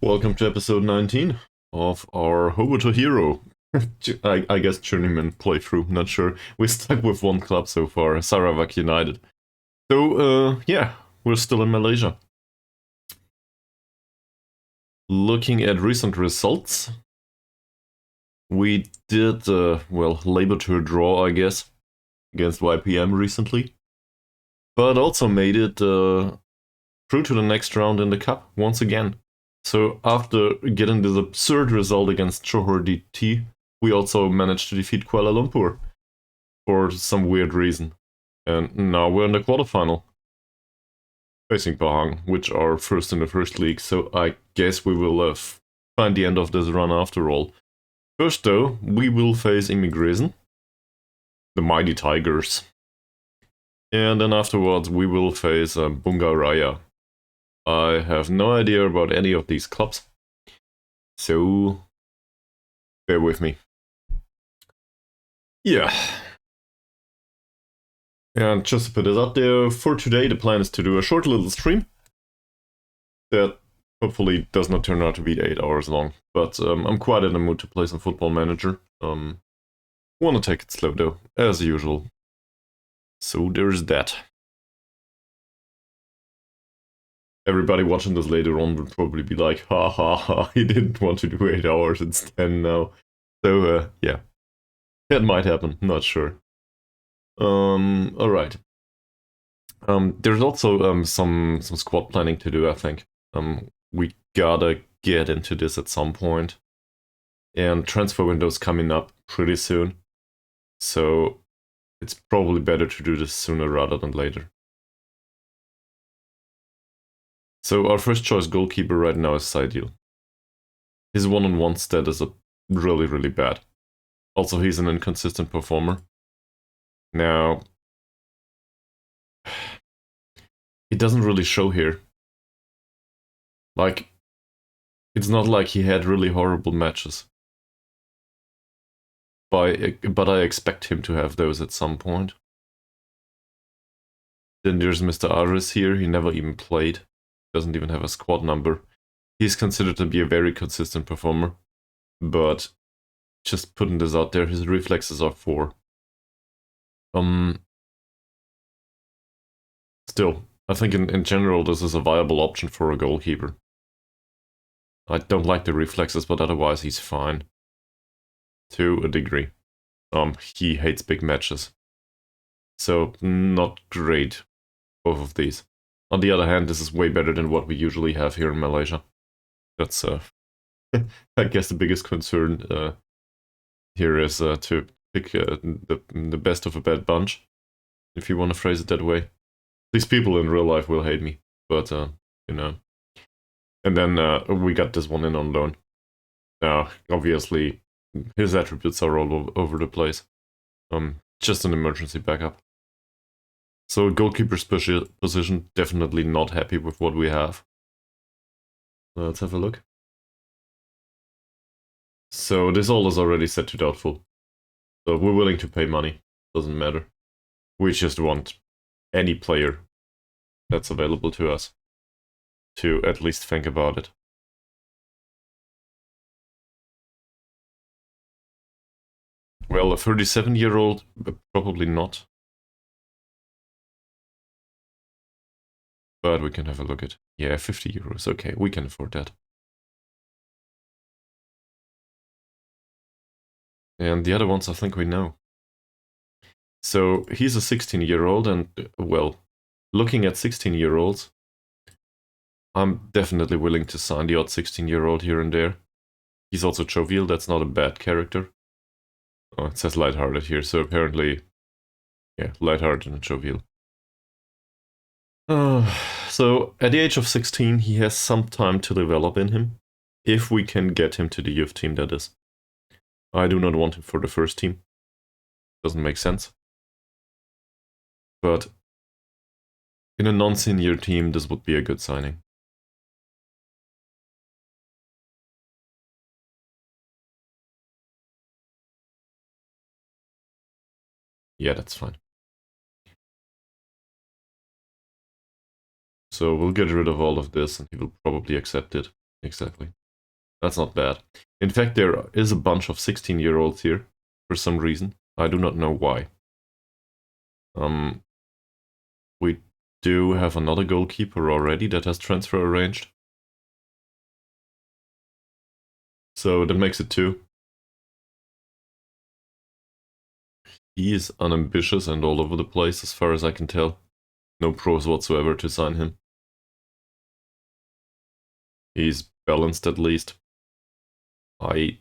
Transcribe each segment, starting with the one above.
Welcome to episode 19 of our Hobo to Hero, I guess journeyman playthrough, not sure. We're stuck with one club so far, Sarawak United. So, yeah, we're still in Malaysia. Looking at recent results, we did, labor to a draw, I guess, against YPM recently. But also made it through to the next round in the cup once again. So after getting this absurd result against Johor DT, we also managed to defeat Kuala Lumpur for some weird reason. And now we're in the quarterfinal, facing Pahang, which are first in the first league, so I guess we will find the end of this run after all. First though, we will face Immigration, the Mighty Tigers. And then afterwards we will face Bunga Raya. I have no idea about any of these clubs, so bear with me. Yeah. And just to put it out there, for today the plan is to do a short little stream that hopefully does not turn out to be 8 hours long, but I'm quite in the mood to play some Football Manager. Want to take it slow though, as usual. So there's that. Everybody watching this later on would probably be like, ha ha ha, he didn't want to do 8 hours, it's 10 now. So, yeah. That might happen, not sure. Alright. There's also some squad planning to do, I think. We gotta get into this at some point. And transfer window's coming up pretty soon. So it's probably better to do this sooner rather than later. So our first choice goalkeeper right now is Saidil. His one-on-one status is really, really bad. Also, he's an inconsistent performer. Now, it doesn't really show here. Like, it's not like he had really horrible matches. But I expect him to have those at some point. Then there's Mr. Aris here, he never even played. Doesn't even have a squad number. He's considered to be a very consistent performer. But just putting this out there, his reflexes are 4. Still, I think in general this is a viable option for a goalkeeper. I don't like the reflexes, but otherwise he's fine. To a degree. He hates big matches. So, not great, both of these. On the other hand, this is way better than what we usually have here in Malaysia. That's, I guess the biggest concern here is to pick the best of a bad bunch, if you want to phrase it that way. These people in real life will hate me, but, you know. And then we got this one in on loan. Now, obviously, his attributes are all over the place. Just an emergency backup. So goalkeeper's position, definitely not happy with what we have. Let's have a look. So this all is already set to doubtful. So we're willing to pay money, doesn't matter. We just want any player that's available to us to at least think about it. Well, a 37-year-old, probably not. But we can have a look at, yeah, 50 euros, okay, we can afford that. And the other ones I think we know. So he's a 16-year-old and, well, looking at 16-year-olds, I'm definitely willing to sign the odd 16-year-old here and there. He's also jovial, that's not a bad character. Oh, it says lighthearted here, so apparently, yeah, lighthearted and jovial. So, at the age of 16, he has some time to develop in him. If we can get him to the youth team, that is. I do not want him for the first team. Doesn't make sense. But in a non-senior team, this would be a good signing. Yeah, that's fine. So we'll get rid of all of this and he will probably accept it. exactly. That's not bad. In fact, there is a bunch of 16-year-olds here for some reason. I do not know why. We do have another goalkeeper already that has transfer arranged. So that makes it 2. He is unambitious and all over the place as far as I can tell. No pros whatsoever to sign him. He's balanced at least. I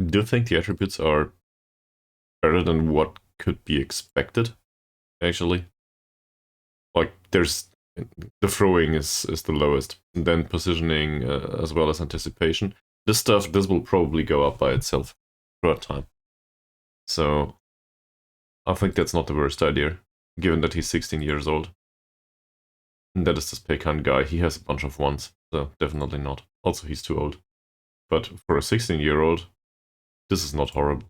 do think the attributes are better than what could be expected, actually. Like, there's the throwing is the lowest, and then positioning as well as anticipation. This will probably go up by itself throughout time. So I think that's not the worst idea, given that he's 16 years old. And that is this Pekan guy. He has a bunch of ones, so definitely not. Also, he's too old. But for a 16-year-old, this is not horrible.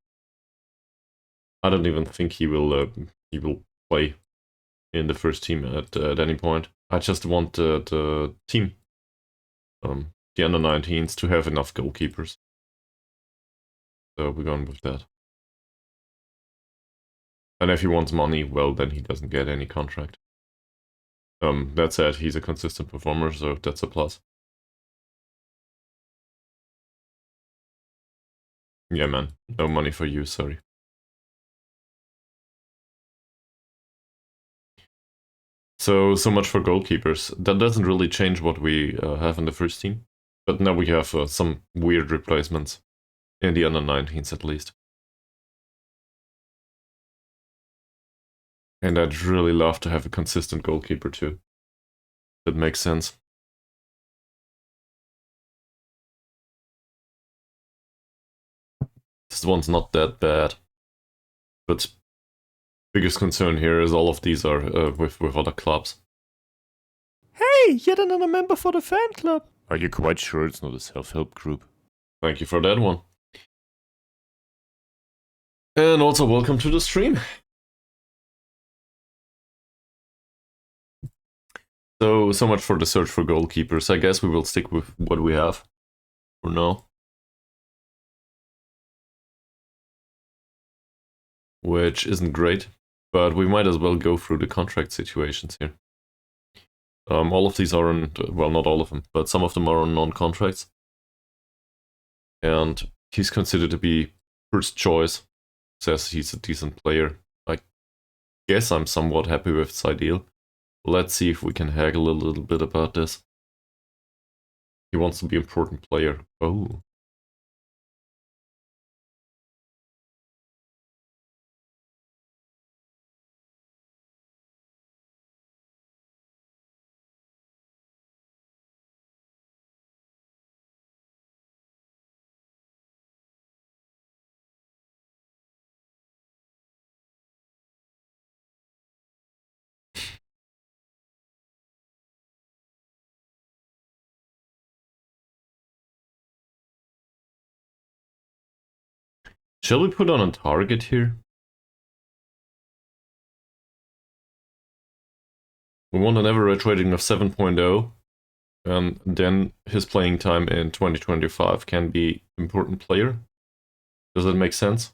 I don't even think he will play in the first team at any point. I just want the team, the under-19s, to have enough goalkeepers. So we're going with that. And if he wants money, well, then he doesn't get any contract. That said, he's a consistent performer, so that's a plus. Yeah, man, no money for you, sorry. So much for goalkeepers. That doesn't really change what we have in the first team. But now we have some weird replacements. In the under-19s at least. And I'd really love to have a consistent goalkeeper too. That makes sense. This one's not that bad. But biggest concern here is all of these are with other clubs. Hey, yet another member for the fan club. Are you quite sure it's not a self-help group? Thank you for that one. And also welcome to the stream. So much for the search for goalkeepers. I guess we will stick with what we have for now. Which isn't great, but we might as well go through the contract situations here. All of these are on, well, not all of them, but some of them are on non-contracts. And he's considered to be first choice. Says he's a decent player. I guess I'm somewhat happy with his ideal. Let's see if we can haggle a little bit about this. He wants to be an important player. Oh. Shall we put on a target here? We want an average rating of 7.0, and then his playing time in 2025 can be important player. Does that make sense?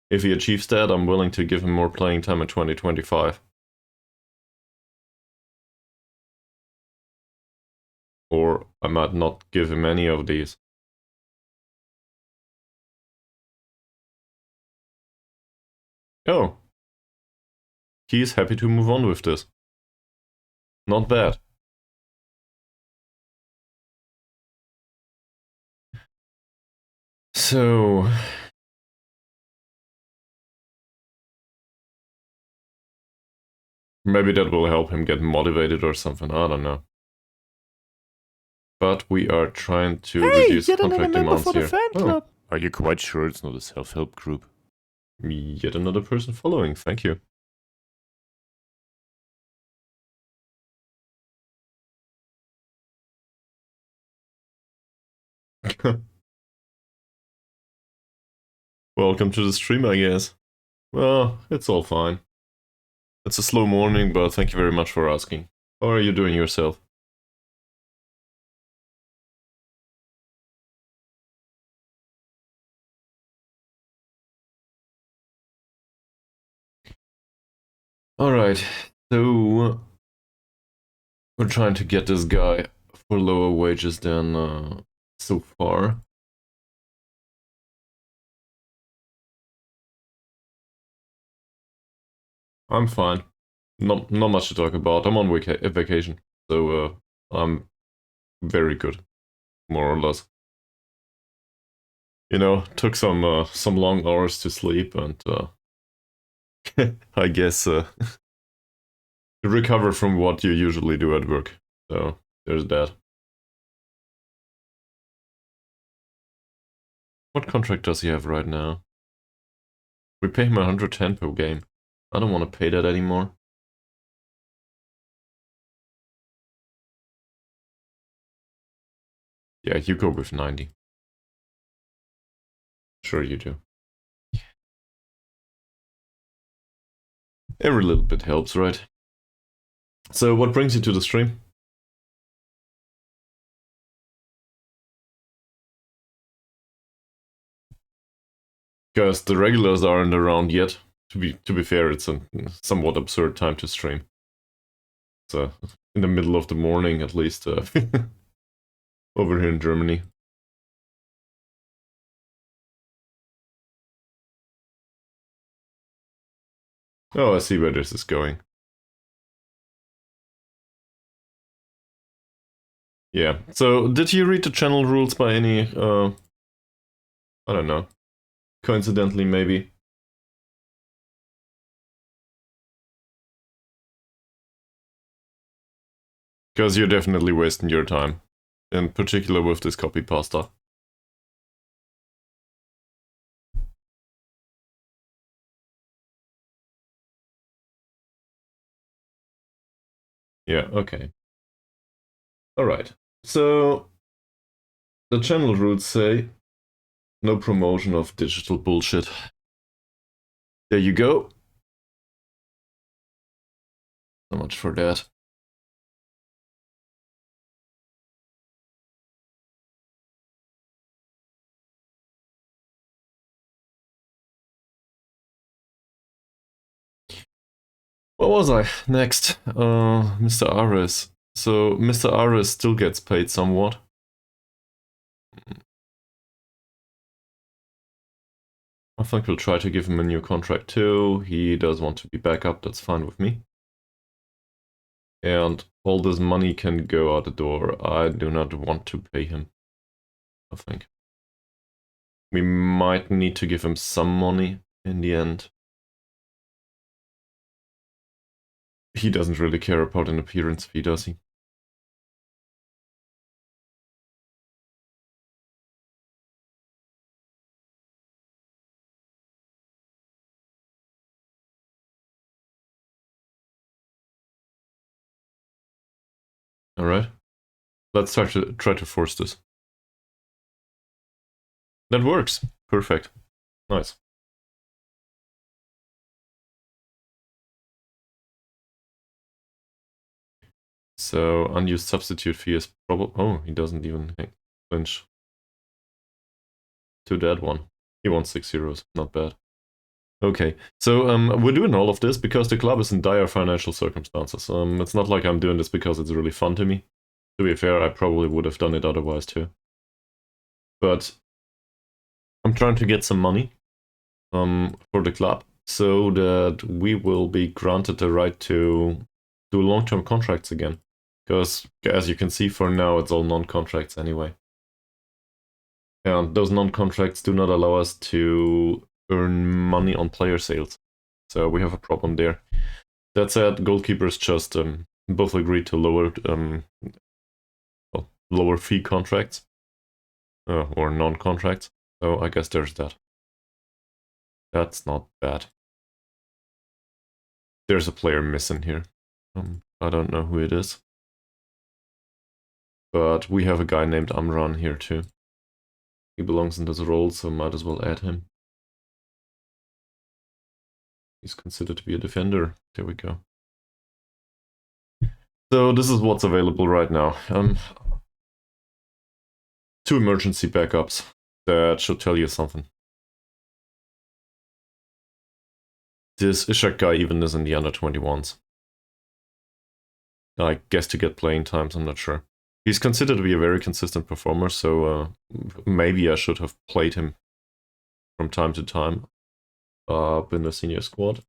If he achieves that, I'm willing to give him more playing time in 2025. Or I might not give him any of these. Oh. He's happy to move on with this. Not bad. So... maybe that will help him get motivated or something, I don't know. But we are trying to reduce contract demands for here. The fan club. Are you quite sure it's not a self-help group? Yet another person following, thank you. Welcome to the stream, I guess. Well, it's all fine. It's a slow morning, but thank you very much for asking. How are you doing yourself? Alright, so we're trying to get this guy for lower wages than so far. I'm fine. Not much to talk about. I'm on vacation, so I'm very good, more or less. You know, took some long hours to sleep and I guess recover from what you usually do at work. So there's that. What contract does he have right now? We pay him 110 per game. I don't want to pay that anymore. Yeah, you go with 90. Sure you do. Every little bit helps, right? So what brings you to the stream? Because the regulars aren't around yet. To be fair, it's a somewhat absurd time to stream. So in the middle of the morning, at least, over here in Germany. Oh, I see where this is going. Yeah. So did you read the channel rules by any? I don't know. Coincidentally, maybe. Because you're definitely wasting your time. In particular with this copy pasta. Yeah, okay. Alright. So the channel rules say no promotion of digital bullshit. There you go. So much for that. What was I? Next, Mr. Ares. So Mr. Ares still gets paid somewhat. I think we'll try to give him a new contract too. He does want to be back up, that's fine with me. And all this money can go out the door. I do not want to pay him, I think. We might need to give him some money in the end. He doesn't really care about an appearance fee, does he? Alright. Let's try to force this. That works. Perfect. Nice. So unused substitute fee is probably... Oh, he doesn't even flinch to that one. He wants 6 euros. Not bad. Okay, so we're doing all of this because the club is in dire financial circumstances. It's not like I'm doing this because it's really fun to me. To be fair, I probably would have done it otherwise too. But I'm trying to get some money for the club so that we will be granted the right to do long-term contracts again. Because, as you can see, for now, it's all non-contracts anyway. And those non-contracts do not allow us to earn money on player sales. So we have a problem there. That said, goalkeepers just both agreed to lower fee contracts. Or non-contracts. So I guess there's that. That's not bad. There's a player missing here. I don't know who it is. But we have a guy named Amran here too. He belongs in this role, so might as well add him. He's considered to be a defender. There we go. So this is what's available right now. 2 emergency backups. That should tell you something. this Ishak guy even is in the under 21s. I guess to get playing times, I'm not sure. He's considered to be a very consistent performer, so maybe I should have played him from time to time up in the senior squad.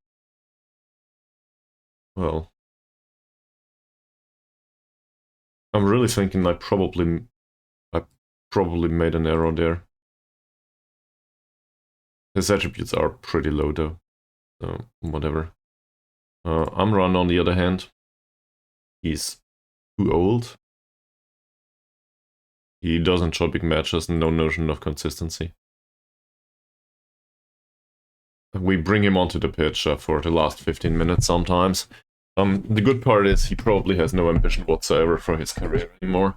Well, I'm really thinking I probably made an error there. His attributes are pretty low though, so whatever. Amran, on the other hand, he's too old. He doesn't show big matches, no notion of consistency. We bring him onto the pitch for the last 15 minutes sometimes. The good part is he probably has no ambition whatsoever for his career anymore,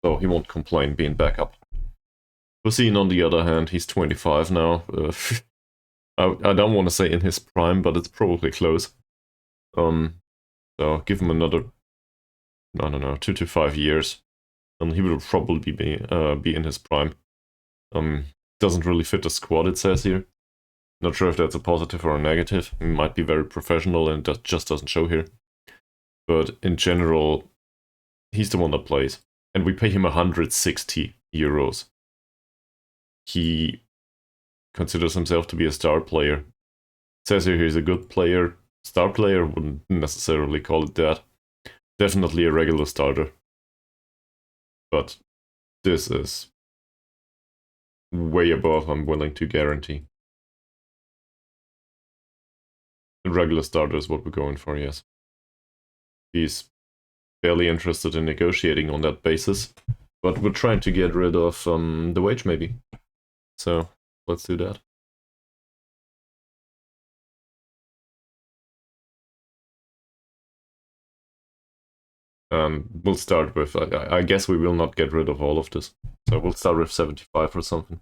so he won't complain being backup. Hussein, on the other hand, he's 25 now. I don't want to say in his prime, but it's probably close. So give him another, I don't know, 2 to 5 years, and he will probably be in his prime. Doesn't really fit the squad, it says here. Not sure if that's a positive or a negative. He might be very professional and that just doesn't show here. But in general, he's the one that plays. And we pay him 160 euros. He considers himself to be a star player. It says here he's a good player. Star player, wouldn't necessarily call it that. Definitely a regular starter. But this is way above I'm willing to guarantee. A regular starter is what we're going for, yes. He's barely interested in negotiating on that basis, but we're trying to get rid of the wage maybe. So let's do that. We'll start with, I guess we will not get rid of all of this. So we'll start with 75 or something.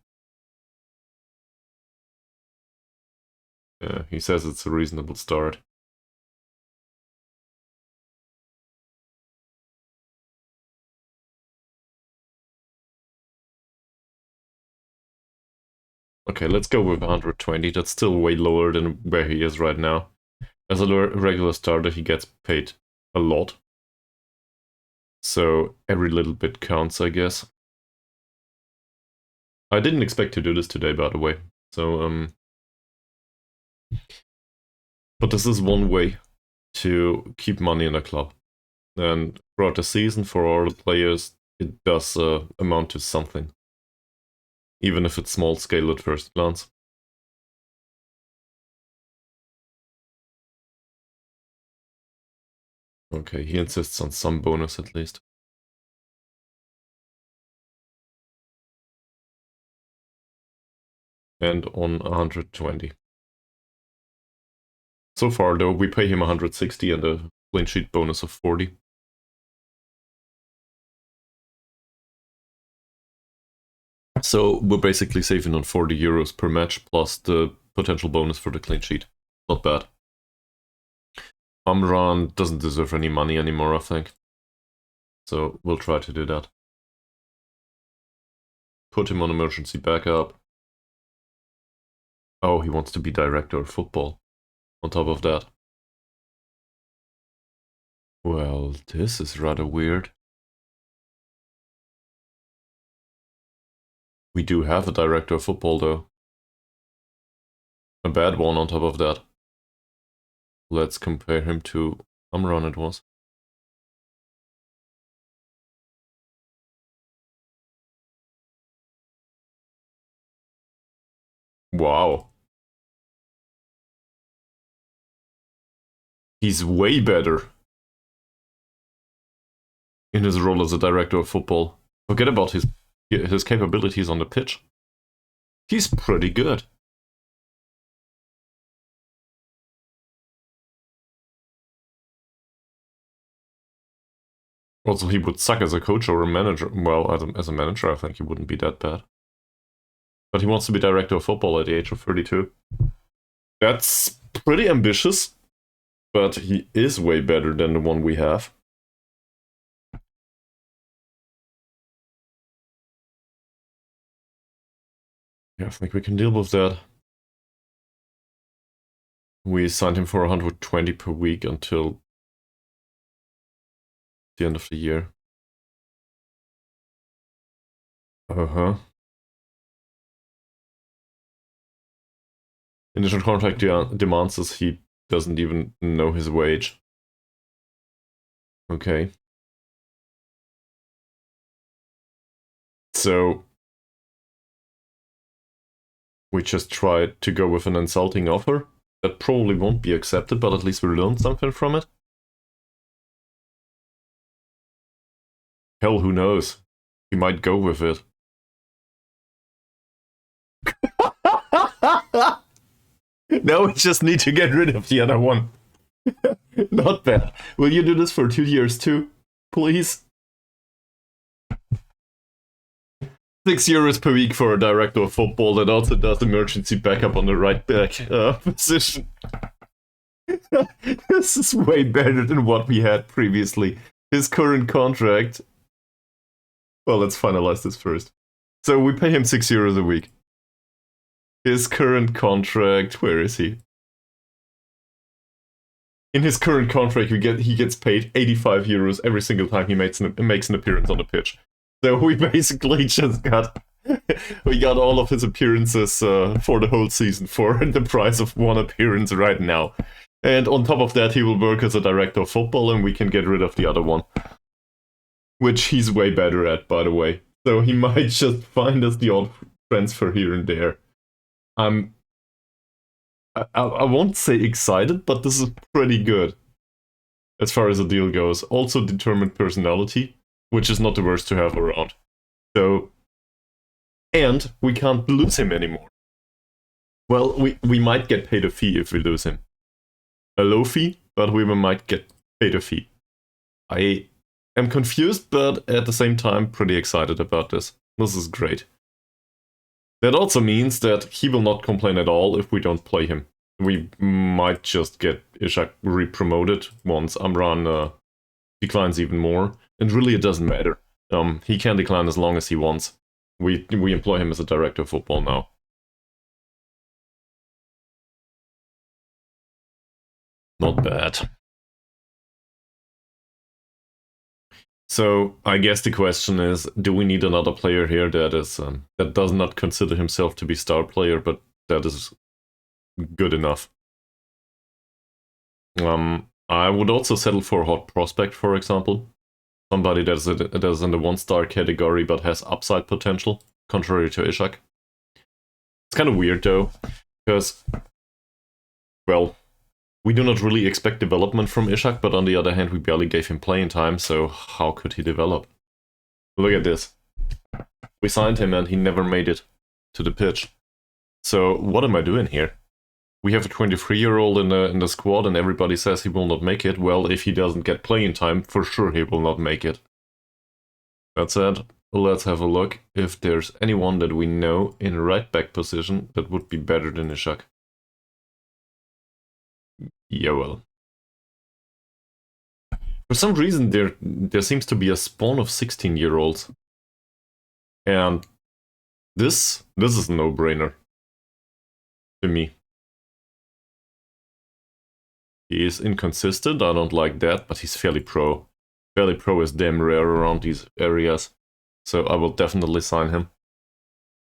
Yeah, he says it's a reasonable start. Okay, let's go with 120. That's still way lower than where he is right now. As a regular starter, he gets paid a lot. So every little bit counts, I guess. I didn't expect to do this today, by the way. So, but this is one way to keep money in a club. And throughout the season, for all the players, it does amount to something. Even if it's small scale at first glance. Okay, he insists on some bonus at least. And on 120. So far, though, we pay him 160 and a clean sheet bonus of 40. So we're basically saving on 40 euros per match plus the potential bonus for the clean sheet. Not bad. Amran doesn't deserve any money anymore, I think. So we'll try to do that. Put him on emergency backup. Oh, he wants to be director of football. On top of that. Well, this is rather weird. We do have a director of football, though. A bad one on top of that. Let's compare him to Amran, it was. Wow. He's way better in his role as a director of football. Forget about his capabilities on the pitch. He's pretty good. Also, he would suck as a coach or a manager. Well, as a manager, I think he wouldn't be that bad. But he wants to be director of football at the age of 32. That's pretty ambitious, but he is way better than the one we have. Yeah, I think we can deal with that. We signed him for 120 per week until the end of the year. Uh-huh. Initial contract demands is he doesn't even know his wage. Okay. So we just tried to go with an insulting offer. That probably won't be accepted, but at least we learned something from it. Hell, who knows? He might go with it. Now we just need to get rid of the other one. Not bad. Will you do this for 2 years too? Please? €6 per week for a director of football that also does emergency backup on the right back position. This is way better than what we had previously. His current contract... Well, let's finalize this first. So we pay him €6 a week. His current contract... Where is he? In his current contract, he gets paid €85 every single time he makes an appearance on the pitch. So we basically just got all of his appearances for the whole season for the price of one appearance right now. And on top of that, he will work as a director of football, and we can get rid of the other one, which he's way better at, by the way. So he might just find us the odd transfer here and there. I won't say excited, but this is pretty good as far as the deal goes. Also determined personality, which is not the worst to have around. So, and we can't lose him anymore. Well, we might get paid a fee if we lose him. A low fee, but we might get paid a fee. I am confused, but at the same time pretty excited about this. This is great. That also means that he will not complain at all if we don't play him. We might just get Ishak re-promoted once Amran declines even more. And really it doesn't matter. He can decline as long as he wants. We employ him as a director of football now. Not bad. So I guess the question is, do we need another player here that is that does not consider himself to be star player, but that is good enough? I would also settle for a hot prospect, for example. Somebody that is in the 1-star category but has upside potential, contrary to Ishak. It's kind of weird though, because, well, we do not really expect development from Ishak, but on the other hand, we barely gave him playing time, so how could he develop? Look at this. We signed him and he never made it to the pitch. So what am I doing here? We have a 23-year-old in the squad and everybody says he will not make it. Well, if he doesn't get playing time, for sure he will not make it. That said, let's have a look if there's anyone that we know in a right back position that would be better than Ishak. Yeah, well. For some reason, there seems to be a spawn of 16-year-olds. And this is a no-brainer. To me. He is inconsistent, I don't like that, but he's fairly pro. Fairly pro is damn rare around these areas. So I will definitely sign him.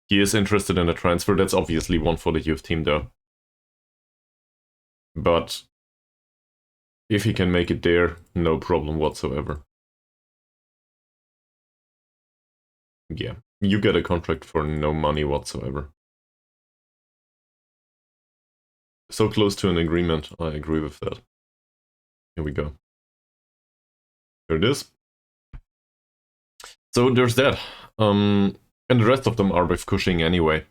He is interested in a transfer, that's obviously one for the youth team though. But if he can make it there, no problem whatsoever. Yeah, you get a contract for no money whatsoever. So close to an agreement, I agree with that. Here we go. There it is. So there's that. And the rest of them are with Cushing anyway.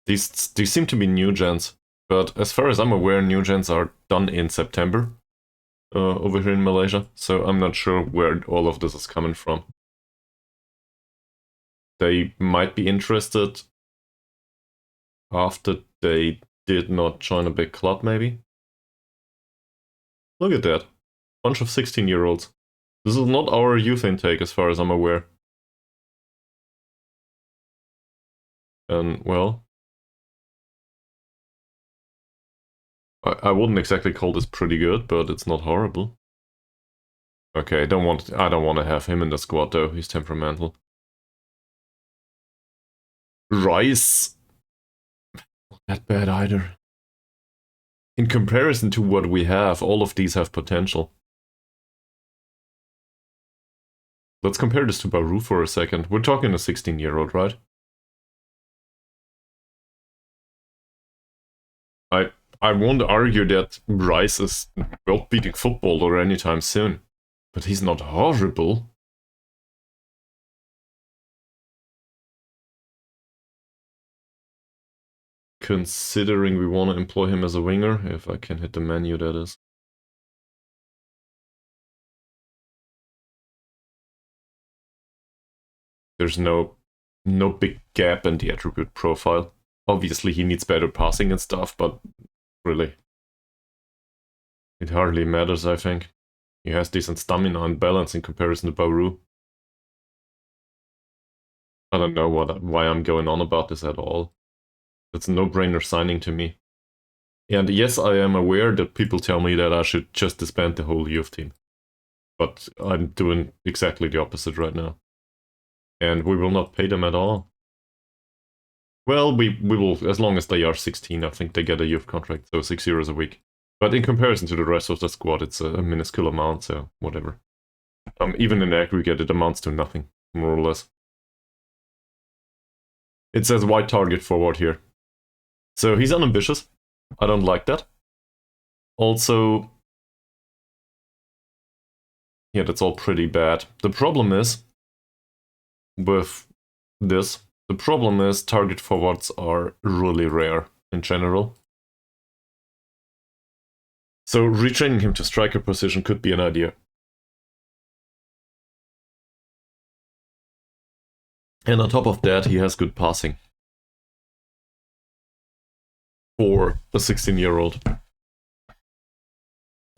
These seem to be new gens. But as far as I'm aware, new gens are done in September over here in Malaysia, so I'm not sure where all of this is coming from. They might be interested after they did not join a big club, maybe? Look at that. Bunch of 16-year-olds. This is not our youth intake as far as I'm aware. And, well, I wouldn't exactly call this pretty good, but it's not horrible. Okay, I don't want to have him in the squad though. He's temperamental. Rice, not that bad either. In comparison to what we have, all of these have potential. Let's compare this to Baru for a second. We're talking a 16-year-old, right? I won't argue that Rice is world-beating footballer anytime soon, but he's not horrible. Considering we want to employ him as a winger, if I can hit the menu, that is. There's no big gap in the attribute profile. Obviously, he needs better passing and stuff, but really, it hardly matters, I think. He has decent stamina and balance in comparison to Bauru. I don't know why I'm going on about this at all. It's a no-brainer signing to me. And yes, I am aware that people tell me that I should just disband the whole youth team. But I'm doing exactly the opposite right now. And we will not pay them at all. Well, we will, as long as they are 16, I think they get a youth contract, so €6 a week. But in comparison to the rest of the squad, it's a minuscule amount, so whatever. Even in aggregate, it amounts to nothing, more or less. It says white target forward here. So he's unambitious. I don't like that. Also, yeah, that's all pretty bad. The problem is, with this, the problem is target forwards are really rare in general. So retraining him to striker position could be an idea. And on top of that, he has good passing. For a 16-year-old.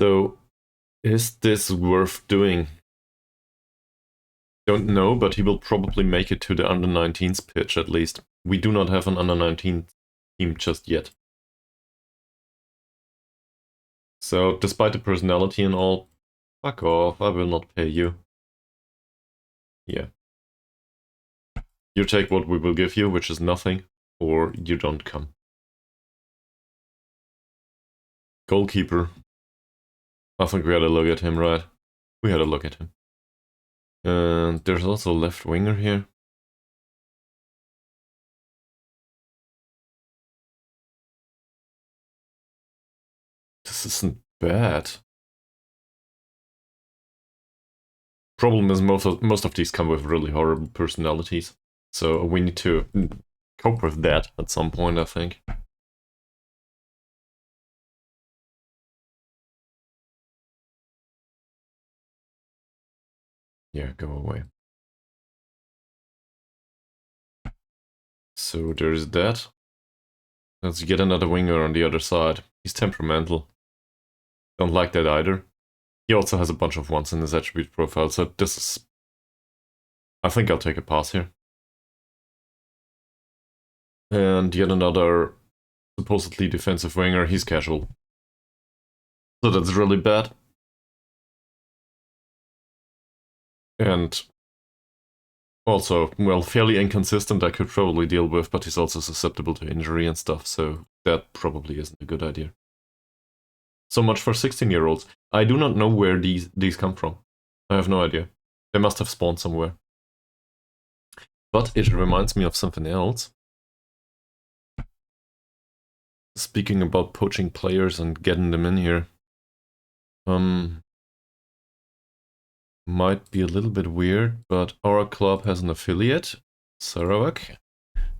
So, is this worth doing? Don't know, but he will probably make it to the under-19s pitch at least. We do not have an under-19 team just yet. So, despite the personality and all, fuck off, I will not pay you. Yeah. You take what we will give you, which is nothing, or you don't come. Goalkeeper. I think we had a look at him, right? We had a look at him. And there's also a left winger here. This isn't bad. Problem is most of these come with really horrible personalities. So we need to cope with that at some point, I think. Yeah, go away. So there's that. Let's get another winger on the other side. He's temperamental. Don't like that either. He also has a bunch of ones in his attribute profile, so this is... I think I'll take a pass here. And yet another supposedly defensive winger, he's casual. So that's really bad. And also, well, fairly inconsistent I could probably deal with, but he's also susceptible to injury and stuff, so that probably isn't a good idea. So much for 16-year-olds. I do not know where these come from. I have no idea. They must have spawned somewhere. But it reminds me of something else. Speaking about poaching players and getting them in here. Might be a little bit weird, but our club has an affiliate, Sarawak.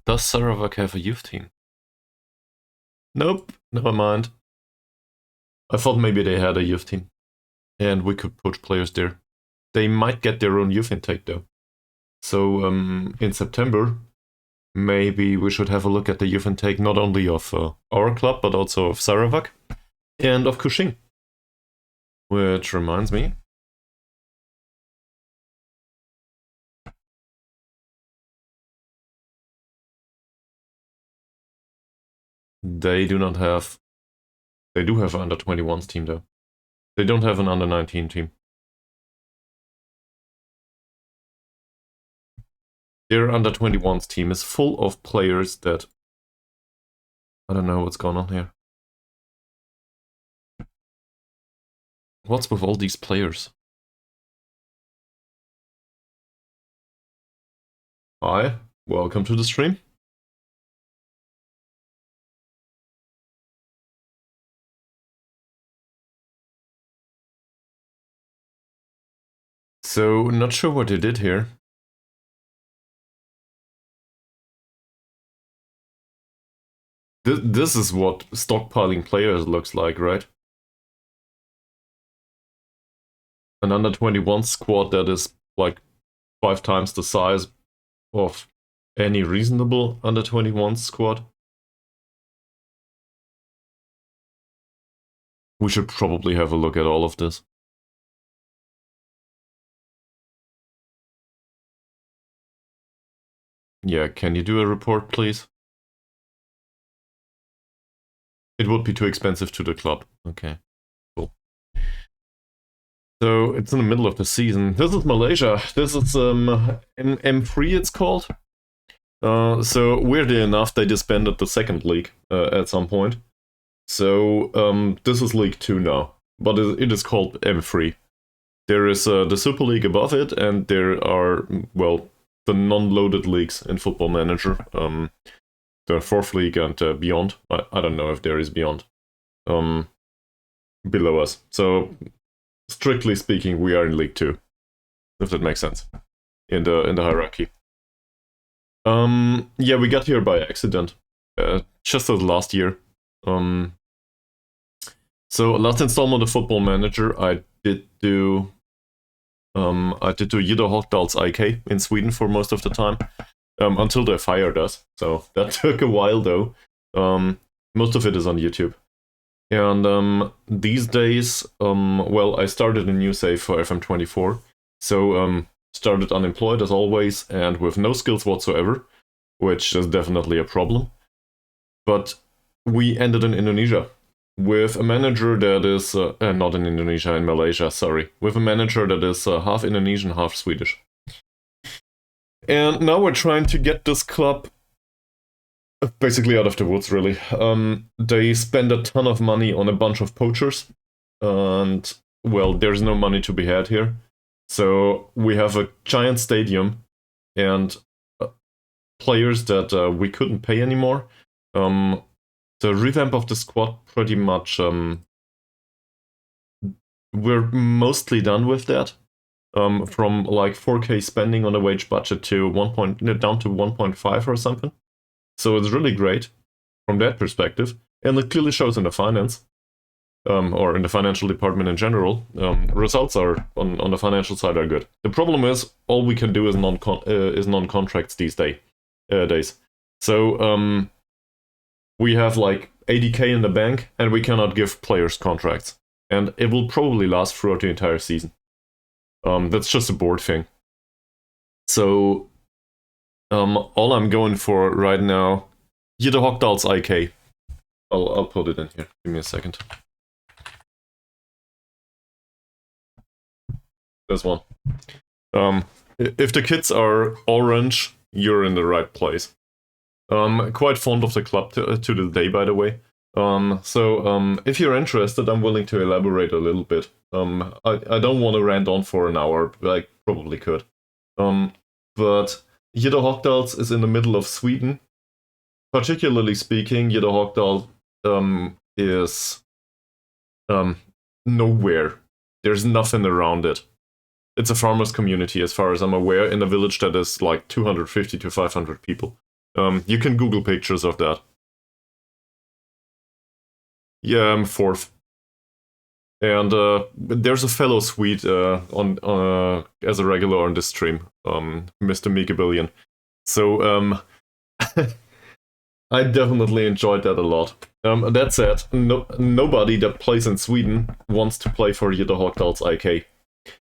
Does Sarawak have a youth team? Nope, never mind. I thought maybe they had a youth team, and we could poach players there. They might get their own youth intake though. So in September, maybe we should have a look at the youth intake not only of our club, but also of Sarawak and of Kuching. Which reminds me, they do not have They do have an under-21s team, though. They don't have an under-19 team. Their under-21s team is full of players that... I don't know what's going on here. What's with all these players? Hi, welcome to the stream. So, not sure what they did here. This is what stockpiling players looks like, right? An under-21 squad that is like 5 times the size of any reasonable under-21 squad. We should probably have a look at all of this. Yeah, can you do a report, please? It would be too expensive to the club. Okay, cool. So, it's in the middle of the season. This is Malaysia. This is M3 it's called. So, weirdly enough, they disbanded the second league at some point. So, this is League 2 now. But it is called M3. There is the Super League above it, and there are, well, the non-loaded leagues in Football Manager. The fourth league and beyond. I don't know if there is beyond. Below us. So, strictly speaking, we are in League 2. If that makes sense. In the hierarchy. Yeah, we got here by accident. Just as last year. So, last installment of Football Manager, I did do Jytte Hockdal's IK in Sweden for most of the time, until they fired us. So that took a while, though. Most of it is on YouTube. And these days, well, I started a new save for FM24. So started unemployed as always, and with no skills whatsoever, which is definitely a problem. But we ended in Indonesia. With a manager that is, not in Indonesia, in Malaysia, sorry. With a manager that is half Indonesian, half Swedish. And now we're trying to get this club basically out of the woods, really. They spend a ton of money on a bunch of poachers. And, well, there's no money to be had here. So we have a giant stadium and players that we couldn't pay anymore. The revamp of the squad pretty much, we're mostly done with that. From like 4K spending on a wage budget to down to 1.5 or something. So it's really great from that perspective. And it clearly shows in the finance, or in the financial department in general. Results are on the financial side are good. The problem is all we can do is non-contracts these days. So we have like 80k in the bank, and we cannot give players contracts. And it will probably last throughout the entire season. That's just a board thing. So, all I'm going for right now, Jytte Hockdal's IK. I'll put it in here. Give me a second. There's one. If the kids are orange, you're in the right place. Quite fond of the club to the day, by the way. So if you're interested, I'm willing to elaborate a little bit. I don't want to rant on for an hour, but I probably could. But Jytte Hockdal's is in the middle of Sweden. Particularly speaking, Jytte Hockdal is nowhere. There's nothing around it. It's a farmers' community, as far as I'm aware, in a village that is like 250 to 500 people. You can Google pictures of that. Yeah, I'm fourth. And there's a fellow Swede on as a regular on this stream, Mr. Mikabillion. So I definitely enjoyed that a lot. That said, nobody that plays in Sweden wants to play for Jytte Hockdal's IK.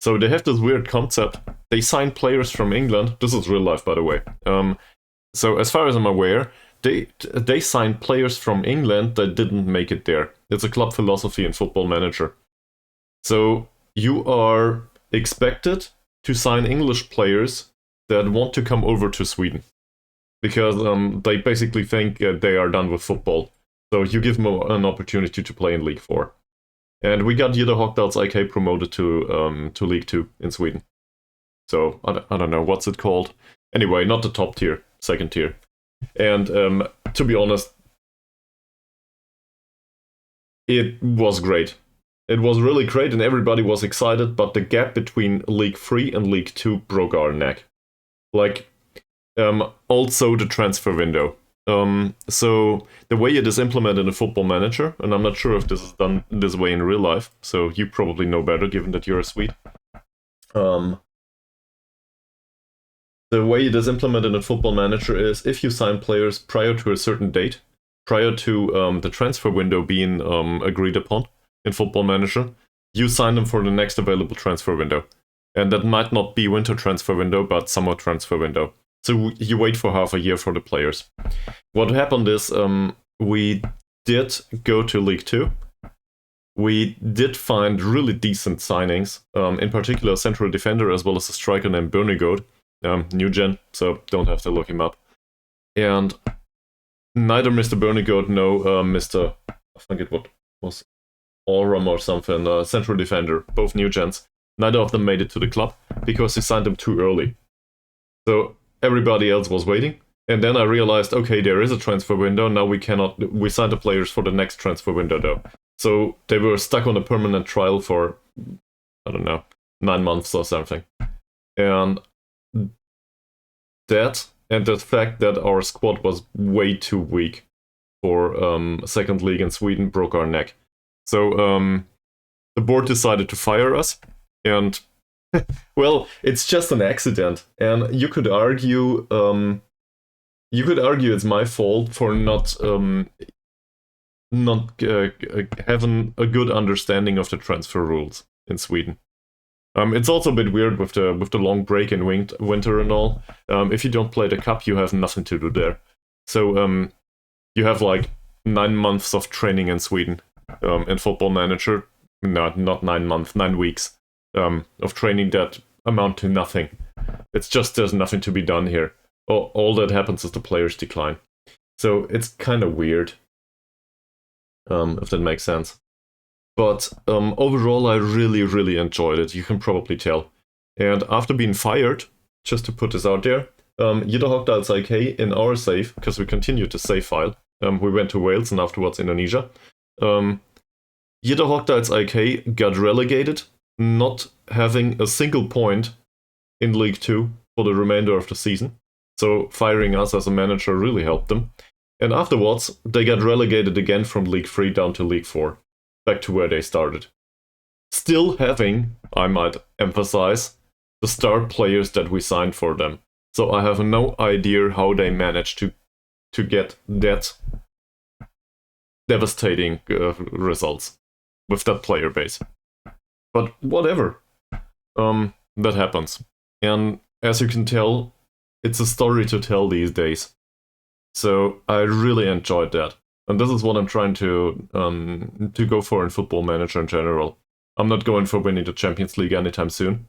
So they have this weird concept. They sign players from England. This is real life, by the way. So as far as I'm aware, they signed players from England that didn't make it there. It's a club philosophy in Football Manager. So you are expected to sign English players that want to come over to Sweden, because they basically think they are done with football. So you give them an opportunity to play in League 4. And we got Jytte Hockdals IK promoted to League 2 in Sweden. So I don't know, what's it called? Anyway, not the top tier, second tier. And to be honest, it was great. It was really great and everybody was excited, but the gap between League 3 and League 2 broke our neck. Like, also the transfer window. So the way it is implemented in Football Manager, and I'm not sure if this is done this way in real life, so you probably know better given that you're a Swede. The way it is implemented in Football Manager is if you sign players prior to a certain date, prior to the transfer window being agreed upon in Football Manager, you sign them for the next available transfer window. And that might not be winter transfer window, but summer transfer window. So you wait for half a year for the players. What happened is we did go to League 2. We did find really decent signings, in particular a central defender as well as a striker named Bernigod, new gen, so don't have to look him up. And neither Mr. Bernigod nor Mr. I think it was Oram or something, central defender, both new gens. Neither of them made it to the club because he signed them too early. So everybody else was waiting. And then I realized, okay, there is a transfer window. Now we signed the players for the next transfer window though. So they were stuck on a permanent trial for, I don't know, 9 months or something. And that, and the fact that our squad was way too weak for second league in Sweden broke our neck. So the board decided to fire us. And, well, it's just an accident. And you could argue it's my fault for not having a good understanding of the transfer rules in Sweden. It's also a bit weird with the long break in winter and all. If you don't play the cup, you have nothing to do there. So you have like 9 months of training in Sweden in Football Manager. No, not 9 months, 9 weeks of training that amount to nothing. It's just there's nothing to be done here. All that happens is the players decline. So it's kind of weird, if that makes sense. But overall, I really, really enjoyed it. You can probably tell. And after being fired, just to put this out there, Jytte Hockdals IK in our save, because we continued the save file, we went to Wales and afterwards Indonesia. Jytte Hockdals IK got relegated, not having a single point in League 2 for the remainder of the season. So firing us as a manager really helped them. And afterwards, they got relegated again from League 3 down to League 4, back to where they started. Still having, I might emphasize, the star players that we signed for them. So I have no idea how they managed to get that devastating results with that player base. But whatever. That happens. And as you can tell, it's a story to tell these days. So I really enjoyed that. And this is what I'm trying to go for in Football Manager in general. I'm not going for winning the Champions League anytime soon.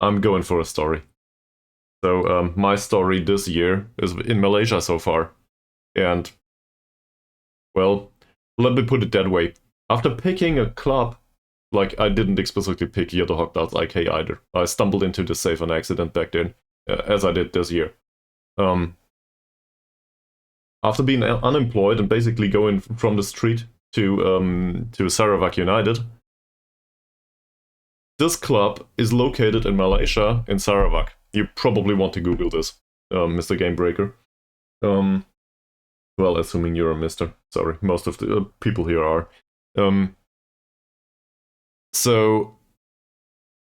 I'm going for a story. So my story this year is in Malaysia so far. And, well, let me put it that way. After picking a club, like I didn't explicitly pick Jytte Hockdals IK either. I stumbled into the save on accident back then, as I did this year. After being unemployed and basically going from the street to Sarawak United, this club is located in Malaysia, in Sarawak. You probably want to Google this, Mr. Gamebreaker. Well, assuming you're a mister. Sorry, most of the people here are. So,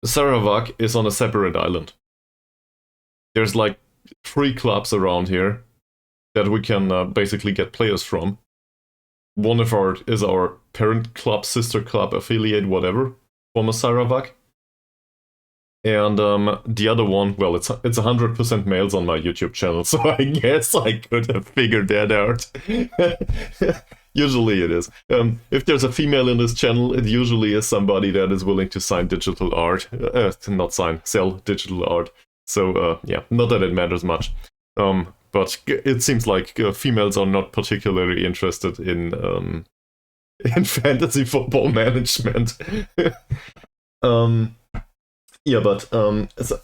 Sarawak is on a separate island. There's like 3 clubs around here that we can basically get players from. One of is our parent club, sister club, affiliate, whatever, from Sarawak. And the other one, well, it's 100% males on my YouTube channel, so I guess I could have figured that out. Usually it is. If there's a female in this channel, it usually is somebody that is willing to sign digital art. Sell digital art. So, yeah, not that it matters much. But it seems like females are not particularly interested in fantasy football management. Yeah, but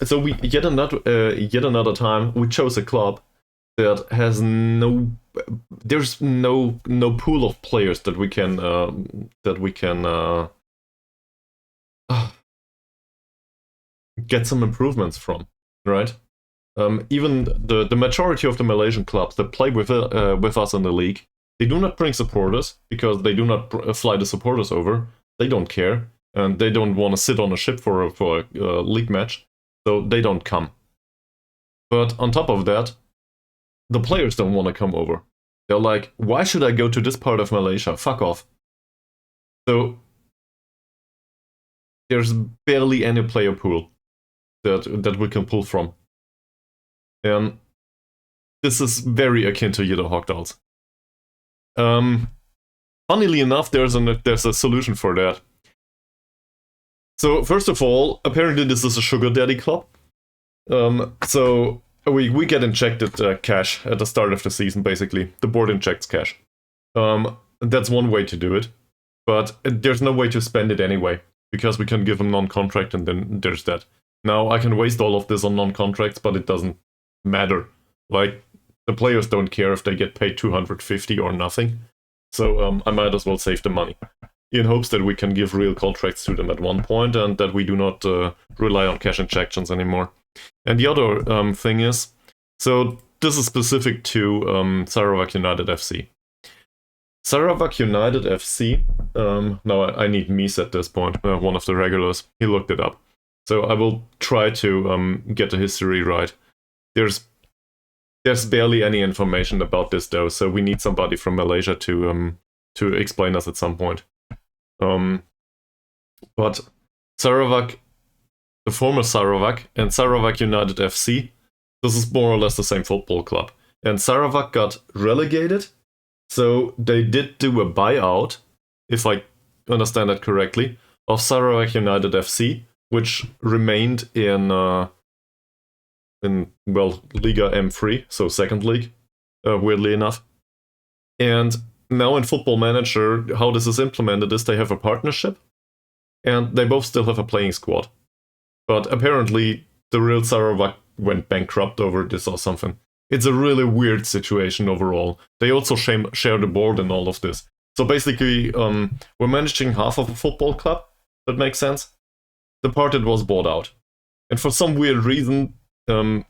so we yet another time we chose a club that has there's no pool of players that we can get some improvements from, right? Even the majority of the Malaysian clubs that play with us in the league, they do not bring supporters because they do not fly the supporters over. They don't care, and they don't want to sit on a ship for a league match, so they don't come. But on top of that, the players don't want to come over. They're like, why should I go to this part of Malaysia? Fuck off. So there's barely any player pool that we can pull from. And this is very akin to Yellow Hawkdals. Funnily enough, there's a solution for that. So first of all, apparently this is a sugar daddy club. So we get injected cash at the start of the season, basically. The board injects cash. That's one way to do it. But there's no way to spend it anyway, because we can give them non-contract and then there's that. Now, I can waste all of this on non-contracts, but it doesn't matter. Like, the players don't care if they get paid 250 or nothing. So I might as well save the money, in hopes that we can give real contracts to them at one point and that we do not rely on cash injections anymore. And the other thing is, so this is specific to Sarawak United FC. Sarawak United FC, now I need Mies at this point, one of the regulars. He looked it up. So I will try to get the history right. There's barely any information about this though, so we need somebody from Malaysia to explain us at some point. But Sarawak, the former Sarawak, and Sarawak United FC, this is more or less the same football club. And Sarawak got relegated, so they did do a buyout, if I understand that correctly, of Sarawak United FC, which remained in Liga M3, so second league, weirdly enough. And now in Football Manager, how this is implemented is they have a partnership, and they both still have a playing squad. But apparently, the real Sarawak went bankrupt over this or something. It's a really weird situation overall. They also share the board and all of this. So basically, we're managing half of a football club. That makes sense. The part that was bought out. And for some weird reason, also,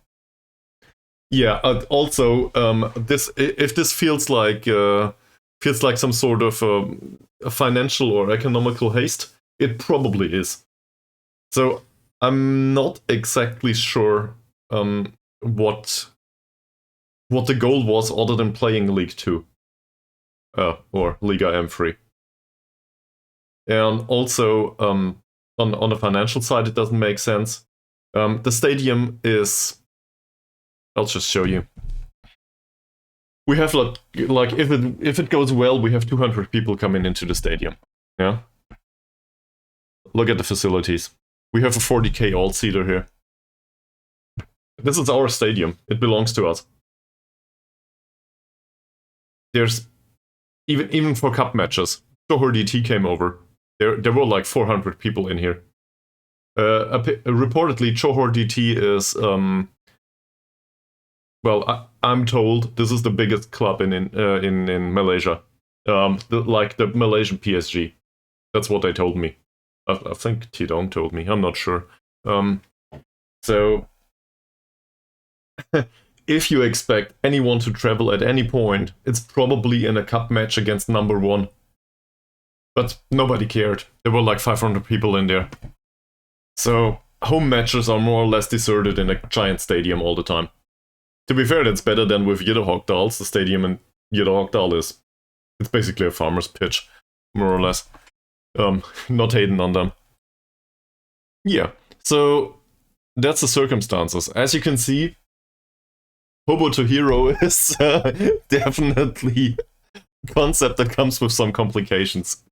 if this feels like some sort of a financial or economical haste, it probably is. So I'm not exactly sure what the goal was other than playing League 2 or Liga M3. And also, on the financial side, it doesn't make sense. The stadium is... I'll just show you. We have like if it goes well, we have 200 people coming into the stadium. Yeah. Look at the facilities. We have a 40k all-seater here. This is our stadium. It belongs to us. There's even for cup matches. Johor DT came over. There were like 400 people in here. Reportedly, Johor DT is I'm told this is the biggest club in Malaysia. Like the Malaysian PSG. That's what they told me. I think Tidong told me. I'm not sure. So if you expect anyone to travel at any point, it's probably in a cup match against number 1. But nobody cared. There were like 500 people in there. So home matches are more or less deserted in a giant stadium all the time. To be fair, that's better than with Yellow Hawkdals. The stadium in Yellow Hawkdal it's basically a farmer's pitch, more or less. Not hating on them. Yeah, so that's the circumstances. As you can see, Hobo to Hero is definitely a concept that comes with some complications.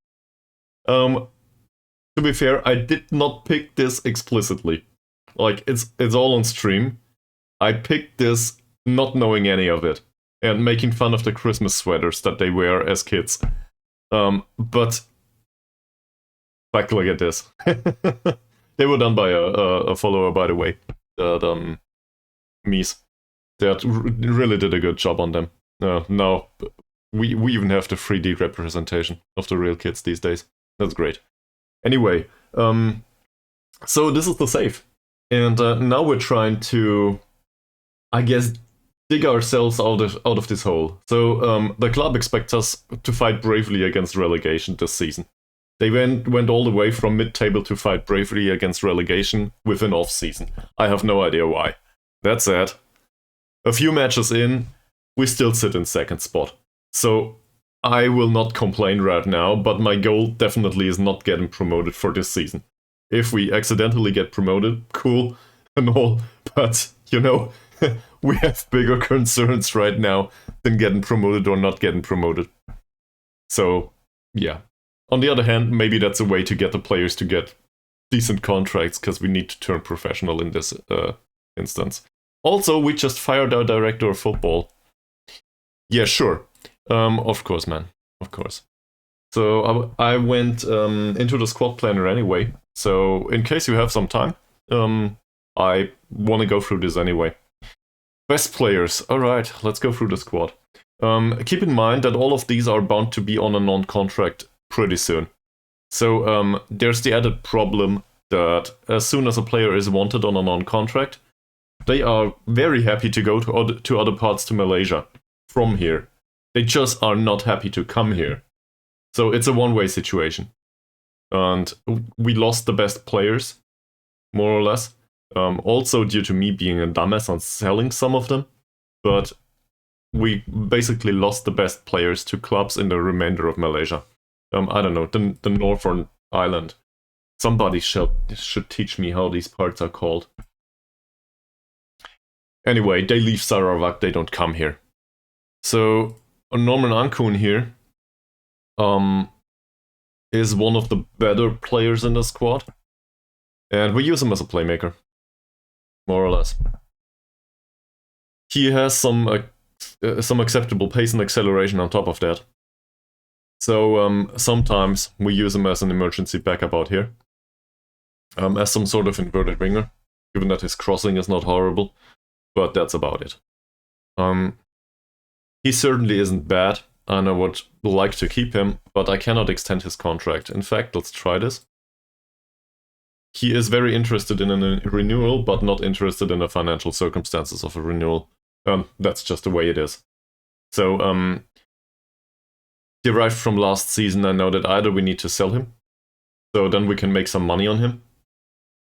To be fair, I did not pick this explicitly. Like, it's all on stream. I picked this not knowing any of it, and making fun of the Christmas sweaters that they wear as kids. But like, look at this. They were done by a follower, by the way. That Mies. That really did a good job on them. Now we even have the 3D representation of the real kids these days. That's great. Anyway, so this is the save, and now we're trying to, I guess, dig ourselves out of this hole. So the club expects us to fight bravely against relegation this season. They went all the way from mid-table to fight bravely against relegation within off-season. I have no idea why. That said, a few matches in, we still sit in second spot. So I will not complain right now, but my goal definitely is not getting promoted for this season. If we accidentally get promoted, cool and all, but, you know, we have bigger concerns right now than getting promoted or not getting promoted. So, yeah. On the other hand, maybe that's a way to get the players to get decent contracts, because we need to turn professional in this instance. Also, we just fired our director of football. Yeah, sure. Of course, man. Of course. So I went into the squad planner anyway. So in case you have some time, I want to go through this anyway. Best players. All right, let's go through the squad. Keep in mind that all of these are bound to be on a non-contract pretty soon. So there's the added problem that as soon as a player is wanted on a non-contract, they are very happy to go to other parts to Malaysia from here. They just are not happy to come here. So it's a one-way situation. And we lost the best players, more or less. Also due to me being a dumbass on selling some of them. But we basically lost the best players to clubs in the remainder of Malaysia. I don't know, the Northern Island. Somebody should teach me how these parts are called. Anyway, they leave Sarawak, they don't come here. So, Norman Ankun here is one of the better players in the squad. And we use him as a playmaker, more or less. He has some acceptable pace and acceleration on top of that. So sometimes we use him as an emergency backup out here. As some sort of inverted winger, given that his crossing is not horrible. But that's about it. He certainly isn't bad, and I would like to keep him, but I cannot extend his contract. In fact, let's try this. He is very interested in a renewal, but not interested in the financial circumstances of a renewal. That's just the way it is. So, derived from last season, I know that either we need to sell him, so then we can make some money on him,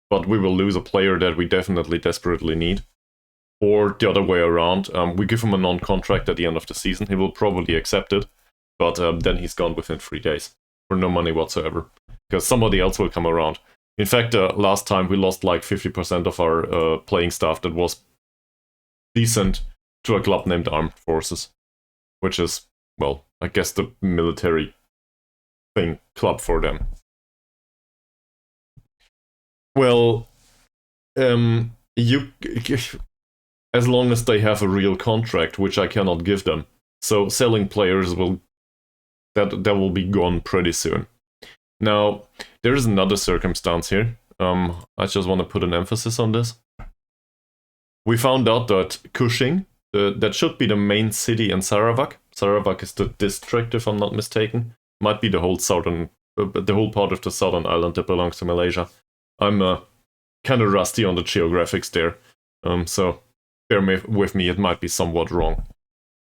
but we will lose a player that we definitely desperately need. Or the other way around, we give him a non-contract at the end of the season. He will probably accept it, but then he's gone within 3 days for no money whatsoever, because somebody else will come around. In fact, last time we lost like 50% of our playing staff that was decent to a club named Armed Forces, which is, well, I guess the military thing club for them. Well, as long as they have a real contract, which I cannot give them. So selling players will be gone pretty soon. Now, there is another circumstance here. I just want to put an emphasis on this. We found out that Kuching, that should be the main city in Sarawak. Sarawak is the district, if I'm not mistaken. Might be the whole part of the southern island that belongs to Malaysia. I'm kind of rusty on the geographics there, so bear with me, it might be somewhat wrong.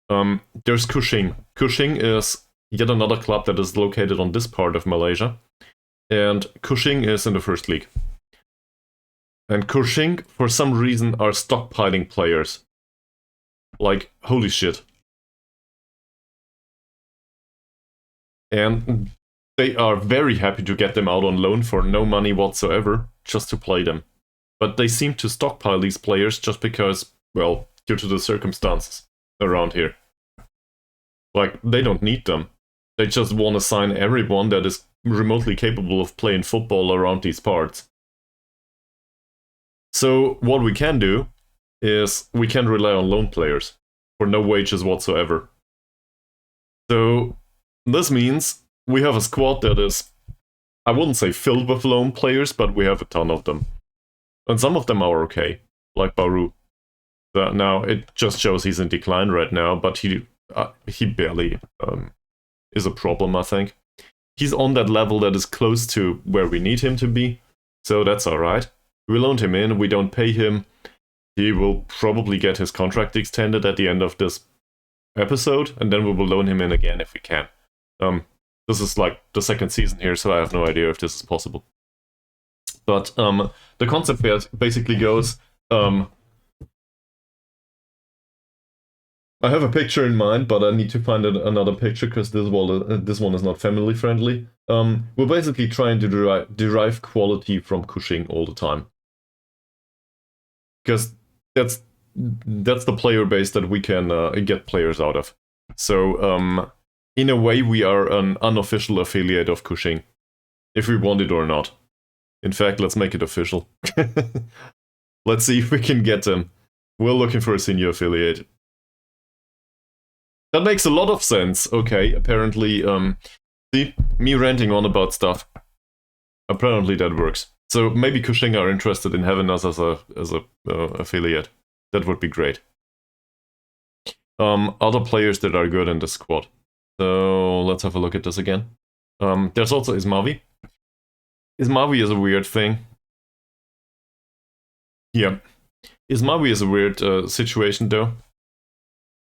There's Kuching. Kuching is yet another club that is located on this part of Malaysia. And Kuching is in the first league. And Kuching, for some reason, are stockpiling players. Like, holy shit. And they are very happy to get them out on loan for no money whatsoever, just to play them. but they seem to stockpile these players just because, well, due to the circumstances around here. Like, they don't need them. They just want to sign everyone that is remotely capable of playing football around these parts. So what we can do is we can rely on loan players for no wages whatsoever. So this means we have a squad that is, I wouldn't say filled with loan players, but we have a ton of them. And some of them are okay, like Baru. Now, it just shows he's in decline right now, but he barely is a problem, I think. He's on that level that is close to where we need him to be, so that's alright. We loaned him in, we don't pay him. He will probably get his contract extended at the end of this episode, and then we will loan him in again if we can. This is like the second season here, so I have no idea if this is possible. But the concept basically goes, I have a picture in mind, but I need to find another picture because this one is not family friendly. We're basically trying to derive quality from Cushing all the time. Because that's the player base that we can get players out of. So, in a way, we are an unofficial affiliate of Cushing, if we want it or not. In fact, let's make it official. Let's see if we can get them. We're looking for a senior affiliate. That makes a lot of sense. Okay, apparently, see, me ranting on about stuff. Apparently that works. So maybe Cushing are interested in having us as a affiliate. That would be great. Other players that are good in the squad. So let's have a look at this again. There's also Ismavi. Ismavi is a weird thing. Yeah. Ismavi is a weird situation though.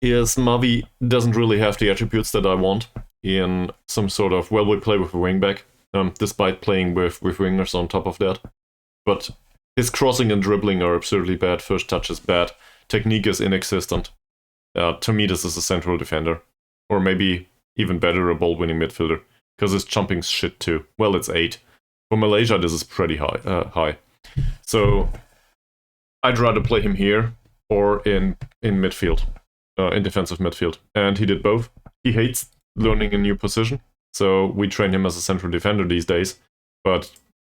Ismavi doesn't really have the attributes that I want in some sort of, well, we play with a wingback, despite playing with wingers on top of that. But his crossing and dribbling are absurdly bad, first touch is bad, technique is inexistent. To me, this is a central defender. Or maybe even better, a ball-winning midfielder. Because his jumping's shit too. Well, it's 8. For Malaysia, this is pretty high. So, I'd rather play him here or in midfield. In defensive midfield. And he did both. He hates learning a new position. So, we train him as a central defender these days. But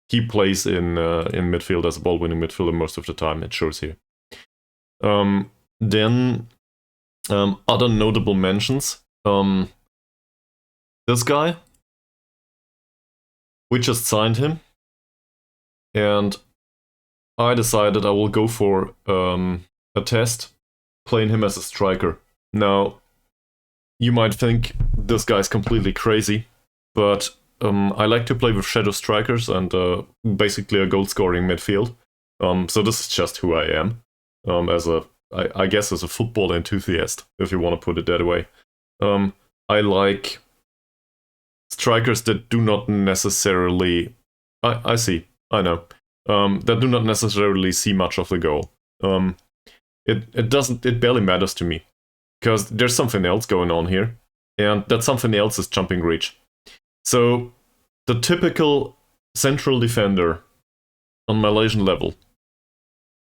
he plays in midfield as a ball-winning midfielder most of the time. It shows here. Then, other notable mentions. This guy, we just signed him, and I decided I will go for a test, playing him as a striker. Now, you might think this guy's completely crazy, but I like to play with shadow strikers and basically a goal-scoring midfield. So this is just who I am, I guess as a football enthusiast, if you want to put it that way. I like strikers that do not necessarily... I know. That do not necessarily see much of the goal. It barely matters to me. Because there's something else going on here. And that something else is jumping reach. So, the typical central defender on Malaysian level...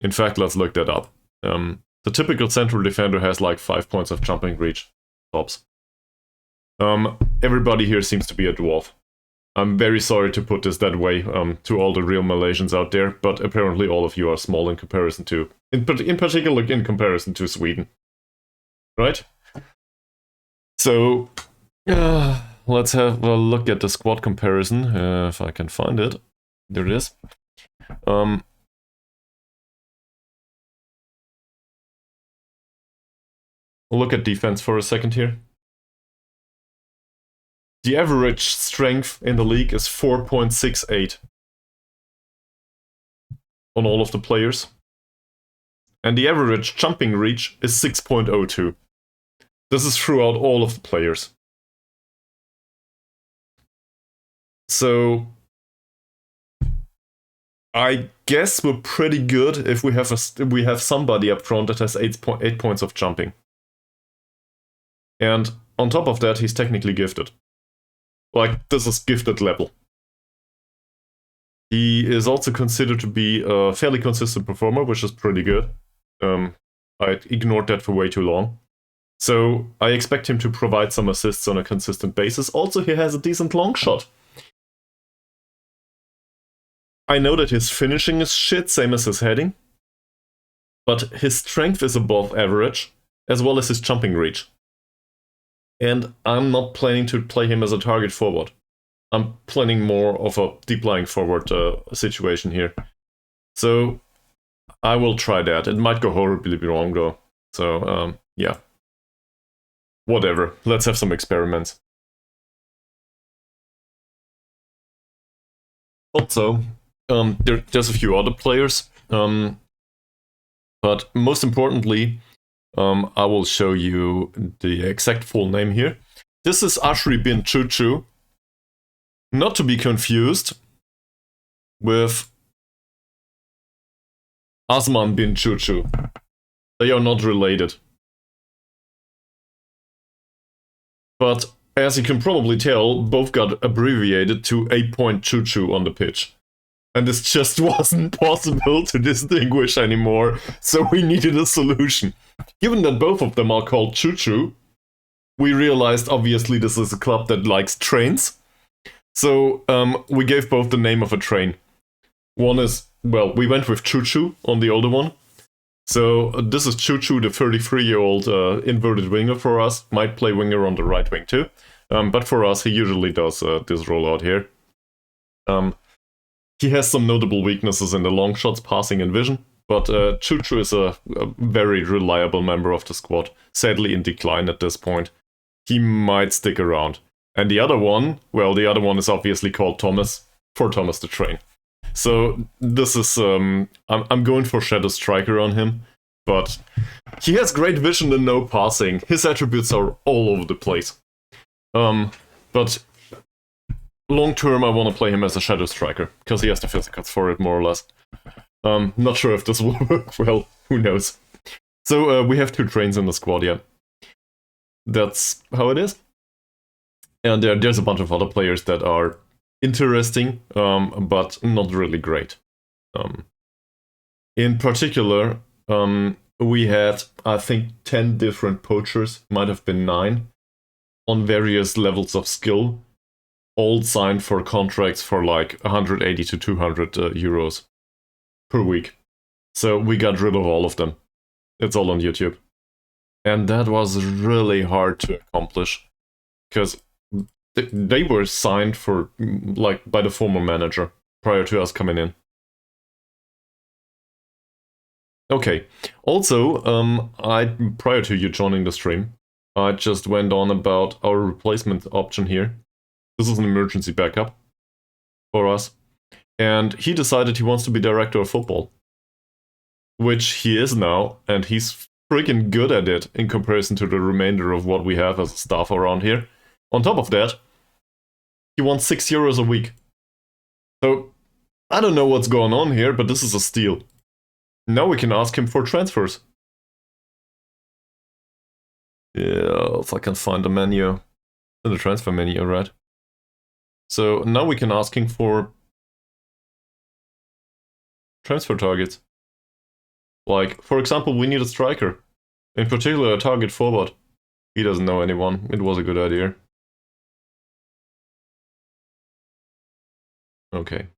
In fact, let's look that up. The typical central defender has like 5 points of jumping reach. Tops. Everybody here seems to be a dwarf. I'm very sorry to put this that way to all the real Malaysians out there, but apparently all of you are small in comparison to, in particular in comparison to Sweden. Right? So, let's have a look at the squad comparison, if I can find it. There it is. We'll look at defense for a second here. The average strength in the league is 4.68 on all of the players. And the average jumping reach is 6.02. This is throughout all of the players. So, I guess we're pretty good if we have somebody up front that has 8 points of jumping. And on top of that, he's technically gifted. Like, this is gifted level. He is also considered to be a fairly consistent performer, which is pretty good. I ignored that for way too long. So I expect him to provide some assists on a consistent basis. Also, he has a decent long shot. I know that his finishing is shit, same as his heading. But his strength is above average, as well as his jumping reach. And I'm not planning to play him as a target forward. I'm planning more of a deep lying forward situation here. So I will try that. It might go horribly wrong though. So yeah. Whatever. Let's have some experiments. Also, there's a few other players. But most importantly, I will show you the exact full name here. This is Ashri bin Chuchu. Not to be confused with Asman bin Chuchu. They are not related. But as you can probably tell, both got abbreviated to A.Chuchu on the pitch. And this just wasn't possible to distinguish anymore, so we needed a solution. Given that both of them are called Chuchu, we realized obviously this is a club that likes trains. So we gave both the name of a train. One is, well, we went with Chuchu on the older one. So this is Chuchu, the 33-year-old inverted winger for us. Might play winger on the right wing too. But for us, he usually does this rollout here. He has some notable weaknesses in the long shots, passing and vision. But Chuchu is a very reliable member of the squad. Sadly in decline at this point. He might stick around. And the other one, well, the other one is obviously called Thomas, for Thomas the Train. So this is, I'm going for Shadow Striker on him, but he has great vision and no passing. His attributes are all over the place. But long term, I want to play him as a Shadow Striker, because he has the physicals for it, more or less. Not sure if this will work well, who knows. So we have 2 trains in the squad, yeah. That's how it is. And there's a bunch of other players that are interesting, but not really great. In particular, we had, I think, 10 different poachers, might have been 9, on various levels of skill, all signed for contracts for like 180 to 200 euros per week. So we got rid of all of them. It's all on YouTube. And that was really hard to accomplish, because they were signed for, like, by the former manager prior to us coming in. Okay. Also, prior to you joining the stream, I just went on about our replacement option here. This is an emergency backup for us. And he decided he wants to be director of football. Which he is now, and he's freaking good at it in comparison to the remainder of what we have as staff around here. On top of that, he wants 6 euros a week. So, I don't know what's going on here, but this is a steal. Now we can ask him for transfers. Yeah, if I can find the menu. In the transfer menu, right? So, now we can ask him for transfer targets. Like, for example, we need a striker. In particular, a target forward. He doesn't know anyone. It was a good idea. Okay.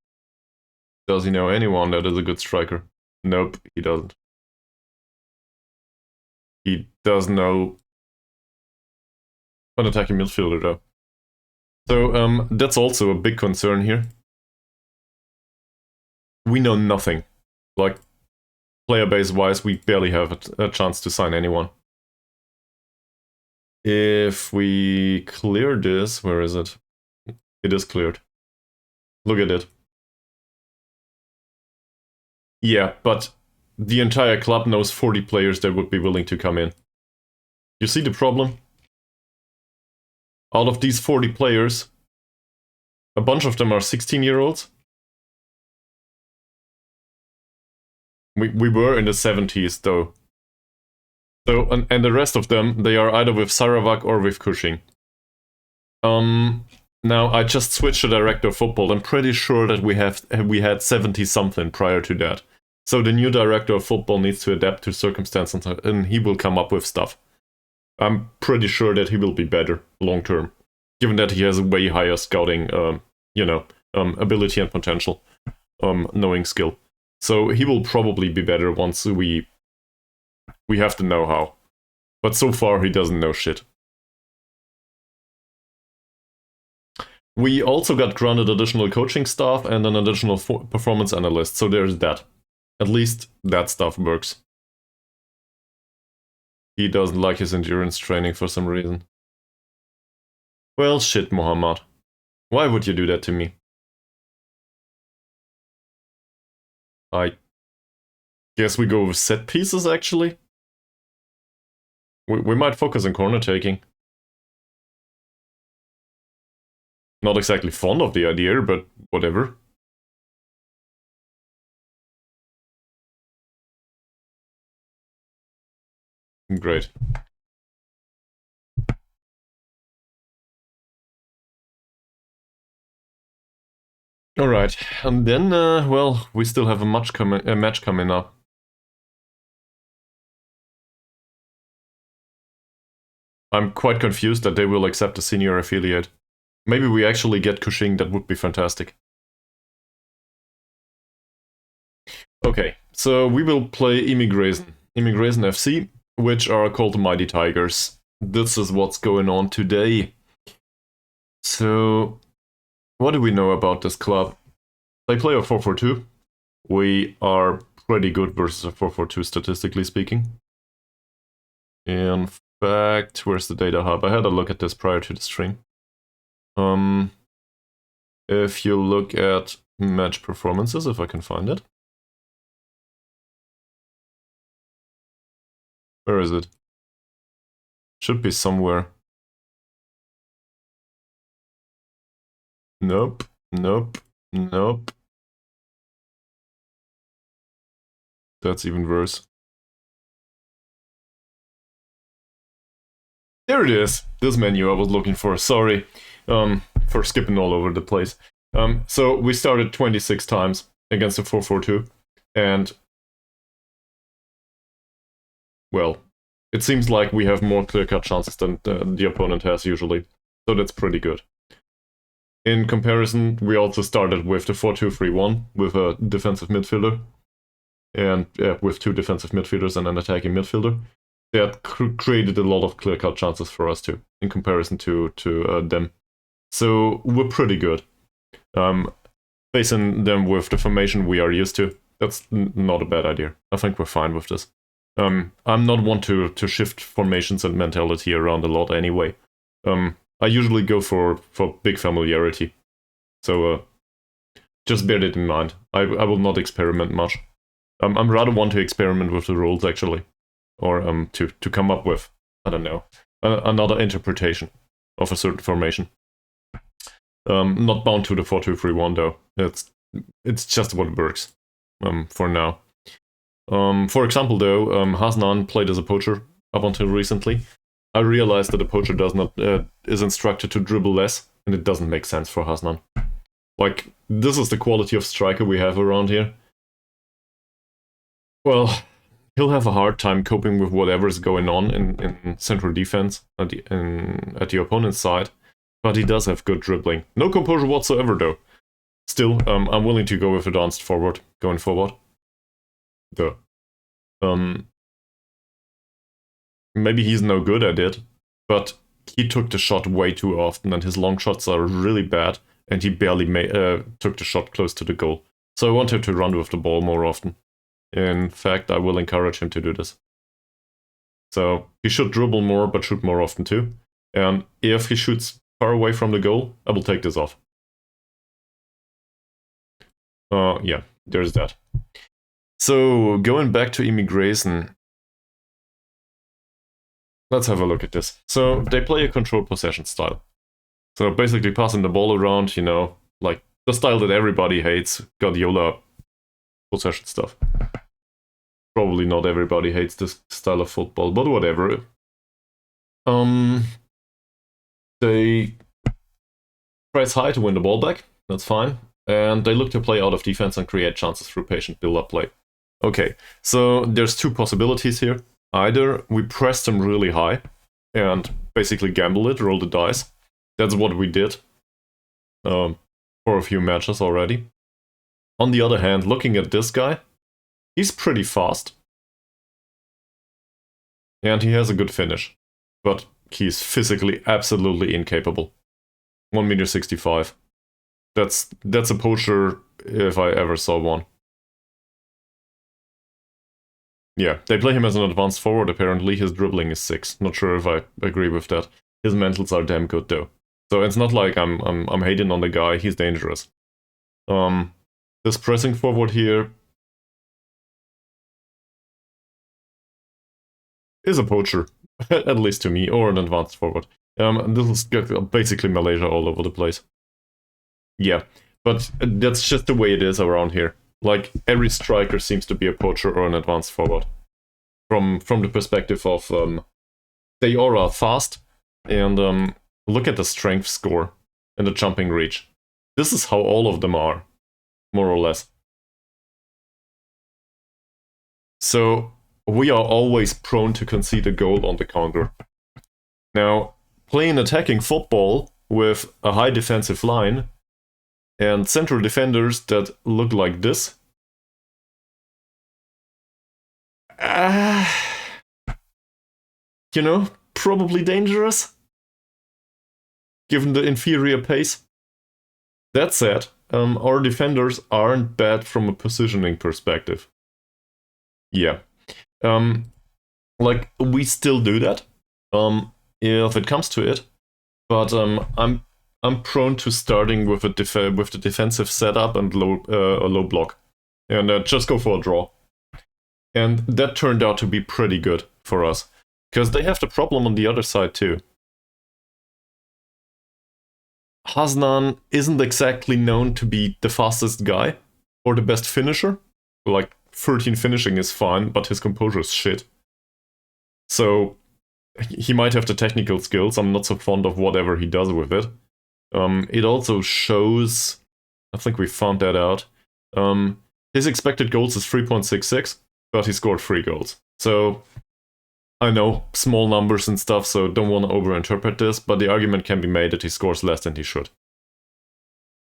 Does he know anyone that is a good striker? Nope, he doesn't. He does know an attacking midfielder, though. So, that's also a big concern here. We know nothing. Like, player base-wise, we barely have a chance to sign anyone. If we clear this, where is it? It is cleared. Look at it. Yeah, but the entire club knows 40 players that would be willing to come in. You see the problem? Out of these 40 players, a bunch of them are 16-year-olds. We were in the 70s, though. So, and the rest of them, they are either with Sarawak or with Cushing. Now, I just switched to director of football. I'm pretty sure that we had 70 something prior to that. So the new director of football needs to adapt to circumstances, and he will come up with stuff. I'm pretty sure that he will be better long term, given that he has a way higher scouting, ability and potential, knowing skill. So he will probably be better once we have the know-how. But so far, he doesn't know shit. We also got granted additional coaching staff and an additional performance analyst, so there's that. At least that stuff works. He doesn't like his endurance training for some reason. Well, shit, Muhammad. Why would you do that to me? I guess we go with set pieces, actually. We might focus on corner taking. Not exactly fond of the idea, but whatever. Great. Alright, and then, well, we still have a match coming up. I'm quite confused that they will accept a senior affiliate. Maybe we actually get Kushing, that would be fantastic. Okay, so we will play Immigration FC, which are called the Mighty Tigers. This is what's going on today. So, what do we know about this club? They play a 4-4-2. We are pretty good versus a 4-4-2, statistically speaking. In fact, where's the data hub? I had a look at this prior to the stream. If you look at match performances, if I can find it. Where is it? Should be somewhere. Nope, nope, nope. That's even worse. There it is. This menu I was looking for. Sorry for skipping all over the place. So we started 26 times against a 4-4-2. And, well, it seems like we have more clear-cut chances than the opponent has usually. So that's pretty good. In comparison, we also started with the 4-2-3-1 with a defensive midfielder. And with two defensive midfielders and an attacking midfielder. That created a lot of clear-cut chances for us too, in comparison to them. So we're pretty good. Facing them with the formation we are used to, that's not a bad idea. I think we're fine with this. I'm not one to shift formations and mentality around a lot anyway. I usually go for big familiarity. So just bear that in mind. I will not experiment much. I'm rather one to experiment with the rules, actually. Or to come up with, I don't know, another interpretation of a certain formation. Not bound to the 4-2-3-1 though. It's just what works for now. For example though, Hasnan played as a poacher up until recently. I realized that a poacher is instructed to dribble less, and it doesn't make sense for Hasnan. Like, this is the quality of striker we have around here. Well, he'll have a hard time coping with whatever's going on in central defense at the opponent's side, but he does have good dribbling. No composure whatsoever, though. Still, I'm willing to go with advanced forward going forward. Duh. Maybe he's no good at it, but he took the shot way too often, and his long shots are really bad, and he barely took the shot close to the goal. So I want him to run with the ball more often. In fact, I will encourage him to do this. So he should dribble more, but shoot more often too. And if he shoots far away from the goal, I will take this off. Yeah, there's that. So going back to Immigration, let's have a look at this. So they play a controlled possession style. So basically passing the ball around, you know, like the style that everybody hates, Guardiola possession stuff. Probably not everybody hates this style of football, but whatever. They press high to win the ball back. That's fine. And they look to play out of defense and create chances through patient build-up play. Okay, so there's two possibilities here. Either we press them really high and basically gamble it, roll the dice. That's what we did for a few matches already. On the other hand, looking at this guy, he's pretty fast. And he has a good finish. But he's physically absolutely incapable. 1m65. That's a poacher if I ever saw one. Yeah, they play him as an advanced forward apparently. His dribbling is 6. Not sure if I agree with that. His mentals are damn good though. So it's not like I'm hating on the guy, he's dangerous. This pressing forward here is a poacher, at least to me, or an advanced forward. This is basically Malaysia all over the place. Yeah, but that's just the way it is around here. Like, every striker seems to be a poacher or an advanced forward. From the perspective of, they all are fast, and look at the strength score and the jumping reach. This is how all of them are, more or less. So, we are always prone to concede a goal on the counter. Now, playing attacking football with a high defensive line and central defenders that look like this, you know, probably dangerous, given the inferior pace. That said, our defenders aren't bad from a positioning perspective. Yeah. Like, we still do that, if it comes to it, but I'm prone to starting with the defensive setup and a low block, and just go for a draw. And that turned out to be pretty good for us, because they have the problem on the other side too. Hasnan isn't exactly known to be the fastest guy or the best finisher. Like, 13 finishing is fine, but his composure is shit. So, he might have the technical skills. I'm not so fond of whatever he does with it. It also shows, I think we found that out, his expected goals is 3.66, but he scored 3 goals. So, I know, small numbers and stuff, so don't want to overinterpret this, but the argument can be made that he scores less than he should.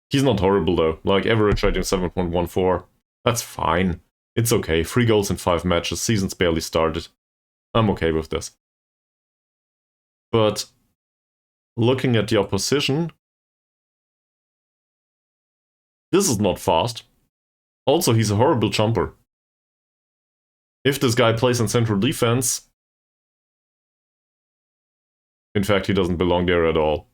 He's not horrible though, like average rating 7.14, that's fine. It's okay, 3 goals in 5 matches, season's barely started. I'm okay with this. But looking at the opposition, this is not fast. Also, he's a horrible jumper. If this guy plays in central defense, in fact, he doesn't belong there at all.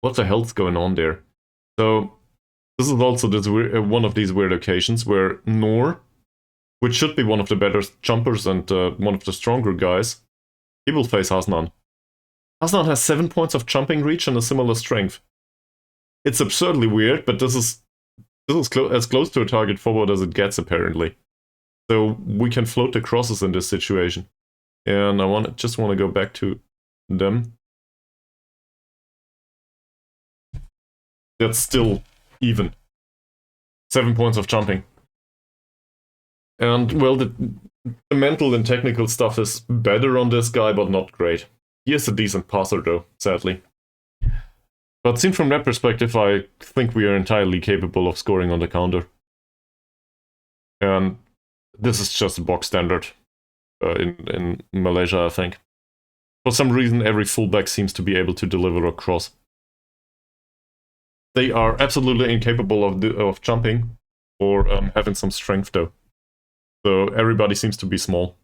What the hell's going on there? So, this is also one of these weird occasions where Noor, which should be one of the better jumpers and one of the stronger guys, he will face Hasnan. Hasnan has 7 points of jumping reach and a similar strength. It's absurdly weird, but this is as close to a target forward as it gets, apparently. So we can float the crosses in this situation. And I just want to go back to them. That's still even. 7 points of jumping. And, well, the mental and technical stuff is better on this guy, but not great. He is a decent passer, though, sadly. But seen from that perspective, I think we are entirely capable of scoring on the counter. And this is just a box standard in Malaysia, I think. For some reason, every fullback seems to be able to deliver a cross. They are absolutely incapable of jumping or having some strength, though. So everybody seems to be small.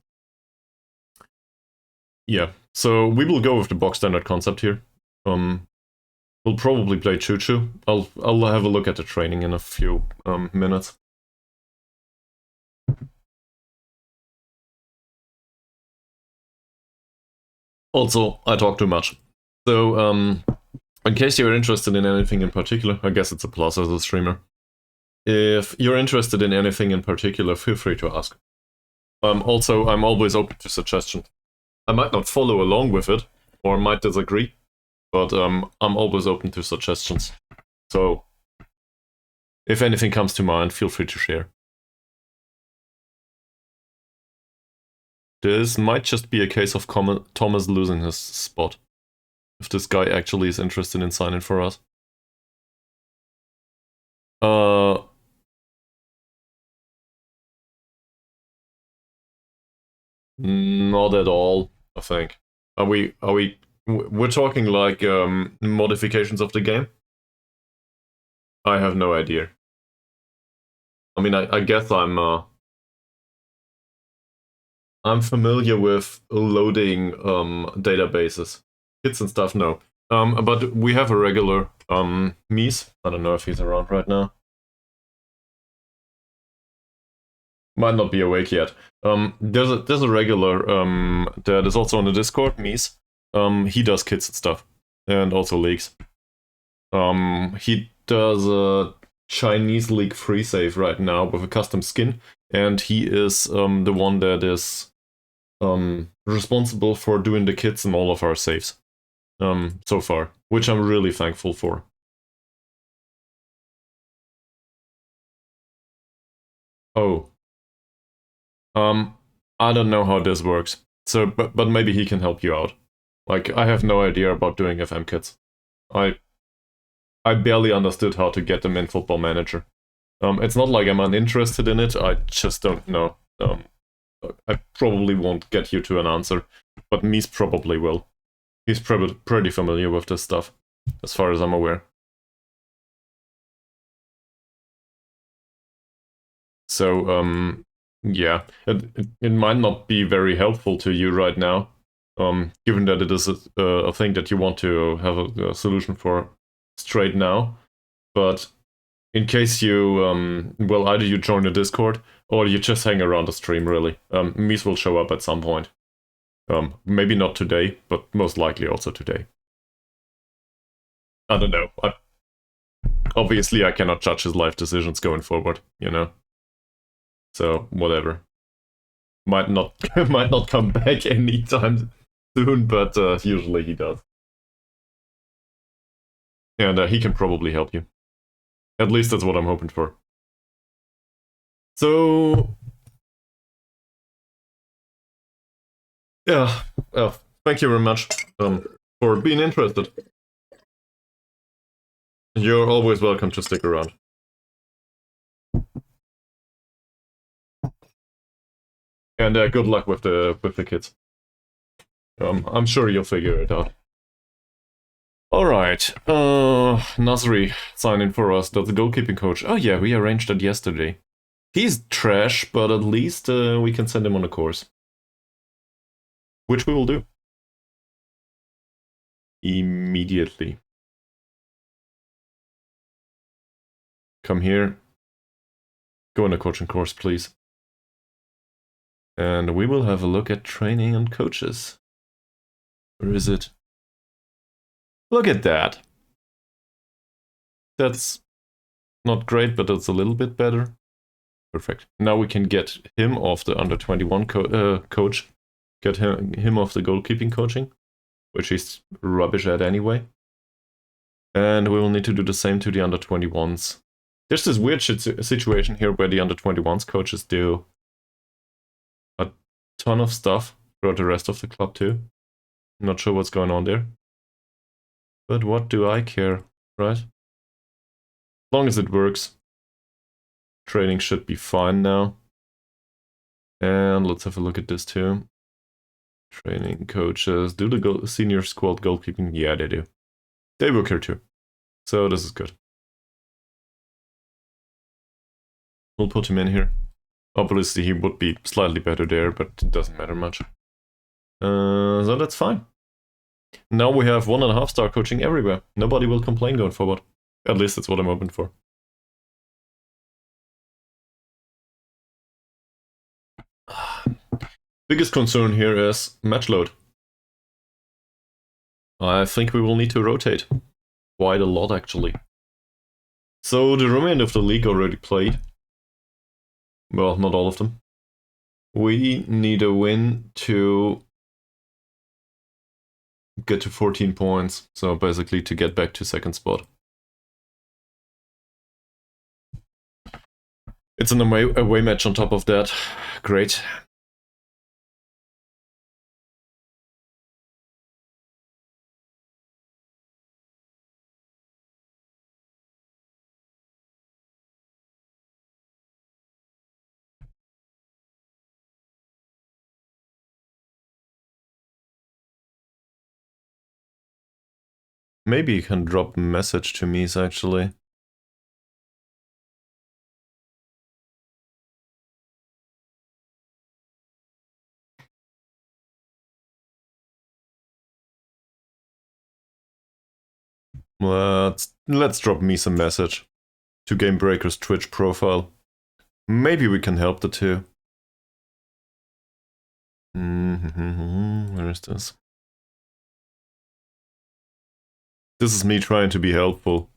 Yeah, so we will go with the box standard concept here. We'll probably play Choo-Choo. I'll have a look at the training in a few minutes. Also, I talk too much. So, in case you're interested in anything in particular, I guess it's a plus as a streamer. If you're interested in anything in particular, feel free to ask. Also, I'm always open to suggestions. I might not follow along with it, or might disagree, but I'm always open to suggestions. So if anything comes to mind, feel free to share. This might just be a case of Thomas losing his spot. If this guy actually is interested in signing for us. Not at all, I think. We're talking like modifications of the game? I have no idea. I mean, I guess I'm familiar with loading databases. Hits and stuff, no. But we have a regular Mies. I don't know if he's around right now. Might not be awake yet. There's a regular that is also on the Discord, Mies. He does kits and stuff, and also leagues. He does a Chinese league free save right now with a custom skin, and he is the one that is responsible for doing the kits and all of our saves so far, which I'm really thankful for. Oh. I don't know how this works. So, but maybe he can help you out. Like, I have no idea about doing FM kits. I barely understood how to get them in Football Manager. It's not like I'm uninterested in it, I just don't know. I probably won't get you to an answer, but Mies probably will. He's pretty familiar with this stuff, as far as I'm aware. So, yeah, it might not be very helpful to you right now, given that it is a thing that you want to have a solution for straight now. But in case you, well, either you join the Discord or you just hang around the stream, really. Mies will show up at some point. Maybe not today, but most likely also today. I don't know. Obviously, I cannot judge his life decisions going forward, you know? So, whatever. Might not come back anytime soon, but usually he does. And he can probably help you. At least that's what I'm hoping for. So, yeah, thank you very much for being interested. You're always welcome to stick around. And good luck with the kids. I'm sure you'll figure it out. Alright, Nasri signing for us, that's the goalkeeping coach. Oh yeah, we arranged that yesterday. He's trash, but at least we can send him on a course. Which we will do. Immediately. Come here. Go on a coaching course, please. And we will have a look at training and coaches. Where is it? Look at that. That's not great, but it's a little bit better. Perfect. Now we can get him off the under 21 coach. Get him off the goalkeeping coaching, which he's rubbish at anyway. And we will need to do the same to the under 21s. There's this weird situation here where the under 21s coaches do a ton of stuff for the rest of the club too. I'm not sure what's going on there. But what do I care, right? As long as it works. Training should be fine now. And let's have a look at this too. Training coaches. Do the senior squad goalkeeping? Yeah, they do. They work here too. So this is good. We'll put him in here. Obviously he would be slightly better there, but it doesn't matter much. So that's fine. Now we have 1.5 star coaching everywhere. Nobody will complain going forward. At least that's what I'm hoping for. Biggest concern here is match load. I think we will need to rotate. Quite a lot, actually. So the remainder of the league already played. Well, not all of them. We need a win to get to 14 points. So basically to get back to second spot. It's an away match on top of that. Great. Maybe you can drop a message to me, actually. Let's drop me some message to Gamebreaker's Twitch profile. Maybe we can help the two. Where is this? This is me trying to be helpful.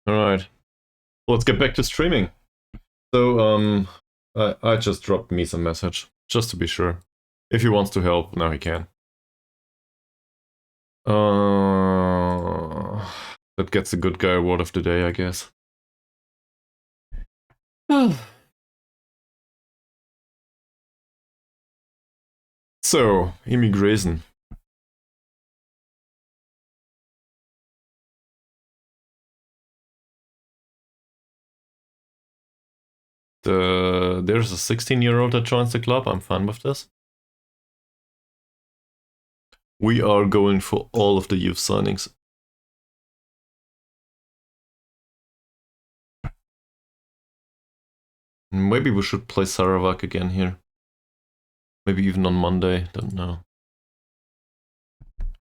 Alright. Let's get back to streaming. So, I just dropped me some message, just to be sure. If he wants to help, now he can. That gets the good guy award of the day, I guess. So, immigration. There's a 16-year-old that joins the club. I'm fine with this. We are going for all of the youth signings. Maybe we should play Sarawak again here. Maybe even on Monday, don't know.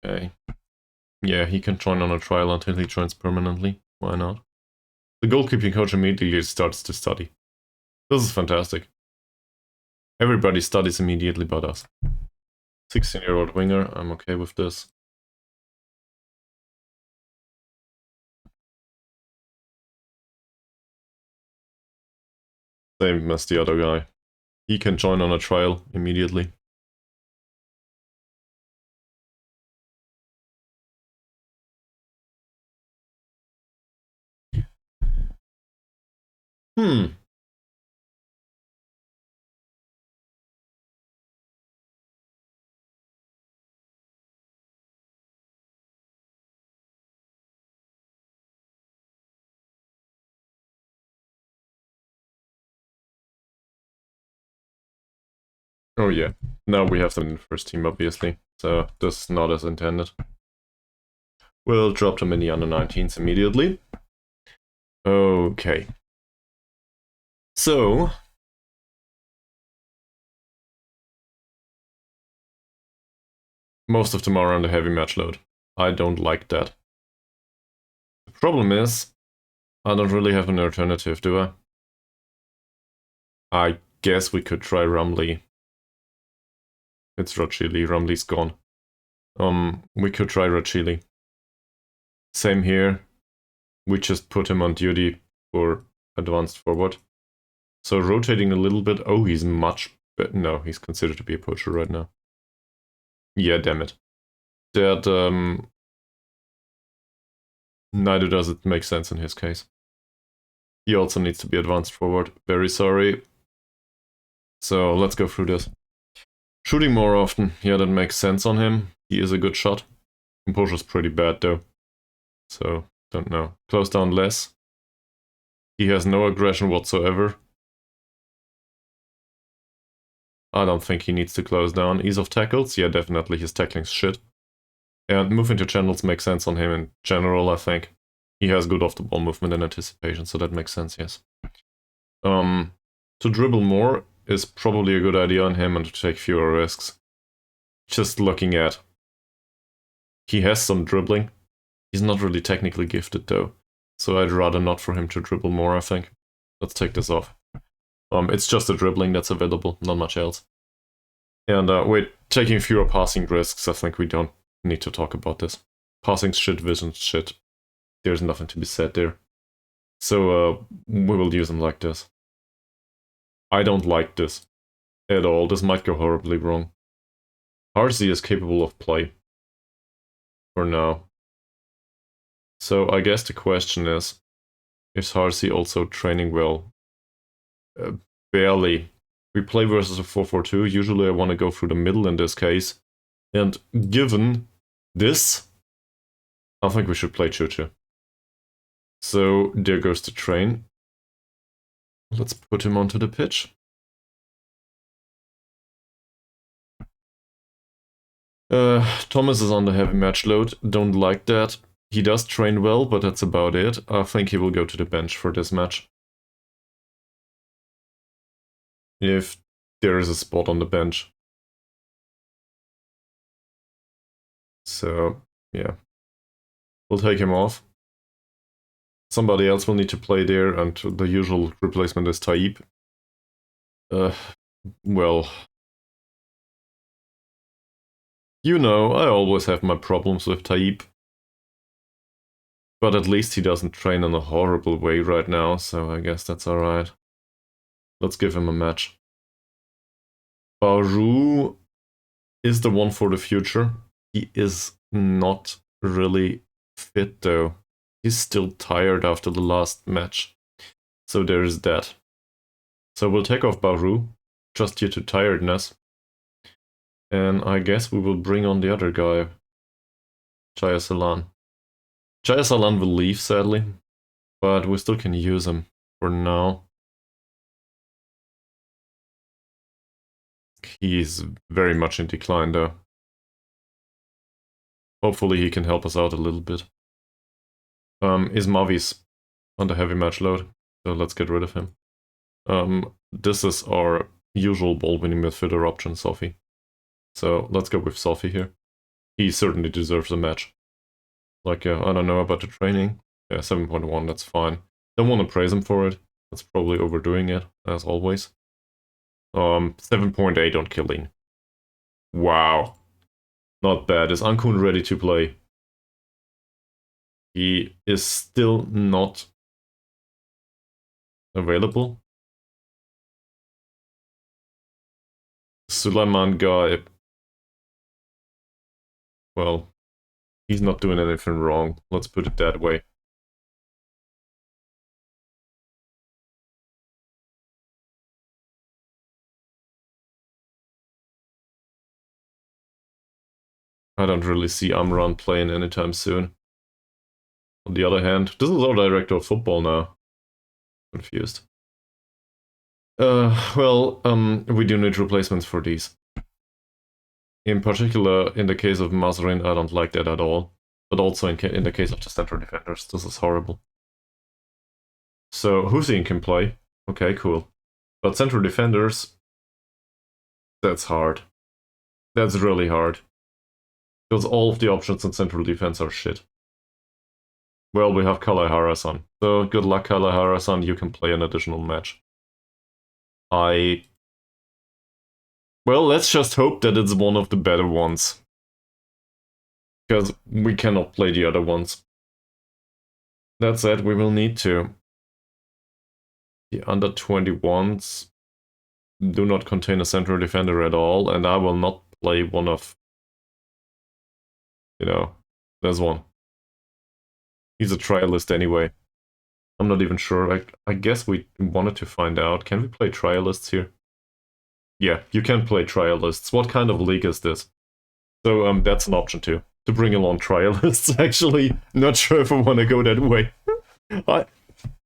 Okay. Yeah, he can join on a trial until he joins permanently. Why not? The goalkeeping coach immediately starts to study. This is fantastic. Everybody studies immediately but us. 16-year-old winger, I'm okay with this. Same as the other guy. He can join on a trial immediately. Oh yeah, now we have them in the first team, obviously, so this is not as intended. We'll drop them in the under-19s immediately. Okay. So... most of them are on the heavy match load. I don't like that. The problem is, I don't really have an alternative, do I? I guess we could try Rumley. It's Rachili, Rumley's gone. We could try Rachili. Same here. We just put him on duty for advanced forward. So rotating a little bit. Oh, he's much better. No, he's considered to be a poacher right now. Yeah, damn it. That, neither does it make sense in his case. He also needs to be advanced forward. Very sorry. So let's go through this. Shooting more often. Yeah, that makes sense on him. He is a good shot. Composure's pretty bad though. So, don't know. Close down less. He has no aggression whatsoever. I don't think he needs to close down. Ease of tackles? Yeah, definitely. His tackling's shit. And move into channels makes sense on him in general, I think. He has good off-the-ball movement and anticipation, so that makes sense, yes. To dribble more is probably a good idea on him and to take fewer risks. Just looking at... He has some dribbling. He's not really technically gifted though, so I'd rather not for him to dribble more, I think. Let's take this off. It's just the dribbling that's available, not much else. And we're taking fewer passing risks. I think we don't need to talk about this. Passing shit, vision shit. There's nothing to be said there. So we will use him like this. I don't like this at all. This might go horribly wrong. Harsey is capable of play. For now. So I guess the question is Harsey also training well? Barely. We play versus a 4-4-2. Usually I want to go through the middle in this case. And given this, I think we should play Chucha. So there goes the train. Let's put him onto the pitch. Thomas is on the heavy match load. Don't like that. He does train well, but that's about it. I think he will go to the bench for this match. If there is a spot on the bench. So, yeah. We'll take him off. Somebody else will need to play there, and the usual replacement is Taib. Well... You know, I always have my problems with Taib. But at least he doesn't train in a horrible way right now, so I guess that's alright. Let's give him a match. Baru is the one for the future. He is not really fit though. He's still tired after the last match. So there is that. So we'll take off Baru, just due to tiredness. And I guess we will bring on the other guy, Jaya Salan. Jaya Salan will leave, sadly, but we still can use him for now. He's very much in decline, though. Hopefully he can help us out a little bit. Ismavi's on the heavy match load, so let's get rid of him. This is our usual ball-winning midfielder option, Sophie. So let's go with Sophie here. He certainly deserves a match. Like, I don't know about the training. Yeah, 7.1, that's fine. Don't want to praise him for it. That's probably overdoing it, as always. 7.8 on killing. Wow. Not bad. Is Ankun ready to play? He is still not available. Suleiman guy. Well, he's not doing anything wrong. Let's put it that way. I don't really see Amran playing anytime soon. On the other hand, this is our director of football now. Confused. We do need replacements for these. In particular, in the case of Mazrin, I don't like that at all. But also in the case of the central defenders, this is horrible. So, Hussein can play. Okay, cool. But central defenders, that's hard. That's really hard. Because all of the options in central defense are shit. Well, we have Kalai Harasan. So, good luck, Kalai Harasan. You can play an additional match. Well, let's just hope that it's one of the better ones. Because we cannot play the other ones. That said, we will need to. The under 21s do not contain a central defender at all, and I will not play one of... You know, there's one. He's a trialist anyway. I'm not even sure. I guess we wanted to find out. Can we play trialists here? Yeah, you can play trialists. What kind of league is this? So that's an option too. To bring along trialists, actually. Not sure if I want to go that way.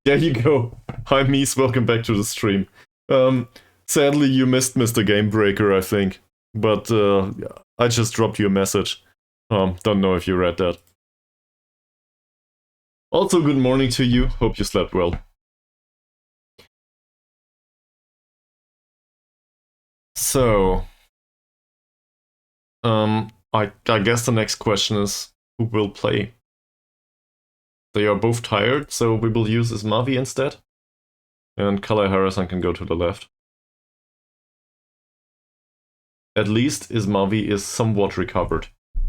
There you go. Hi Mies, welcome back to the stream. Sadly you missed Mr. Gamebreaker, I think. But I just dropped you a message. Don't know if you read that. Also, good morning to you. Hope you slept well. So, I guess the next question is who will play? They are both tired, so we will use Ismavi instead. And Kalai Harrison can go to the left. At least Ismavi is somewhat recovered.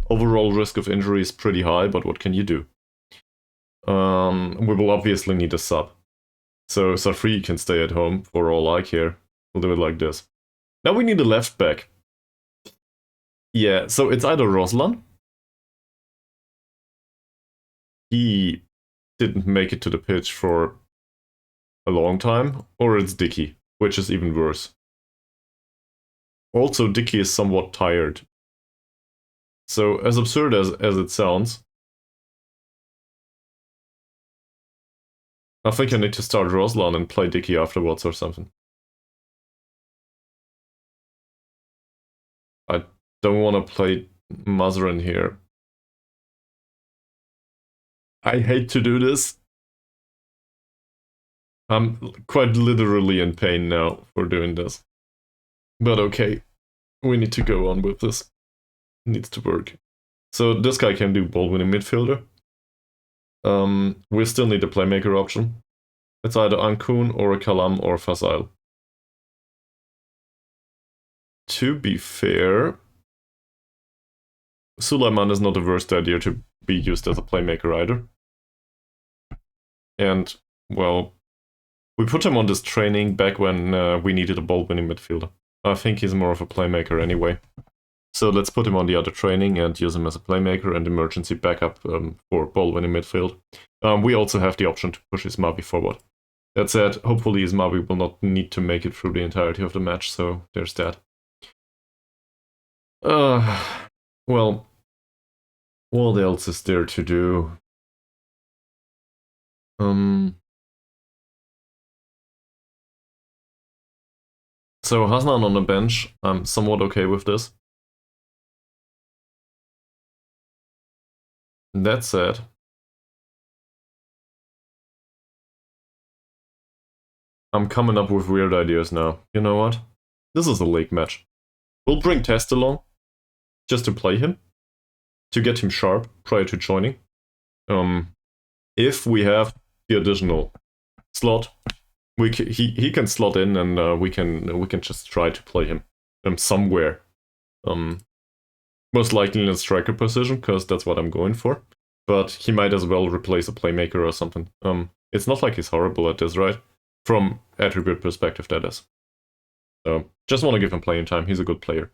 Overall risk of injury is pretty high, but what can you do? We will obviously need a sub. So Safri can stay at home for all I care. We'll do it like this. Now we need a left back. Yeah, so it's either Roslan. He didn't make it to the pitch for a long time, or it's Dicky, which is even worse. Also, Dicky is somewhat tired. So, as absurd as it sounds, I think I need to start Roslan and play Dicky afterwards or something. I don't want to play Mazrin here. I hate to do this. I'm quite literally in pain now for doing this. But okay, we need to go on with this. It needs to work. So this guy can do ball-winning midfielder. We still need a playmaker option. It's either Ankun or a Kalam or Fasail. To be fair, Suleiman is not the worst idea to be used as a playmaker either. And, well, we put him on this training back when we needed a ball-winning midfielder. I think he's more of a playmaker anyway. So let's put him on the other training and use him as a playmaker and emergency backup for ball-winning midfield. We also have the option to push Ismavi forward. That said, hopefully Ismavi will not need to make it through the entirety of the match, so there's that. Well, what else is there to do? So Hasnan on the bench, I'm somewhat okay with this. That said, I'm coming up with weird ideas now. You know what? This is a league match. We'll bring Test along, just to play him, to get him sharp prior to joining. If we have the additional slot, he can slot in and we can just try to play him somewhere. Most likely in a striker position, because that's what I'm going for. But he might as well replace a playmaker or something. It's not like he's horrible at this, right? From attribute perspective, that is. So just want to give him playing time. He's a good player.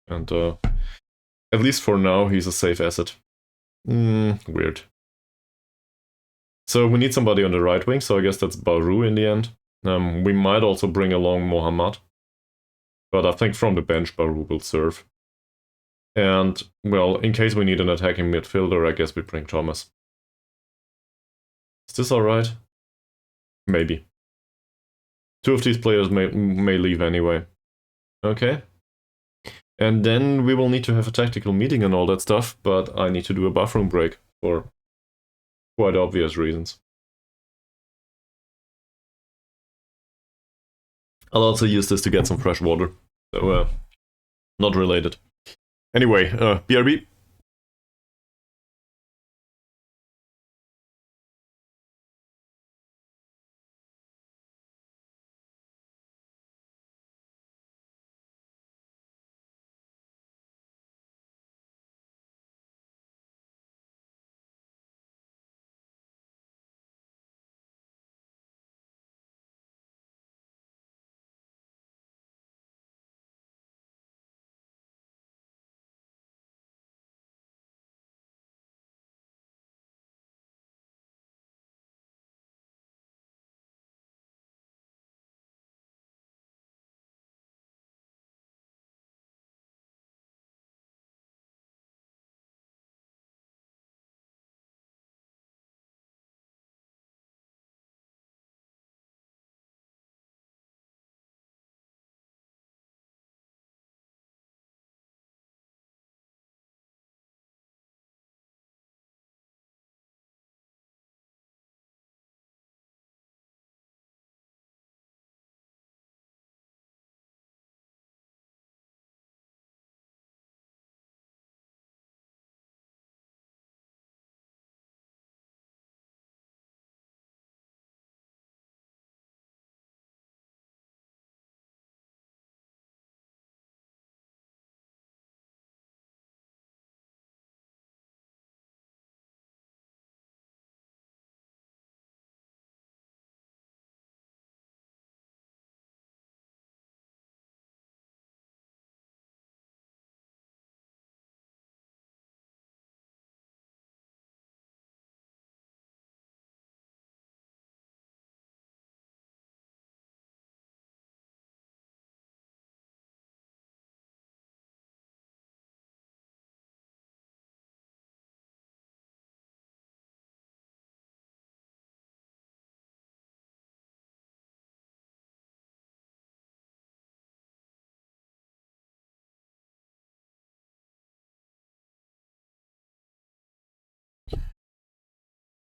And at least for now, he's a safe asset. Weird. So we need somebody on the right wing, so I guess that's Baru in the end. We might also bring along Mohammad. But I think from the bench, Baru will serve. And, well, in case we need an attacking midfielder, I guess we bring Thomas. Is this alright? Maybe. Two of these players may leave anyway. Okay. And then we will need to have a tactical meeting and all that stuff, but I need to do a bathroom break for quite obvious reasons. I'll also use this to get some fresh water. So, not related. Anyway, BRB.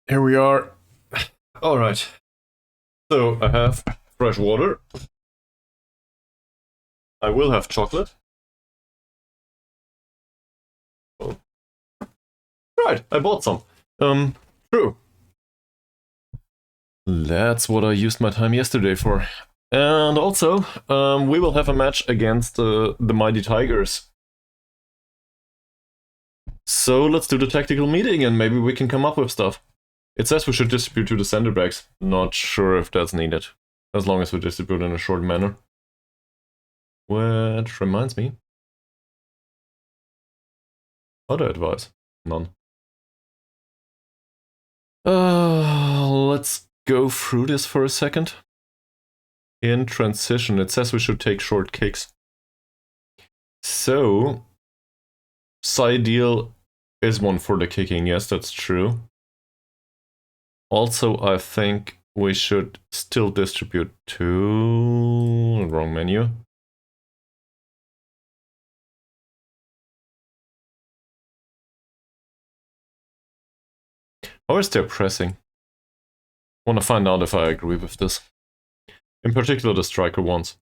Here we are. Alright. So, I have fresh water. I will have chocolate. Oh. Right, I bought some. True. That's what I used my time yesterday for. And also, we will have a match against the Mighty Tigers. So let's do the tactical meeting and maybe we can come up with stuff. It says we should distribute to the center backs. Not sure if that's needed, as long as we distribute in a short manner. Which reminds me. Other advice? None. Let's go through this for a second. In transition, it says we should take short kicks. So, Sideal is one for the kicking, yes, that's true. Also, I think we should still distribute to... wrong menu. How is their pressing? I want to find out if I agree with this. In particular, the striker ones.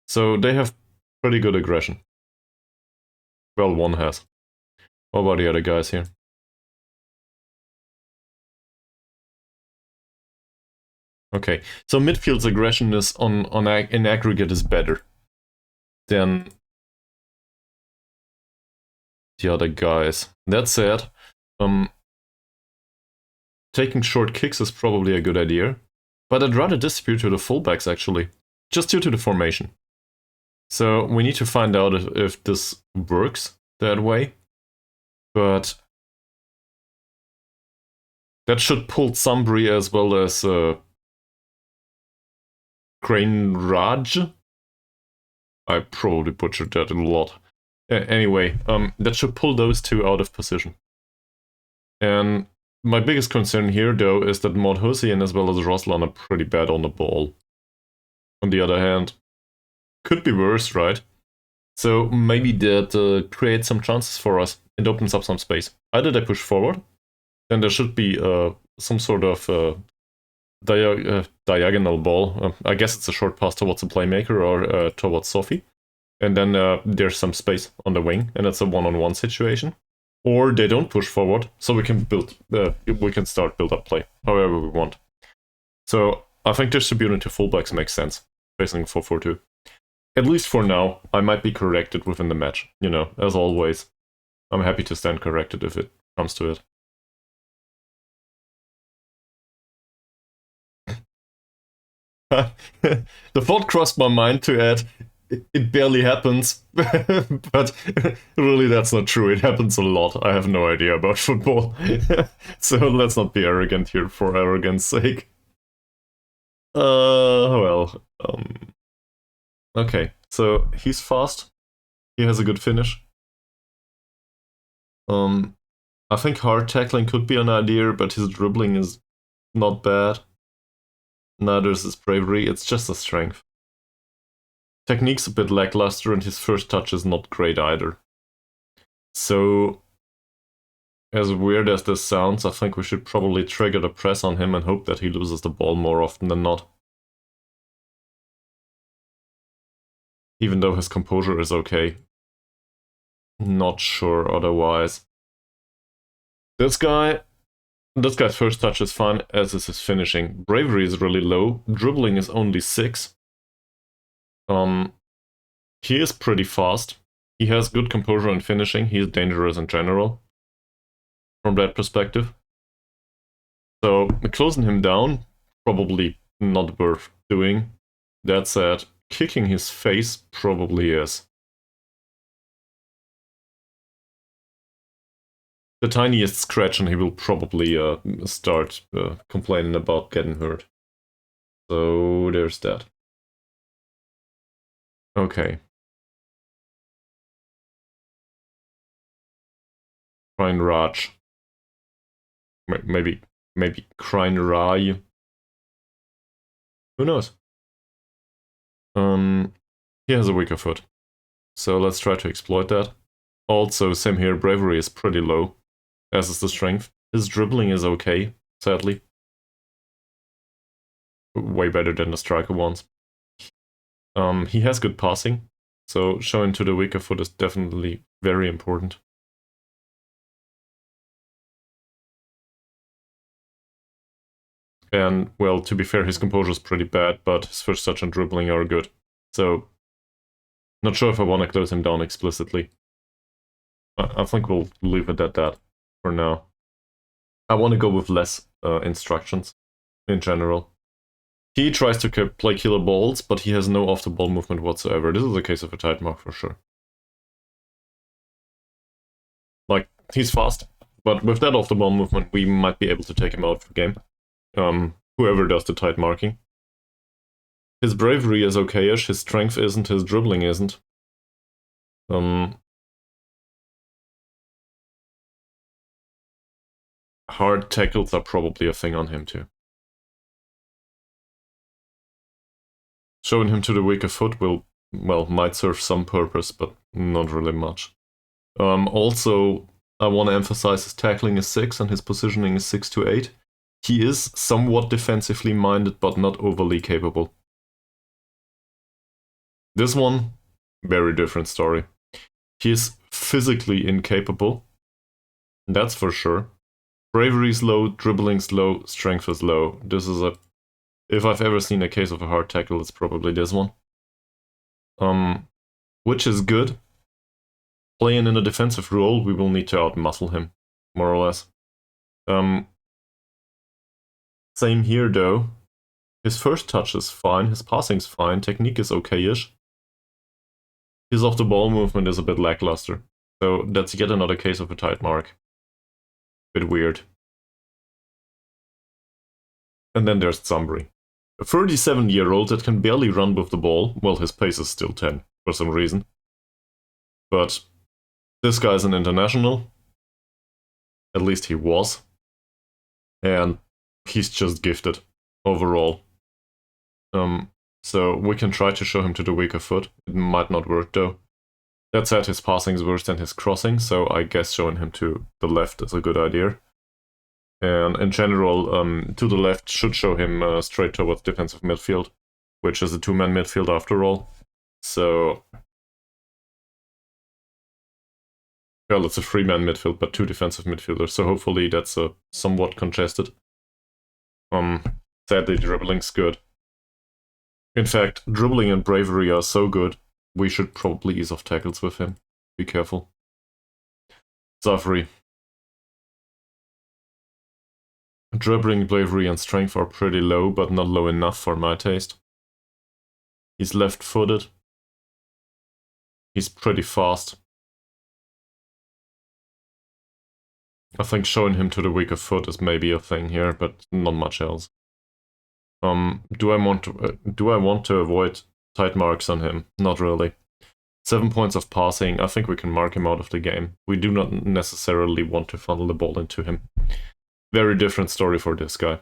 So they have pretty good aggression. Well, one has. What about the other guys here? Okay, so midfield's aggression is in aggregate is better than the other guys. That said, taking short kicks is probably a good idea, but I'd rather distribute to the fullbacks actually, just due to the formation. So we need to find out if this works that way, but that should pull Sumbri as well as Crane Raj. I probably butchered that a lot. Anyway, that should pull those two out of position. And my biggest concern here, though, is that Mod Hussein as well as Roslan are pretty bad on the ball. On the other hand, could be worse, right? So maybe that creates some chances for us. It opens up some space. Either they push forward, then there should be some sort of diagonal ball. I guess it's a short pass towards a playmaker or towards Sophie. And then there's some space on the wing, and it's a one-on-one situation. Or they don't push forward, so we can start build-up play, however we want. So I think distributing to fullbacks makes sense, facing 4-4-2. At least for now. I might be corrected within the match, you know, as always. I'm happy to stand corrected if it comes to it. The thought crossed my mind to add, it barely happens, but really that's not true. It happens a lot. I have no idea about football. So let's not be arrogant here for arrogance sake. Okay, so he's fast. He has a good finish. I think hard tackling could be an idea, but his dribbling is not bad. Neither is his bravery, it's just a strength. Technique's a bit lackluster and his first touch is not great either. So, as weird as this sounds, I think we should probably trigger the press on him and hope that he loses the ball more often than not. Even though his composure is okay. Not sure otherwise. This guy's first touch is fine, as is his finishing. Bravery is really low, dribbling is only 6. He is pretty fast. He has good composure and finishing. He is dangerous in general, from that perspective. So, closing him down, probably not worth doing. That said, kicking his face probably is. The tiniest scratch and he will probably start complaining about getting hurt. So, there's that. Okay. Crine Raj. Maybe Crine Rai. Who knows? He has a weaker foot. So let's try to exploit that. Also, same here, bravery is pretty low, as is the strength. His dribbling is okay, sadly. Way better than the striker ones. He has good passing, so showing to the weaker foot is definitely very important. And, well, to be fair, his composure is pretty bad, but his first touch and dribbling are good. So, not sure if I want to close him down explicitly. I think we'll leave it at that for now. I want to go with less instructions in general. He tries to play killer balls, but he has no off-the-ball movement whatsoever. This is a case of a tight mark for sure. Like, he's fast, but with that off-the-ball movement, we might be able to take him out for game. Whoever does the tight marking. His bravery is okay-ish, his strength isn't, his dribbling isn't. Hard tackles are probably a thing on him too. Showing him to the weaker foot will, well, might serve some purpose, but not really much. Also, I want to emphasize his tackling is 6 and his positioning is 6 to 8. He is somewhat defensively minded, but not overly capable. This one, very different story. He is physically incapable, that's for sure. Bravery is low, dribbling is low, strength is low. This is if I've ever seen a case of a hard tackle, it's probably this one. Which is good. Playing in a defensive role, we will need to outmuscle him, more or less. Same here though. His first touch is fine, his passing's fine, technique is okay-ish. His off-the-ball movement is a bit lackluster. So that's yet another case of a tight mark. Bit weird. And then there's Zambri. A 37-year-old that can barely run with the ball. Well, his pace is still 10 for some reason. But this guy's an international. At least he was. And he's just gifted overall. So we can try to show him to the weaker foot. It might not work though. That said, his passing is worse than his crossing, so I guess showing him to the left is a good idea. And in general, to the left should show him straight towards defensive midfield, which is a two-man midfield after all. So, well, it's a three-man midfield, but two defensive midfielders, so hopefully that's somewhat congested. Sadly, dribbling's good. In fact, dribbling and bravery are so good, we should probably ease off tackles with him. Be careful. Zafri. Dribbling, bravery, and strength are pretty low, but not low enough for my taste. He's left-footed. He's pretty fast. I think showing him to the weaker foot is maybe a thing here, but not much else. Do I want to avoid tight marks on him? Not really. 7 points of passing, I think we can mark him out of the game. We do not necessarily want to funnel the ball into him. Very different story for this guy.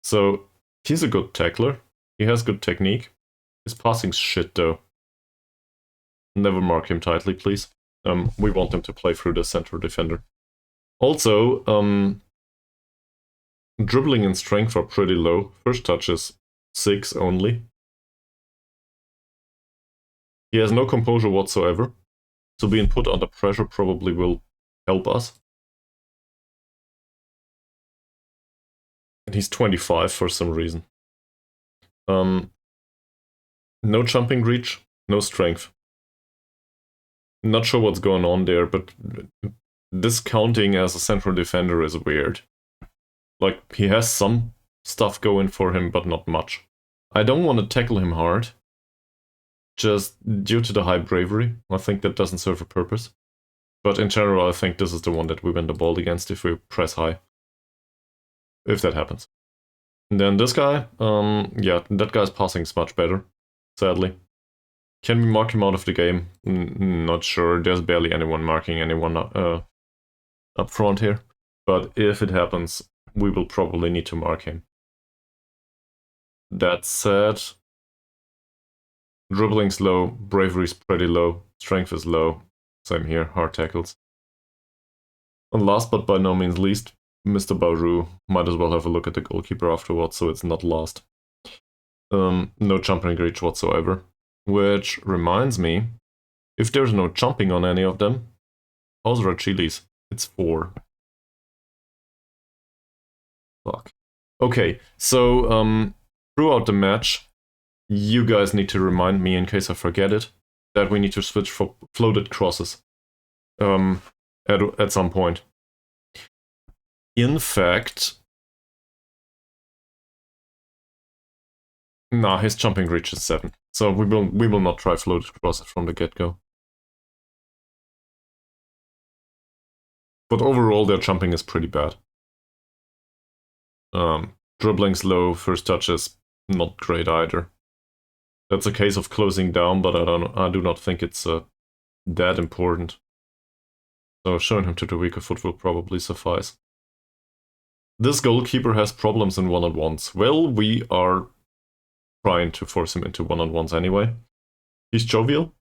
So, he's a good tackler. He has good technique. His passing's shit though. Never mark him tightly, please. We want him to play through the central defender. Also, dribbling and strength are pretty low. First touch is 6 only. He has no composure whatsoever, so being put under pressure probably will help us. And he's 25 for some reason. No jumping reach, no strength. Not sure what's going on there, but this counting as a central defender is weird. Like, he has some stuff going for him, but not much. I don't want to tackle him hard, just due to the high bravery. I think that doesn't serve a purpose. But in general, I think this is the one that we win the ball against if we press high. If that happens. And then this guy, yeah, that guy's passing is much better, sadly. Can we mark him out of the game? Not sure. There's barely anyone marking anyone up front here. But if it happens, we will probably need to mark him. That said, dribbling's low, bravery's pretty low, strength is low. Same here, hard tackles. And last but by no means least, Mr. Bauru. Might as well have a look at the goalkeeper afterwards, so it's not lost. No jumping reach whatsoever. Which reminds me, if there's no jumping on any of them, how's Rachili's? It's 4. Fuck. Okay, so throughout the match, you guys need to remind me, in case I forget it, that we need to switch for floated crosses at some point. In fact, nah, his jumping reach is 7, so we will not try floated crosses from the get-go. But overall, their jumping is pretty bad. Dribbling slow, first touches not great either. That's a case of closing down, but I do not think it's that important. So showing him to the weaker foot will probably suffice. This goalkeeper has problems in one-on-ones. Well, we are trying to force him into one-on-ones anyway. He's jovial.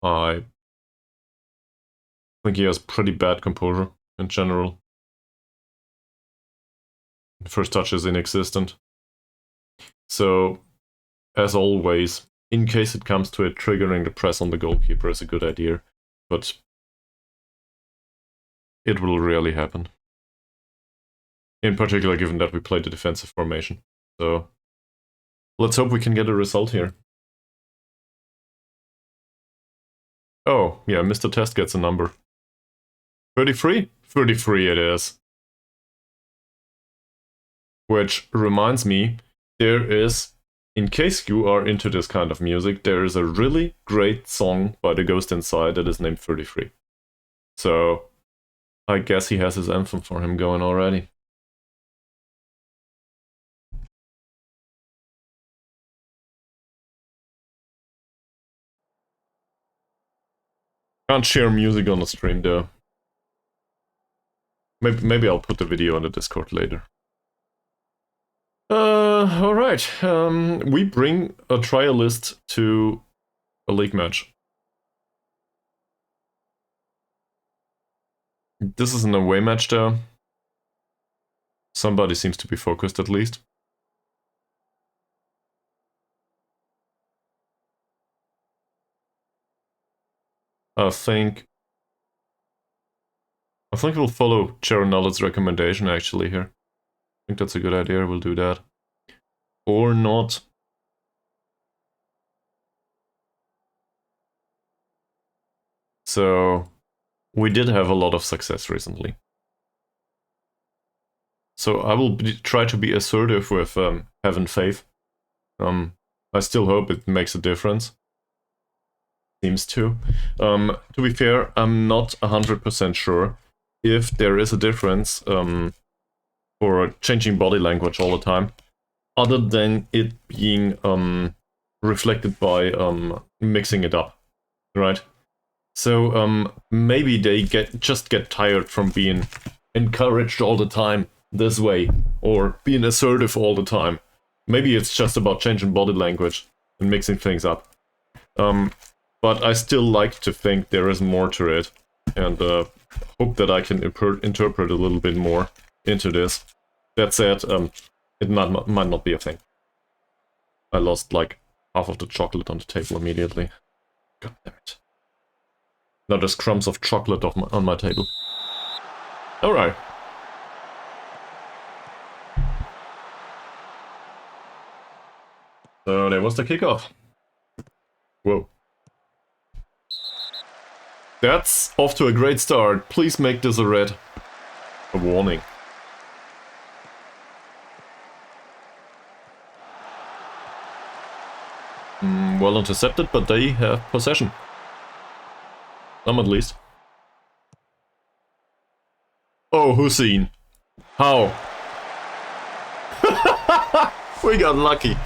I think he has pretty bad composure in general. First touch is inexistent. So, as always, in case it comes to it, triggering the press on the goalkeeper is a good idea, but it will rarely happen. In particular, given that we play the defensive formation. So, let's hope we can get a result here. Oh, yeah, Mr. Test gets a number. 33? 33 it is. Which reminds me, there is, in case you are into this kind of music, there is a really great song by The Ghost Inside that is named 33. So, I guess he has his anthem for him going already. Can't share music on the stream though. Maybe I'll put the video on the Discord later. Alright. We bring a trialist to a league match. This is an away match though. Somebody seems to be focused at least. I think we'll follow Cheronel's recommendation actually here. I think that's a good idea, we'll do that. Or not. So, we did have a lot of success recently. So I will try to be assertive with having faith. I still hope it makes a difference. Seems to. To be fair, I'm not 100% sure if there is a difference for changing body language all the time, other than it being reflected by mixing it up, right? So maybe they just get tired from being encouraged all the time this way, or being assertive all the time. Maybe it's just about changing body language and mixing things up. But I still like to think there is more to it, and hope that I can interpret a little bit more into this. That said, it might not be a thing. I lost like half of the chocolate on the table immediately. God damn it. Now there's crumbs of chocolate on my table. Alright. So there was the kickoff. Whoa. That's off to a great start. Please make this a red. A warning. Well intercepted, but they have possession. Some at least. Oh, Hussein. How? We got lucky.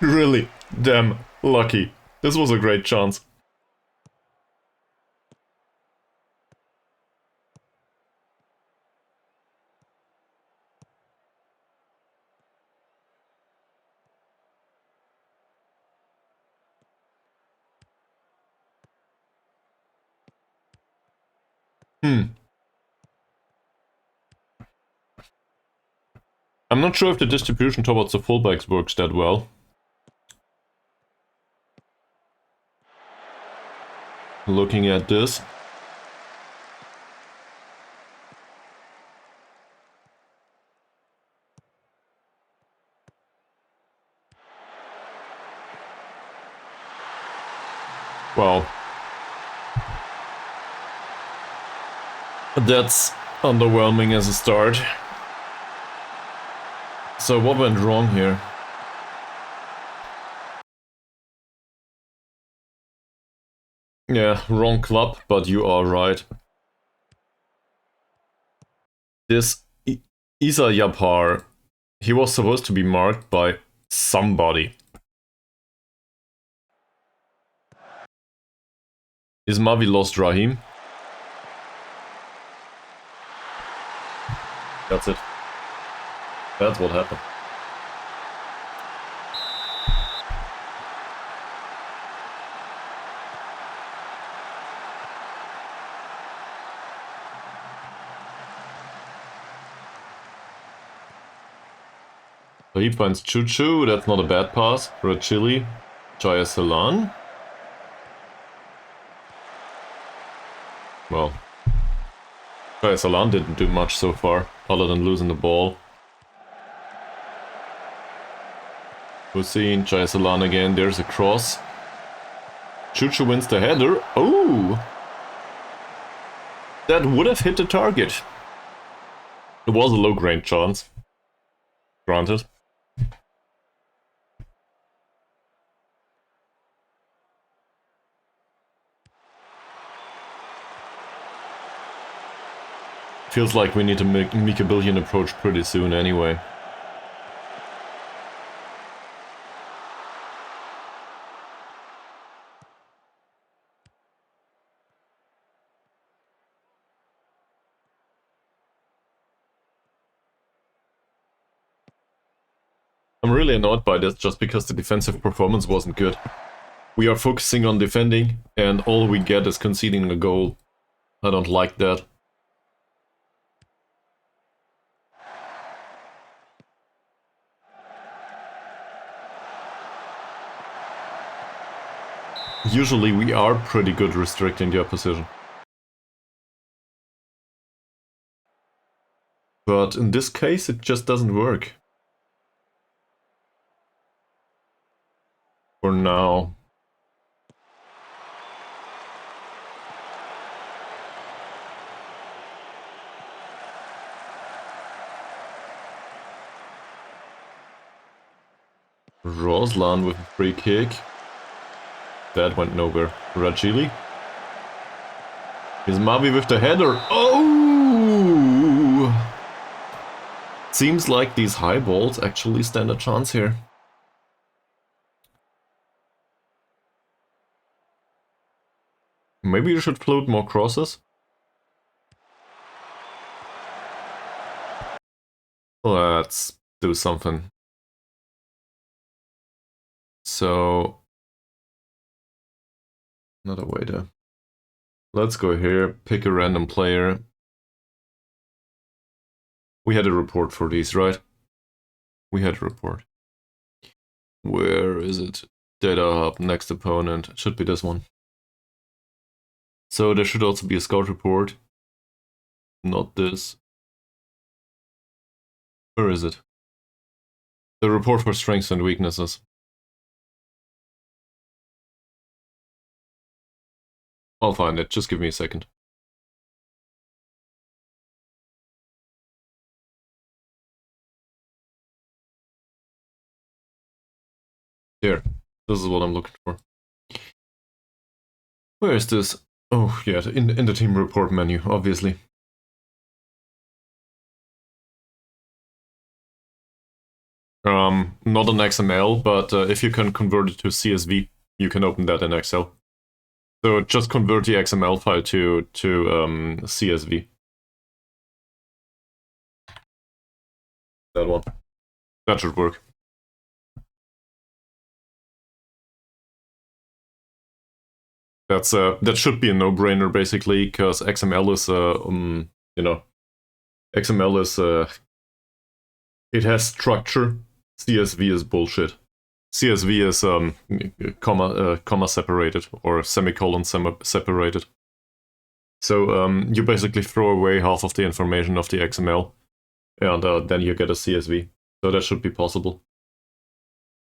Really damn lucky. This was a great chance. I'm not sure if the distribution towards the fullbacks works that well. Looking at this. Well, that's underwhelming as a start. So what went wrong here? Yeah, wrong club, but you are right. This Isa Yapar, he was supposed to be marked by somebody. Ismavi lost Rahim. That's it. That's what happened. So he finds Chuchu, that's not a bad pass. Rachili, Jaya Salan. Well, Jaya Salan didn't do much so far, other than losing the ball. Hussein, Jaya Salan again, there's a cross. Chuchu wins the header. Oh! That would have hit the target. It was a low-grade chance. Granted. Feels like we need to make a billion approach pretty soon anyway. I'm really annoyed by this just because the defensive performance wasn't good. We are focusing on defending and all we get is conceding a goal. I don't like that. Usually we are pretty good restricting the opposition. But in this case it just doesn't work. For now. Roslan with a free kick. That went nowhere. Rajili. Ismavi with the header. Oh! Seems like these high balls actually stand a chance here. Maybe you should float more crosses? Let's do something. So... another way to... let's go here, pick a random player. We had a report for these, right? We had a report. Where is it? Data hub, next opponent. It should be this one. So there should also be a scout report. Not this. Where is it? The report for strengths and weaknesses. I'll find it, just give me a second. Here, this is what I'm looking for. Where is this? Oh, yeah, in the team report menu, obviously. Not an XML, but if you can convert it to CSV, you can open that in Excel. So just convert the XML file to CSV. That one. That should work. I That should be a no-brainer basically, because XML is XML is it has structure. CSV is bullshit. CSV is comma separated or semicolon separated. So you basically throw away half of the information of the XML, and then you get a CSV. So that should be possible.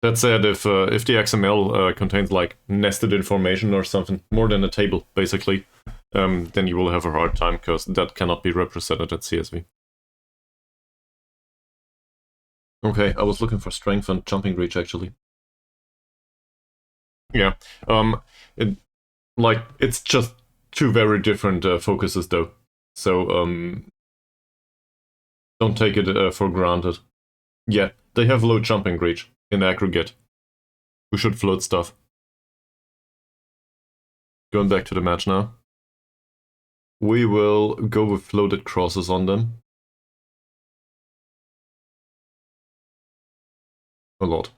That said, if the XML contains like nested information or something, more than a table basically, then you will have a hard time because that cannot be represented at CSV. Okay, I was looking for strength and jumping reach actually. Yeah, it's just two very different focuses though. So don't take it for granted. Yeah, they have low jumping reach in aggregate. We should float stuff. Going back to the match now. We will go with floated crosses on them. A lot.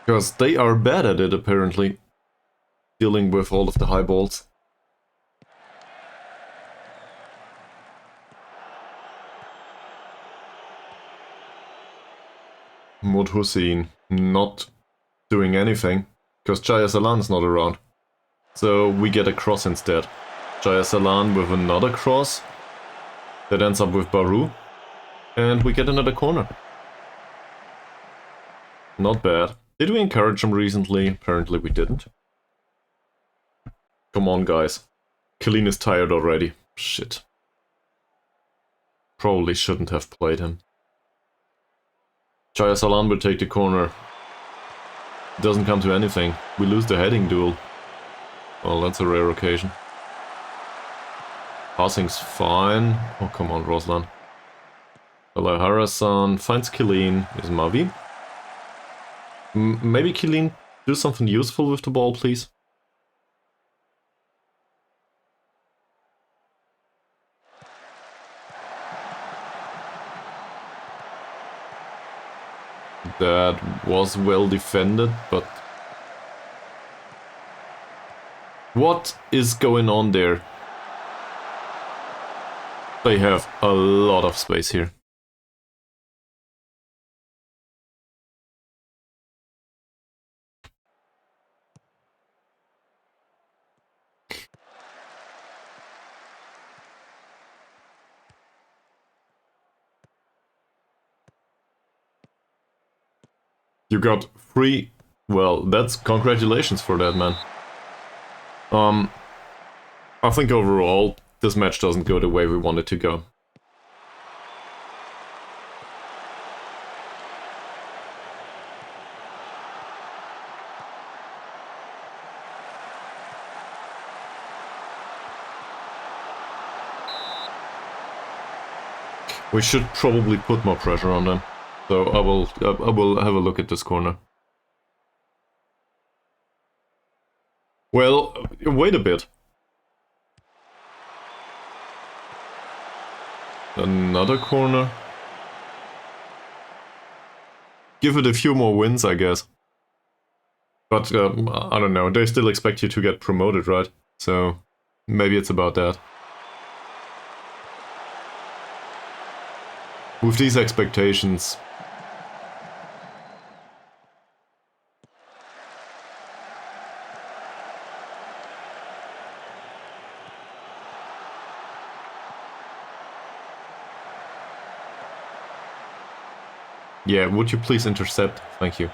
Because they are bad at it, apparently. Dealing with all of the high balls. Mod Hussein not doing anything, because Jaya Salan's not around. So we get a cross instead. Jaya Salan with another cross. That ends up with Baru. And we get another corner. Not bad. Did we encourage him recently? Apparently we didn't. Come on, guys. Killeen is tired already. Shit. Probably shouldn't have played him. Jaya Salan will take the corner. Doesn't come to anything. We lose the heading duel. Well, that's a rare occasion. Passing's fine. Oh, come on, Roslan. Alahara-san finds Killeen. Is Mavi. Maybe Killeen do something useful with the ball, please. That was well defended, but... What is going on there? They have a lot of space here. You got 3... Well, that's congratulations for that, man. I think overall, this match doesn't go the way we want it to go. We should probably put more pressure on them. So I will have a look at this corner. Well, wait a bit. Another corner. Give it a few more wins, I guess. But I don't know, they still expect you to get promoted, right? So maybe it's about that. With these expectations... Yeah, would you please intercept? Thank you.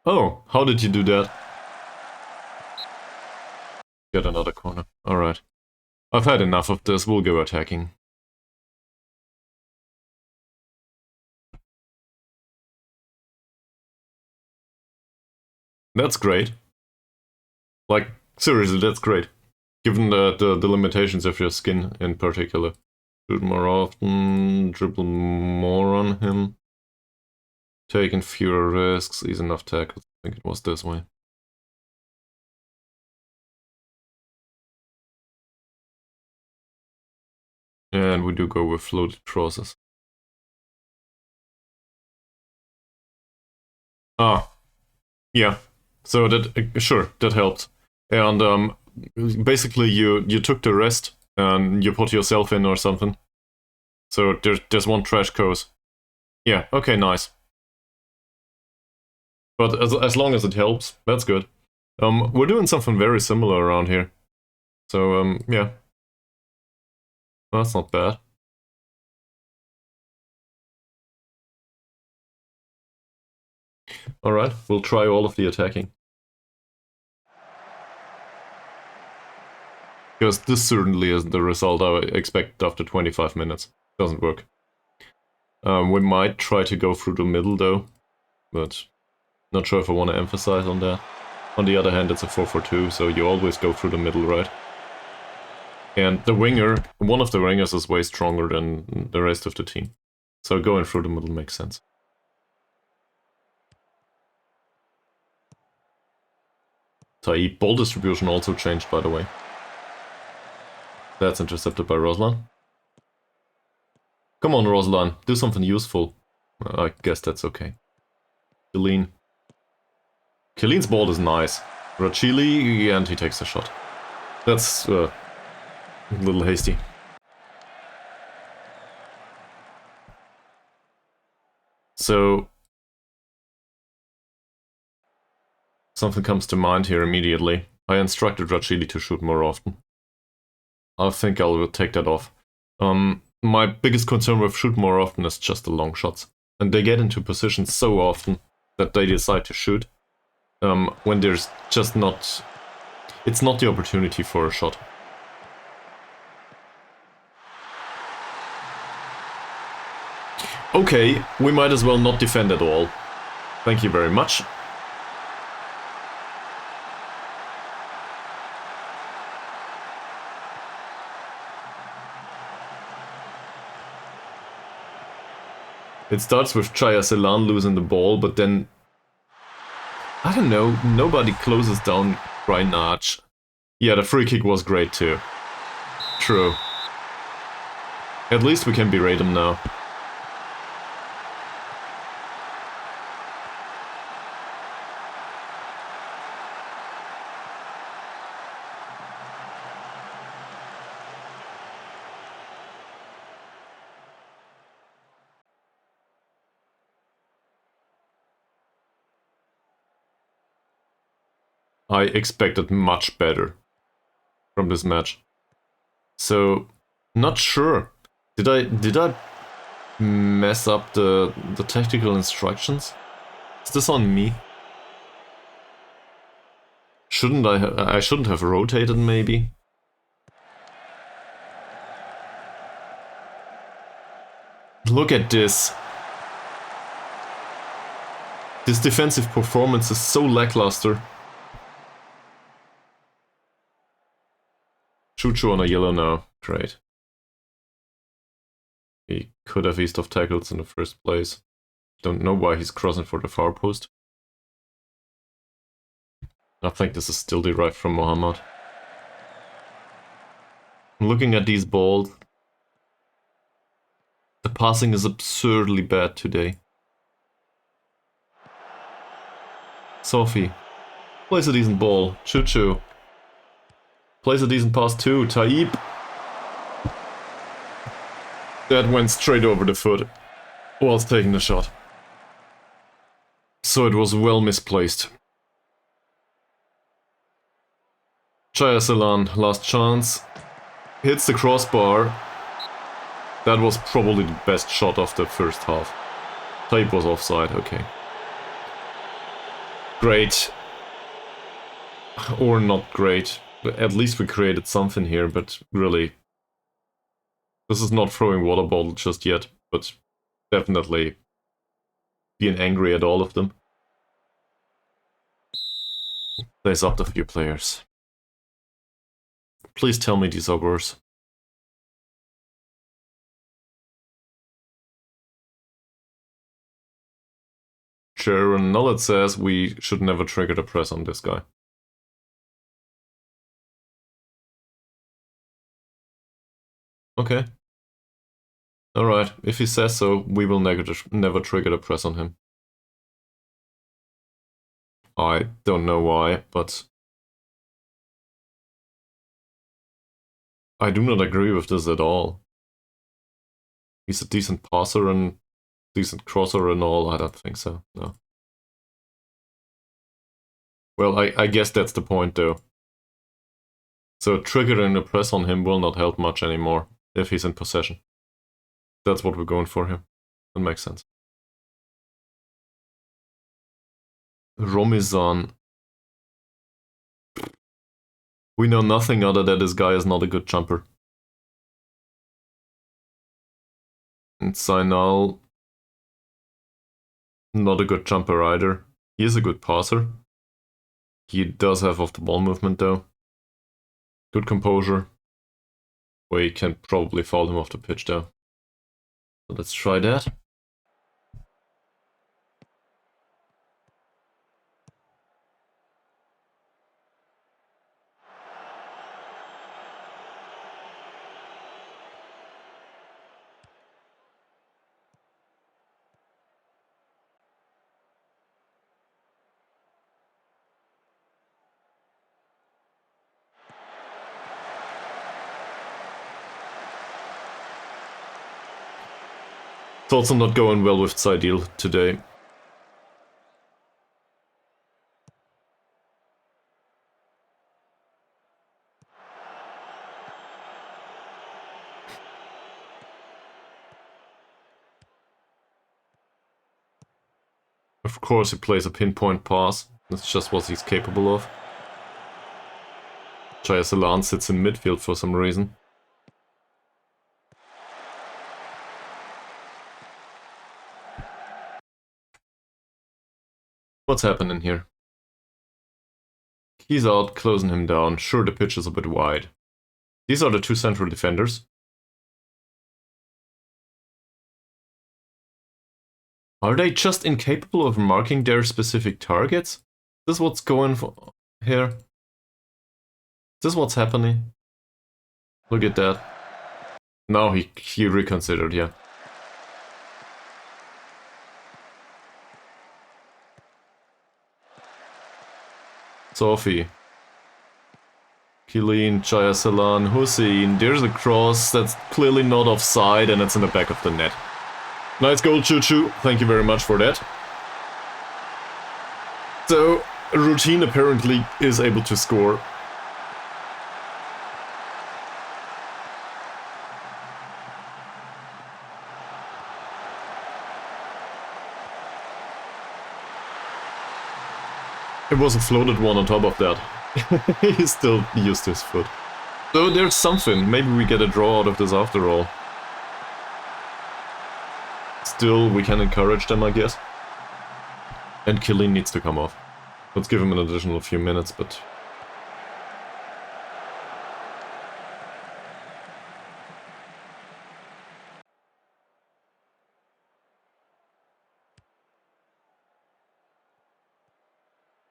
Oh, how did you do that? Get another corner. Alright. I've had enough of this, we'll go attacking. That's great. Like, seriously, that's great. Given the limitations of your skin in particular. Shoot more often, dribble more on him. Taking fewer risks, easy enough tackles. I think it was this way. And we do go with floated crosses. Ah, yeah. So that sure, that helped. And basically you took the rest and you put yourself in or something. So there's one trash course. Yeah, okay, nice. But as long as it helps, that's good. We're doing something very similar around here. So yeah. That's not bad. Alright, we'll try all of the attacking. Because this certainly isn't the result I expect after 25 minutes. Doesn't work. We might try to go through the middle though, but not sure if I want to emphasize on that. On the other hand, it's a 4-4-2, so you always go through the middle, right? And the winger, one of the wingers is way stronger than the rest of the team. So going through the middle makes sense. Taib, ball distribution also changed, by the way. That's intercepted by Roslan. Come on, Roslan, do something useful. I guess that's okay. Killeen. Killeen's ball is nice. Rachili, and he takes a shot. That's a little hasty. So, something comes to mind here immediately. I instructed Rachili to shoot more often. I think I'll take that off. My biggest concern with shoot more often is just the long shots. And they get into positions so often that they decide to shoot. When there's just not... It's not the opportunity for a shot. Okay, we might as well not defend at all. Thank you very much. It starts with Chaya Celan losing the ball, but then... I don't know, nobody closes down Brian Arch. Yeah, the free kick was great too. True. At least we can berate him now. I expected much better from this match. So, not sure. Did I mess up the tactical instructions? Is this on me? Shouldn't I shouldn't have rotated maybe? Look at this. This defensive performance is so lackluster. Chuchu on a yellow now. Great. He could have eased off tackles in the first place. Don't know why he's crossing for the far post. I think this is still derived from Mohammad. Looking at these balls, the passing is absurdly bad today. Sophie plays a decent ball. Chuchu plays a decent pass too. Taib. That went straight over the foot whilst taking the shot. So it was well misplaced. Chaya Celan, last chance. Hits the crossbar. That was probably the best shot of the first half. Taib was offside, okay. Great. Or not great. At least we created something here, but really... This is not throwing water bottle just yet, but definitely being angry at all of them. Plays up a few players. Please tell me these are worse. Sharon Nullet says we should never trigger the press on this guy. Okay. Alright, if he says so, we will never trigger the press on him. I don't know why, but I do not agree with this at all. He's a decent passer and decent crosser and all. I don't think so, no. Well, I guess that's the point though. So triggering the press on him will not help much anymore if he's in possession. That's what we're going for here. That makes sense. Romizan. We know nothing other than this guy is not a good jumper. And Sainal, not a good jumper either. He is a good passer. He does have off-the-ball movement though. Good composure. We can probably foul him off the pitch though. So let's try that. It's also not going well with Saidil today. Of course he plays a pinpoint pass. That's just what he's capable of. Jayasalan sits in midfield for some reason. What's happening here? He's out, closing him down. Sure, the pitch is a bit wide. These are the two central defenders. Are they just incapable of marking their specific targets? Is this what's going for here? Is this what's happening? Look at that. Now he reconsidered, yeah. Sophie. Killeen, Jayasalan, Hussein. There's a cross that's clearly not offside and it's in the back of the net. Nice goal, Choo Choo. Thank you very much for that. So, Routine apparently is able to score. It was a floated one on top of that. He still used his foot. So there's something. Maybe we get a draw out of this after all. Still, we can encourage them, I guess. And Killeen needs to come off. Let's give him an additional few minutes, but...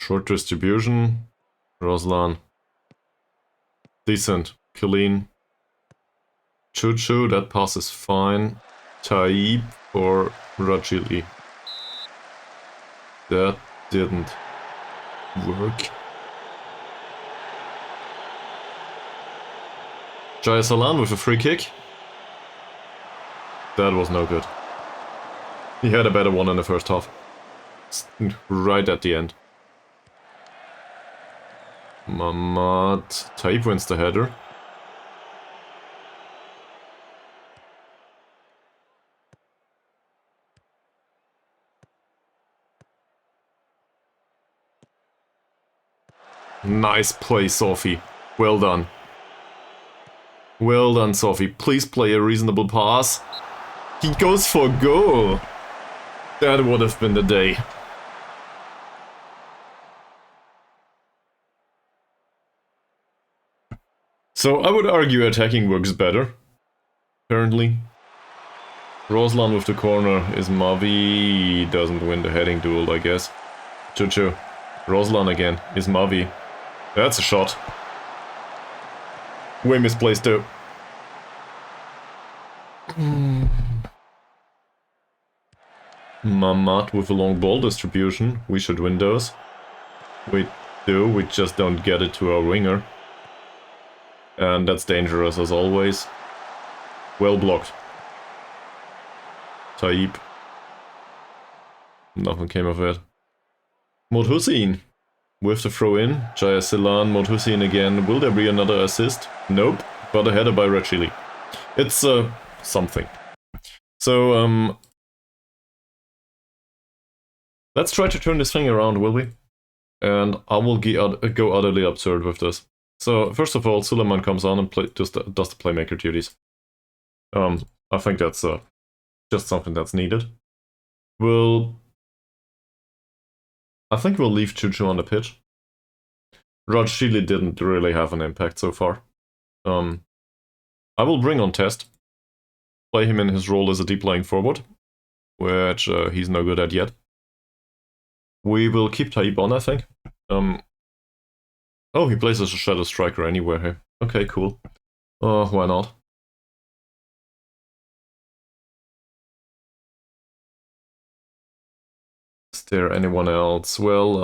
Short distribution. Roslan. Decent. Killeen. Choo Choo, that pass is fine. Taib or Rajili. That didn't work. Jayasalan with a free kick. That was no good. He had a better one in the first half. Right at the end. Mamad. Taib wins the header. Nice play, Sophie. Well done. Well done, Sophie. Please play a reasonable pass. He goes for goal. That would have been the day. So I would argue attacking works better. Apparently. Roslan with the corner is Mavi. Doesn't win the heading duel, I guess. Choo Choo. Roslan again is Mavi. That's a shot. Way misplaced though. Mamat with a long ball distribution. We should win those. We do, we just don't get it to our winger. And that's dangerous as always. Well blocked. Taib. Nothing came of it. Modhusin with the throw in. Jaya Silan, Modhusin again. Will there be another assist? Nope. But a header by Rachili. It's something. So let's try to turn this thing around, will we? And I will go utterly absurd with this. So first of all, Suleiman comes on and does the playmaker duties. I think that's just something that's needed. I think we'll leave Chuchu on the pitch. Rajshili didn't really have an impact so far. I will bring on Test. Play him in his role as a deep lying forward, which he's no good at yet. We will keep Taib on, I think. Oh, he plays as a shadow striker anywhere here. Okay, cool. Why not? Is there anyone else? Well,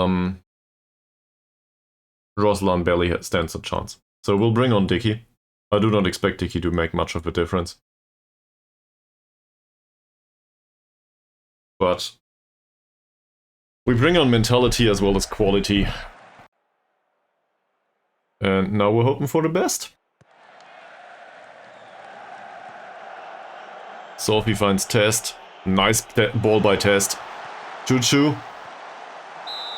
Roslan barely stands a chance. So we'll bring on Dicky. I do not expect Dicky to make much of a difference. But we bring on mentality as well as quality. And now we're hoping for the best. Sophie finds Test. Nice ball by Test. Chuchu.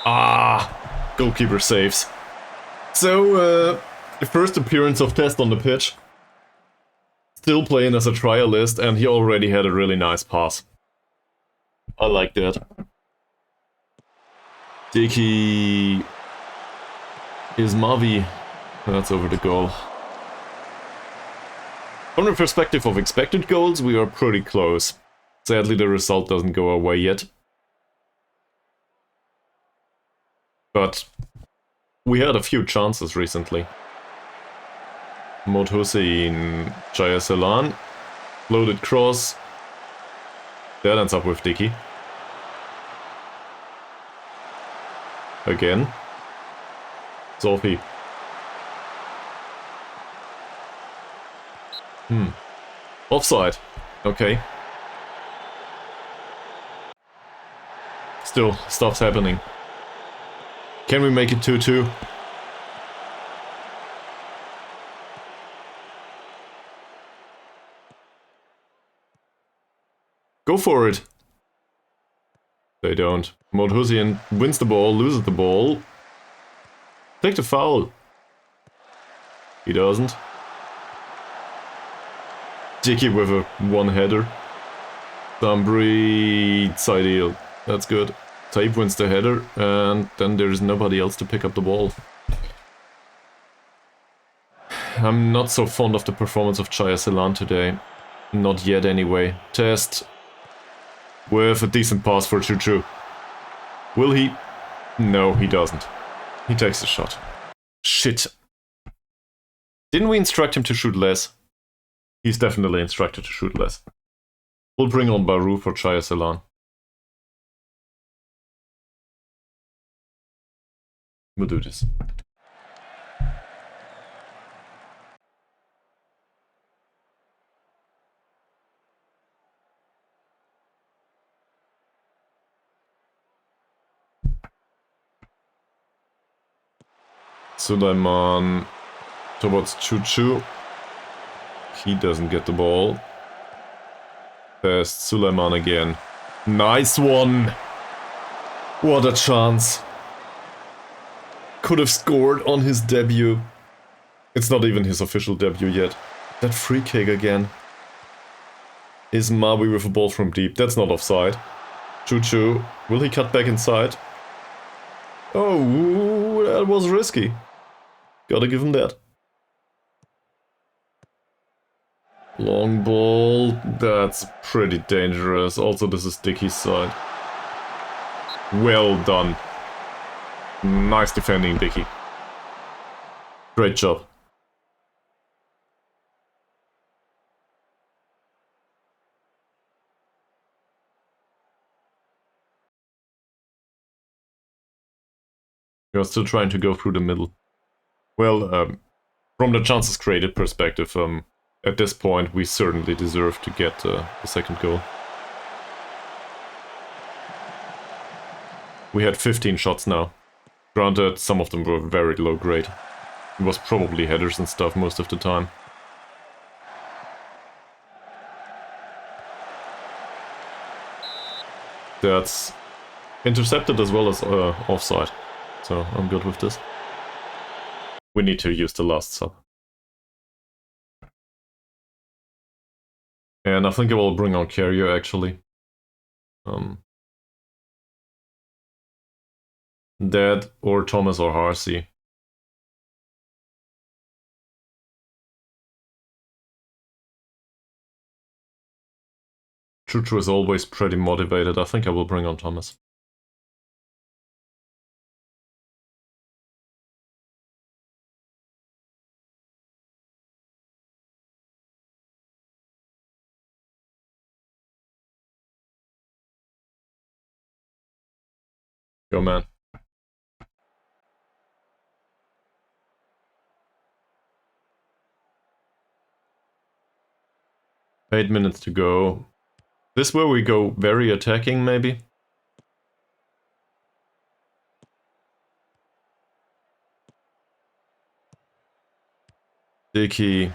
Ah! Goalkeeper saves. So, the first appearance of Test on the pitch. Still playing as a trialist, and he already had a really nice pass. I like that. Dicky is Mavi. That's over the goal. From the perspective of expected goals, we are pretty close. Sadly, the result doesn't go our way yet. But we had a few chances recently. Modhusin, Jaya Salan, loaded cross. That ends up with Dicky. Again. Sophie. Offside. Okay. Still, stuff's happening. Can we make it 2-2? Go for it. They don't. Modhusian wins the ball, loses the ball. Take the foul. He doesn't. Dicky with a one-header. Dambri, it's ideal. That's good. Tape wins the header, and then there's nobody else to pick up the ball. I'm not so fond of the performance of Jaya Selan today. Not yet, anyway. Test. With a decent pass for Chuchu. Will he? No, he doesn't. He takes the shot. Shit. Didn't we instruct him to shoot less? He's definitely instructed to shoot less. We'll bring on Baru for Jaya Selan. We'll do this. Sulaiman towards Chuchu. He doesn't get the ball. There's Sulaiman again. Nice one! What a chance. Could have scored on his debut. It's not even his official debut yet. That free kick again. Is Mawi with a ball from deep. That's not offside. Chuchu. Will he cut back inside? Oh, that was risky. Gotta give him that. Long ball. That's pretty dangerous. Also, this is Dicky's side. Well done. Nice defending, Dicky. Great job. You're still trying to go through the middle. Well, from the chances created perspective, at this point we certainly deserve to get the second goal. We had 15 shots now. Granted, some of them were very low grade. It was probably headers and stuff most of the time. That's intercepted as well as offside, so I'm good with this. We need to use the last sub. And I think I will bring on Carrier actually. That or Thomas or Harsey. Chuchu is always pretty motivated. I think I will bring on Thomas. Go, man. Eight minutes to go. This where we go very attacking, maybe? Dickey.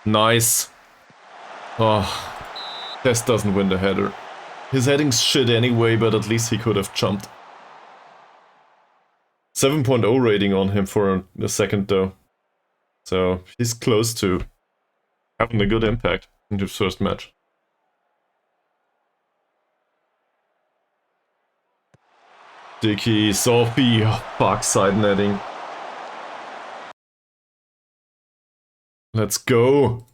Nice. Oh, Tess doesn't win the header. His heading's shit anyway, but at least he could have jumped. 7.0 rating on him for a second though. So he's close to having a good impact in his first match. Dickey, Sophie, oh, fuck, side netting. Let's go.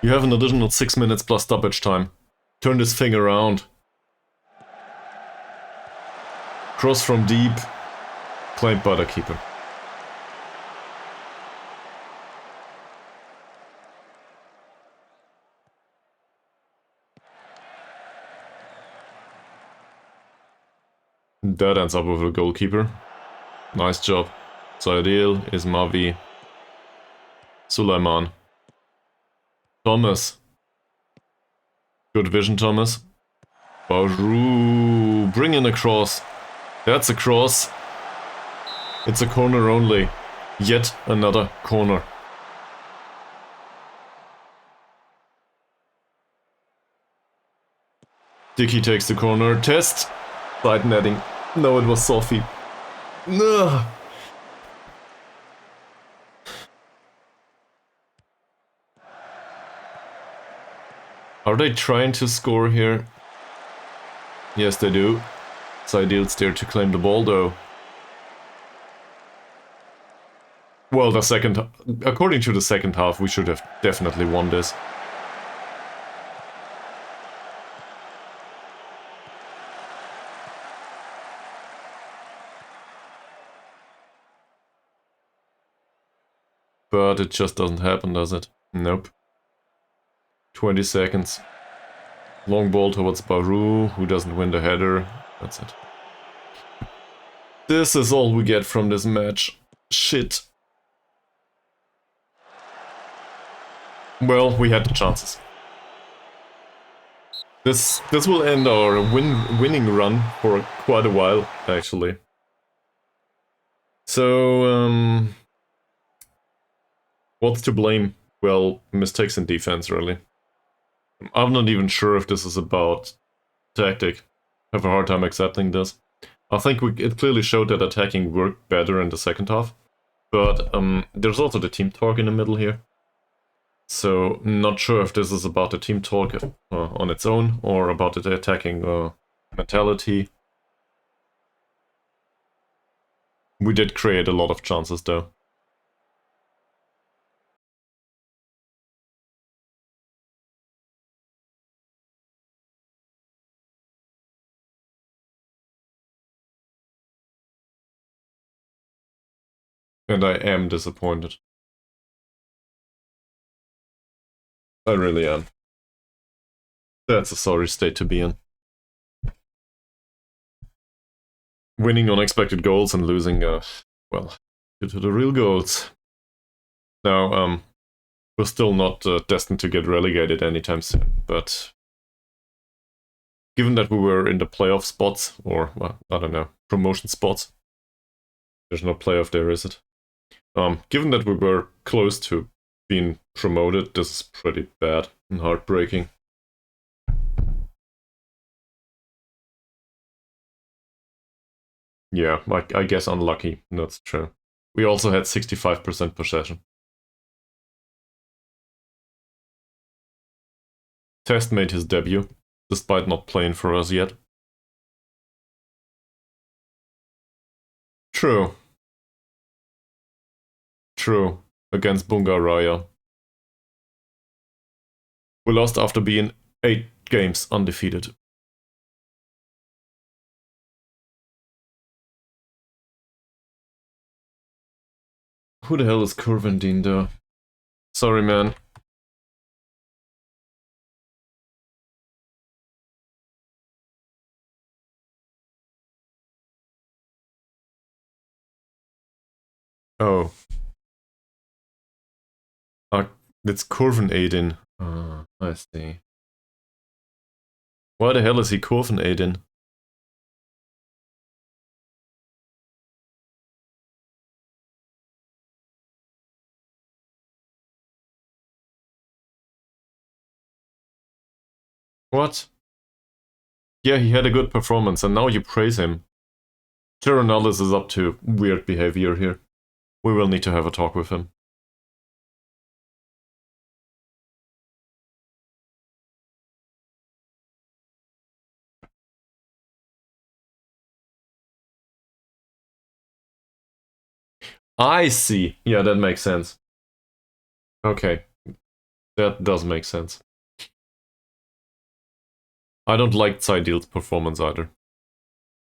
You have an additional 6 minutes plus stoppage time. Turn this thing around. Cross from deep. Claimed by the keeper. That ends up with a goalkeeper. Nice job. Saadil, Ismavi, Sulaiman. Thomas. Good vision, Thomas. Bauru. Bring in a cross. That's a cross. It's a corner only. Yet another corner. Dickey takes the corner. Test. Side netting. No, it was Sophie. No. Are they trying to score here? Yes, they do. Saidil's there to claim the ball, though. Well, according to the second half, we should have definitely won this. But it just doesn't happen, does it? Nope. 20 seconds. Long ball towards Baru, who doesn't win the header. That's it. This is all we get from this match. Shit. Well, we had the chances. This will end our winning run for quite a while, actually. So, what's to blame? Well, mistakes in defense, really. I'm not even sure if this is about tactic. I have a hard time accepting this. I think it clearly showed that attacking worked better in the second half. But there's also the team talk in the middle here. So, not sure if this is about the team talk on its own or about the attacking mentality. We did create a lot of chances though. And I am disappointed. I really am. That's a sorry state to be in. winning unexpected goals and losing, well, due to the real goals. Now, we're still not destined to get relegated anytime soon, but given that we were in the playoff spots, or, well, I don't know, promotion spots, there's no playoff there, is it? Given that we were close to being promoted, this is pretty bad and heartbreaking. Yeah, I guess unlucky, that's true. We also had 65% possession. Test made his debut, despite not playing for us yet. True. True. Against Bungaraya. We lost after being 8 games undefeated. Who the hell is Kurvendin though? Sorry, man. Oh. It's Kurven Aidin. I see. Why the hell is he Kurven Aidin? What? Yeah, he had a good performance, and now you praise him. Geronalis is up to weird behavior here. We will need to have a talk with him. I see. Yeah, that makes sense. Okay. That does make sense. I don't like Zaidil's performance either.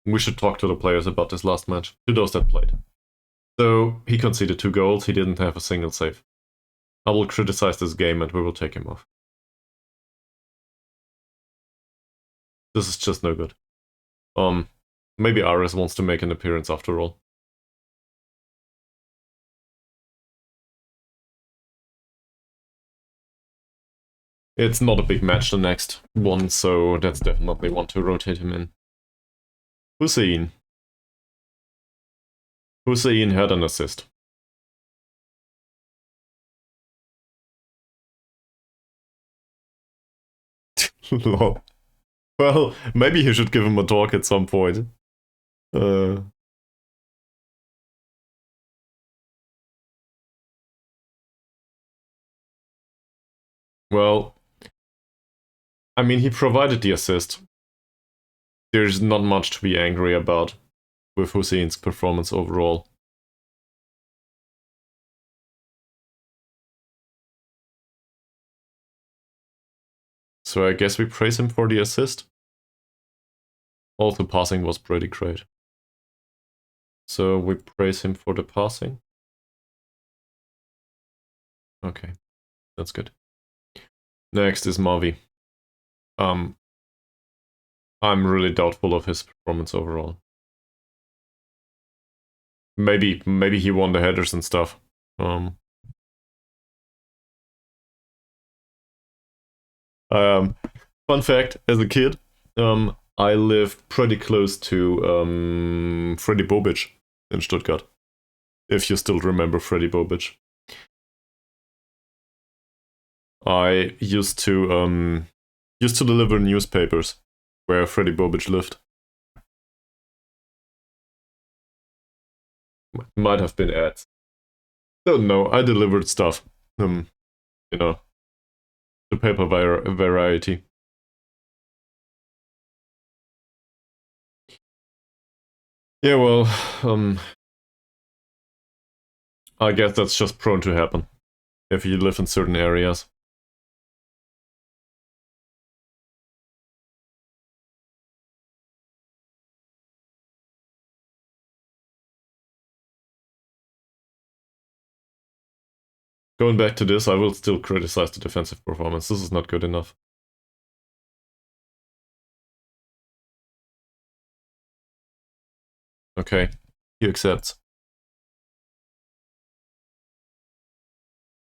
We should talk to the players about this last match, to those that played. So, he conceded 2 goals, he didn't have a single save. I will criticize this game and we will take him off. This is just no good. Maybe Ares wants to make an appearance after all. It's not a big match the next one, so that's definitely one to rotate him in. Hussein. Hussein had an assist. Lol. Well, maybe he should give him a talk at some point. Well, I mean, he provided the assist. There's not much to be angry about with Hussein's performance overall. So I guess we praise him for the assist. Also, passing was pretty great. So we praise him for the passing. Okay, that's good. Next is Mavi. I'm really doubtful of his performance overall. Maybe he won the headers and stuff. Fun fact, as a kid, I lived pretty close to Freddy Bobic in Stuttgart. If you still remember Freddy Bobic. I used to deliver newspapers where Freddy Bobic lived. Might have been ads. Don't know, I delivered stuff. You know, the paper variety. Yeah, well, I guess that's just prone to happen if you live in certain areas. Going back to this, I will still criticize the defensive performance. This is not good enough. Okay, he accepts.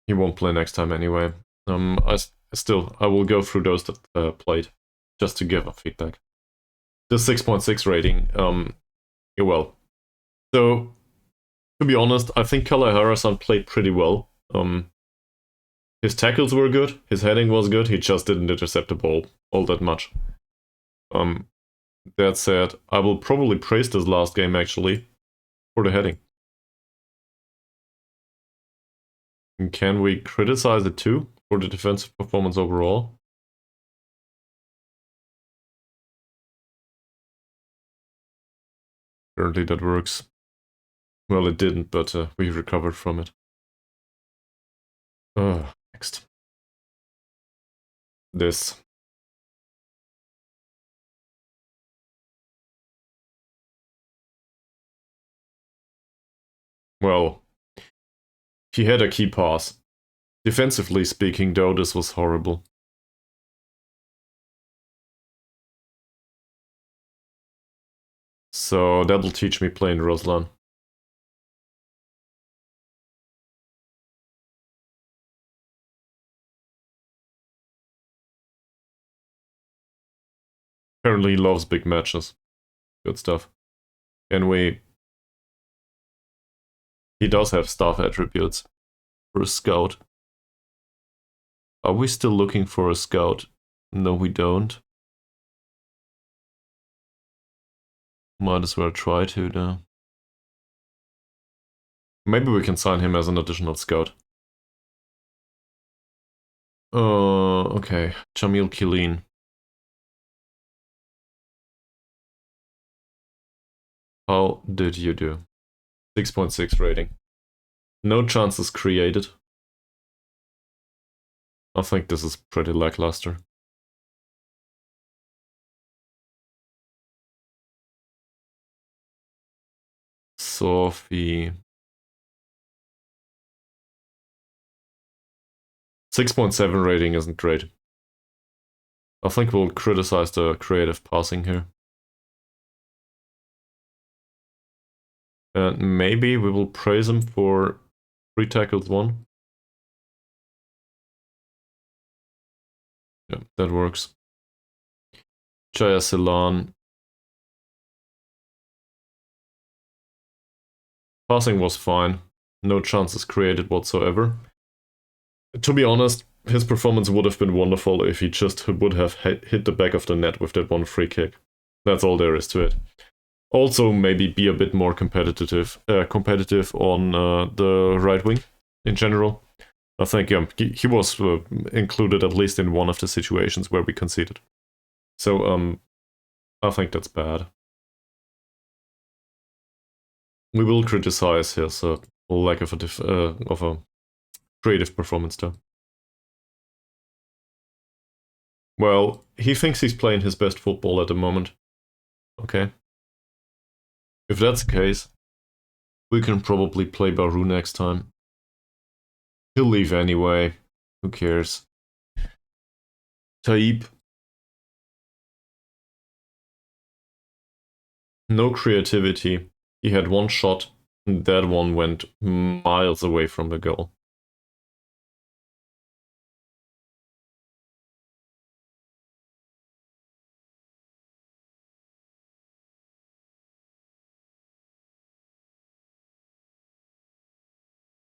He won't play next time anyway. I will go through those that played, just to give a feedback. The 6.6 rating, well. So, to be honest, I think Kalahara-san played pretty well. His tackles were good, his heading was good, he just didn't intercept the ball all that much. That said, I will probably praise this last game actually for the heading. And can we criticize it too for the defensive performance overall? Apparently that works. Well, it didn't, but we recovered from it. Next. This. Well, he had a key pass. Defensively speaking, though, this was horrible. So that'll teach me playing Ruslan. Apparently he loves big matches. Good stuff. Can we... He does have staff attributes for a scout. Are we still looking for a scout? No, we don't. Might as well try to, though. Maybe we can sign him as an additional scout. Okay. Jamil Killeen. How did you do? 6.6 rating. No chances created. I think this is pretty lackluster. Sophie. 6.7 rating isn't great. I think we'll criticize the creative passing here. And maybe we will praise him for 3 tackles 1. Yeah, that works. Jaya Celan. Passing was fine. No chances created whatsoever. To be honest, his performance would have been wonderful if he just would have hit the back of the net with that one free kick. That's all there is to it. Also, maybe be a bit more competitive on the right wing in general. I think he was included at least in one of the situations where we conceded. So I think that's bad. We will criticize his lack of a creative performance, though. Well, he thinks he's playing his best football at the moment. Okay. If that's the case, we can probably play Baru next time. He'll leave anyway. Who cares? Taib. No creativity. He had one shot, and that one went miles away from the goal.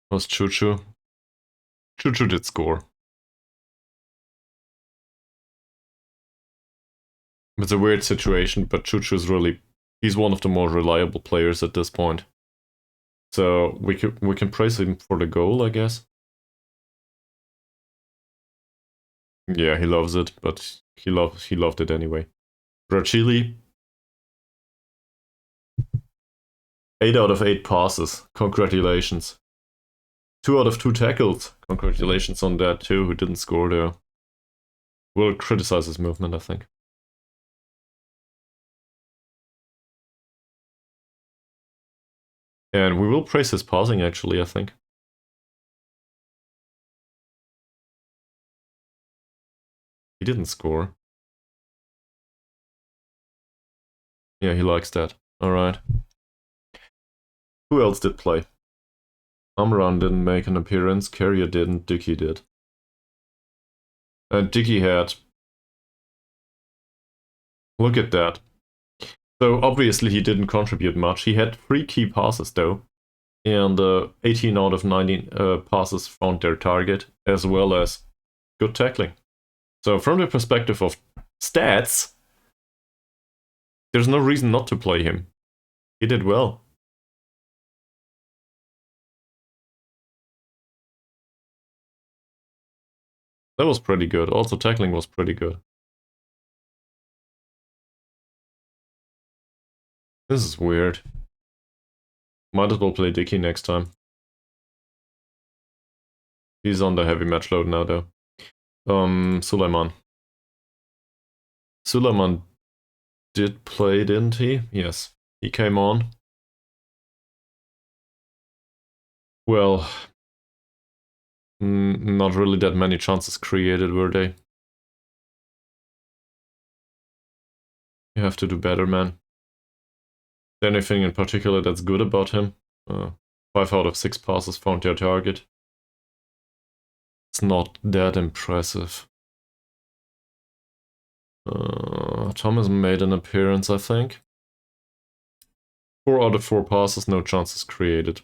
Was Chuchu? Chuchu did score. It's a weird situation, but Chuchu's really... He's one of the more reliable players at this point. So we can praise him for the goal, I guess. Yeah, he loves it, but he loved it anyway. Brachili. 8 out of 8 passes. Congratulations. 2 out of 2 tackles. Congratulations on that too, who didn't score there. We'll criticize his movement, I think. And we will praise his passing, actually, I think. He didn't score. Yeah, he likes that. Alright. Who else did play? Amran didn't make an appearance, Carrier didn't, Dicky did. And Dicky had... Look at that. So obviously he didn't contribute much. He had 3 key passes though. And 18 out of 19 passes found their target, as well as good tackling. So from the perspective of stats, there's no reason not to play him. He did well. That was pretty good. Also tackling was pretty good. This is weird. Might as well play Dicky next time. He's on the heavy match load now though. Suleiman. Suleiman did play, didn't he? Yes. He came on. Well, not really that many chances created, were they? You have to do better, man. Anything in particular that's good about him? 5 out of 6 passes found their target. It's not that impressive. Thomas made an appearance, I think. 4 out of 4 passes, no chances created.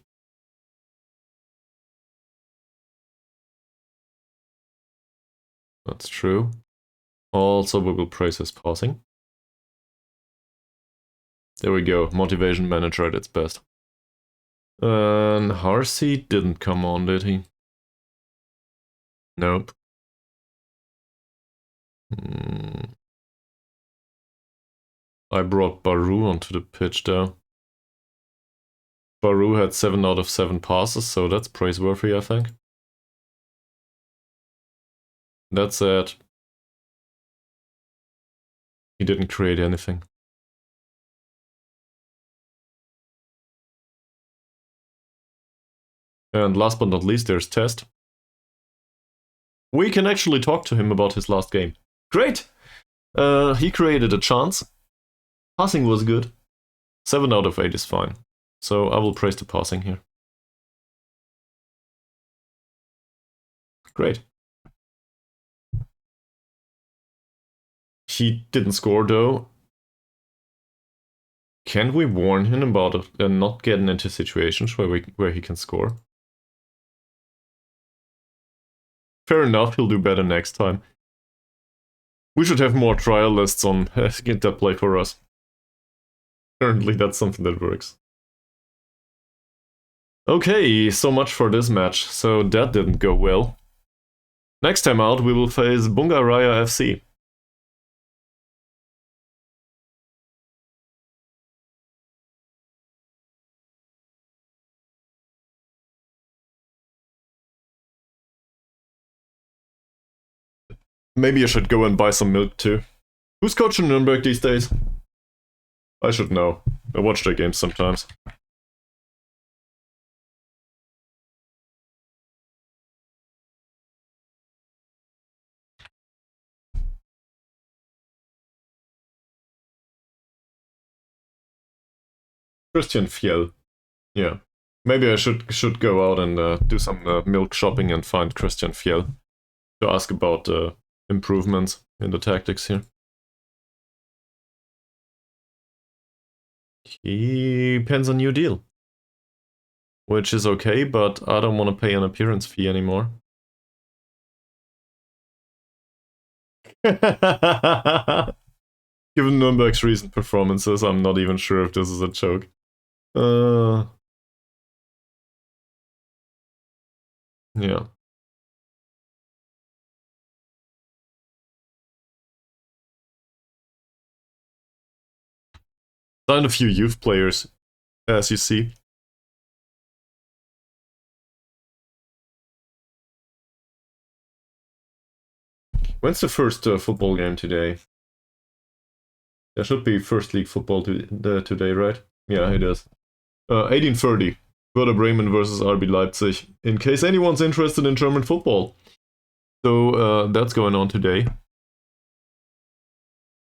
That's true. Also, we will praise his passing. There we go, motivation manager at its best. And Harsey didn't come on, did he? Nope. I brought Baru onto the pitch though. Baru had 7 out of 7 passes, so that's praiseworthy, I think. That said, he didn't create anything. And last but not least, there's Test. We can actually talk to him about his last game. Great! He created a chance. Passing was good. 7 out of 8 is fine. So I will praise the passing here. Great. He didn't score though. Can we warn him about not getting into situations where he can score? Fair enough, he'll do better next time. We should have more trial lists on get that play for us. Currently, that's something that works. Okay, so much for this match. So that didn't go well. Next time out, we will face Bungaraya FC. Maybe I should go and buy some milk too. Who's coaching Nuremberg these days? I should know. I watch their games sometimes. Christian Fjell. Yeah. Maybe I should go out and do some milk shopping and find Christian Fjell to ask about improvements in the tactics here. He pens a new deal, which is okay, but I don't want to pay an appearance fee anymore. Given Nuremberg's recent performances, I'm not even sure if this is a joke. Yeah. Signed a few youth players, as you see. When's the first football game today? There should be first league football today, right? Yeah, it is. 18:30. Werder Bremen versus RB Leipzig. In case anyone's interested in German football. So that's going on today.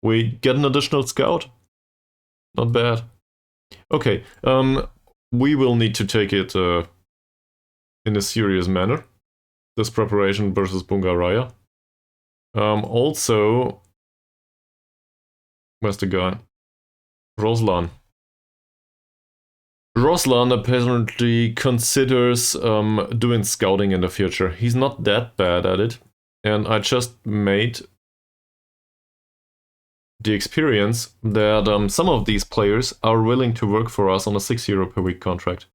We get an additional scout. Not bad. Okay. we will need to take it in a serious manner. This preparation versus Bungaraya. Also, where's the guy? Roslan. Roslan apparently considers doing scouting in the future. He's not that bad at it. And I just made the experience that some of these players are willing to work for us on a €6 per week contract.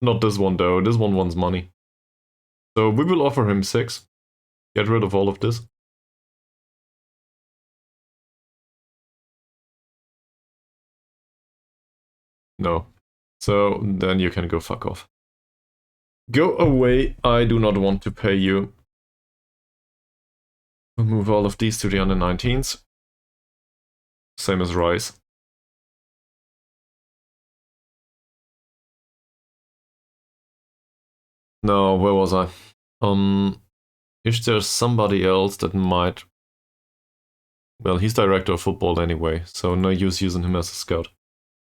Not this one though, this one wants money. So we will offer him 6. Get rid of all of this. No. So then you can go fuck off. Go away, I do not want to pay you. We'll move all of these to the under 19s. Same as Rice. No, where was I? If there's somebody else that might... Well, he's director of football anyway, so no use using him as a scout.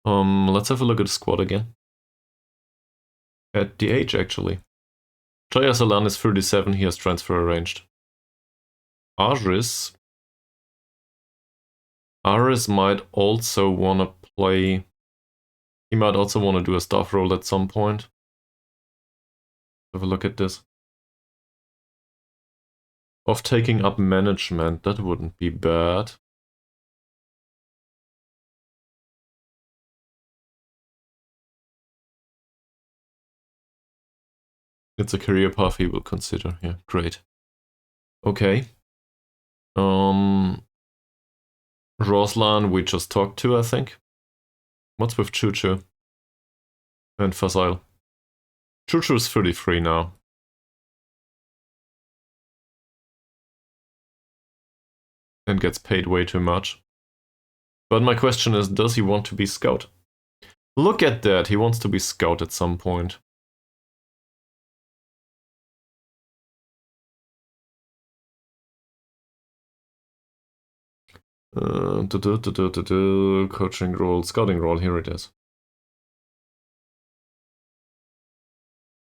Let's have a look at the squad again. At the age, actually. Jaya Salan is 37, he has transfer arranged. Aris might also want to play... He might also want to do a staff role at some point. Have a look at this. Of taking up management, that wouldn't be bad. It's a career path he will consider. Yeah, great. Okay. Roslan we just talked to, I think. What's with Chuchu? And Fasil? Chuchu is 33 now. And gets paid way too much. But my question is, does he want to be scout? Look at that, he wants to be scout at some point. Coaching role, scouting role, here it is.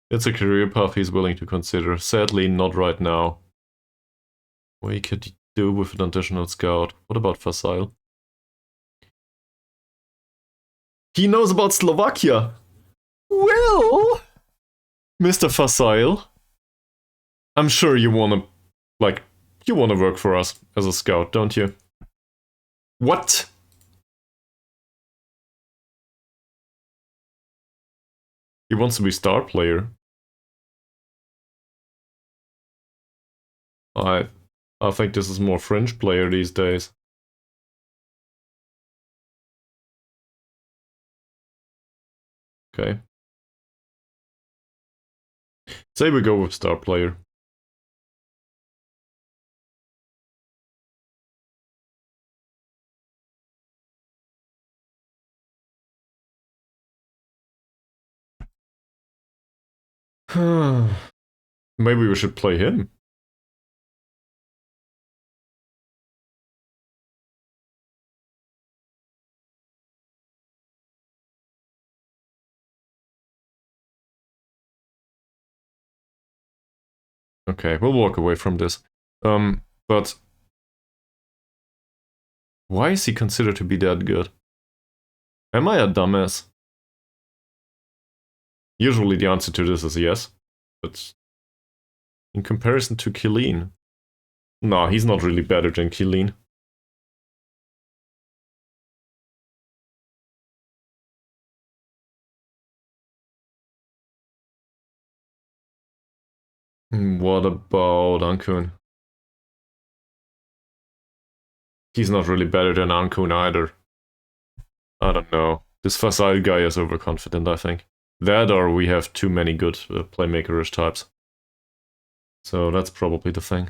It's a career path he's willing to consider. Sadly, not right now. What he could do with an additional scout. What about Fasil? He knows about Slovakia! Well, Mr. Fasil, I'm sure you wanna, you wanna work for us as a scout, don't you? What? He wants to be star player. I think this is more fringe player these days. Okay. Say we go with star player. Maybe we should play him. Okay, we'll walk away from this. But why is he considered to be that good? Am I a dumbass? Usually the answer to this is yes, but in comparison to Killeen, no, he's not really better than Killeen. What about Ankun? He's not really better than Ankun either. I don't know. This Fasil guy is overconfident, I think. That or we have too many good playmaker-ish types. So that's probably the thing.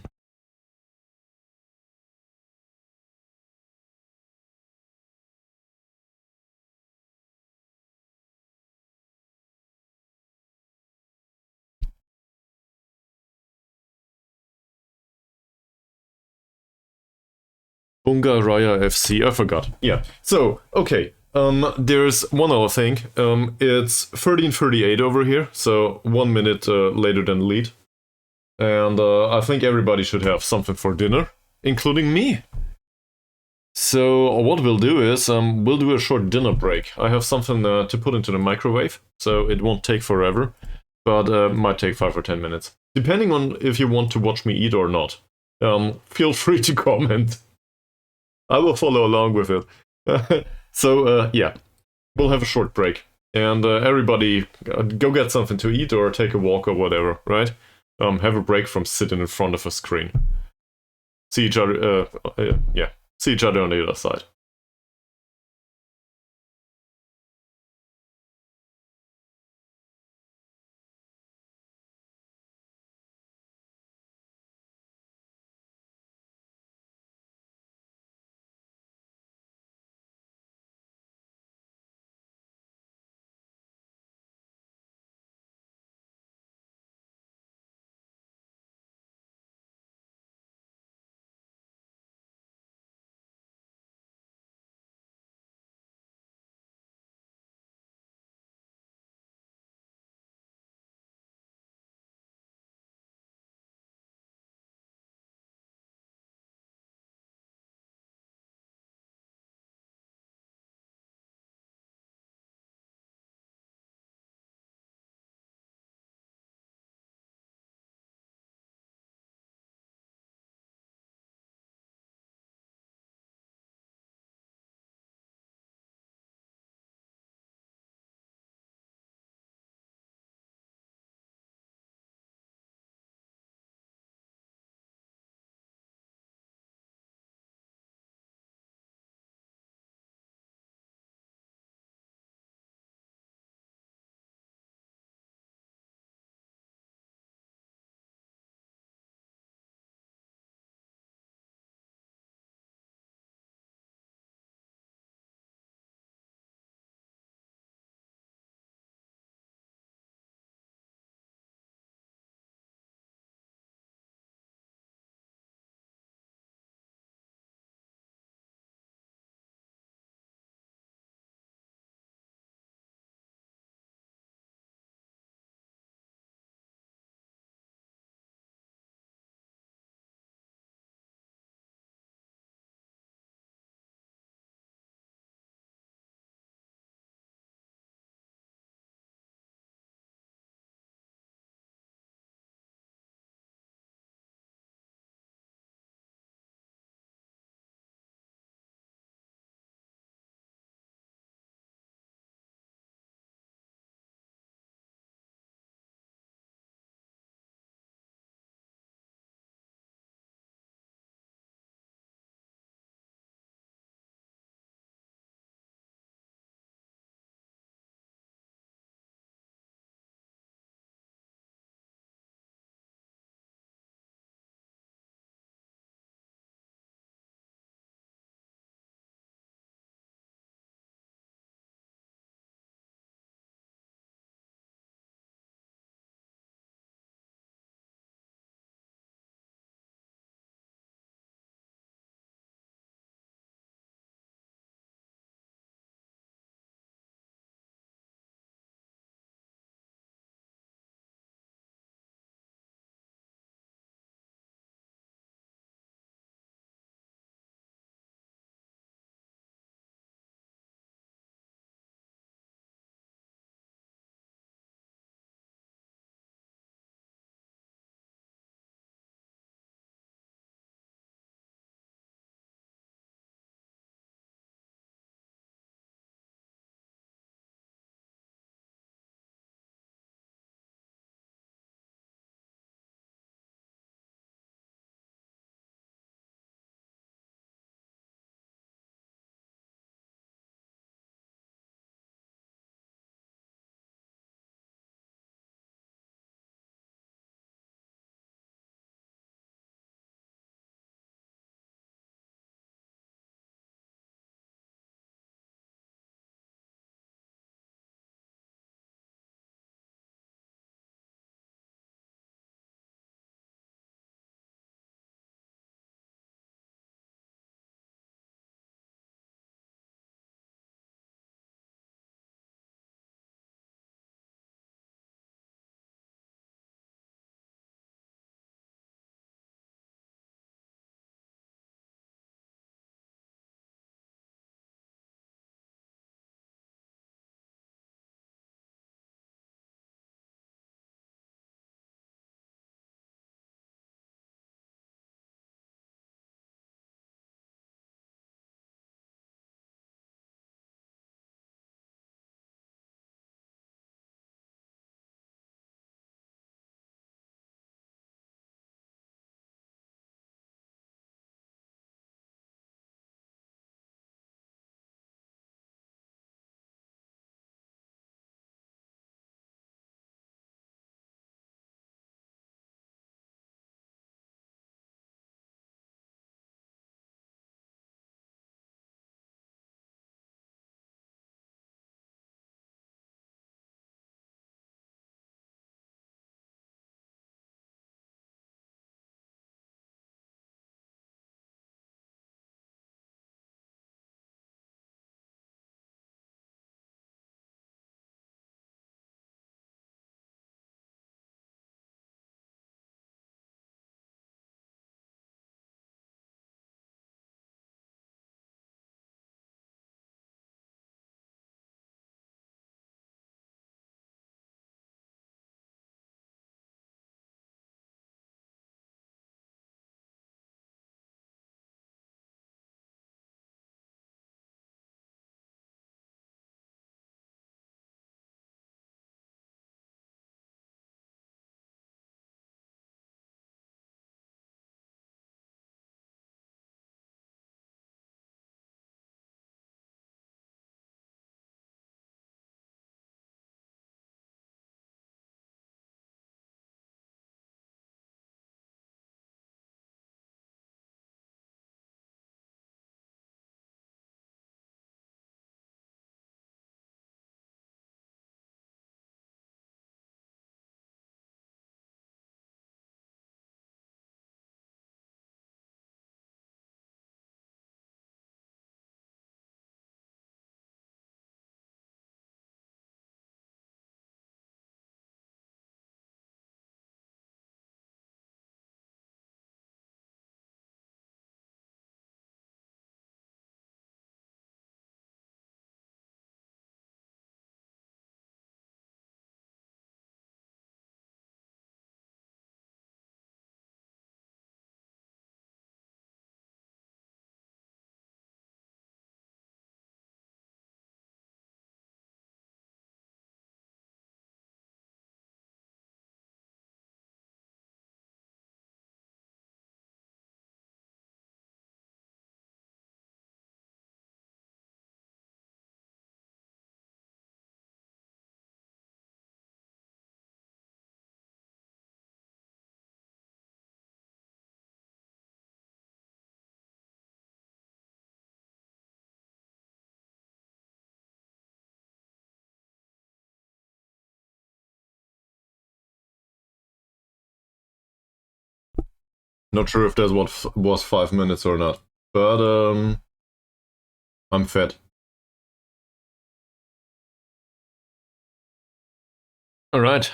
Bunga Raya FC, I forgot. Yeah, so, okay. There's one other thing. It's 13:38 over here, so 1 minute later than lead. And I think everybody should have something for dinner, including me. So what we'll do is we'll do a short dinner break. I have something to put into the microwave, so it won't take forever, but might take 5 or 10 minutes, depending on if you want to watch me eat or not. Feel free to comment. I will follow along with it. So yeah, we'll have a short break, and everybody go get something to eat or take a walk or whatever, right? Have a break from sitting in front of a screen. See each other. Yeah. See each other on the other side. Not sure if that was 5 minutes or not, but I'm fed. Alright,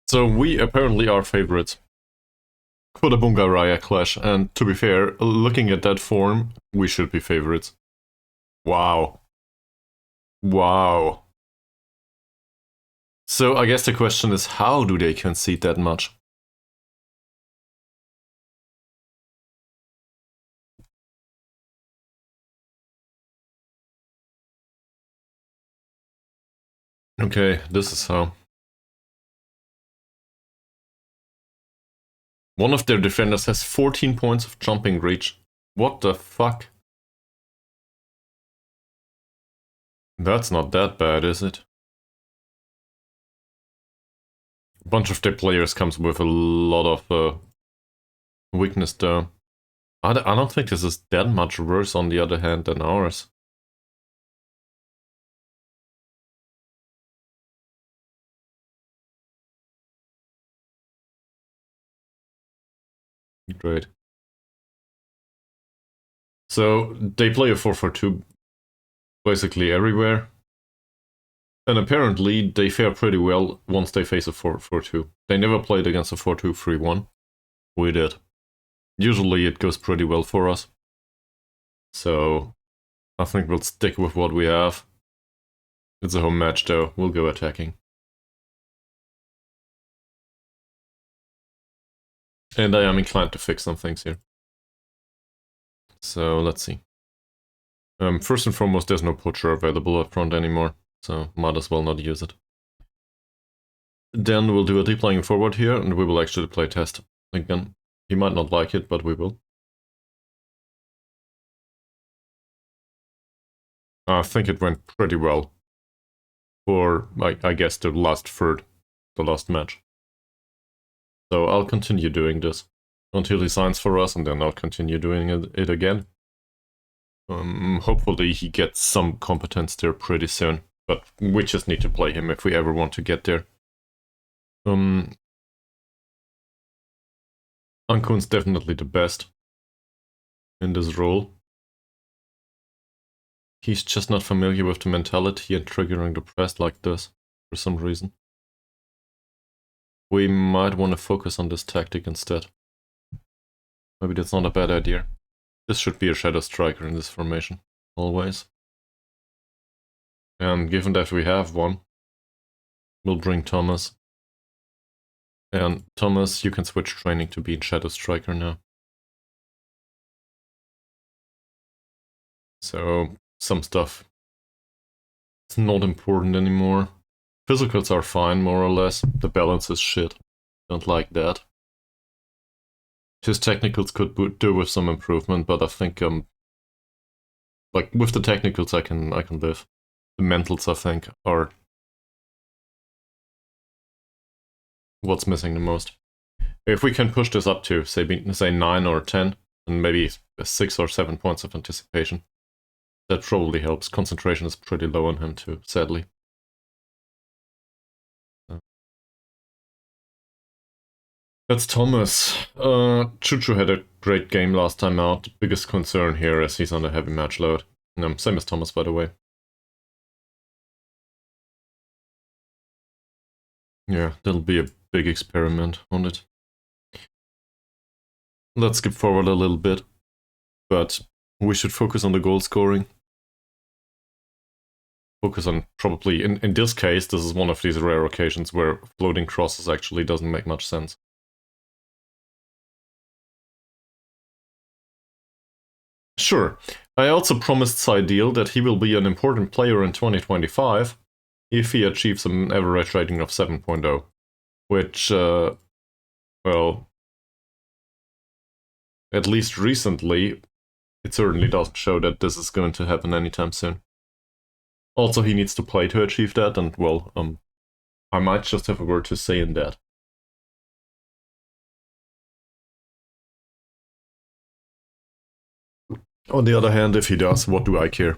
so we apparently are favorites for the Bunga Raya clash, and to be fair, looking at that form, we should be favorites. Wow. Wow. So I guess the question is, how do they concede that much? Okay, this is how. One of their defenders has 14 points of jumping reach. What the fuck? That's not that bad, is it? A bunch of their players comes with a lot of weakness though. I don't think this is that much worse on the other hand than ours. Great. So they play a 4-4-2 basically everywhere. And apparently they fare pretty well once they face a 4-4-2. They never played against a 4-2-3-1. We did. Usually it goes pretty well for us. So I think we'll stick with what we have. It's a home match though, we'll go attacking. And I am inclined to fix some things here. So let's see. First and foremost, there's no poacher available up front anymore, so might as well not use it. Then we'll do a deep lying forward here, and we will actually play test again. He might not like it, but we will. I think it went pretty well for, I guess, the last third, the last match. So I'll continue doing this until he signs for us, and then I'll continue doing it again. Hopefully he gets some competence there pretty soon, but we just need to play him if we ever want to get there. Ankun's definitely the best in this role. He's just not familiar with the mentality and triggering the press like this, for some reason. We might want to focus on this tactic instead. Maybe that's not a bad idea. This should be a shadow striker in this formation, always. And given that we have one, we'll bring Thomas. And Thomas, you can switch training to be in shadow striker now. So, some stuff. It's not important anymore. Physicals are fine, more or less. The balance is shit. Don't like that. His technicals could do with some improvement, but I think like with the technicals I can live. The mentals I think are what's missing the most. If we can push this up to say 9 or 10, and maybe 6 or 7 points of anticipation, that probably helps. Concentration is pretty low on him too, sadly. That's Thomas. Chuchu had a great game last time out. Biggest concern here is he's on a heavy match load. Same as Thomas, by the way. Yeah, that'll be a big experiment on it. Let's skip forward a little bit, but we should focus on the goal scoring. Focus on probably, in this case, this is one of these rare occasions where floating crosses actually doesn't make much sense. Sure, I also promised Sideal that he will be an important player in 2025 if he achieves an average rating of 7.0, which, well, at least recently, it certainly doesn't show that this is going to happen anytime soon. Also, he needs to play to achieve that, and, well, I might just have a word to say in that. On the other hand, if he does, what do I care?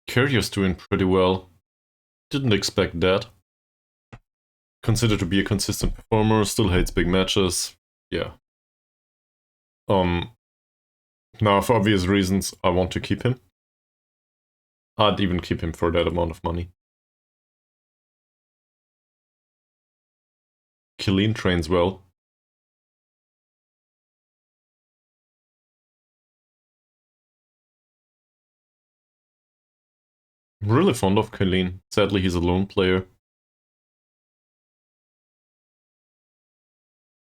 Carrier's doing pretty well. Didn't expect that. Considered to be a consistent performer, still hates big matches. Yeah. Now, for obvious reasons, I want to keep him. I'd even keep him for that amount of money. Killeen trains well. I'm really fond of Killeen. Sadly, he's a lone player.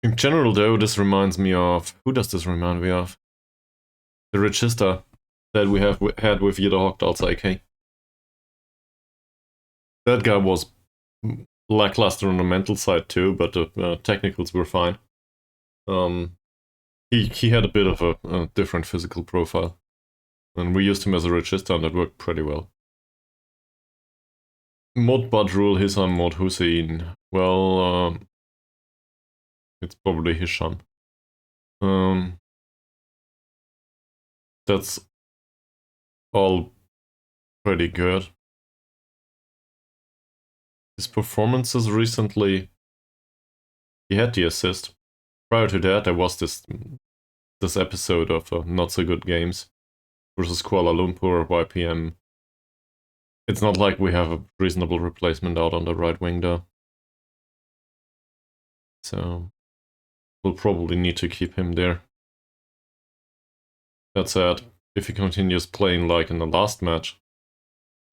In general, though, this reminds me of... Who does this remind me of? The Regista that we have had with Jederhockdals AK. That guy was lackluster on the mental side too, but the technicals were fine. He had a bit of a different physical profile. And we used him as a Regista and that worked pretty well. Mod Badrul Hisam Mod Hussein. Well, it's probably Hisham. That's all pretty good. His performances recently, he had the assist. Prior to that, there was this episode of Not So Good Games versus Kuala Lumpur YPM. It's not like we have a reasonable replacement out on the right wing though. So we'll probably need to keep him there. That said, if he continues playing like in the last match,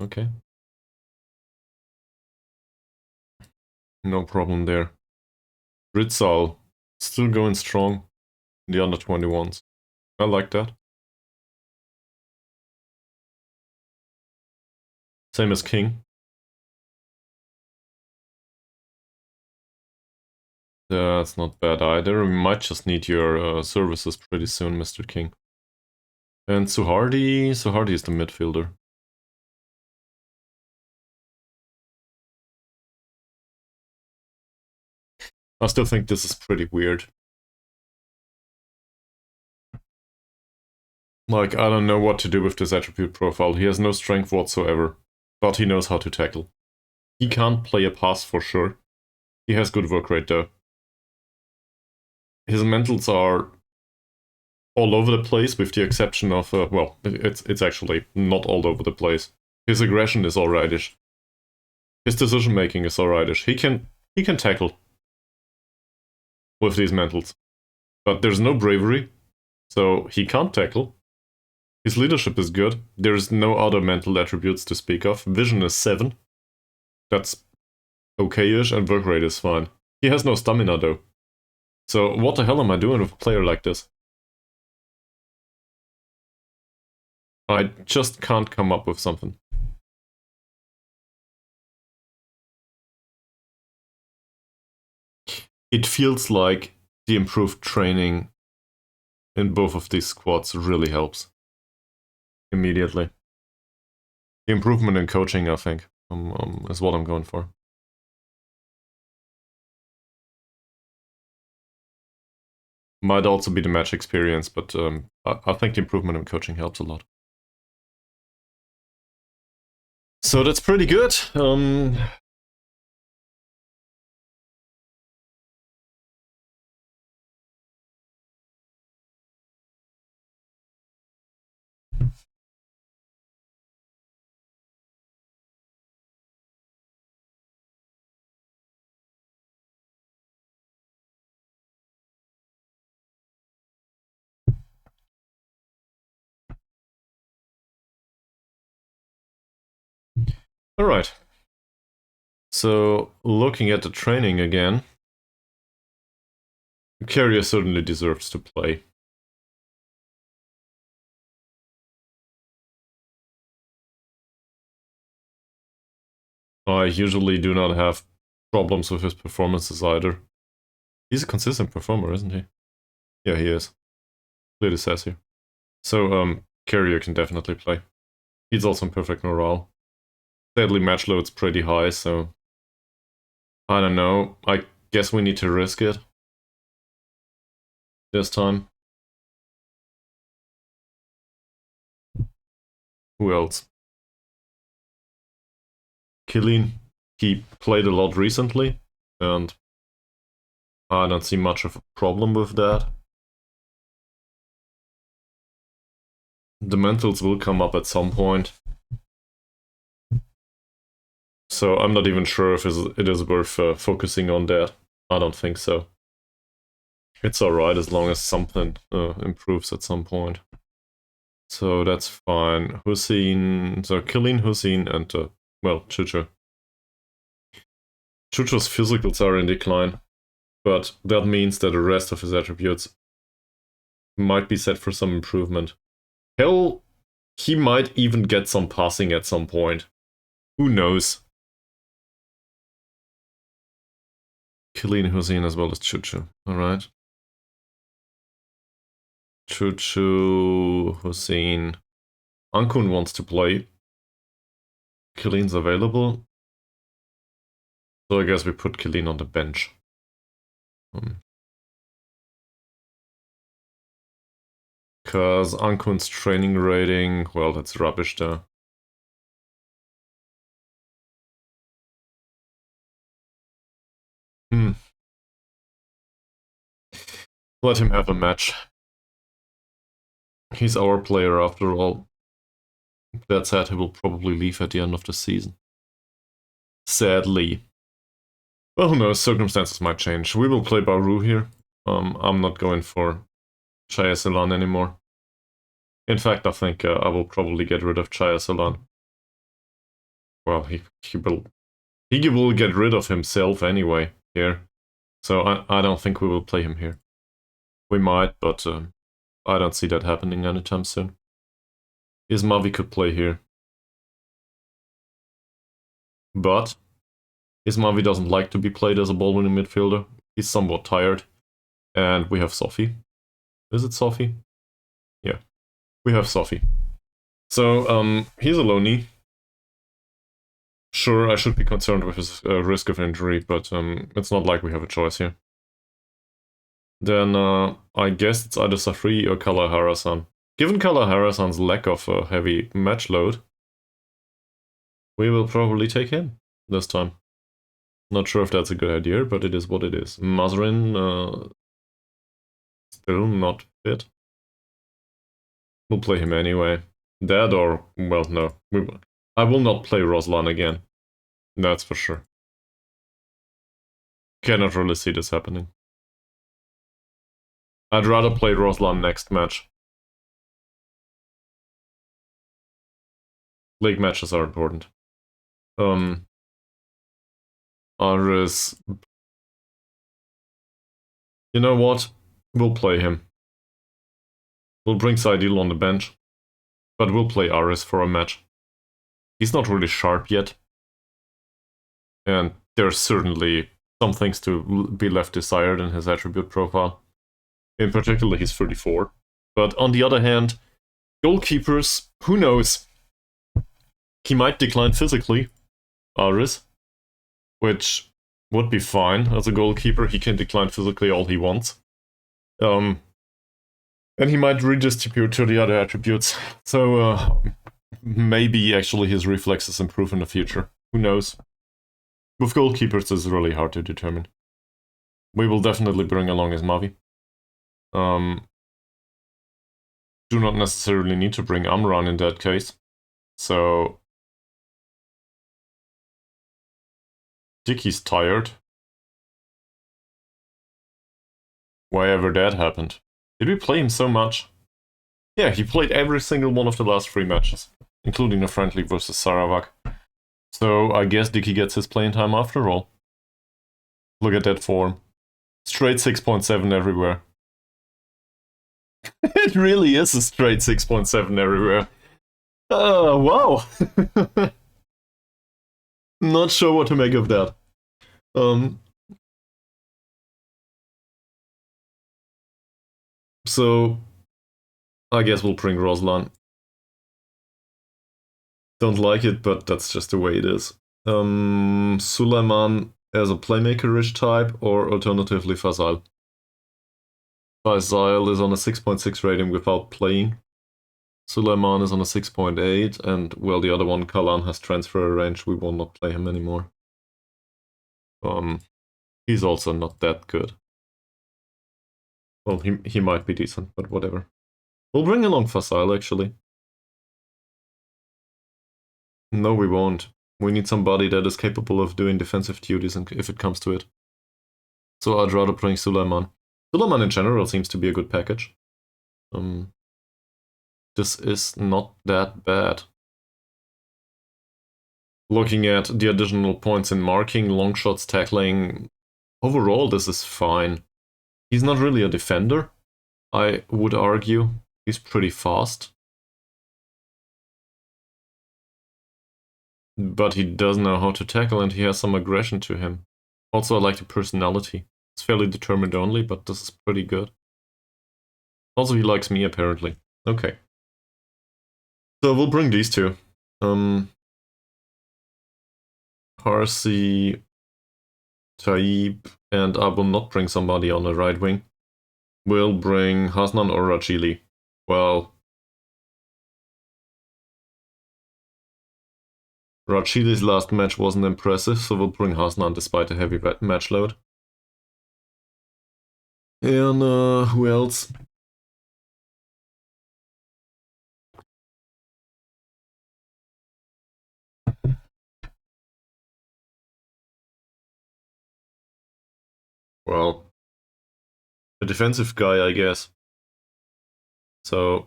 okay. No problem there. Ritzal, still going strong in the under 21s. I like that. Same as King. That's not bad either. We might just need your services pretty soon, Mr. King. And Suhardi is the midfielder. I still think this is pretty weird. Like, I don't know what to do with this attribute profile. He has no strength whatsoever, but he knows how to tackle. He can't play a pass for sure. He has good work rate though. His mentals are all over the place with the exception of, well, it's actually not all over the place. His aggression is alrightish. His decision making is alrightish. He can tackle with these mentals. But there's no bravery, so he can't tackle. His leadership is good. There's no other mental attributes to speak of. Vision is 7. That's okay-ish, and work rate is fine. He has no stamina though. So what the hell am I doing with a player like this? I just can't come up with something. It feels like the improved training in both of these squads really helps. Immediately. The improvement in coaching, I think, is what I'm going for. Might also be the match experience, but I think the improvement in coaching helps a lot. So that's pretty good. Alright. So, looking at the training again, Carrier certainly deserves to play. I usually do not have problems with his performances either. He's a consistent performer, isn't he? Yeah, he is. Clearly says here. So, Carrier can definitely play. He's also in perfect morale. Sadly, match load's pretty high, so... I don't know. I guess we need to risk it. This time. Who else? Killeen, he played a lot recently, and I don't see much of a problem with that. The mentals will come up at some point. So I'm not even sure if it is worth focusing on that. I don't think so. It's alright as long as something improves at some point. So that's fine. Hussein, so Killeen, Hussein, and, well, Chucho. Chucho's physicals are in decline, but that means that the rest of his attributes might be set for some improvement. Hell, he might even get some passing at some point. Who knows? Killeen, Hussein, as well as Chucho. Alright. Chucho, Hussein. Ankun wants to play. Killeen's available. So I guess we put Killeen on the bench. Because Ankun's training rating, well, that's rubbish there. Let him have a match. He's our player after all. That said, he will probably leave at the end of the season. Sadly. Well, who knows, circumstances might change. We will play Baru here. I'm not going for Chaya Selan anymore. In fact, I think I will probably get rid of Chaya Selan. Well, he will get rid of himself anyway here. So I don't think we will play him here. We might, but I don't see that happening anytime soon. Ismavi could play here. But Ismavi doesn't like to be played as a ball-winning midfielder. He's somewhat tired. And we have Sophie. Is it Sophie? Yeah. We have Sophie. So, he's a loanee. Sure, I should be concerned with his risk of injury, but it's not like we have a choice here. Then I guess it's either Safri or Kalahara-san. Given Kalahara-san's lack of a heavy match load, we will probably take him this time. Not sure if that's a good idea, but it is what it is. Mazrin, still not fit. We'll play him anyway. That or, well, no. I will not play Roslan again. That's for sure. Cannot really see this happening. I'd rather play Roslan next match. League matches are important. Aris. You know what? We'll play him. We'll bring Saidil on the bench. But we'll play Aris for a match. He's not really sharp yet. And there's certainly some things to be left desired in his attribute profile. In particular, he's 34. But on the other hand, goalkeepers, who knows? He might decline physically, Aris, which would be fine as a goalkeeper. He can decline physically all he wants. And he might redistribute to the other attributes. So maybe actually his reflexes improve in the future. Who knows? With goalkeepers, it's really hard to determine. We will definitely bring along Ismavi. Do not necessarily need to bring Amran in that case. So Dickie's tired. Why ever that happened? Did we play him so much? Yeah, he played every single one of the last 3 matches, including a friendly versus Sarawak. So I guess Dickie gets his playing time after all. Look at that form. Straight 6.7 everywhere. It really is a straight 6.7 everywhere. Wow. Not sure what to make of that. So, I guess we'll bring Roslan. Don't like it, but that's just the way it is. Suleiman as a playmaker-ish type, or alternatively Faisal. Faisal is on a 6.6 rating without playing. Suleiman is on a 6.8, and well, the other one, Kalan, has transfer range. We will not play him anymore. He's also not that good. Well, he might be decent, but whatever. We'll bring along Fasil, actually. No, we won't. We need somebody that is capable of doing defensive duties if it comes to it. So I'd rather bring Suleiman. Suleiman in general seems to be a good package. This is not that bad. Looking at the additional points in marking, long shots, tackling, overall this is fine. He's not really a defender, I would argue. He's pretty fast. But he does know how to tackle and he has some aggression to him. Also, I like the personality. It's fairly determined only, but this is pretty good. Also, he likes me, apparently. Okay. So we'll bring these two. Parsi, Taib, and I will not bring somebody on the right wing. We'll bring Hasnan or Rachili. Well, Rachili's last match wasn't impressive, so we'll bring Hasnan despite a heavy match load. And who else? Well, a defensive guy, I guess. So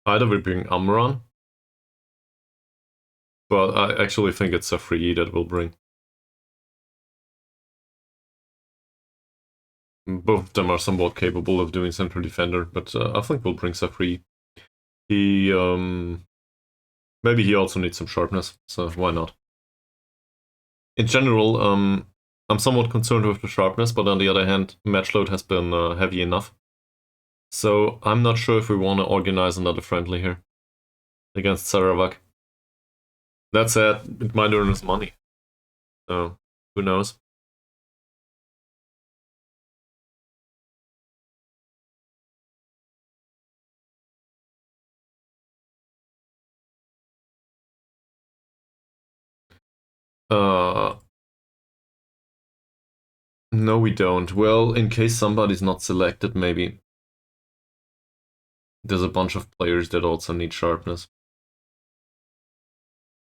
either we bring Amran, but I actually think it's Safri that we'll bring. Both of them are somewhat capable of doing central defender, but I think we'll bring Safri. He, maybe he also needs some sharpness, so why not? In general, I'm somewhat concerned with the sharpness, but on the other hand, match load has been heavy enough. So I'm not sure if we want to organize another friendly here against Sarawak. That said, it might earn us money. So, who knows? No, we don't. Well, in case somebody's not selected, maybe. There's a bunch of players that also need sharpness.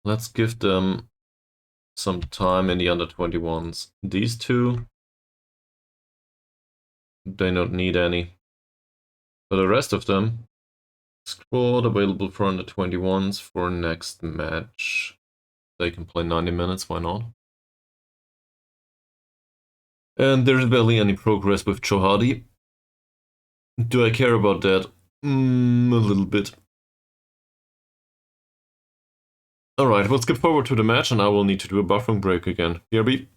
Let's give them some time in the under-21s. These two, they don't need any. For the rest of them, squad available for under-21s for next match. They can play 90 minutes, why not? And there's barely any progress with Chohadi. Do I care about that? A little bit. Alright, we'll skip forward to the match and I will need to do a buffering break again. BRB.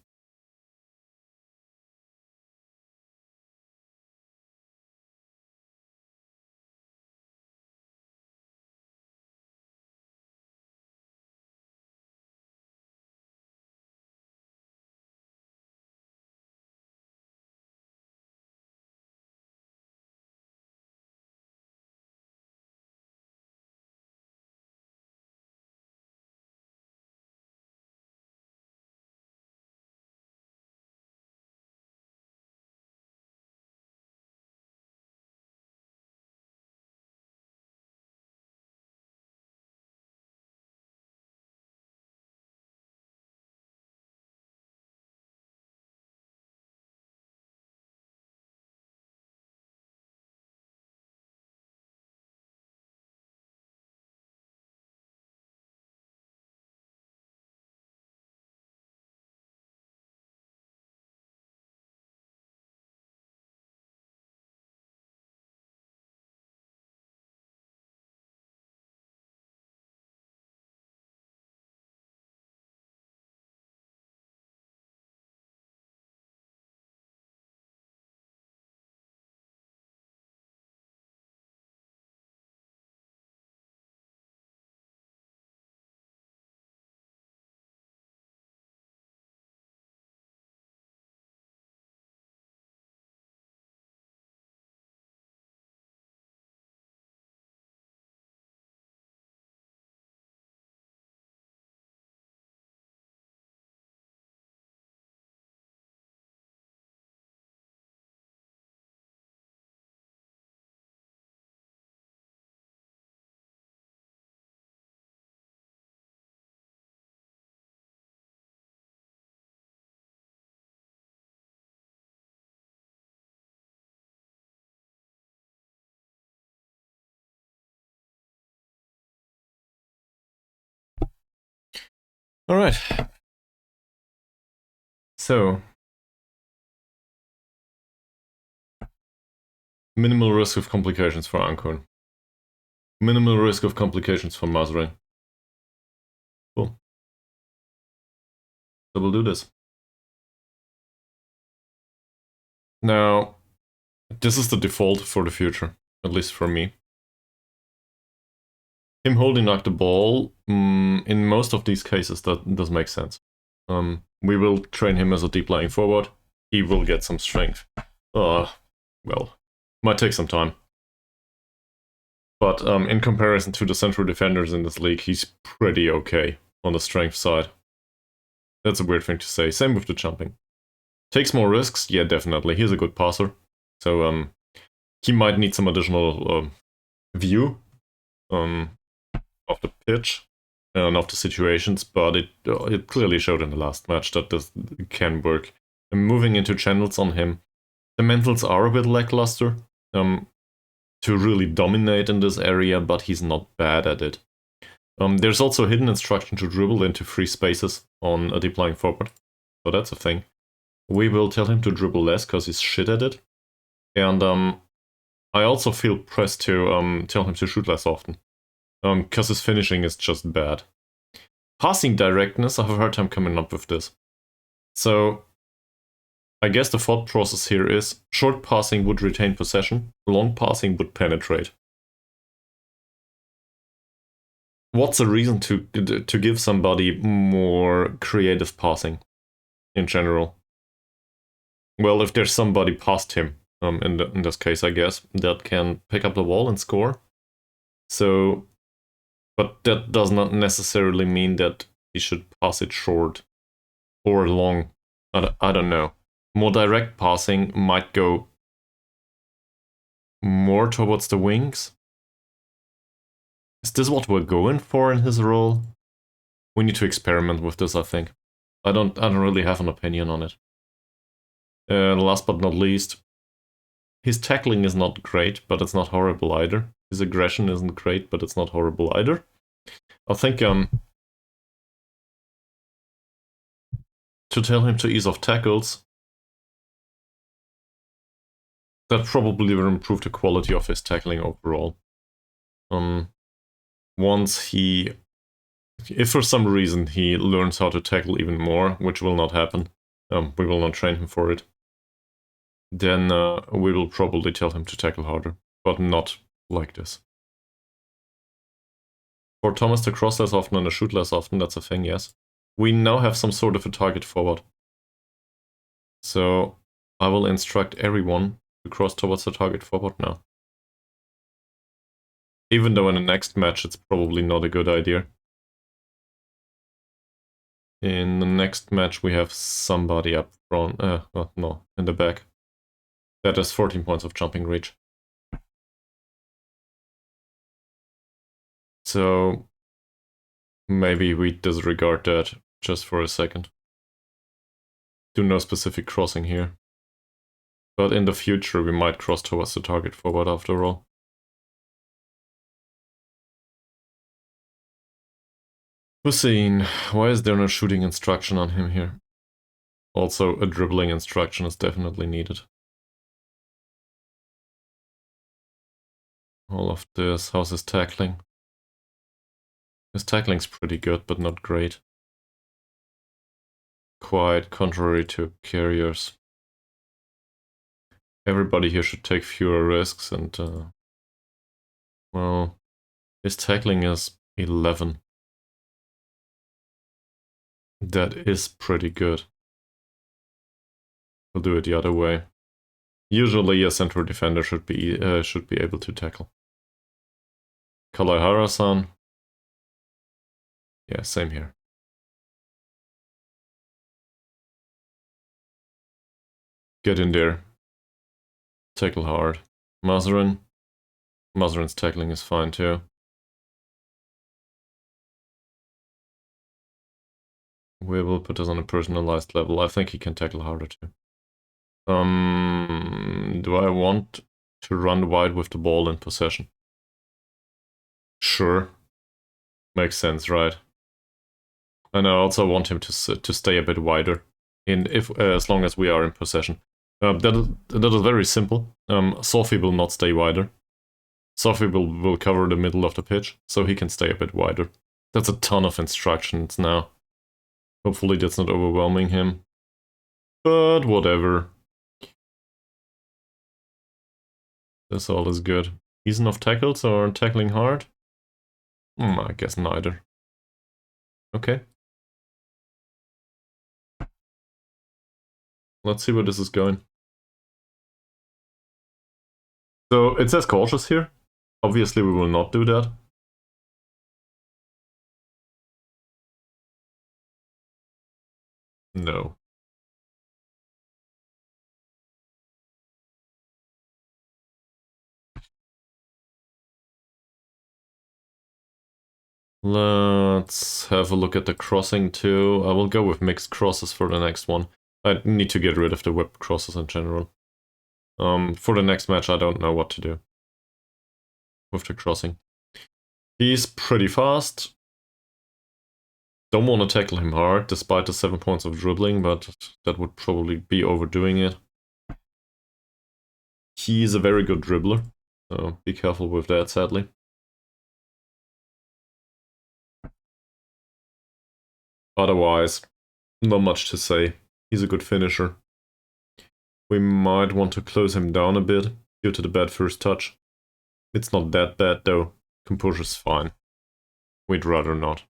Alright. So. Minimal risk of complications for Ankorn. Minimal risk of complications for Mazrin. Cool. So we'll do this. Now, this is the default for the future, at least for me. Him holding like the ball, in most of these cases, that does make sense. We will train him as a deep lying forward. He will get some strength. Well, might take some time. But in comparison to the central defenders in this league, he's pretty okay on the strength side. That's a weird thing to say. Same with the jumping. Takes more risks? Yeah, definitely. He's a good passer. So he might need some additional view of the pitch and of the situations, but it clearly showed in the last match that this can work. And moving into channels on him, the mentals are a bit lackluster to really dominate in this area, but he's not bad at it. There's also a hidden instruction to dribble into free spaces on a deep lying forward, so that's a thing. We will tell him to dribble less because he's shit at it. And I also feel pressed to tell him to shoot less often. Because his finishing is just bad. Passing directness, I have a hard time coming up with this. So, I guess the thought process here is, short passing would retain possession, long passing would penetrate. What's a reason to give somebody more creative passing, in general? Well, if there's somebody past him, in this case, I guess, that can pick up the ball and score. So, but that does not necessarily mean that he should pass it short or long. I don't know. More direct passing might go more towards the wings. Is this what we're going for in his role? We need to experiment with this, I think. I don't really have an opinion on it. Last but not least, his tackling is not great, but it's not horrible either. His aggression isn't great, but it's not horrible either. I think to tell him to ease off tackles, that probably will improve the quality of his tackling overall. Once if for some reason he learns how to tackle even more, which will not happen, we will not train him for it, then we will probably tell him to tackle harder, but not like this. For Thomas to cross less often and to shoot less often, that's a thing, yes. We now have some sort of a target forward. So I will instruct everyone to cross towards the target forward now. Even though in the next match it's probably not a good idea. In the next match we have somebody up front, no, in the back. That has 14 points of jumping reach. So maybe we disregard that just for a second. Do no specific crossing here. But in the future we might cross towards the target forward after all. Hussein, why is there no shooting instruction on him here? Also, a dribbling instruction is definitely needed. All of this, how's his tackling? His tackling's pretty good, but not great. Quite contrary to carriers. Everybody here should take fewer risks and, well, his tackling is 11. That is pretty good. We'll do it the other way. Usually a central defender should be able to tackle. Kalaihara-san. Yeah, same here. Get in there. Tackle hard. Mazarin. Mazarin's tackling is fine too. We will put this on a personalized level. I think he can tackle harder too. Do I want to run wide with the ball in possession? Sure. Makes sense, right? And I also want him to stay a bit wider, as long as we are in possession. That is very simple. Sophie will not stay wider. Sophie will cover the middle of the pitch, so he can stay a bit wider. That's a ton of instructions now. Hopefully that's not overwhelming him. But whatever. This all is good. He's enough tackles or tackling hard? I guess neither. Okay. Let's see where this is going. So it says cautious here. Obviously we will not do that. No. Let's have a look at the crossing too. I will go with mixed crosses for the next one. I need to get rid of the whipped crosses in general. For the next match I don't know what to do with the crossing. He's pretty fast. Don't want to tackle him hard despite the 7 points of dribbling, but that would probably be overdoing it. He's a very good dribbler, so be careful with that, sadly. Otherwise, not much to say. He's a good finisher. We might want to close him down a bit due to the bad first touch. It's not that bad though. Composure's fine. We'd rather not.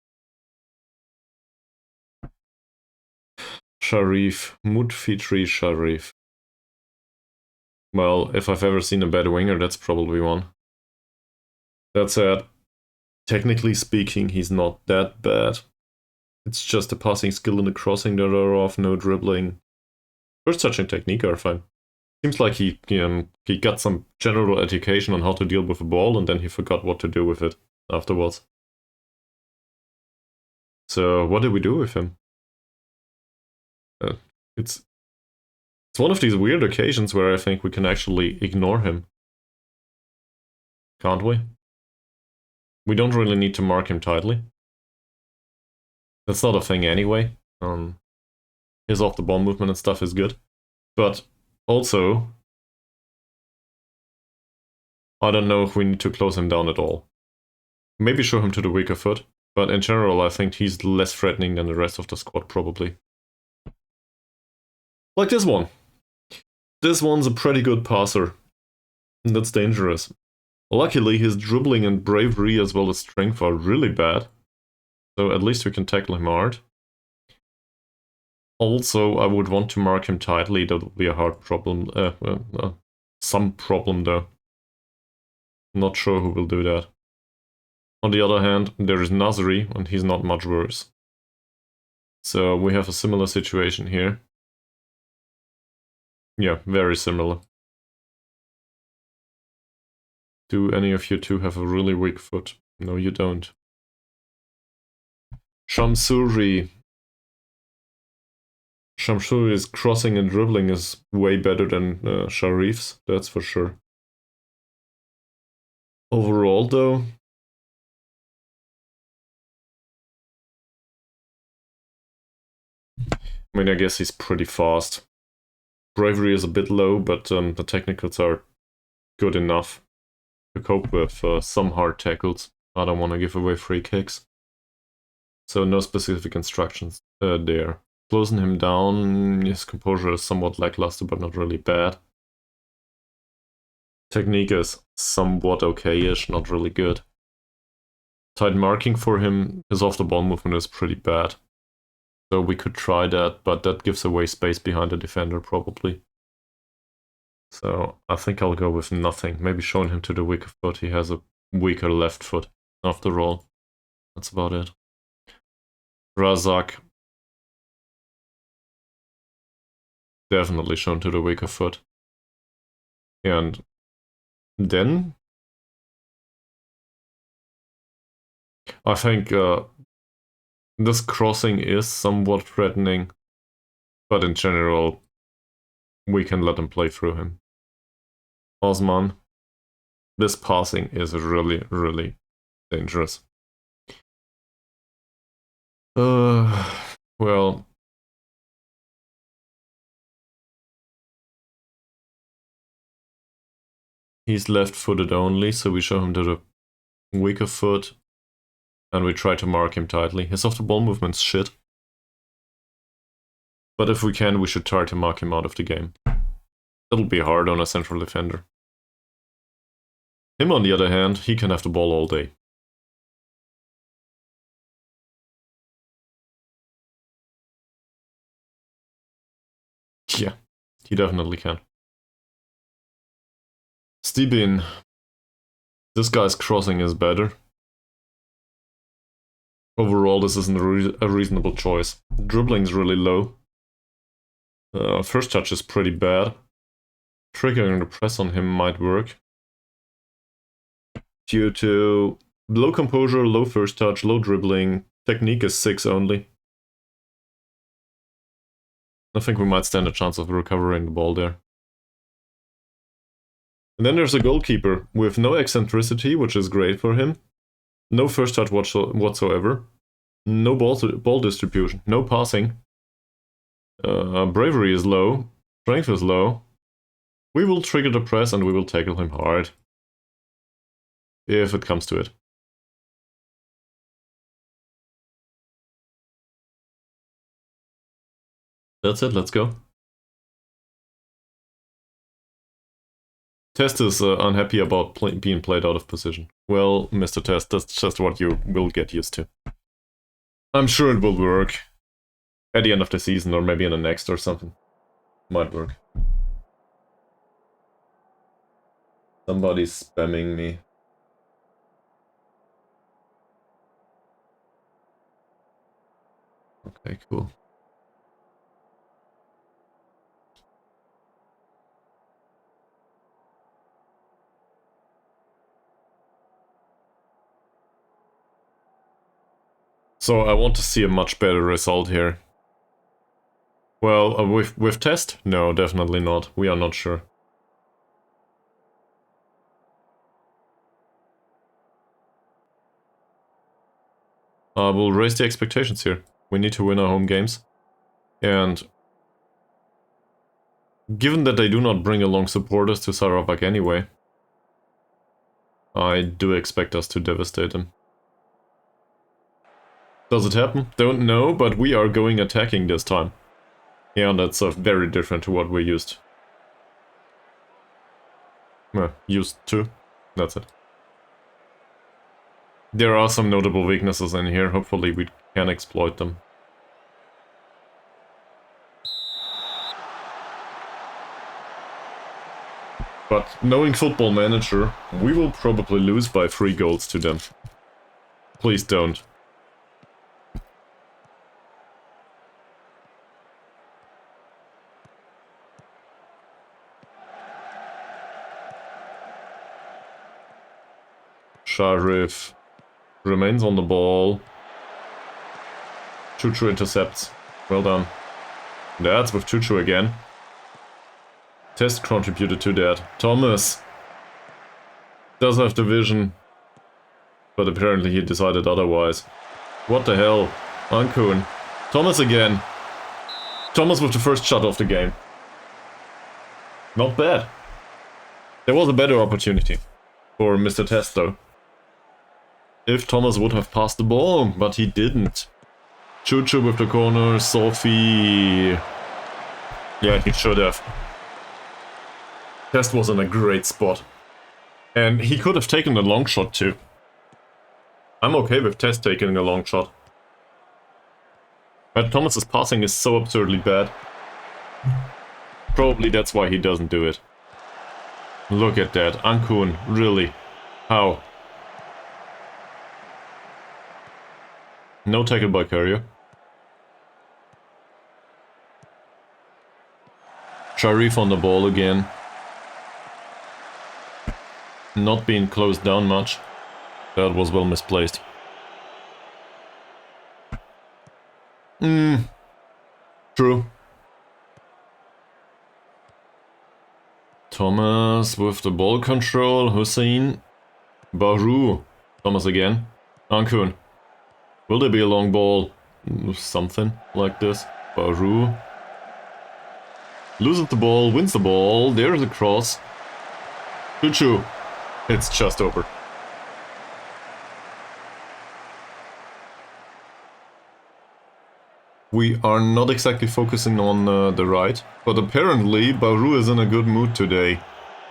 Sharif. Mutfitri Sharif. Well, if I've ever seen a bad winger, that's probably one. That said, technically speaking, he's not that bad. It's just the passing skill and the crossing that are off, no dribbling. First touch and technique are fine. Seems like he got some general education on how to deal with a ball and then he forgot what to do with it afterwards. So what did we do with him? It's one of these weird occasions where I think we can actually ignore him. Can't we? We don't really need to mark him tightly. That's not a thing anyway. His off the ball movement and stuff is good. But also, I don't know if we need to close him down at all. Maybe show him to the weaker foot, but in general I think he's less threatening than the rest of the squad probably. Like this one. This one's a pretty good passer. That's dangerous. Luckily his dribbling and bravery as well as strength are really bad. So at least we can tackle him hard. Also, I would want to mark him tightly. That would be a hard problem. Some problem though. Not sure who will do that. On the other hand, there is Nasri, and he's not much worse. So we have a similar situation here. Yeah, very similar. Do any of you two have a really weak foot? No, you don't. Shamsuri. Shamsuri's crossing and dribbling is way better than Sharif's, that's for sure. Overall, though, I mean, I guess he's pretty fast. Bravery is a bit low, but the technicals are good enough to cope with some hard tackles. I don't want to give away free kicks. So no specific instructions there. Closing him down, his composure is somewhat lackluster, but not really bad. Technique is somewhat okay-ish, not really good. Tight marking for him, his off-the-ball movement is pretty bad. So we could try that, but that gives away space behind the defender, probably. So I think I'll go with nothing. Maybe showing him to the weaker foot. He has a weaker left foot, after all. That's about it. Razak. Definitely shown to the weaker foot. And then I think this crossing is somewhat threatening, but in general we can let him play through him. Osman, this passing is really, really dangerous. Well... He's left-footed only, so we show him to the weaker foot. And we try to mark him tightly. His off-the-ball movement's shit. But if we can, we should try to mark him out of the game. It'll be hard on a central defender. Him, on the other hand, he can have the ball all day. Yeah, he definitely can. Stibin. This guy's crossing is better. Overall, this isn't a reasonable choice. Dribbling's really low. First touch is pretty bad. Triggering the press on him might work. Due to low composure, low first touch, low dribbling, technique is 6 only. I think we might stand a chance of recovering the ball there. And then there's a goalkeeper with no eccentricity, which is great for him. No first touch whatsoever. No ball distribution. No passing. Bravery is low. Strength is low. We will trigger the press and we will tackle him hard. If it comes to it. That's it, let's go. Test is unhappy about being played out of position. Well, Mr. Test, that's just what you will get used to. I'm sure it will work. At the end of the season, or maybe in the next or something. Might work. Somebody's spamming me. Okay, cool. So I want to see a much better result here. Well, with test? No, definitely not. We are not sure. We'll raise the expectations here. We need to win our home games. And given that they do not bring along supporters to Sarawak anyway, I do expect us to devastate them. Does it happen? Don't know, but we are going attacking this time. Yeah, that's very different to what we're used. Well, used to. That's it. There are some notable weaknesses in here, hopefully we can exploit them. But knowing Football Manager, we will probably lose by 3 goals to them. Please don't. Sharif remains on the ball. Chuchu intercepts. Well done. That's with Chuchu again. Test contributed to that. Thomas does have the vision, but apparently he decided otherwise. What the hell? Ankun. Thomas again. Thomas with the first shot of the game. Not bad. There was a better opportunity for Mr. Test though. If Thomas would have passed the ball, but he didn't. Chuchu with the corner, Sophie. Yeah, he should have. Test was in a great spot. And he could have taken a long shot too. I'm okay with Test taking a long shot. But Thomas's passing is so absurdly bad. Probably that's why he doesn't do it. Look at that. Ankun, really? How? No tackle by Courier. Sharif on the ball again. Not being closed down much. That was well misplaced. True. Thomas with the ball control. Hussein. Baru. Thomas again. Ankun. Will there be a long ball? Something like this. Baru loses the ball, wins the ball. There's a cross. Choo-choo. It's just over. We are not exactly focusing on the right, but apparently Baru is in a good mood today.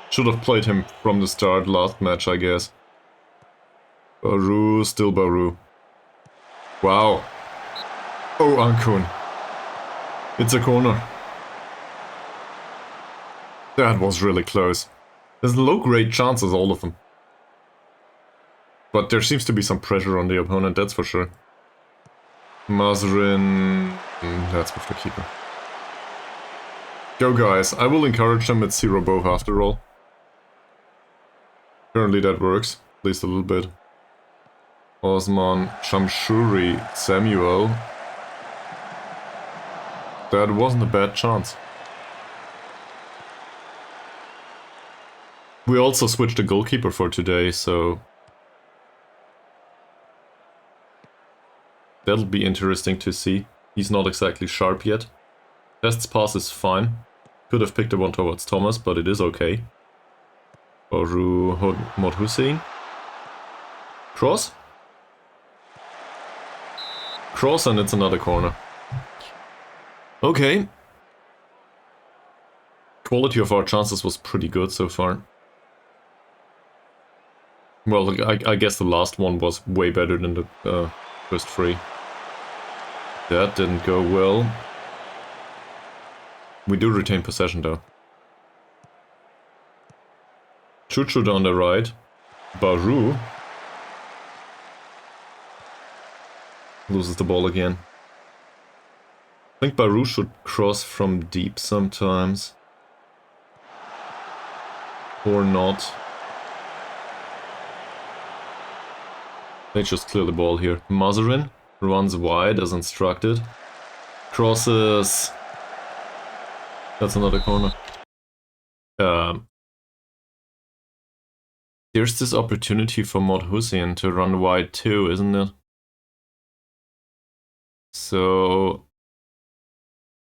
Should have played him from the start last match, I guess. Baru, still Baru. Wow. Oh, Ankun. It's a corner. That was really close. There's low-grade chances, all of them. But there seems to be some pressure on the opponent, that's for sure. Mazrin... that's with the keeper. Go guys, I will encourage them, it's 0 both after all. Apparently that works, at least a little bit. Osman, Shamshuri, Samuel. That wasn't a bad chance. We also switched the goalkeeper for today, so... that'll be interesting to see. He's not exactly sharp yet. Best's pass is fine. Could have picked the one towards Thomas, but it is okay. Baru Mod Hussein. Cross? Cross, and it's another corner. Okay. Quality of our chances was pretty good so far. Well, I guess the last one was way better than the first three. That didn't go well. We do retain possession though. Choo-choo on the right. Baru loses the ball again. I think Baru should cross from deep sometimes. Or not. They just clear the ball here. Mazarin runs wide as instructed. Crosses. That's another corner. There's this opportunity for Mod Hussein to run wide too, isn't it? So...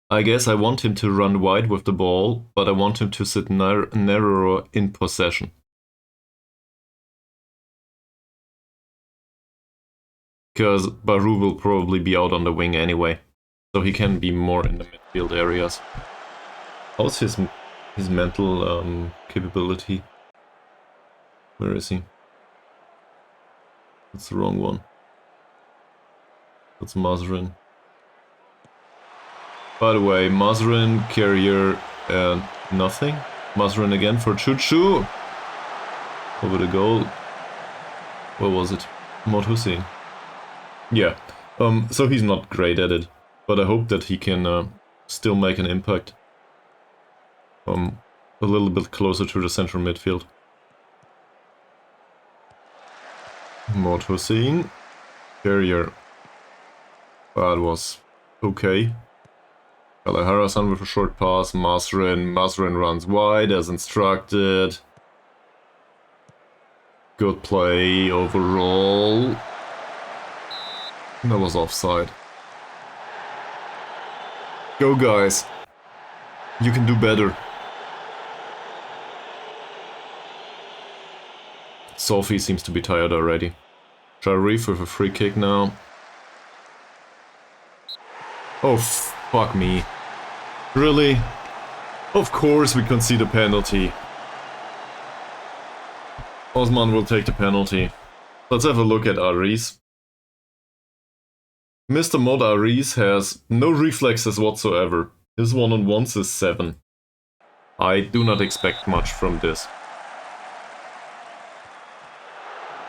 I guess I want him to run wide with the ball, but I want him to sit narrower in possession. Because Baru will probably be out on the wing anyway, so he can be more in the midfield areas. How's his mental capability? Where is he? That's the wrong one. That's Mazrin. By the way, Mazrin, carrier, nothing. Mazrin again for Choo-choo. Over the goal. What was it? Mod Hussein. Yeah, so he's not great at it, but I hope that he can still make an impact. A little bit closer to the central midfield. Mod Hussein. Carrier. That was okay. Kalahara-san with a short pass. Mazrin runs wide as instructed. Good play overall. That was offside. Go guys. You can do better. Sophie seems to be tired already. Sharif with a free kick now. Oh, fuck me. Really? Of course we concede a penalty. Osman will take the penalty. Let's have a look at Aris. Mr. Mod Aris has no reflexes whatsoever. His one-on-ones is 7. I do not expect much from this.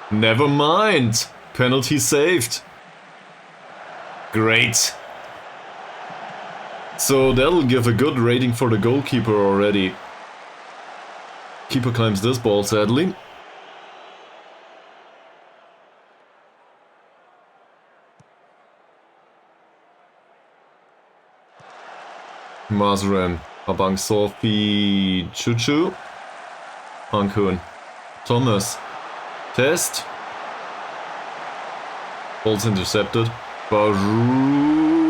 Never mind! Penalty saved! Great! So that'll give a good rating for the goalkeeper already. Keeper claims this ball, sadly. Mazren, Abang Sophie, Choo-choo, Ankun, Thomas, Test, ball's intercepted. Baru.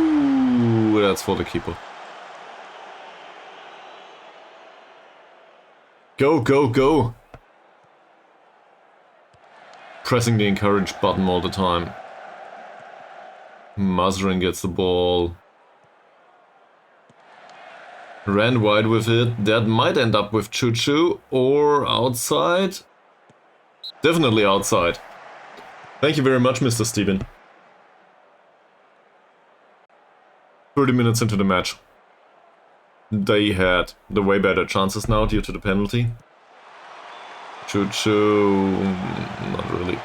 That's for the keeper. Go, go, go! Pressing the encourage button all the time. Mazrin gets the ball. Ran wide with it. That might end up with Choo Choo or outside. Definitely outside. Thank you very much, Mr. Steven. 30 minutes into the match. They had the way better chances now due to the penalty. Choo Choo, not really.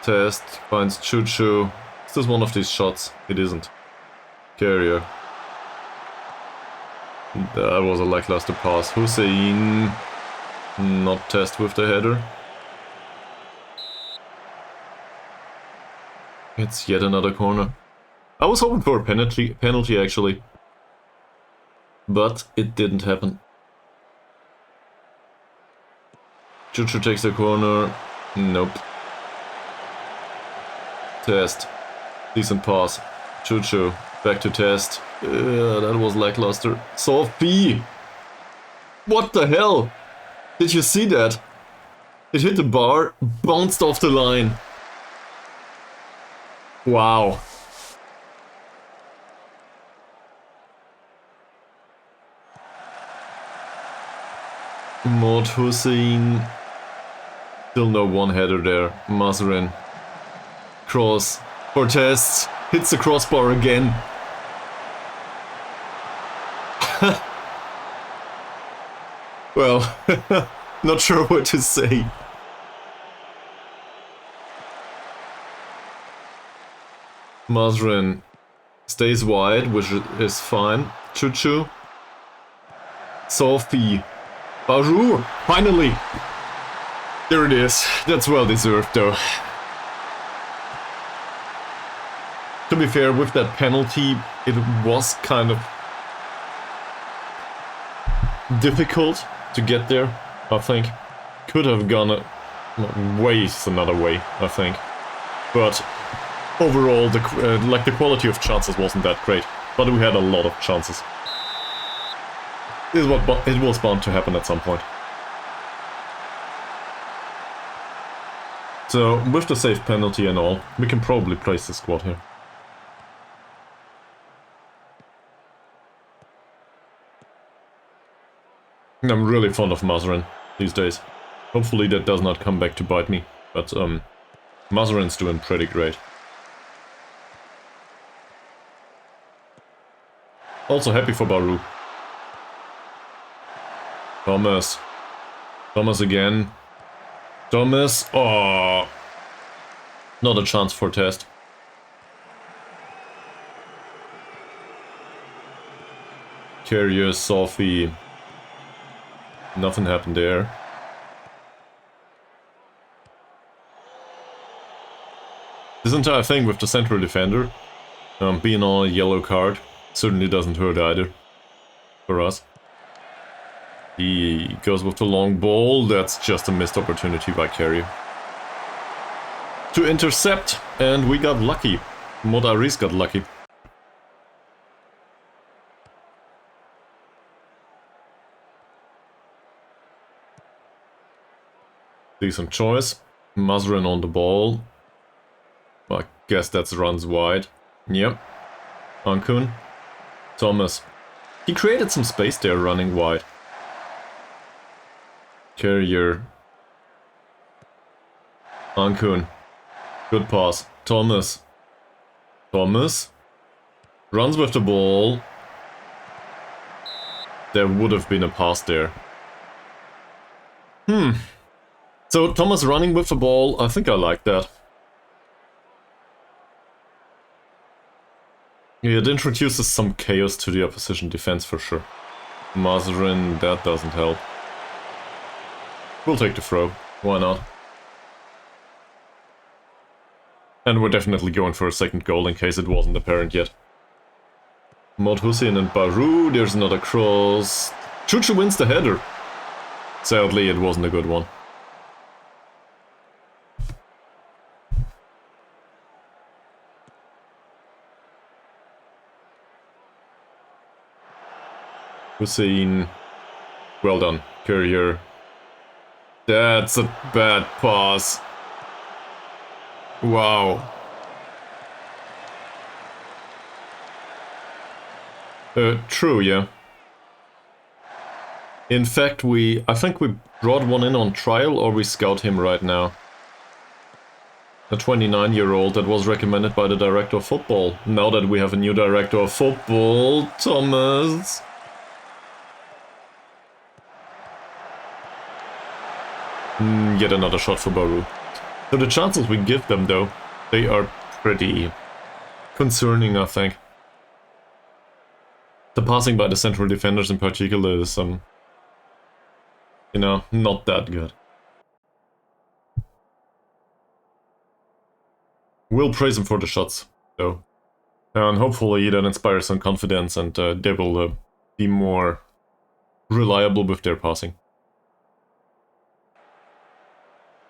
Test finds Choo Choo. Is this one of these shots? It isn't. Carrier. That was a lackluster pass. Hussein. Not Test with the header. It's yet another corner. I was hoping for a penalty actually. But it didn't happen. Choo Choo takes the corner. Nope. Test. Decent pass. Choo Choo. Back to Test. That was lackluster. Sophie! What the hell? Did you see that? It hit the bar, bounced off the line. Wow. Mod Hussein. Still no one header there. Mazrin. Cross. For Test. Hits the crossbar again. Well, not sure what to say. Mazrin stays wide, which is fine. Choo Choo. Sophie. Baru! Finally! There it is. That's well deserved though. To be fair, with that penalty, it was kind of difficult to get there, I think. Could have gone ways another way, I think. But overall, the quality of chances wasn't that great. But we had a lot of chances. It was bound to happen at some point. So, with the safe penalty and all, we can probably place the squad here. I'm really fond of Mazrin these days. Hopefully that does not come back to bite me, but Mazrin's doing pretty great. Also happy for Baru. Thomas. Thomas again. Thomas. Oh. Not a chance for Test. Carrier, Sophie. Nothing happened there. This entire thing with the central defender being on a yellow card certainly doesn't hurt either for us. He goes with the long ball. That's just a missed opportunity by Carrier to intercept, and we got lucky. Modaris got lucky. Decent choice. Mazrin on the ball. I guess that's runs wide. Yep. Ankun. Thomas. He created some space there running wide. Carrier. Ankun. Good pass. Thomas. Thomas. Runs with the ball. There would have been a pass there. So Thomas running with the ball, I think I like that. Yeah, it introduces some chaos to the opposition defense for sure. Mazrin, that doesn't help. We'll take the throw, why not? And we're definitely going for a second goal in case it wasn't apparent yet. Mod Hussein and Baru, there's another cross. Choo Choo wins the header. Sadly, it wasn't a good one. Hussein. Well done. Courier. That's a bad pass. Wow. True, yeah. In fact, I think we brought one in on trial, or we scout him right now. A 29-year-old that was recommended by the director of football. Now that we have a new director of football, Thomas. Yet another shot for Baru. So the chances we give them, though, they are pretty concerning, I think. The passing by the central defenders in particular is, you know, not that good. We'll praise them for the shots, though. And hopefully that inspires some confidence and they will be more reliable with their passing.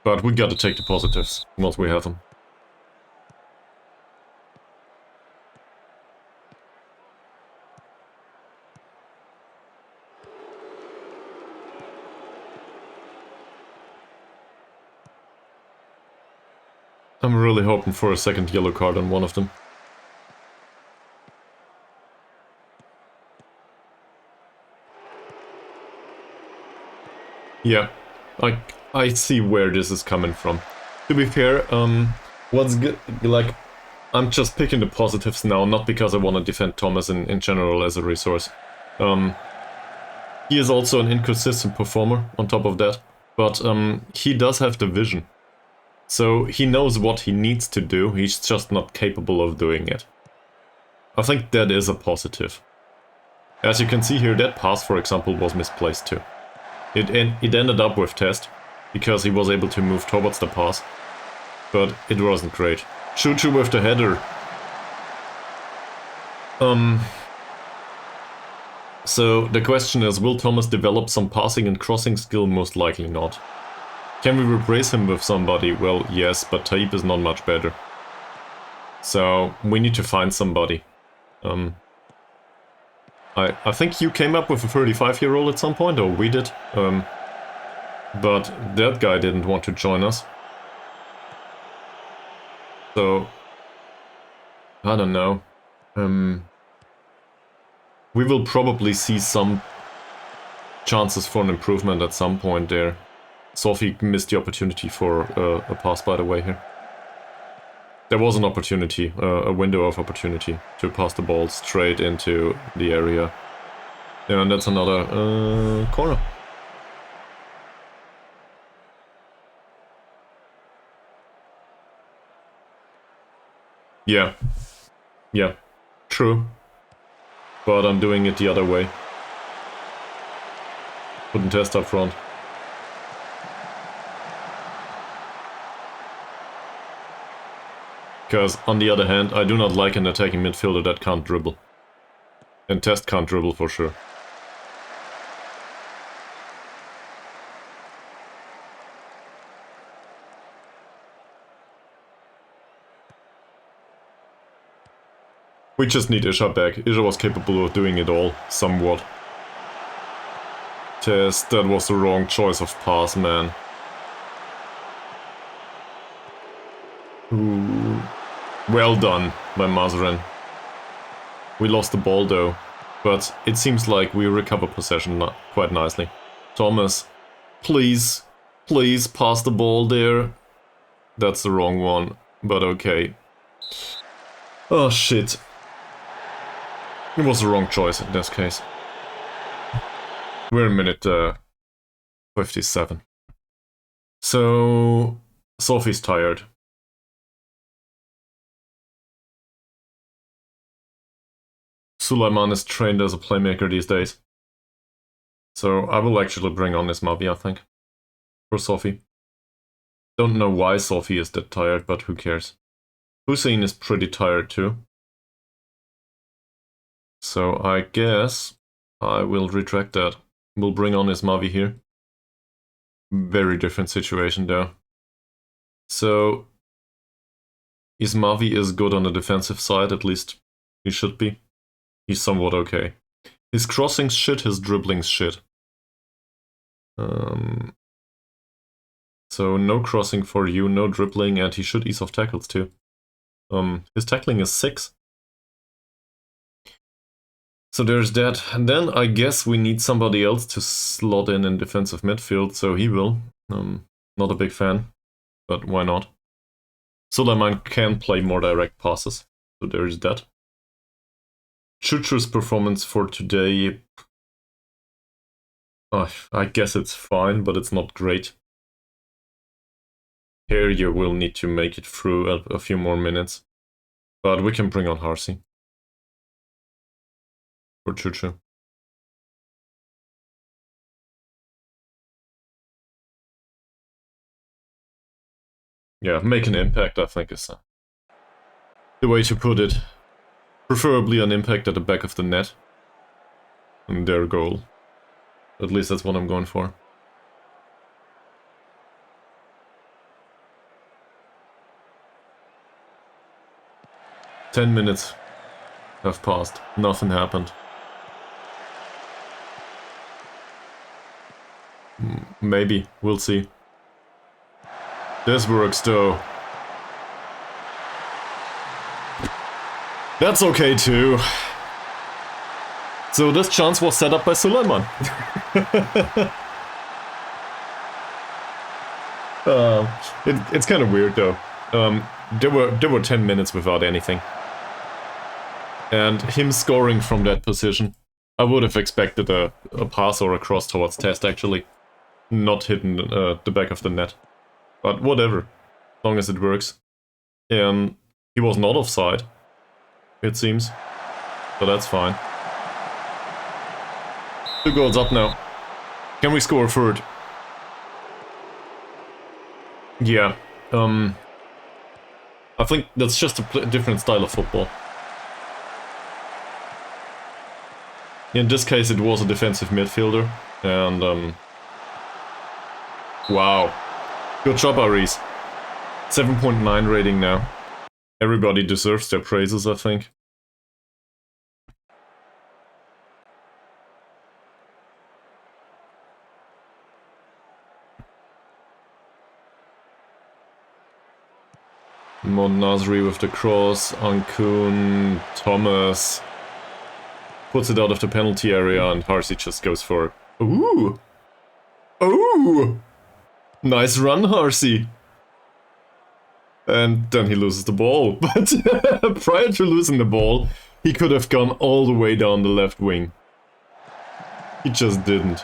But we gotta take the positives once we have them. I'm really hoping for a second yellow card on one of them. Yeah, I see where this is coming from. To be fair, what's good, like, I'm just picking the positives now, not because I want to defend Thomas in general as a resource. He is also an inconsistent performer on top of that, but he does have the vision. So he knows what he needs to do, he's just not capable of doing it. I think that is a positive. As you can see here, that pass, for example, was misplaced too. It ended up with Test, because he was able to move towards the pass, but it wasn't great. Choo-choo with the header. So the question is, will Thomas develop some passing and crossing skill? Most likely not. Can we replace him with somebody? Well, yes, but Taib is not much better. So we need to find somebody. I think you came up with a 35-year-old at some point, or we did. But that guy didn't want to join us. So I don't know. We will probably see some chances for an improvement at some point there. Sophie missed the opportunity for a pass, by the way, here. There was an opportunity, a window of opportunity to pass the ball straight into the area. Yeah, and that's another corner. Yeah. Yeah. True. But I'm doing it the other way. Putting Test up front. Because, on the other hand, I do not like an attacking midfielder that can't dribble. And Test can't dribble for sure. We just need Isha back. Isha was capable of doing it all, somewhat. Test, that was the wrong choice of pass, man. Ooh. Well done by Mazren. We lost the ball though, but it seems like we recover possession quite nicely. Thomas, please, please pass the ball there. That's the wrong one, but okay. Oh shit. It was the wrong choice in this case. We're in minute 57. So Sophie's tired. Sulaiman is trained as a playmaker these days. So I will actually bring on Ismavi, I think. For Sophie. Don't know why Sophie is that tired, but who cares. Hussein is pretty tired too. So I guess I will retract that. We'll bring on Ismavi here. Very different situation though. So Ismavi is good on the defensive side, at least he should be. He's somewhat okay. His crossing's shit, his dribbling's shit. So no crossing for you, no dribbling, and he should ease off tackles too. His tackling is 6. So there's that. And then I guess we need somebody else to slot in defensive midfield, so he will. Not a big fan, but why not? Suleiman can play more direct passes, so there's that. Chuchu's performance for today, I guess it's fine, but it's not great. Here you will need to make it through a few more minutes, but we can bring on Harsey for Chuchu. Yeah, make an impact, I think, is the way to put it. Preferably an impact at the back of the net. And their goal. At least that's what I'm going for. "10 minutes have passed. Nothing happened. Maybe. We'll see. This works though. That's okay too. So this chance was set up by Suleiman. It's kind of weird though. There were 10 minutes without anything. And him scoring from that position, I would have expected a pass or a cross towards Test actually. Not hitting the back of the net. But whatever, as long as it works. He was not offside, it seems. So that's fine. 2 goals up now. Can we score a third? Yeah. I think that's just a different style of football. In this case it was a defensive midfielder. And wow. Good job, Aris. 7.9 rating now. Everybody deserves their praises, I think. Mon Nasri with the cross, Ankun, Thomas puts it out of the penalty area, and Harsey just goes for... Ooh! Ooh! Nice run, Harsey! And then he loses the ball. But prior to losing the ball, he could have gone all the way down the left wing. He just didn't.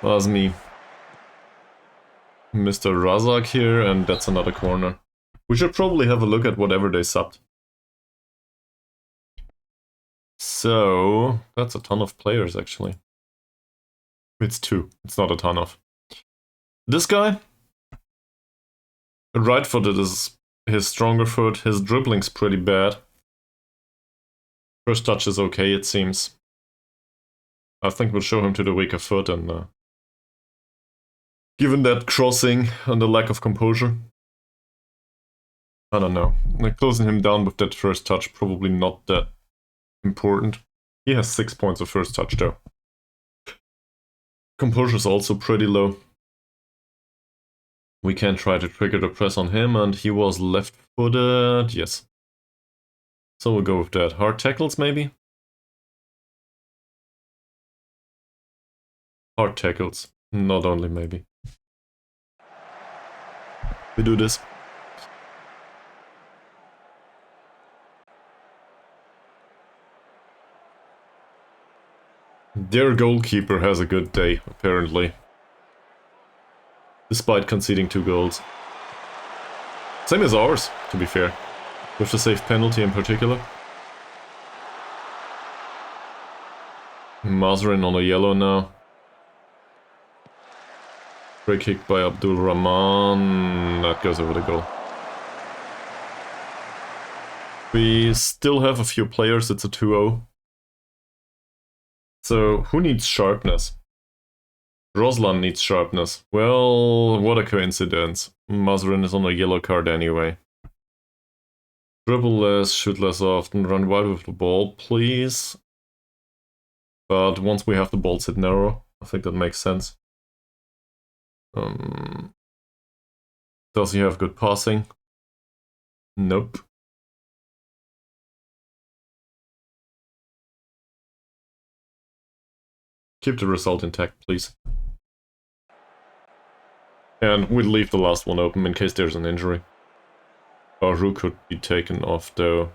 Was me. Mr. Razak here, and that's another corner. We should probably have a look at whatever they subbed. So, that's a ton of players actually. It's 2, it's not a ton of. This guy? Right-footed is his stronger foot, his dribbling's pretty bad. First touch is okay, it seems. I think we'll show him to the weaker foot, and given that crossing and the lack of composure, I don't know. Closing him down with that first touch, probably not that important. He has 6 points of first touch though. Composure's also pretty low. We can try to trigger the press on him, and he was left-footed, yes. So we'll go with that. Hard tackles, maybe? Hard tackles, not only maybe. We do this. Their goalkeeper has a good day, apparently. Despite conceding 2 goals. Same as ours, to be fair. With the safe penalty in particular. Mazrin on a yellow now. Free kick by Abdul Rahman. That goes over the goal. We still have a few players, it's a 2-0. So, who needs sharpness? Roslan needs sharpness. Well, what a coincidence. Mazrin is on a yellow card anyway. Dribble less, shoot less often, run wide with the ball, please. But once we have the ball sit narrow, I think that makes sense. Does he have good passing? Nope. Keep the result intact, please. And we'll leave the last one open in case there's an injury. Baru could be taken off though.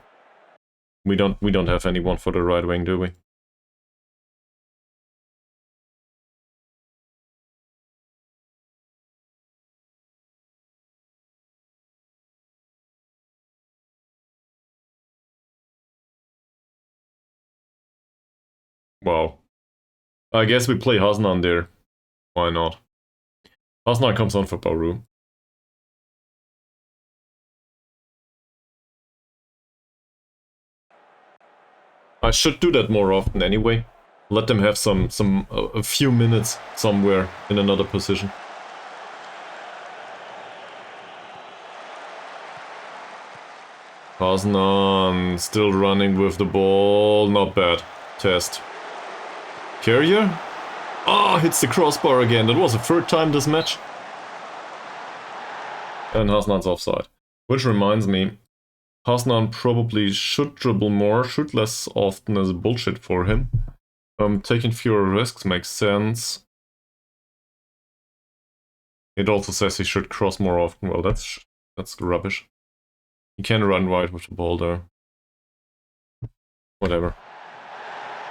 We don't have anyone for the right wing, do we? Wow. I guess we play Hasnan there. Why not? Hasnan comes on for Baru. I should do that more often anyway. Let them have a few minutes somewhere in another position. Hasnan still running with the ball. Not bad. Test. Carrier? Ah, hits the crossbar again. That was the third time this match. And Hasnan's offside. Which reminds me, Hasnan probably should dribble more, shoot less often as bullshit for him. Taking fewer risks makes sense. It also says he should cross more often. Well, that's rubbish. He can run wide with the ball though. Whatever.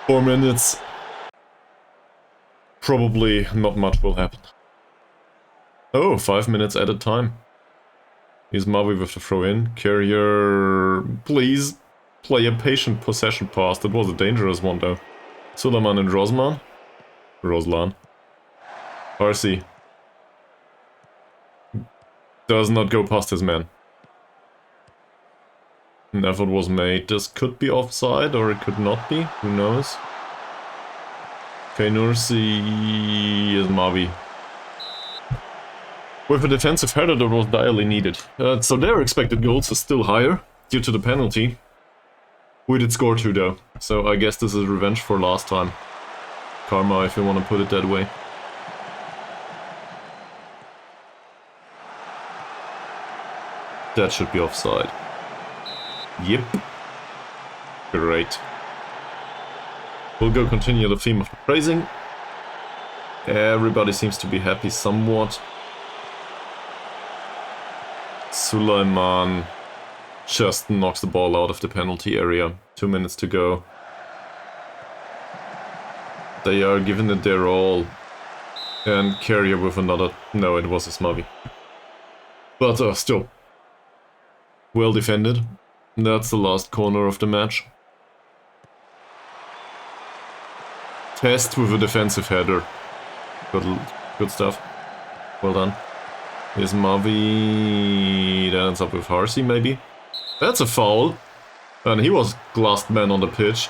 4 minutes. Probably not much will happen. Oh, 5 minutes at a time. Here's Mavi with the throw in. Carrier, please play a patient possession pass. That was a dangerous one though. Suleiman and Roslan. RC. Does not go past his man. An effort was made. This could be offside or it could not be. Who knows? Okay, Nursi is Mavi. With a defensive header that was direly needed. So their expected goals are still higher due to the penalty. We did score 2 though, so I guess this is revenge for last time. Karma, if you want to put it that way. That should be offside. Yep. Great. We'll go continue the theme of the praising. Everybody seems to be happy somewhat. Suleiman just knocks the ball out of the penalty area. 2 minutes to go. They are giving it their all. And Carrier with another... No, it was a Smavi. But still. Well defended. That's the last corner of the match. Test with a defensive header. Good stuff. Well done. Here's Mavi. That ends up with Harsi, maybe. That's a foul. And he was last man on the pitch.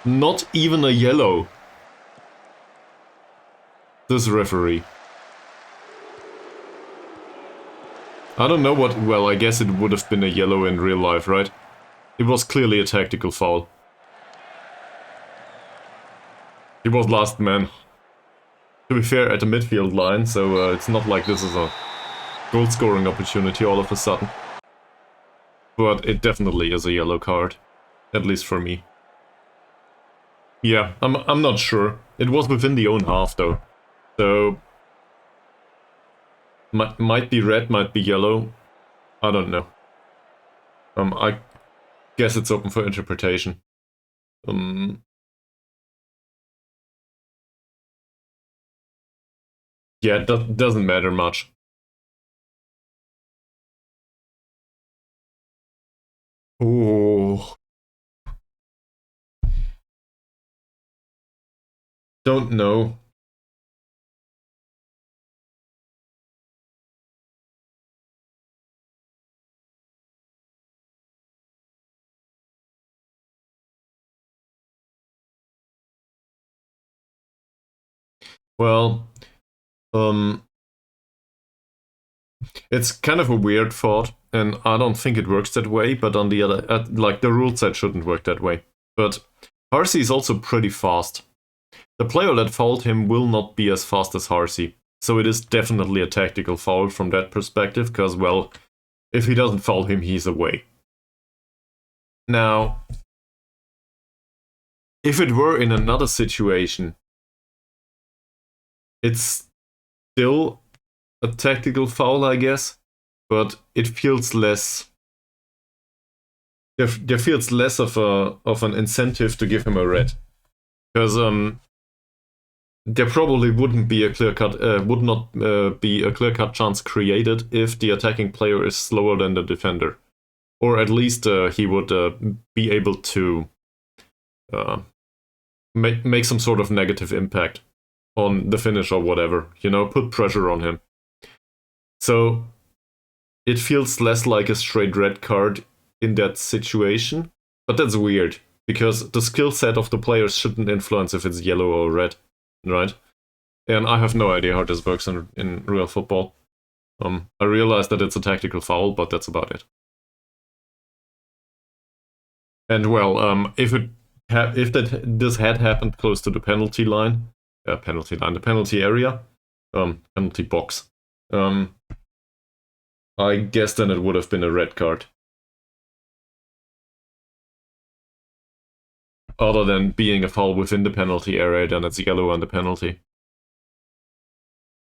Not even a yellow. This referee. I don't know what... Well, I guess it would have been a yellow in real life, right? It was clearly a tactical foul. He was last man. To be fair, at the midfield line, so it's not like this is a goal-scoring opportunity all of a sudden. But it definitely is a yellow card. At least for me. Yeah, I'm not sure. It was within the own half, though. So... Might be red, might be yellow. I don't know. I guess it's open for interpretation. Yeah, it doesn't matter much. Oh. Don't know. Well, it's kind of a weird thought, and I don't think it works that way, but on the other, like, the rule set shouldn't work that way. But Harsey is also pretty fast. The player that fouled him will not be as fast as Harsey. So it is definitely a tactical foul from that perspective, because, well, if he doesn't foul him, he's away. Now, if it were in another situation, it's still a tactical foul, I guess, but it feels less. There feels less of an incentive to give him a red, because there probably wouldn't be a would not be a clear-cut chance created if the attacking player is slower than the defender, or at least he would be able to make some sort of negative impact on the finish or whatever, put pressure on him. So it feels less like a straight red card in that situation, but that's weird, because the skill set of the players shouldn't influence if it's yellow or red, right? And I have no idea how this works in real football. I realize that it's a tactical foul, but that's about it. And well, if this had happened close to the penalty line, the penalty area, penalty box, I guess then it would have been a red card. Other than being a foul within the penalty area, then it's yellow on the penalty.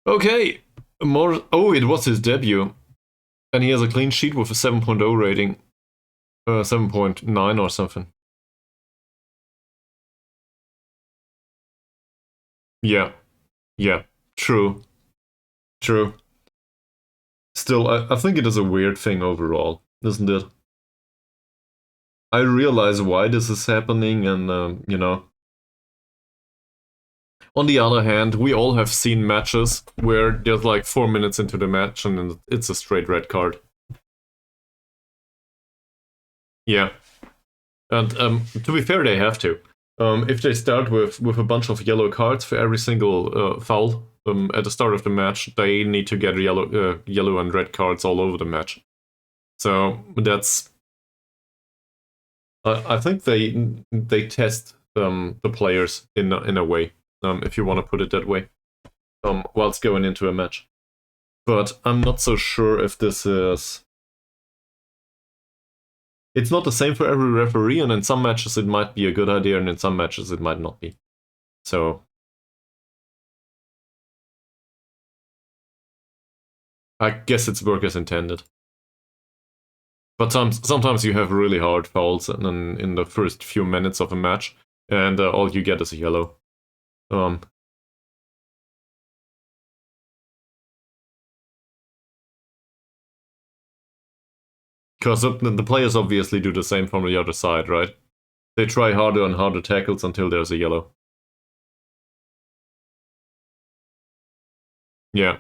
Okay, more. Oh, it was his debut, and he has a clean sheet with a 7.0 rating, 7.9 or something. Yeah, true. Still, I think it is a weird thing overall, isn't it? I realize why this is happening, and, On the other hand, we all have seen matches where there's like 4 minutes into the match and it's a straight red card. Yeah. And to be fair, they have to. If they start with a bunch of yellow cards for every single foul at the start of the match, they need to get yellow and red cards all over the match. So that's... I think they test the players in a way, if you want to put it that way, whilst going into a match. But I'm not so sure if this is... It's not the same for every referee, and in some matches it might be a good idea, and in some matches it might not be. So... I guess it's work as intended. But sometimes you have really hard fouls in the first few minutes of a match, and all you get is a yellow. Because the players obviously do the same from the other side, right? They try harder and harder tackles until there's a yellow. Yeah.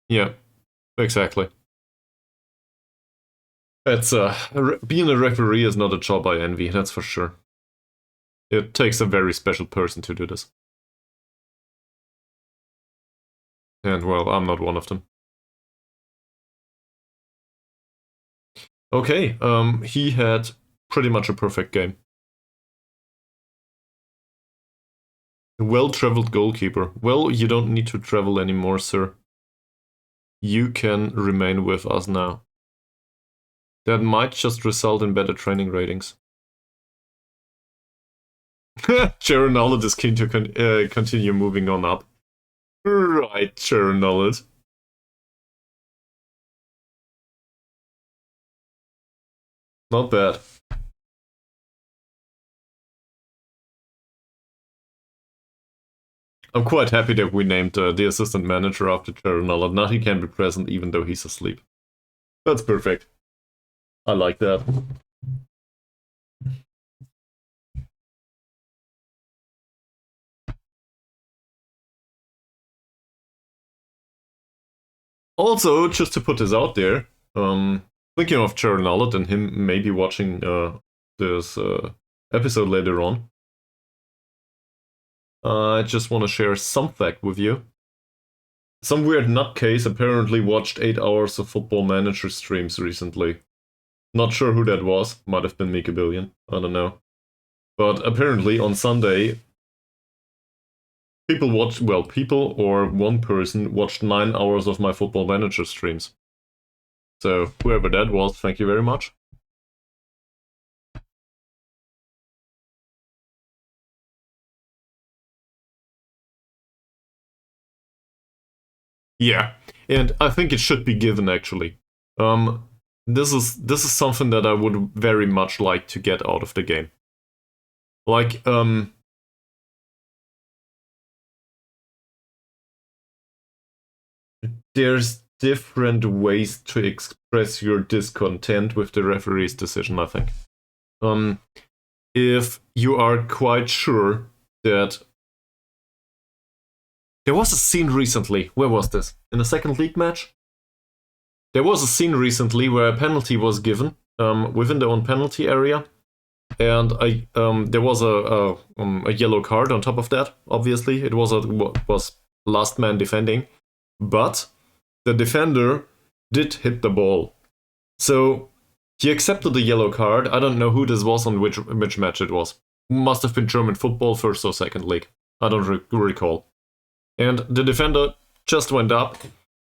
Yeah, exactly. It's being a referee is not a job I envy, that's for sure. It takes a very special person to do this. And well, I'm not one of them. Okay, he had pretty much a perfect game. Well-traveled goalkeeper. Well, you don't need to travel anymore, sir. You can remain with us now. That might just result in better training ratings. Sharon Nollet is keen to continue moving on up. Right, Sharon Nollet. Not bad. I'm quite happy that we named the assistant manager after Sharon Nollet. Now he can be present even though he's asleep. That's perfect. I like that. Also, just to put this out there, thinking of Sharon Nollet and him maybe watching this episode later on, I just want to share some fact with you. Some weird nutcase apparently watched 8 hours of Football Manager streams recently. Not sure who that was. Might have been Mika Billion. I don't know. But apparently on Sunday, people or one person watched 9 hours of my Football Manager streams. So whoever that was, thank you very much. Yeah, and I think it should be given actually. This is something that I would very much like to get out of the game. Like, there's different ways to express your discontent with the referee's decision, I think. If you are quite sure that... There was a scene recently, where was this? In the second league match? There was a scene recently where a penalty was given within their own penalty area, and there was a yellow card on top of that. Obviously, it was last man defending, but the defender did hit the ball, so he accepted the yellow card. I don't know who this was on which match it was. Must have been German football, first or second league. I don't recall. And the defender just went up.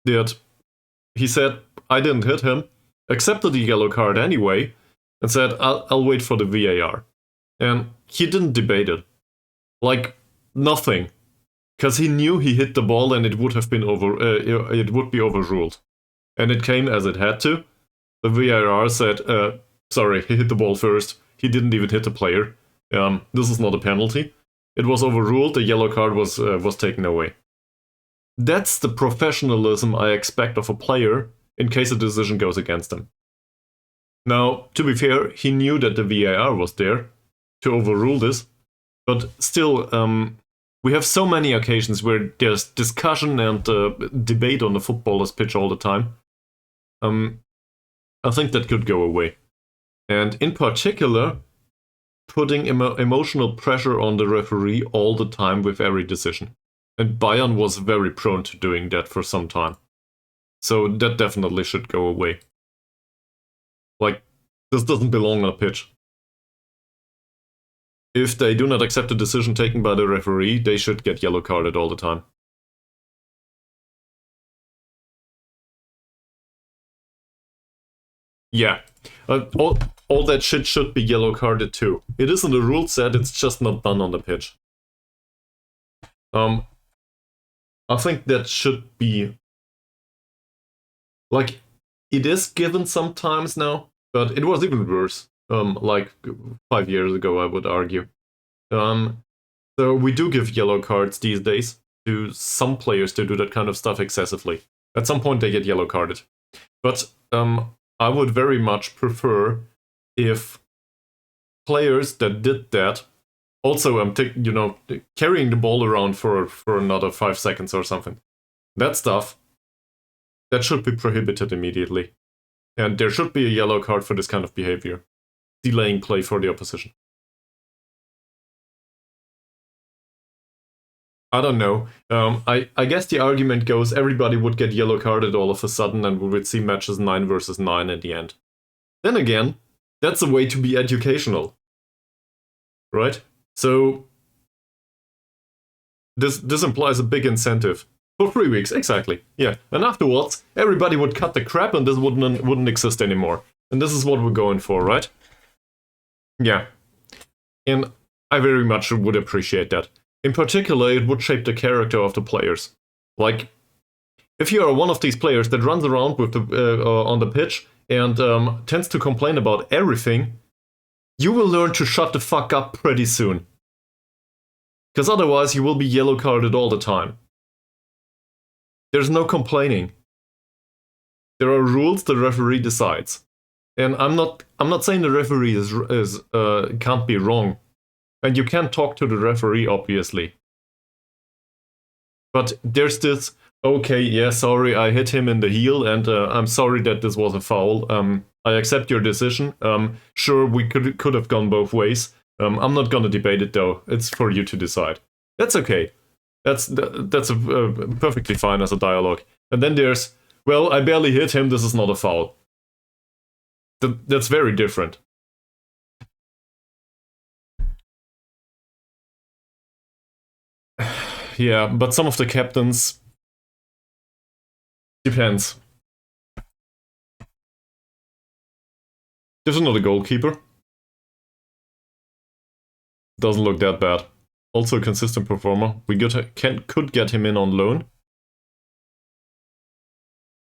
He said, I didn't hit him, accepted the yellow card anyway, and said, I'll wait for the VAR. And he didn't debate it. Like, nothing. Because he knew he hit the ball and it would have been it would be overruled. And it came as it had to. The VAR said, sorry, he hit the ball first. He didn't even hit the player. This is not a penalty. It was overruled, the yellow card was taken away. That's the professionalism I expect of a player in case a decision goes against him. Now, to be fair, he knew that the VAR was there to overrule this, but still, we have so many occasions where there's discussion and debate on the footballer's pitch all the time. I think that could go away. And in particular, putting emotional pressure on the referee all the time with every decision. And Bayern was very prone to doing that for some time. So that definitely should go away. Like, this doesn't belong on a pitch. If they do not accept a decision taken by the referee, they should get yellow carded all the time. Yeah, all that shit should be yellow carded too. It isn't a rule set, it's just not done on the pitch. I think that should be... Like, it is given sometimes now, but it was even worse, like 5 years ago, I would argue. So we do give yellow cards these days to some players to do that kind of stuff excessively. At some point they get yellow carded. But I would very much prefer if players that did that also, carrying the ball around for another 5 seconds or something. That stuff, that should be prohibited immediately. And there should be a yellow card for this kind of behavior. Delaying play for the opposition. I don't know. I guess the argument goes everybody would get yellow carded all of a sudden and we would see matches 9 versus 9 at the end. Then again, that's a way to be educational. Right? So this implies a big incentive. For 3 weeks, exactly. Yeah. And afterwards, everybody would cut the crap and this wouldn't exist anymore. And this is what we're going for, right? Yeah. And I very much would appreciate that. In particular, it would shape the character of the players. Like, if you are one of these players that runs around with on the pitch and tends to complain about everything, you will learn to shut the fuck up pretty soon. Because otherwise you will be yellow carded all the time. There's no complaining. There are rules, the referee decides. And I'm not saying the referee is can't be wrong. And you can't talk to the referee, obviously. But there's this, okay, yeah, sorry, I hit him in the heel, and I'm sorry that this was a foul. I accept your decision. Sure, we could have gone both ways. I'm not gonna debate it though. It's for you to decide. That's okay. That's perfectly fine as a dialogue. And then there's, well, I barely hit him. This is not a foul. That's very different. Yeah, but some of the captains... Depends. There's another goalkeeper. Doesn't look that bad. Also a consistent performer. We could get him in on loan.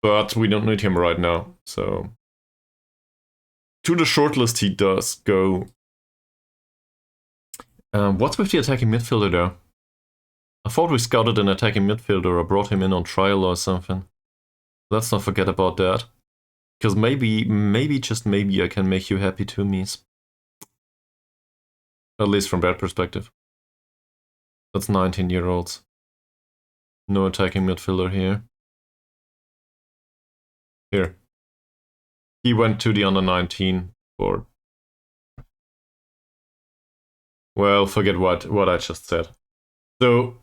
But we don't need him right now, so... To the shortlist he does go. What's with the attacking midfielder though? I thought we scouted an attacking midfielder or brought him in on trial or something. Let's not forget about that. Because maybe, just maybe I can make you happy too, Mies. At least from that perspective. That's 19-year-olds. No attacking midfielder here. Here. He went to the under-19 board. Well, forget what I just said. So,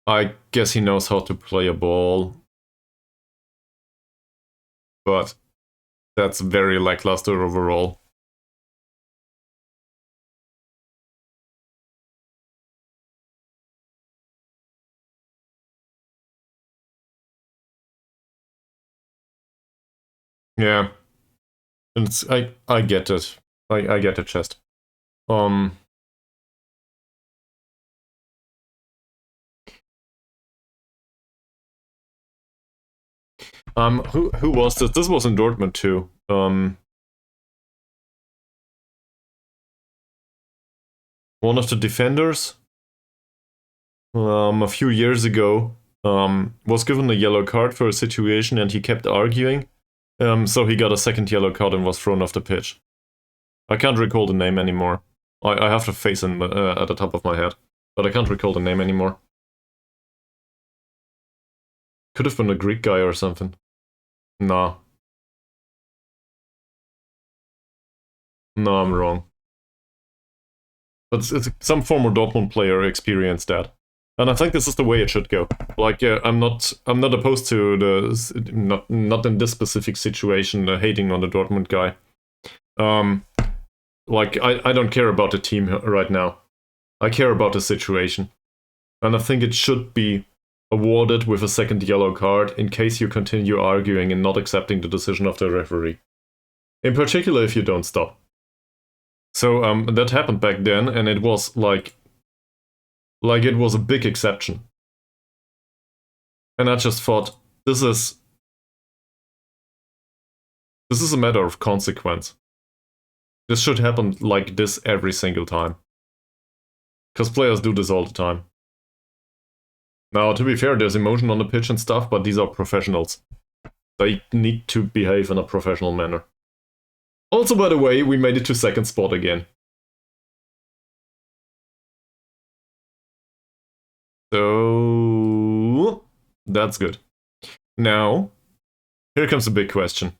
I guess he knows how to play a ball. But that's very lackluster overall. Yeah. It's I get it. I get it, chest. Who was this? This was in Dortmund too. One of the defenders, a few years ago, was given a yellow card for a situation and he kept arguing. So he got a second yellow card and was thrown off the pitch. I can't recall the name anymore. I have the face at the top of my head, but I can't recall the name anymore. Could have been a Greek guy or something. Nah. No, I'm wrong. But it's some former Dortmund player experienced that. And I think this is the way it should go. Like, I'm not opposed to not in this specific situation hating on the Dortmund guy. Like, I don't care about the team right now. I care about the situation. And I think it should be awarded with a second yellow card in case you continue arguing and not accepting the decision of the referee. In particular, if you don't stop. So that happened back then, and it was like it was a big exception. And I just thought, this is a matter of consequence. This should happen like this every single time. Because players do this all the time. Now, to be fair, there's emotion on the pitch and stuff, but these are professionals. They need to behave in a professional manner. Also, by the way, we made it to second spot again. So, that's good. Now, here comes the big question.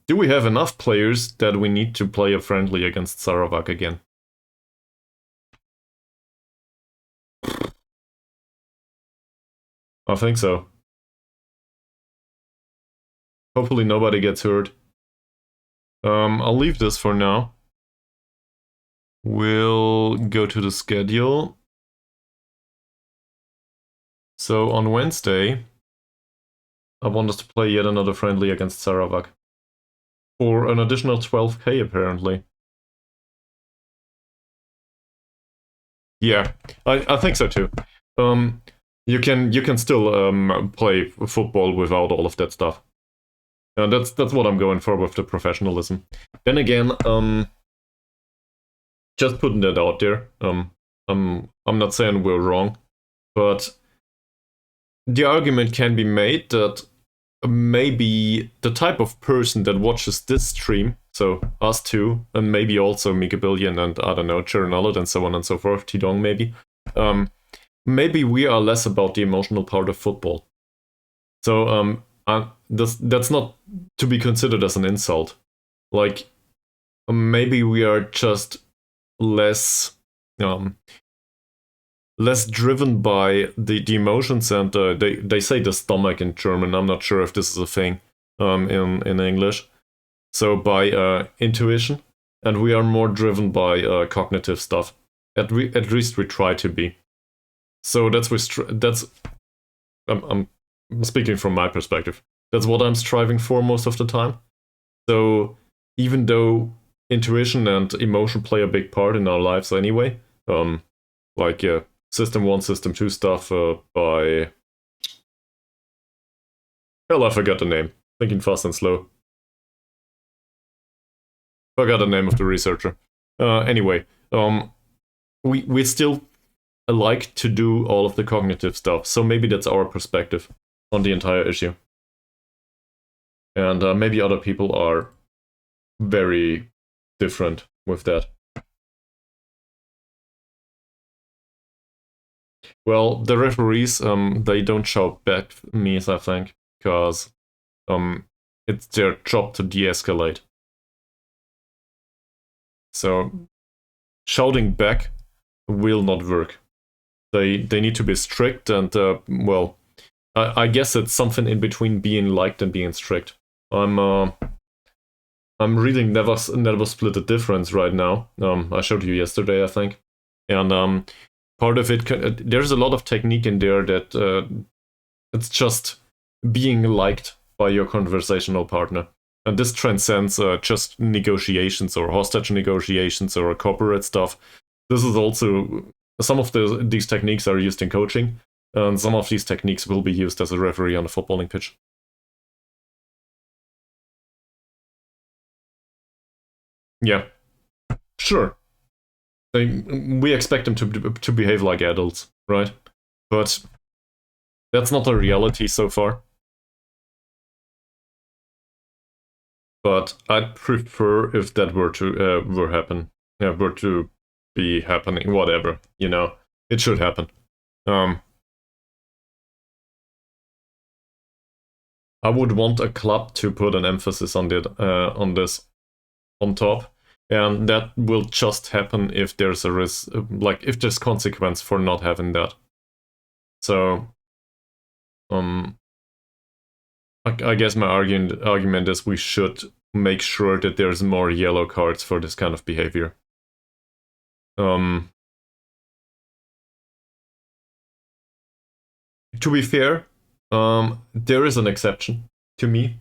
Do we have enough players that we need to play a friendly against Sarawak again? I think so. Hopefully nobody gets hurt. I'll leave this for now. We'll go to the schedule. So on Wednesday, I want us to play yet another friendly against Sarawak. For an additional 12k apparently. Yeah, I think so too. You can still play football without all of that stuff. That's what I'm going for with the professionalism. Then again, just putting that out there. I'm not saying we're wrong, but the argument can be made that maybe the type of person that watches this stream, so us two, and maybe also Mika Billion and I don't know, Chernallet and so on and so forth, Tidong maybe, maybe we are less about the emotional part of football. So that's not to be considered as an insult. Like, maybe we are just less less driven by the emotions, and they say the stomach in German. I'm not sure if this is a thing in English. So by intuition, and we are more driven by cognitive stuff. At least we try to be. So that's I'm speaking from my perspective. That's what I'm striving for most of the time. So even though intuition and emotion play a big part in our lives anyway, like System 1, System 2 stuff by... Hell, I forgot the name. Thinking fast and slow. Forgot the name of the researcher. Anyway, we still like to do all of the cognitive stuff, so maybe that's our perspective on the entire issue. And maybe other people are very different with that. Well, the referees, they don't shout back at me, I think, because it's their job to de-escalate. So shouting back will not work. They need to be strict, and well, I guess it's something in between being liked and being strict. I'm reading Never Split the Difference right now. I showed you yesterday, I think, and part of it, there's a lot of technique in there that it's just being liked by your conversational partner. And this transcends just negotiations or hostage negotiations or corporate stuff. This is also, some of these techniques are used in coaching, and some of these techniques will be used as a referee on a footballing pitch. Yeah, sure. We expect them to behave like adults, right? But that's not the reality so far. But I'd prefer if that were to be happening. Whatever, it should happen. I would want a club to put an emphasis on this on top, and that will just happen if there's a risk, like if there's consequence for not having that. So, I guess my argument is we should make sure that there's more yellow cards for this kind of behavior. To be fair, there is an exception to me.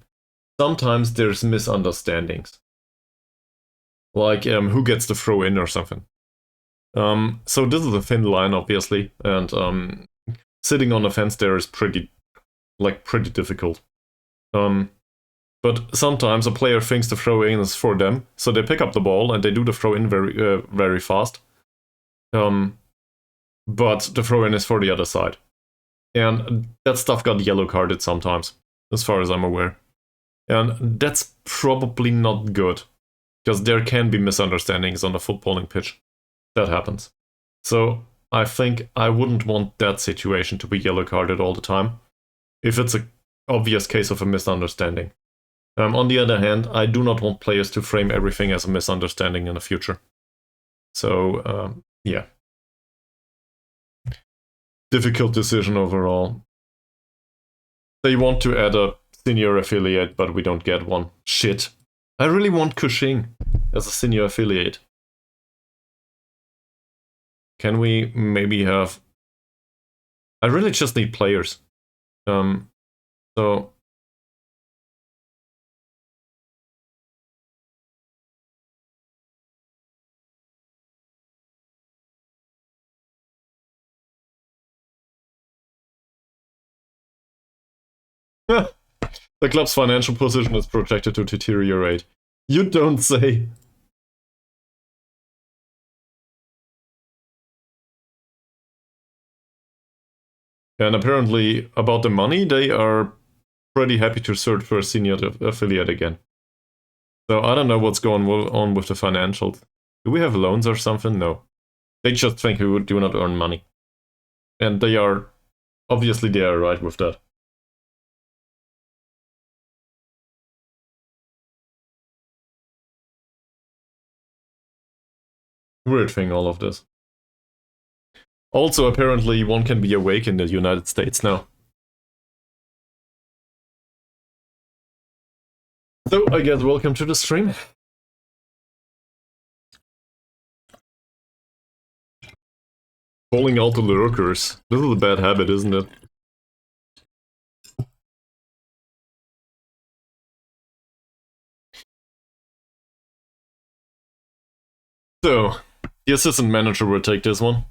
Sometimes there's misunderstandings, like who gets the throw in or something. So this is a thin line, obviously, and sitting on the fence there is pretty difficult. But sometimes a player thinks the throw in is for them, so they pick up the ball and they do the throw in very fast. But the throw in is for the other side, and that stuff got yellow carded sometimes, as far as I'm aware, and that's probably not good, because there can be misunderstandings on the footballing pitch. That happens. So I think I wouldn't want that situation to be yellow carded all the time, if it's an obvious case of a misunderstanding. On the other hand, I do not want players to frame everything as a misunderstanding in the future. So, yeah. Difficult decision overall. They want to add a senior affiliate, but we don't get one. Shit. I really want Cushing as a senior affiliate. Can we maybe have... I really just need players. So... The club's financial position is projected to deteriorate. You don't say. And apparently, about the money, they are pretty happy to search for a senior affiliate again. So I don't know what's going on with the financials. Do we have loans or something? No. They just think we do not earn money. And they are... Obviously, they are right with that. Weird thing, all of this. Also, apparently, one can be awake in the United States now. So, I guess welcome to the stream. Calling out the lurkers. This is a bad habit, isn't it? So, the assistant manager will take this one.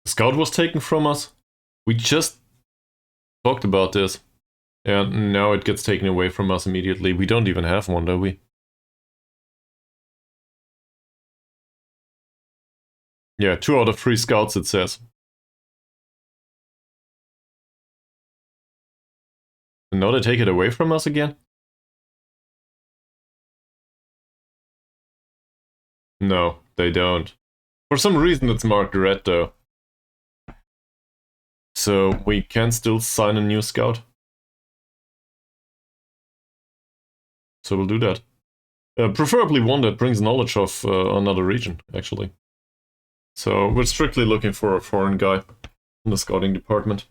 Scout was taken from us. We just talked about this. And now it gets taken away from us immediately. We don't even have one, do we? Yeah, 2 out of 3 scouts, it says. And now they take it away from us again? No, they don't. For some reason it's marked red, though. So we can still sign a new scout. So we'll do that. Preferably one that brings knowledge of another region, actually. So we're strictly looking for a foreign guy in the scouting department.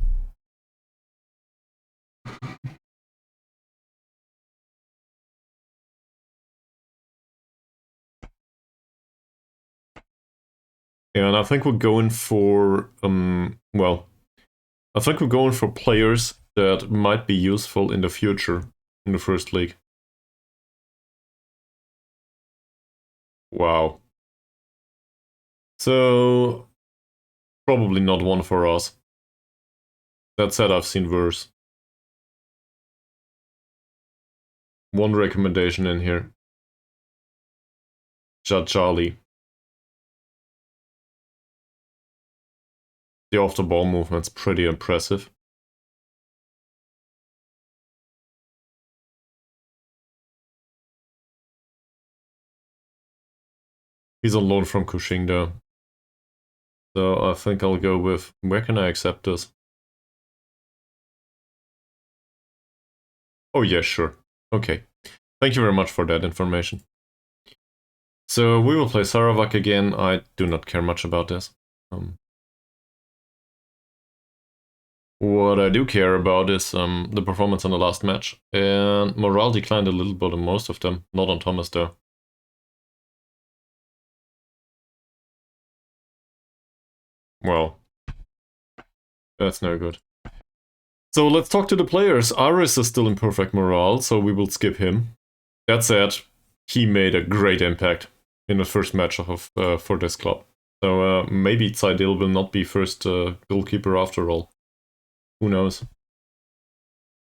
And I think we're going for, well, I think we're going for players that might be useful in the future in the first league. Wow. So, probably not one for us. That said, I've seen worse. One recommendation in here. Charlie. The off-the-ball movement's pretty impressive. He's on loan from Kuching though. So I think I'll go with, where can I accept this? Oh yeah, sure. Okay. Thank you very much for that information. So we will play Sarawak again. I do not care much about this. What I do care about is the performance in the last match. And morale declined a little bit on most of them. Not on Thomas though. Well, that's no good. So let's talk to the players. Aris is still in perfect morale, so we will skip him. That said, he made a great impact in the first match of for this club. So maybe Zaidil will not be first goalkeeper after all. Who knows?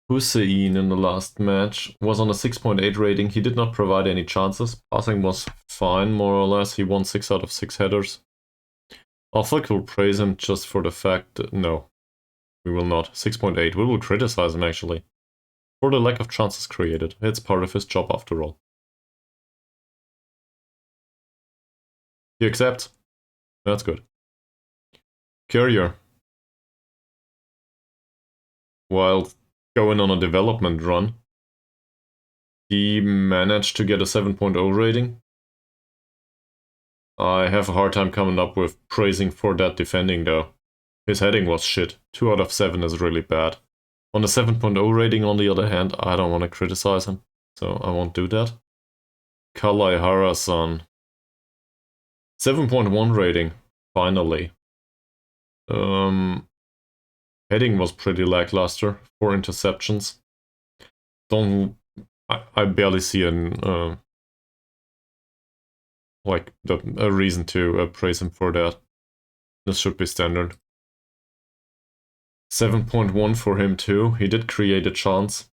Hussein in the last match was on a 6.8 rating. He did not provide any chances. Passing was fine, more or less. He won 6 out of 6 headers. I think we'll praise him just for the fact that... No, we will not. 6.8. We will criticize him, actually. For the lack of chances created. It's part of his job, after all. He accepts. That's good. Courier. While going on a development run, he managed to get a 7.0 rating. I have a hard time coming up with praising for that defending though. His heading was shit. 2 out of 7 is really bad. On a 7.0 rating, on the other hand, I don't want to criticize him, so I won't do that. Kalai Harasan. 7.1 rating, finally. Heading was pretty lackluster, 4 interceptions. I barely see a reason to praise him for that. This should be standard. 7.1 for him too. He did create a chance.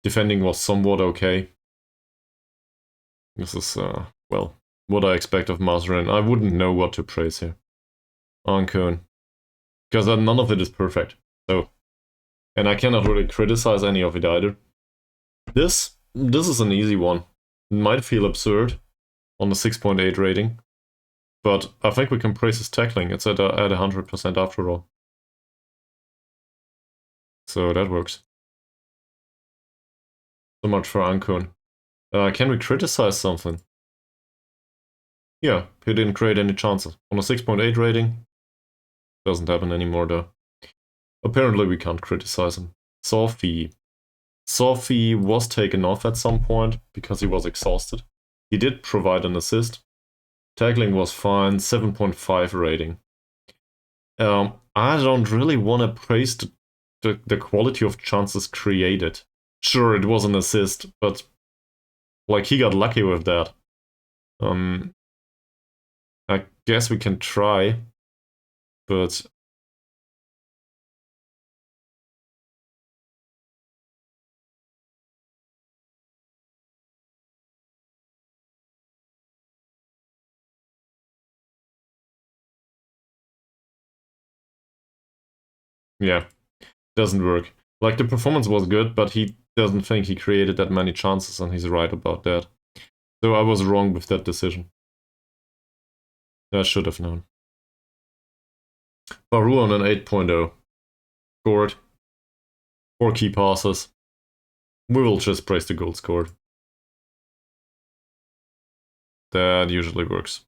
Defending was somewhat okay. This is, well, what I expect of Mazrin. I wouldn't know what to praise here. Ankun. Because none of it is perfect. So, and I cannot really criticize any of it either. This this is an easy one. It might feel absurd on the 6.8 rating, but I think we can praise his tackling. It's at 100% after all. So that works. So much for Ankun. Can we criticize something? Yeah, he didn't create any chances. On a 6.8 rating, doesn't happen anymore though. Apparently we can't criticize him. Sophie was taken off at some point because he was exhausted. He did provide an assist. Tackling was fine, 7.5 rating. I don't really want to praise the quality of chances created. Sure, it was an assist, but like he got lucky with that. I guess we can try, but yeah, doesn't work. Like the performance was good, but he doesn't think he created that many chances, and he's right about that. So I was wrong with that decision. I should have known. Baru on an 8.0. Scored. 4 key passes. We will just praise the goal scored. That usually works.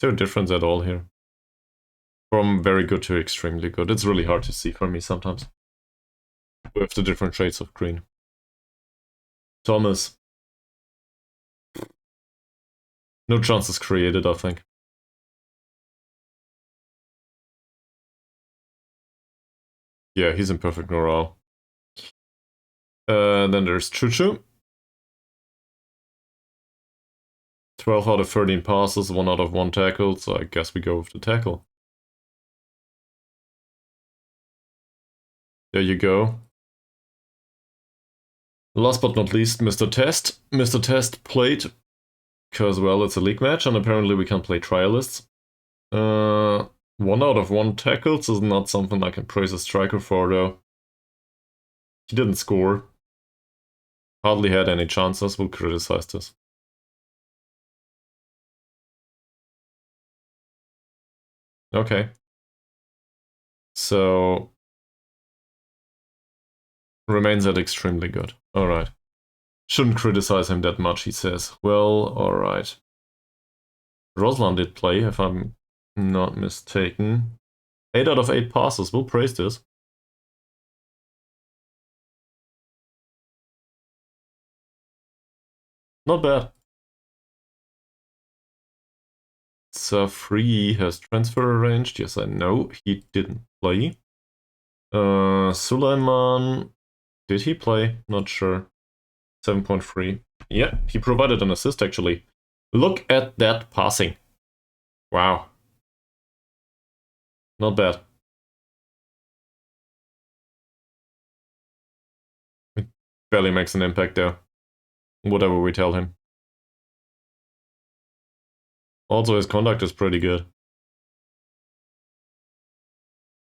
No difference at all here. From very good to extremely good. It's really hard to see for me sometimes. With the different shades of green. Thomas. No chances created, I think. Yeah, he's in perfect morale. Then there's Chuchu. 12 out of 13 passes, 1 out of 1 tackle, so I guess we go with the tackle. There you go. Last but not least, Mr. Test. Mr. Test played, because, well, it's a league match, and apparently we can play trialists. 1 out of 1 tackles is not something I can praise a striker for, though. He didn't score. Hardly had any chances, we'll criticize this. Okay. So... remains at extremely good. Alright. Shouldn't criticize him that much, he says. Well, alright. Roslan did play, if I'm not mistaken. 8 out of 8 passes, we'll praise this. Not bad. Safri has transfer arranged. Yes, I know. He didn't play. Sulaiman... did he play? Not sure. 7.3. Yeah, he provided an assist, actually. Look at that passing. Wow. Not bad. It barely makes an impact there. Whatever we tell him. Also, his conduct is pretty good.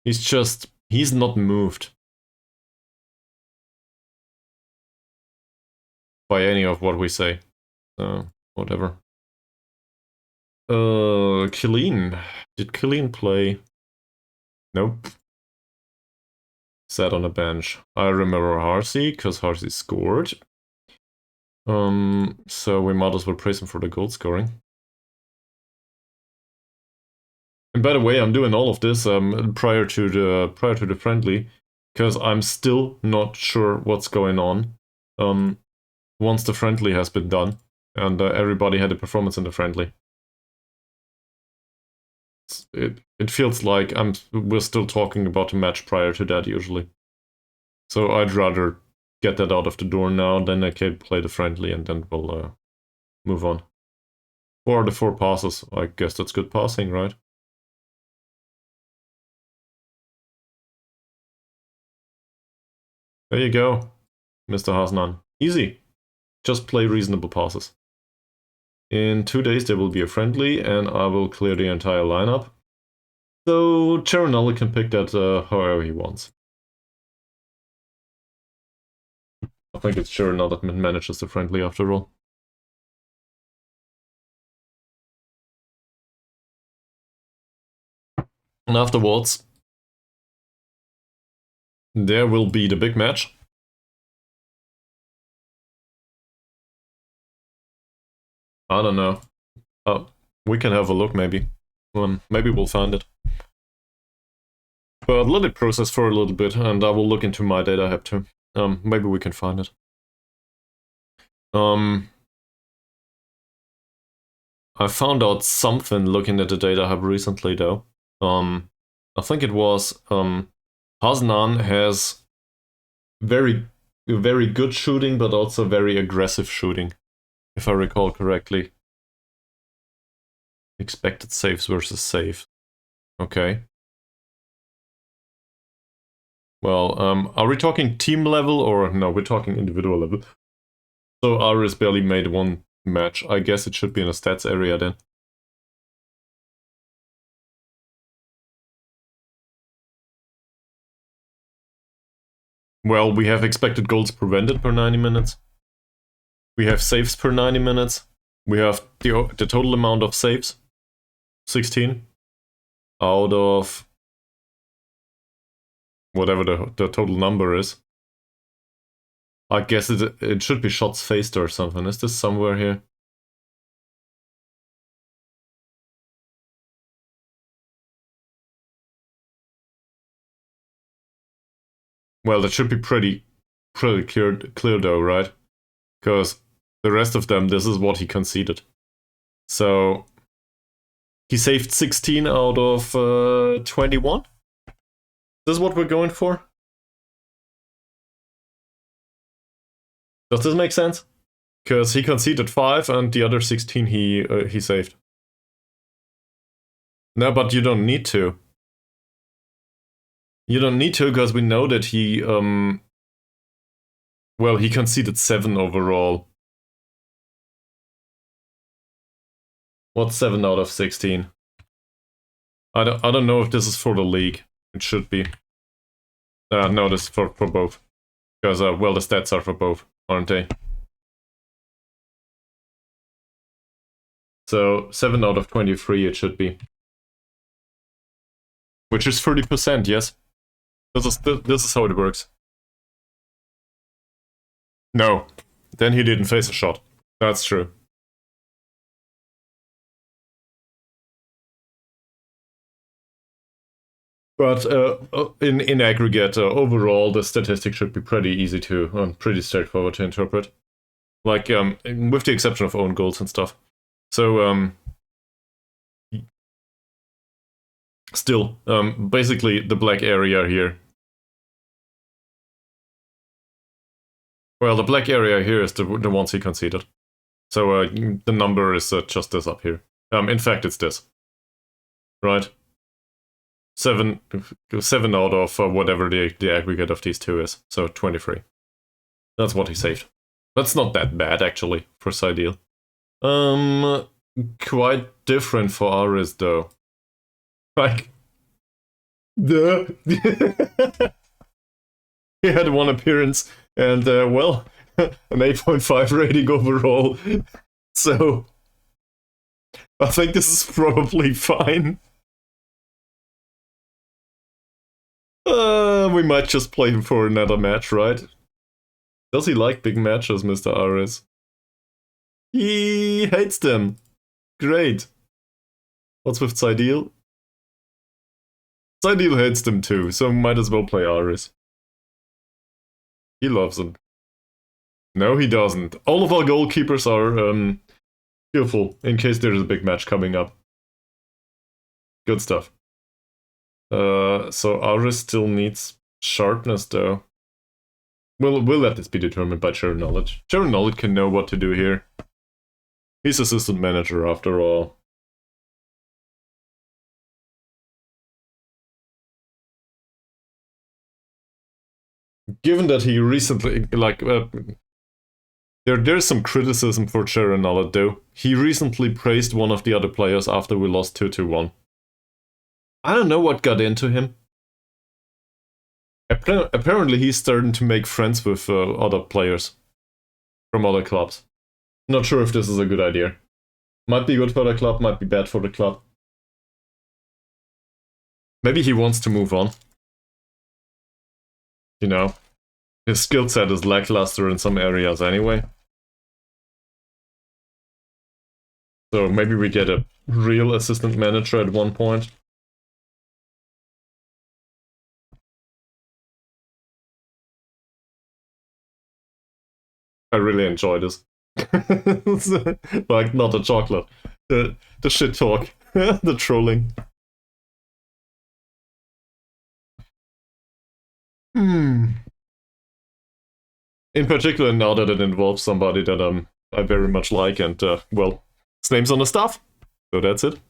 He's not moved by any of what we say. So, whatever. Killeen. Did Killeen play? Nope. Sat on a bench. I remember Harsey, because Harsey scored. So we might as well praise him for the goal scoring. And by the way, I'm doing all of this prior to the friendly, because I'm still not sure what's going on. Once the friendly has been done, and everybody had a performance in the friendly. It feels like we're still talking about a match prior to that usually. So I'd rather get that out of the door now, then I can play the friendly, and then we'll move on. 4 out of 4 passes, I guess that's good passing, right? There you go, Mr. Hasnan. Easy. Just play reasonable passes. In 2 days there will be a friendly, and I will clear the entire lineup. So Charanelli can pick that however he wants. I think it's sure now that manages the friendly after all. And afterwards, there will be the big match. I don't know. We can have a look, maybe. Maybe we'll find it. But let it process for a little bit, and I will look into my data hub too. Maybe we can find it. I found out something looking at the data hub recently, though. I think it was Haznan has very good shooting, but also very aggressive shooting, if I recall correctly. Expected saves versus save. Okay. Well, are we talking team level or no? We're talking individual level. So Aris barely made one match. I guess it should be in a stats area then. Well, we have expected goals prevented per 90 minutes. We have saves per 90 minutes. We have the total amount of saves. 16 out of whatever the total number is. I guess it should be shots faced or something. Is this somewhere here? Well, that should be pretty clear though, right? Because the rest of them, this is what he conceded. So he saved 16 out of 21? This is what we're going for? Does this make sense? Because he conceded 5 and the other 16 he saved. No, but you don't need to. You don't need to, because we know that he, well, he conceded 7 overall. What's 7 out of 16? I don't know if this is for the league. It should be. No, this is for both. Because, well, the stats are for both, aren't they? So, 7 out of 23 it should be. Which is 30%, yes? This is how it works. No. Then he didn't face a shot. That's true. But in aggregate, overall, the statistic should be pretty easy to, pretty straightforward to interpret. Like, with the exception of own goals and stuff. So, still, basically the black area here. Well, the black area here is the ones he conceded. So the number is just this up here. In fact, it's this. Right? 7 out of whatever the aggregate of these two is. So 23. That's what he saved. That's not that bad, actually, for Sideal. Quite different for Aris, though. Like, duh. He had one appearance and, well, an 8.5 rating overall. So, I think this is probably fine. We might just play him for another match, right? Does he like big matches, Mr. Aris? He hates them. Great. What's with Sideal? Sideal hates them too, so might as well play Aris. He loves them. No, he doesn't. All of our goalkeepers are skillful in case there's a big match coming up. Good stuff. So Aris still needs sharpness, though. We'll let this be determined by Sharon Knowledge. Sharon Knowledge can know what to do here. He's assistant manager, after all. Given that he recently, like, there's some criticism for Sharon Knowledge, though. He recently praised one of the other players after we lost 2-1. I don't know what got into him. Apparently he's starting to make friends with other players from other clubs. Not sure if this is a good idea. Might be good for the club, might be bad for the club. Maybe he wants to move on. You know, his skill set is lackluster in some areas anyway. So maybe we get a real assistant manager at one point. I really enjoy this. Like, not the chocolate. The shit talk. The trolling. In particular, now that it involves somebody that I very much like, and well, his name's on the staff, so that's it.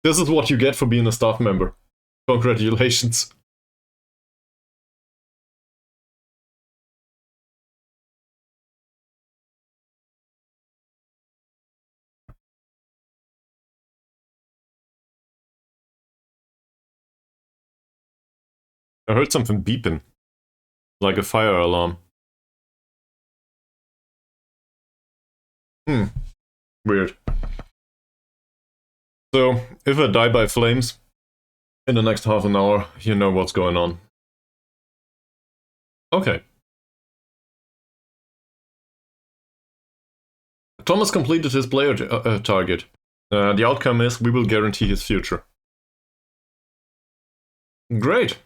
This is what you get for being a staff member. Congratulations. I heard something beeping, like a fire alarm. Weird. So, if I die by flames in the next half an hour, you know what's going on. Okay. Thomas completed his player target. The outcome is we will guarantee his future. Great.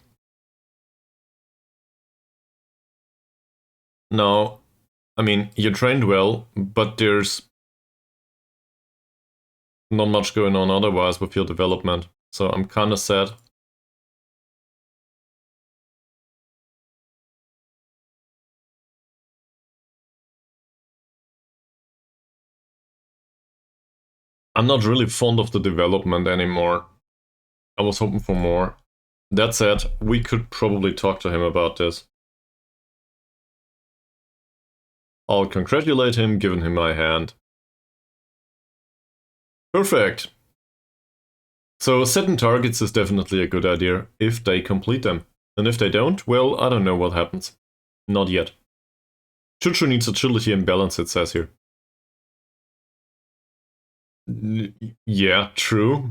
Now, I mean, you trained well, but there's not much going on otherwise with your development. So I'm kind of sad. I'm not really fond of the development anymore. I was hoping for more. That said, we could probably talk to him about this. I'll congratulate him, giving him my hand. Perfect. So setting targets is definitely a good idea, if they complete them. And if they don't, well, I don't know what happens. Not yet. Chuchu needs agility and balance, it says here. Yeah, true.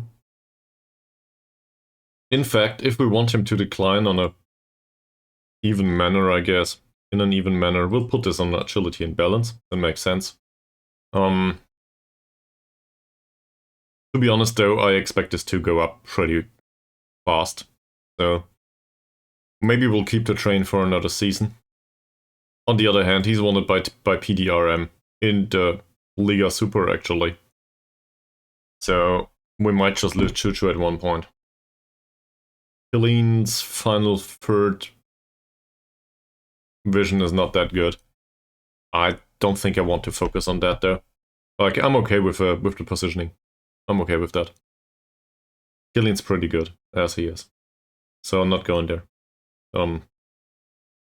In fact, if we want him to decline on a even manner, I guess, in an even manner, we'll put this on agility and balance. That makes sense. To be honest though, I expect this to go up pretty fast. So maybe we'll keep the train for another season. On the other hand, he's wanted by PDRM in the Liga Super actually. So we might just lose Chuchu at one point. Killeen's final third vision is not that good. I don't think I want to focus on that though. Like, I'm okay with the positioning. I'm okay with that. Killeen's pretty good, as he is. So I'm not going there.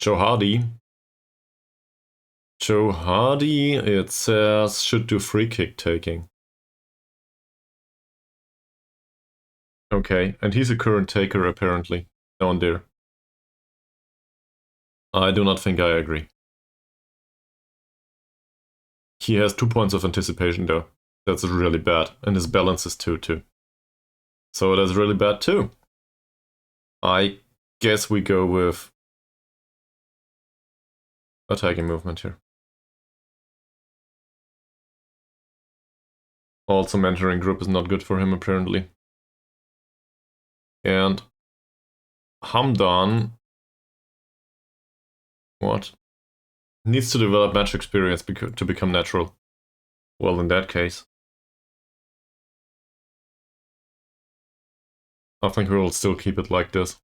Joe Hardy. Joe Hardy, it says, should do free kick taking. Okay, and he's a current taker apparently, down there. I do not think I agree. He has 2 points of anticipation though. That's really bad, and his balance is 2 too. So that's really bad too. I guess we go with attacking movement here. Also, mentoring group is not good for him apparently. And Hamdan, what? Needs to develop match experience to become natural. Well, in that case, I think we will still keep it like this.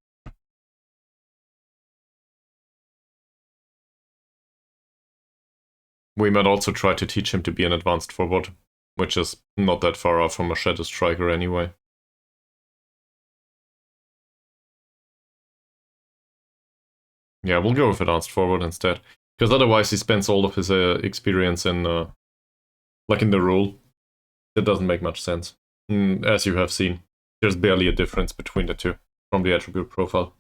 We might also try to teach him to be an advanced forward, which is not that far off from a shadow striker anyway. Yeah, we'll go with advanced forward instead, because otherwise he spends all of his experience in, like in the rule. That doesn't make much sense. As you have seen, there's barely a difference between the two. from the attribute profile.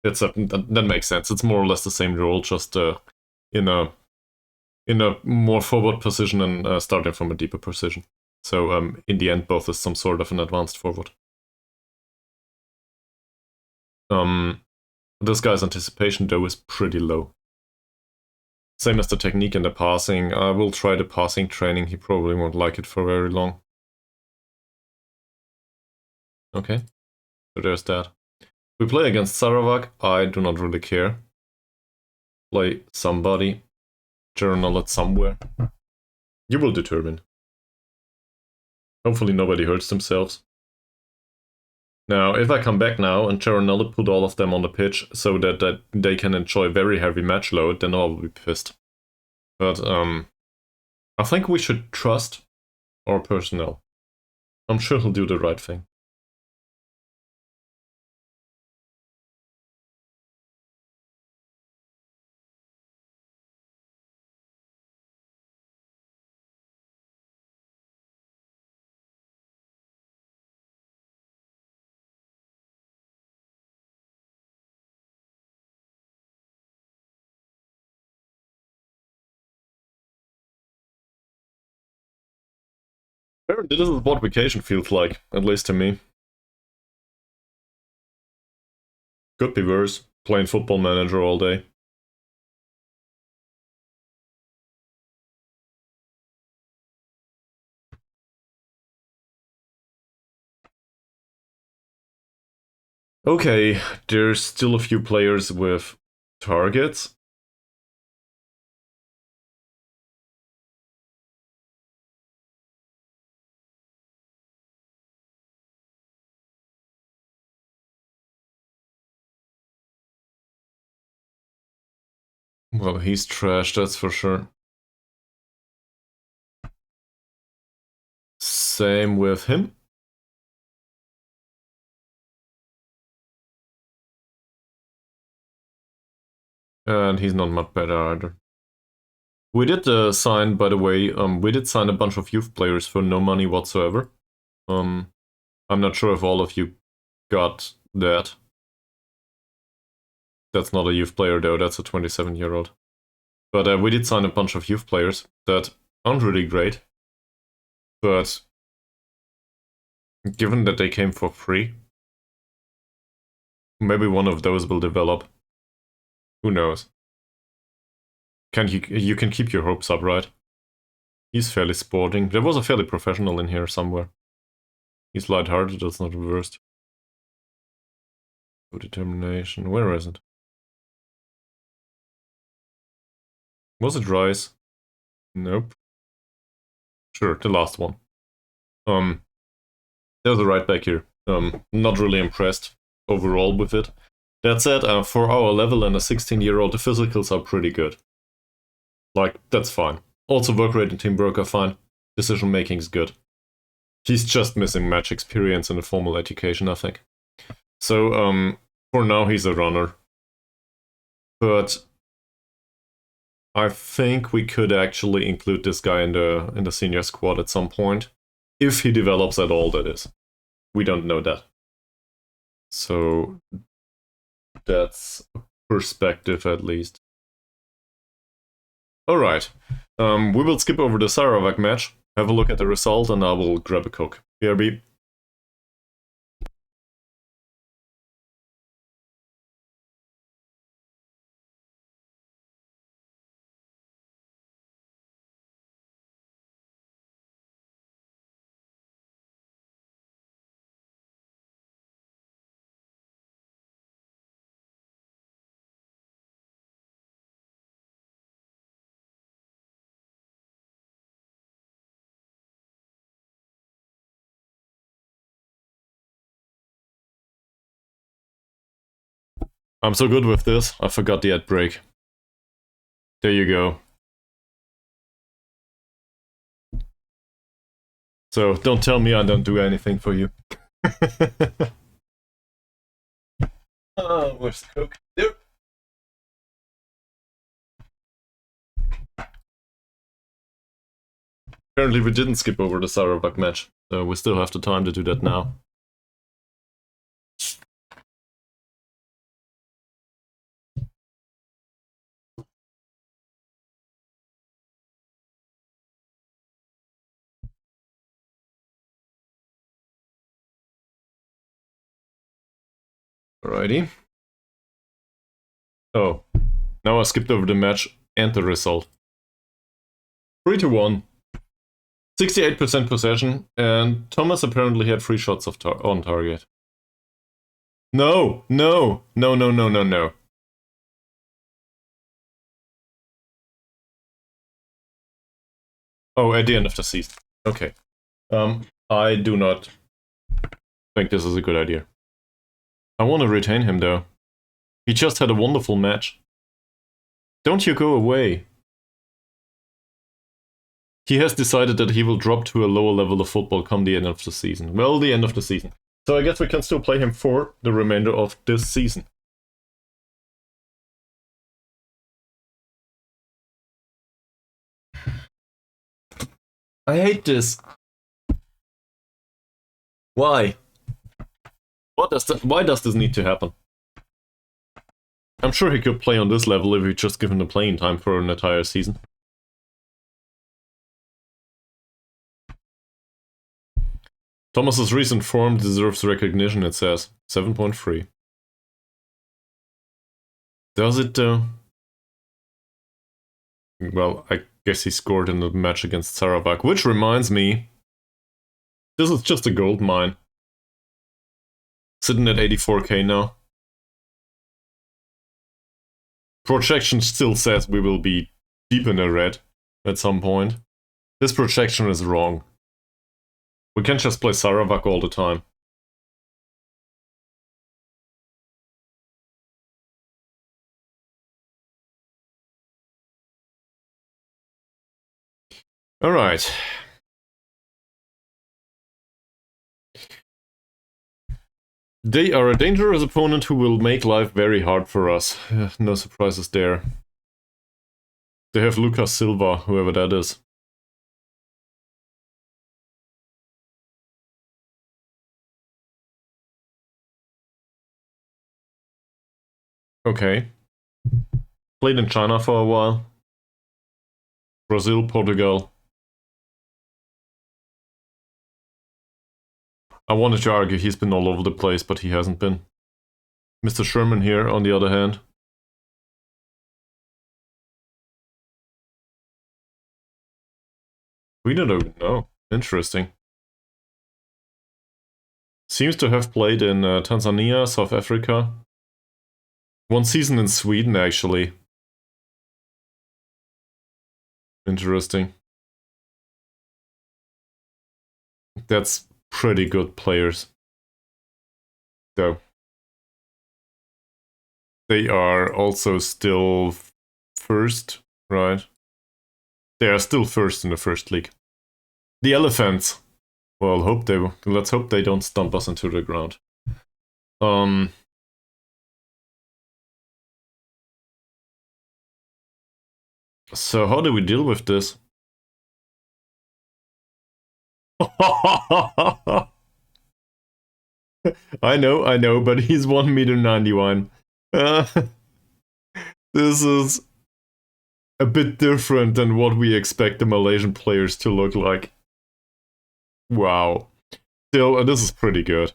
That makes sense. It's more or less the same role, just in a more forward position and starting from a deeper position. So in the end, both is some sort of an advanced forward. This guy's anticipation though is pretty low. Same as the technique and the passing. I will try the passing training. He probably won't like it for very long. Okay, so there's that. We play against Sarawak. I do not really care. Play somebody. Journal it somewhere. You will determine. Hopefully nobody hurts themselves. Now, if I come back now and Charonella put all of them on the pitch so that they can enjoy very heavy match load, then I'll be pissed. But I think we should trust our personnel. I'm sure he'll do the right thing. Apparently this is what vacation feels like, at least to me. Could be worse, playing Football Manager all day. Okay, there's still a few players with targets. Well, he's trash, that's for sure. Same with him. And he's not much better either. We did sign, by the way, we did sign a bunch of youth players for no money whatsoever. I'm not sure if all of you got that. That's not a youth player though, that's a 27-year-old. But we did sign a bunch of youth players that aren't really great. But given that they came for free, maybe one of those will develop. Who knows? You can keep your hopes up, right? He's fairly sporting. There was a fairly professional in here somewhere. He's lighthearted, that's not the worst. Oh, determination. Where is it? Was it Rice? Nope. Sure, the last one. There's a right back here. Not really impressed overall with it. That said, for our level and a 16-year-old, the physicals are pretty good. Like, that's fine. Also, work rate and teamwork are fine. Decision making is good. He's just missing match experience in the formal education, I think. So, for now, he's a runner. But I think we could actually include this guy in the senior squad at some point. If he develops at all, that is. We don't know that. So, that's a perspective at least. Alright, we will skip over the Sarawak match, have a look at the result, and I will grab a Coke. BRB. I'm so good with this, I forgot the ad break. There you go. So, don't tell me I don't do anything for you. Where's the Coke? There. Apparently we didn't skip over the Sarawak match, so we still have the time to do that now. Alrighty. Oh, now I skipped over the match and the result. 3-1. 68% possession, and Thomas apparently had 3 shots on target. No, no, no, no, no, no, no. Oh, at the end of the season. Okay. I do not think this is a good idea. I want to retain him though. He just had a wonderful match. Don't you go away. He has decided that he will drop to a lower level of football come the end of the season. Well, the end of the season. So I guess we can still play him for the remainder of this season. I hate this. Why? Why does this need to happen? I'm sure he could play on this level if we just give him the playing time for an entire season. Thomas's recent form deserves recognition, it says. 7.3. Does it though? Well, I guess he scored in the match against Sarawak, which reminds me, this is just a gold mine. Sitting at 84k now. Projection still says we will be deep in the red at some point. This projection is wrong. We can't just play Sarawak all the time. Alright. They are a dangerous opponent who will make life very hard for us. No surprises there. They have Lucas Silva, whoever that is. Okay. Played in China for a while. Brazil, Portugal. I wanted to argue he's been all over the place, but he hasn't been. Mr. Sherman here, on the other hand. We don't even know. Interesting. Seems to have played in Tanzania, South Africa. 1 season in Sweden, actually. Interesting. That's pretty good players. Though. They are also still first, right? They are still first in the first league. The Elephants. Well, let's hope they don't stomp us into the ground. So how do we deal with this? I know, but he's 1.91 m. This is a bit different than what we expect the Malaysian players to look like. Wow. Still, this is pretty good.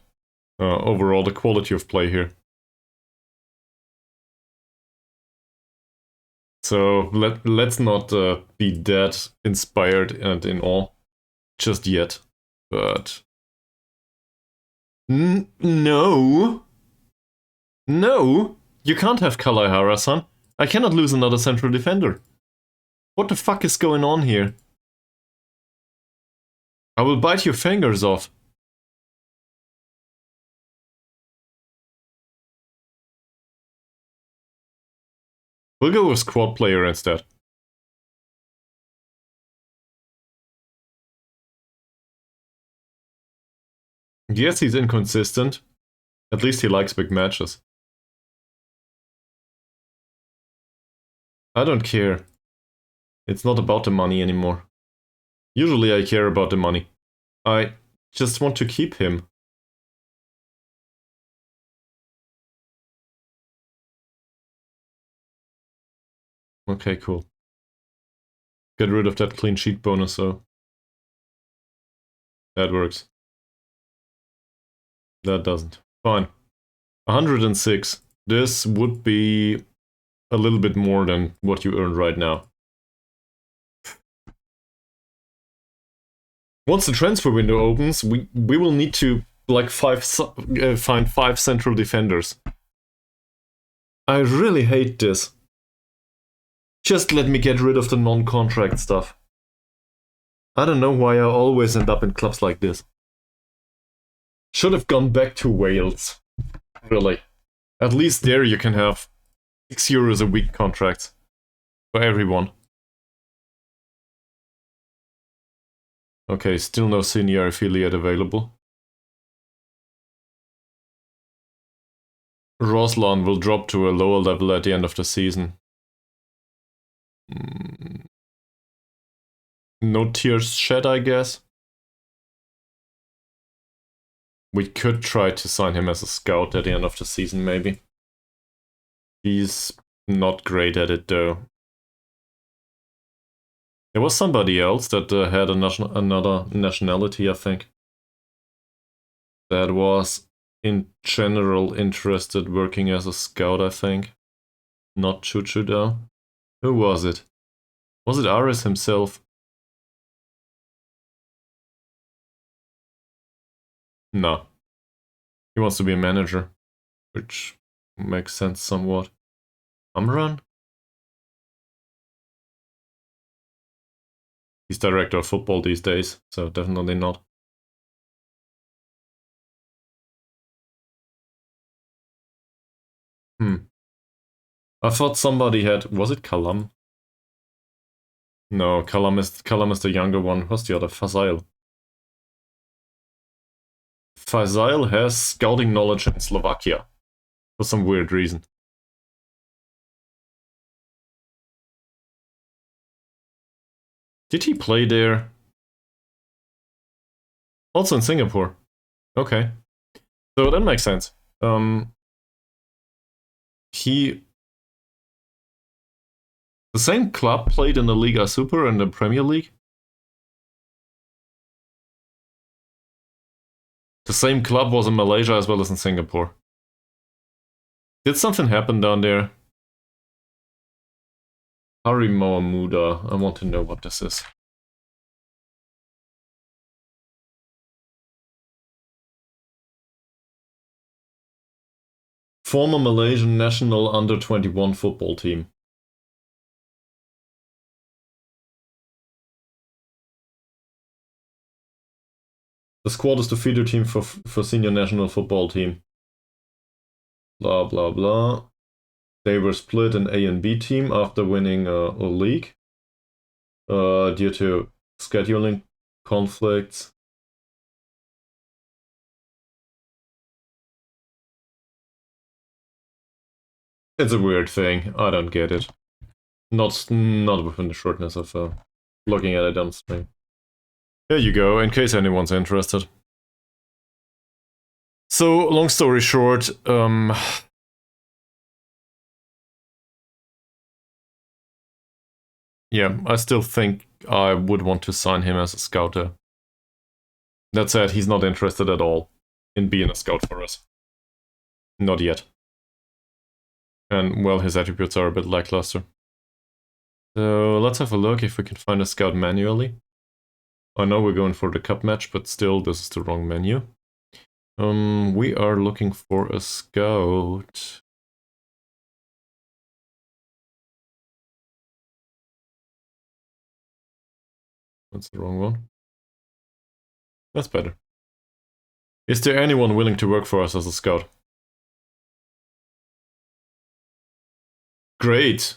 Overall, the quality of play here. So let's not be that inspired and in awe just yet. But no, you can't have Kalaihara-san. I cannot lose another central defender. What the fuck is going on here? I will bite your fingers off. We'll go with squad player instead. Yes, he's inconsistent. At least he likes big matches. I don't care. It's not about the money anymore. Usually I care about the money. I just want to keep him. Okay, cool. Get rid of that clean sheet bonus, so. That works. That doesn't. Fine. 106. This would be a little bit more than what you earn right now. Once the transfer window opens, we will need to like find 5 central defenders. I really hate this. Just let me get rid of the non-contract stuff. I don't know why I always end up in clubs like this. Should have gone back to Wales. Really. At least there you can have €6 a week contracts for everyone. Okay, still no senior affiliate available. Roslan will drop to a lower level at the end of the season. No tears shed, I guess. We could try to sign him as a scout at the end of the season, maybe. He's not great at it, though. There was somebody else that had another nationality, I think. That was, in general, interested working as a scout, I think. Not Chuchu, though. Who was it? Was it Aris himself? No. He wants to be a manager, which makes sense somewhat. Amran? He's director of football these days, so definitely not. I thought somebody had... Was it Kalam? No, Kalam is the younger one. What's the other? Fazail. Fazail has scouting knowledge in Slovakia. For some weird reason. Did he play there? Also in Singapore. Okay. So that makes sense. The same club played in the Liga Super and the Premier League? The same club was in Malaysia as well as in Singapore. Did something happen down there? Hari Mohamuda. I want to know what this is. Former Malaysian national under-21 football team. The squad is the feeder team for senior national football team. Blah, blah, blah. They were split an A and B team after winning a league. Due to scheduling conflicts. It's a weird thing. I don't get it. Not within the shortness of looking at it on stream. There you go, in case anyone's interested. So, long story short, yeah, I still think I would want to sign him as a scouter. That said, he's not interested at all in being a scout for us. Not yet. And, well, his attributes are a bit lackluster. So, let's have a look if we can find a scout manually. I know we're going for the cup match, but still, this is the wrong menu. We are looking for a scout. That's the wrong one. That's better. Is there anyone willing to work for us as a scout? Great.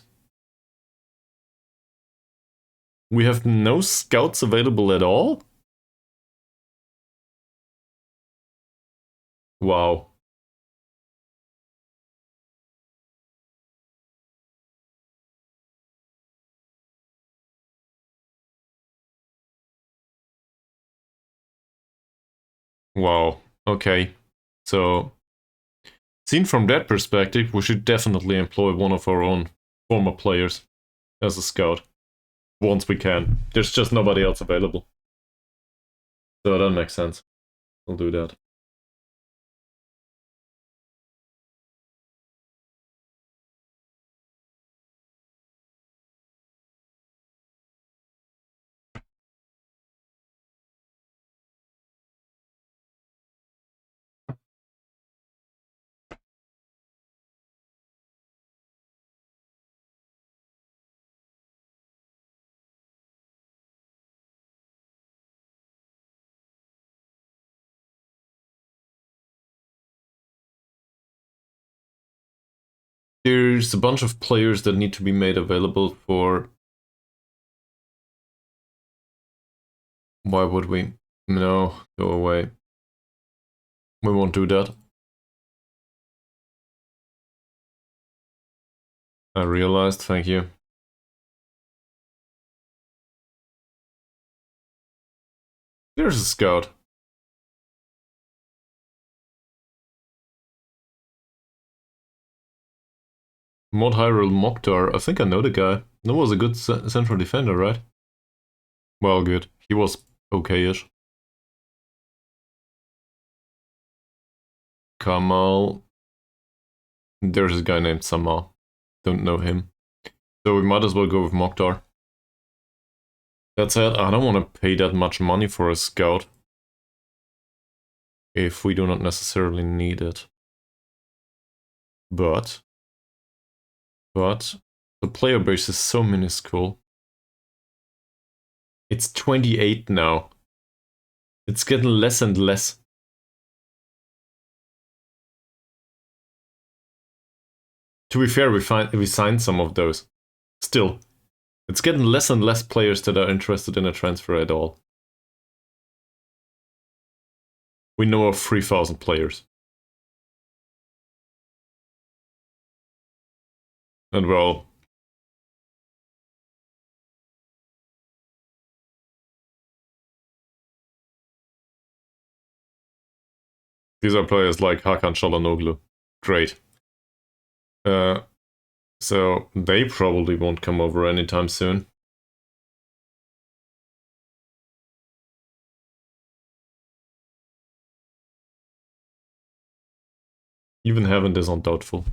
We have no scouts available at all? Wow. Wow. Okay. So, seen from that perspective, we should definitely employ one of our own former players as a scout. Once we can. There's just nobody else available. So that makes sense. We'll do that. There's a bunch of players that need to be made available for... Why would we? No, go away. We won't do that. I realized, thank you. There's a scout. Mod Hyrule Mokhtar, I think I know the guy. That was a good central defender, right? Well, good. He was okay-ish. Kamal. There's a guy named Sama. Don't know him. So we might as well go with Mokhtar. That said, I don't want to pay that much money for a scout if we do not necessarily need it. But the player base is so minuscule. It's 28 now. It's getting less and less. To be fair, we signed some of those. Still, it's getting less and less players that are interested in a transfer at all. We know of 3,000 players. And well... these are players like Hakan Çalhanoğlu. Great. So they probably won't come over anytime soon. Even having this on doubtful.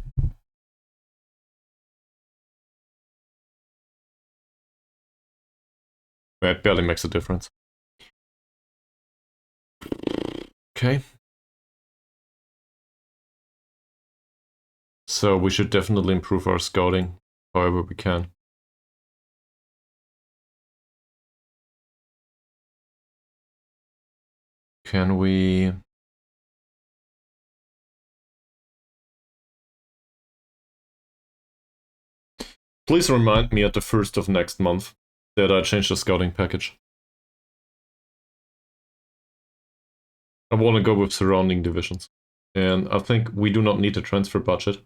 It barely makes a difference. Okay. So we should definitely improve our scouting, however we can. Can we... Please remind me at the 1st of next month that I change the scouting package. I want to go with surrounding divisions. And I think we do not need a transfer budget.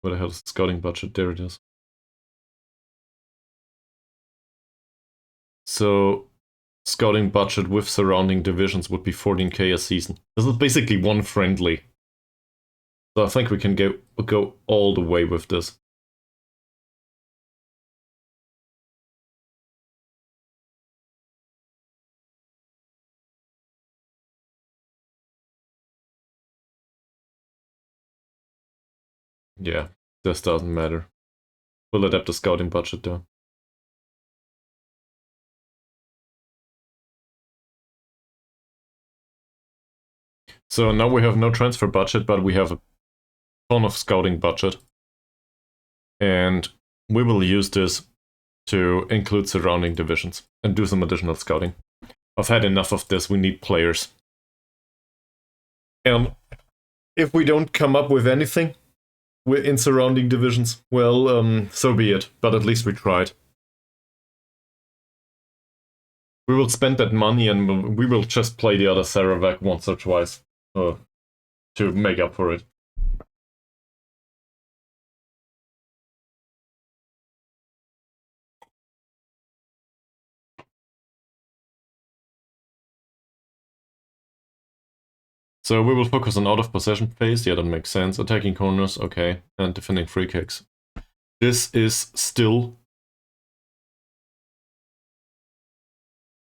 Where the hell is the scouting budget? There it is. So, scouting budget with surrounding divisions would be 14k a season. This is basically one friendly. So I think we can go all the way with this. Yeah, this doesn't matter. We'll adapt the scouting budget though. So now we have no transfer budget, but we have a ton of scouting budget. And we will use this to include surrounding divisions and do some additional scouting. I've had enough of this, we need players. And if we don't come up with anything in surrounding divisions, well, so be it, but at least we tried. We will spend that money and we will just play the other Sarawak once or twice to make up for it. So we will focus on out of possession phase, yeah, that makes sense. Attacking corners, okay, and defending free kicks. This is still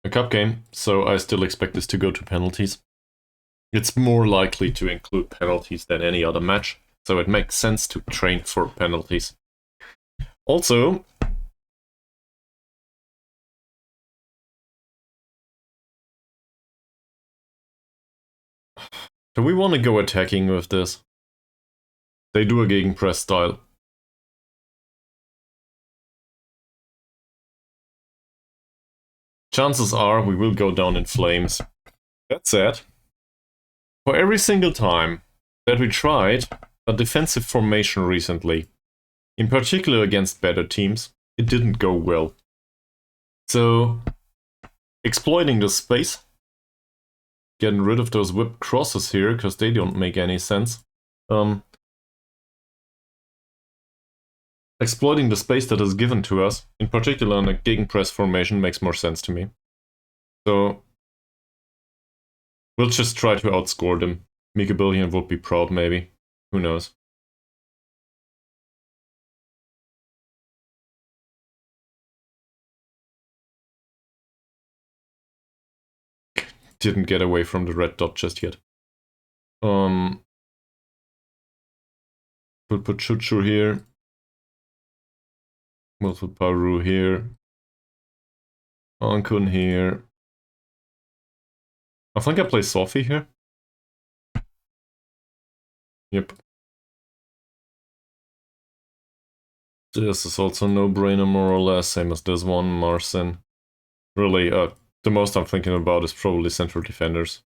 a cup game, so I still expect this to go to penalties. It's more likely to include penalties than any other match, so it makes sense to train for penalties. Also, do we want to go attacking with this? They do a gegenpress style. Chances are we will go down in flames. That said, for every single time that we tried a defensive formation recently, in particular against better teams. It didn't go well. So, exploiting the space, getting rid of those whipped crosses here, because they don't make any sense. Exploiting the space that is given to us, in particular in a gegenpress formation, makes more sense to me. So, we'll just try to outscore them. Mika Billion would be proud, maybe. Who knows? Didn't get away from the red dot just yet. We'll put Chuchu here. We'll put Paru here. Ankun here. I think I play Sophie here. Yep. This is also no-brainer, more or less, same as this one, Marcin. Really, the most I'm thinking about is probably central defenders.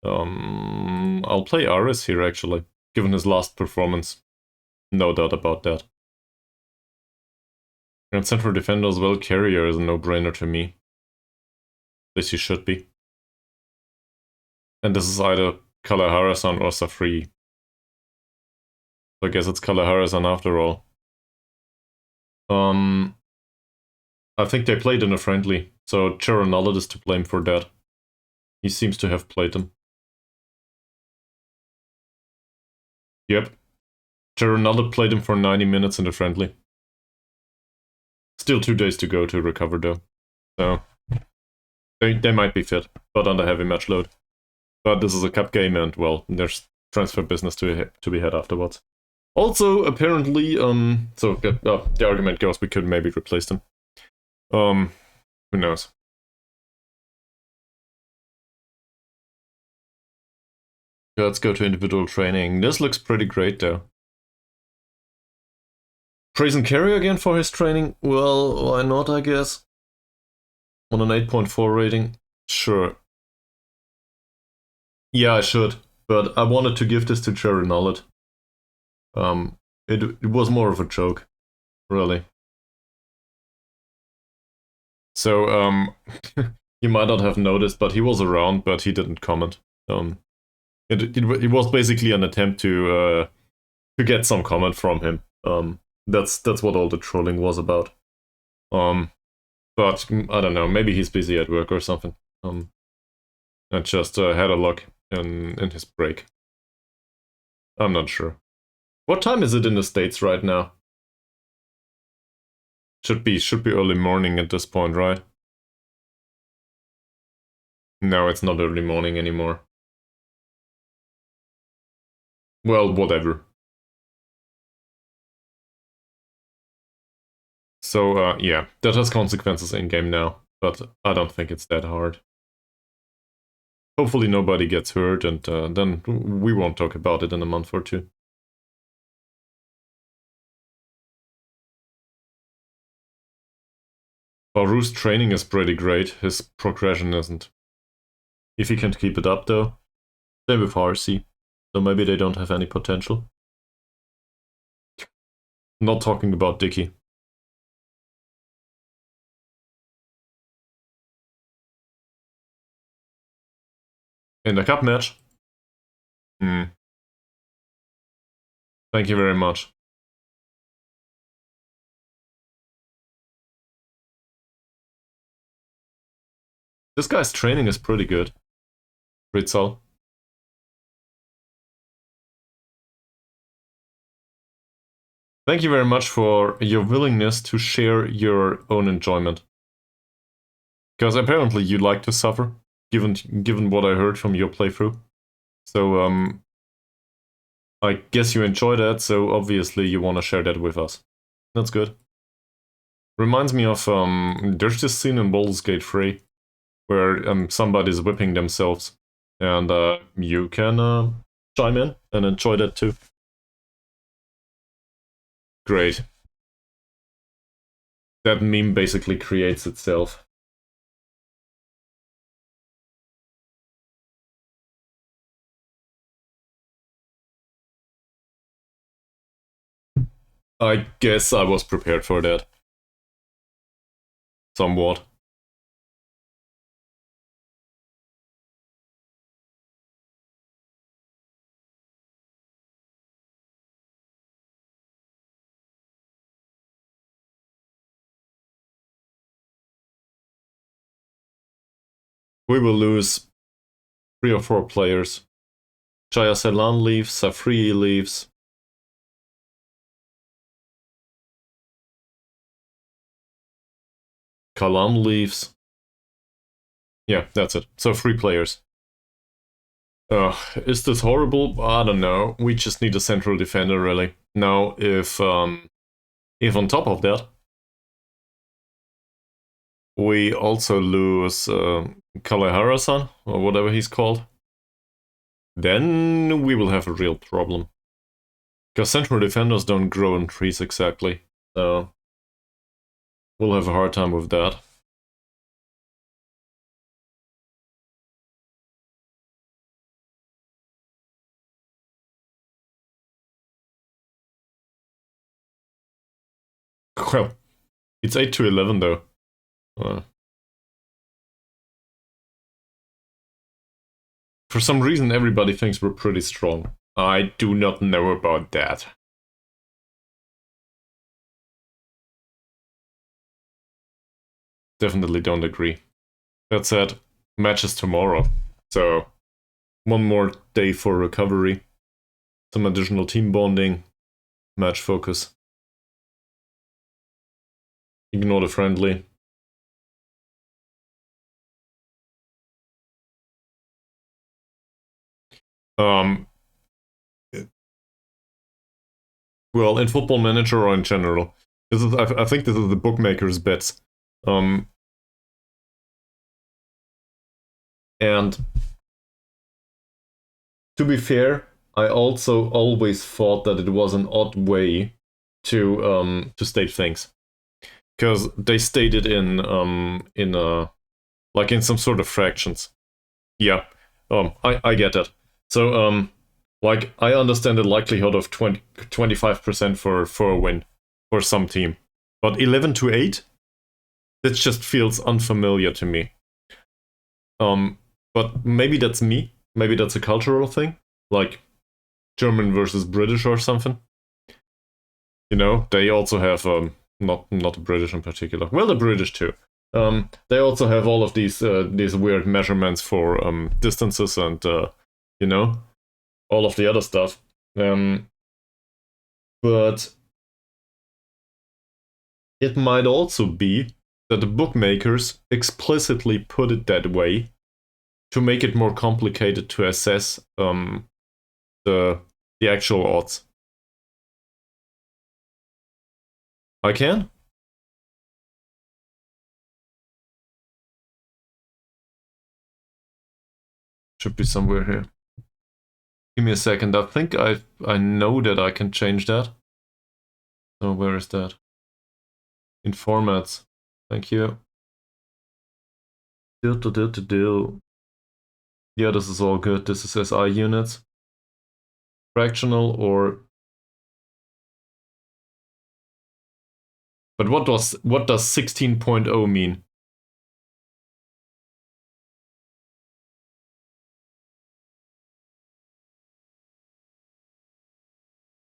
I'll play Aris here, actually, given his last performance. No doubt about that. And central defender as well, carrier is a no-brainer to me. At least he should be. And this is either Kalahara-san or Safri. So I guess it's Kalahara-san after all. I think they played in a friendly, so Cheronolid is to blame for that. He seems to have played them. Yep. Cheronolid played him for 90 minutes in the friendly. Still 2 days to go to recover though. So they might be fit, but under heavy match load. But this is a cup game and, well, there's transfer business to be had afterwards. Also, apparently, so the argument goes we could maybe replace them. Who knows? Let's go to individual training. This looks pretty great, though. Praise and carry again for his training? Well, why not, I guess? On an 8.4 rating? Sure. Yeah, I should, but I wanted to give this to Cherry Nollet. It was more of a joke, really. So, you might not have noticed, but he was around, but he didn't comment. It was basically an attempt to get some comment from him. That's what all the trolling was about. But I don't know, maybe he's busy at work or something. I just had a look in his break. I'm not sure. What time is it in the States right now? Should be early morning at this point, right? No, it's not early morning anymore. Well, whatever. So, yeah, that has consequences in-game now, but I don't think it's that hard. Hopefully nobody gets hurt, and then we won't talk about it in a month or two. Baru's training is pretty great, his progression isn't. If he can keep it up though. Same with RC, so maybe they don't have any potential. Not talking about Dicky. In the cup match? Thank you very much. This guy's training is pretty good. Ritzal. Thank you very much for your willingness to share your own enjoyment. Because apparently you like to suffer, given what I heard from your playthrough. So, I guess you enjoy that, so obviously you want to share that with us. That's good. Reminds me of, there's this scene in Baldur's Gate 3 where somebody's whipping themselves, and you can chime in and enjoy that too. Great. That meme basically creates itself. I guess I was prepared for that. Somewhat. We will lose 3 or 4 players. Jaya Selan leaves, Safri leaves. Kalam leaves. Yeah, that's it. So 3 players. Is this horrible? I don't know. We just need a central defender, really. Now, if on top of that, we also lose Kalehara-san, or whatever he's called, then we will have a real problem. Because central defenders don't grow on trees exactly, so we'll have a hard time with that. Well, it's 8 to 11 though. For some reason, everybody thinks we're pretty strong. I do not know about that. Definitely don't agree. That said, match is tomorrow, so one more day for recovery, some additional team bonding, match focus. Ignore the friendly. Well, in Football Manager or in general, this is I think this is the bookmaker's bets. And to be fair, I also always thought that it was an odd way to state things, because they state it in like in some sort of fractions. Yeah, I get that. So like I understand the likelihood of 25% for a win for some team, but 11 to 8, that just feels unfamiliar to me. But maybe that's me. Maybe that's a cultural thing, like German versus British or something. You know, they also have not the British in particular. Well, the British too. They also have all of these weird measurements for distances and you know, all of the other stuff. But it might also be that the bookmakers explicitly put it that way to make it more complicated to assess the actual odds. I can? Should be somewhere here. Give me a second. I think I know that I can change that. So where is that? In formats. Thank you. Yeah, this is all good. This is SI units. Fractional or... But what does 16.0 mean?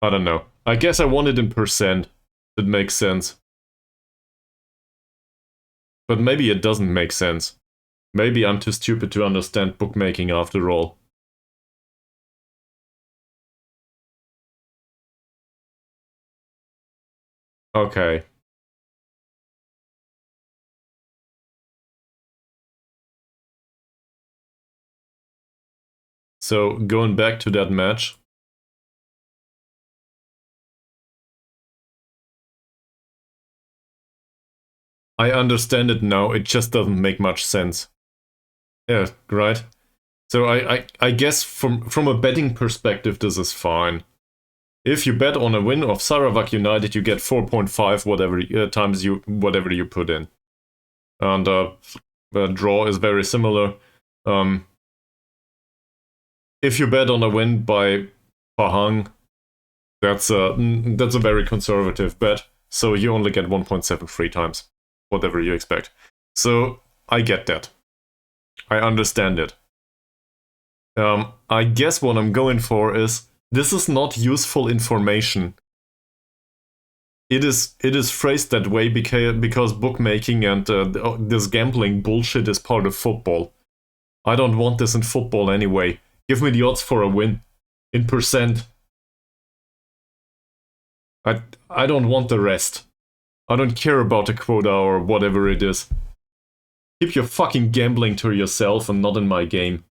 I don't know. I guess I want it in percent. That makes sense. But maybe it doesn't make sense. Maybe I'm too stupid to understand bookmaking after all. Okay. So, going back to that match. I understand it now, it just doesn't make much sense. Yeah, right? So I guess from a betting perspective, this is fine. If you bet on a win of Sarawak United, you get 4.5 whatever times whatever you put in. And the draw is very similar. If you bet on a win by Pahang, That's a very conservative bet, so you only get 1.73 times, whatever you expect. So I get that. I understand it. I guess what I'm going for is, this is not useful information. It is phrased that way because bookmaking and this gambling bullshit is part of football. I don't want this in football anyway. Give me the odds for a win. In percent. I don't want the rest. I don't care about the quota or whatever it is. Keep your fucking gambling to yourself and not in my game.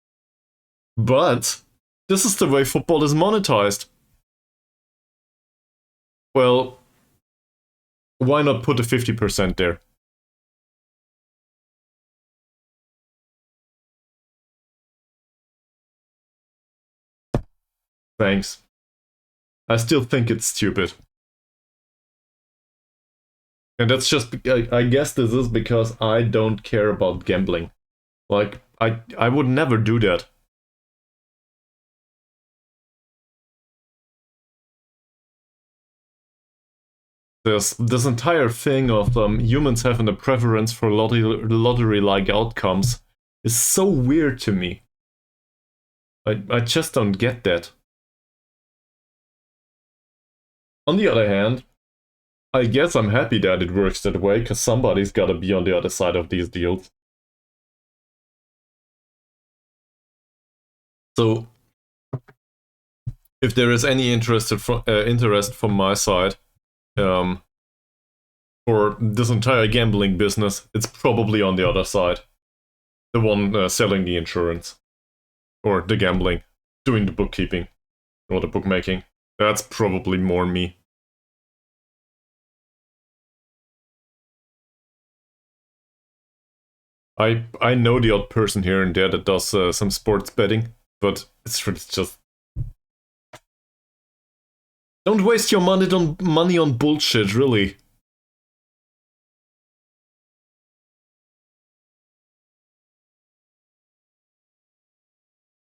But this is the way football is monetized. Well, why not put a 50% there? Thanks. I still think it's stupid. And that's just, I guess this is because I don't care about gambling. Like, I would never do that. This entire thing of humans having a preference for lottery-like outcomes is so weird to me. I just don't get that. On the other hand, I guess I'm happy that it works that way, because somebody's gotta be on the other side of these deals. So, if there is any interest from my side for this entire gambling business, it's probably on the other side. The one selling the insurance. Or the gambling. Doing the bookkeeping. Or the bookmaking. That's probably more me. I know the odd person here and there that does some sports betting, but it's just... Don't waste your money on bullshit, really.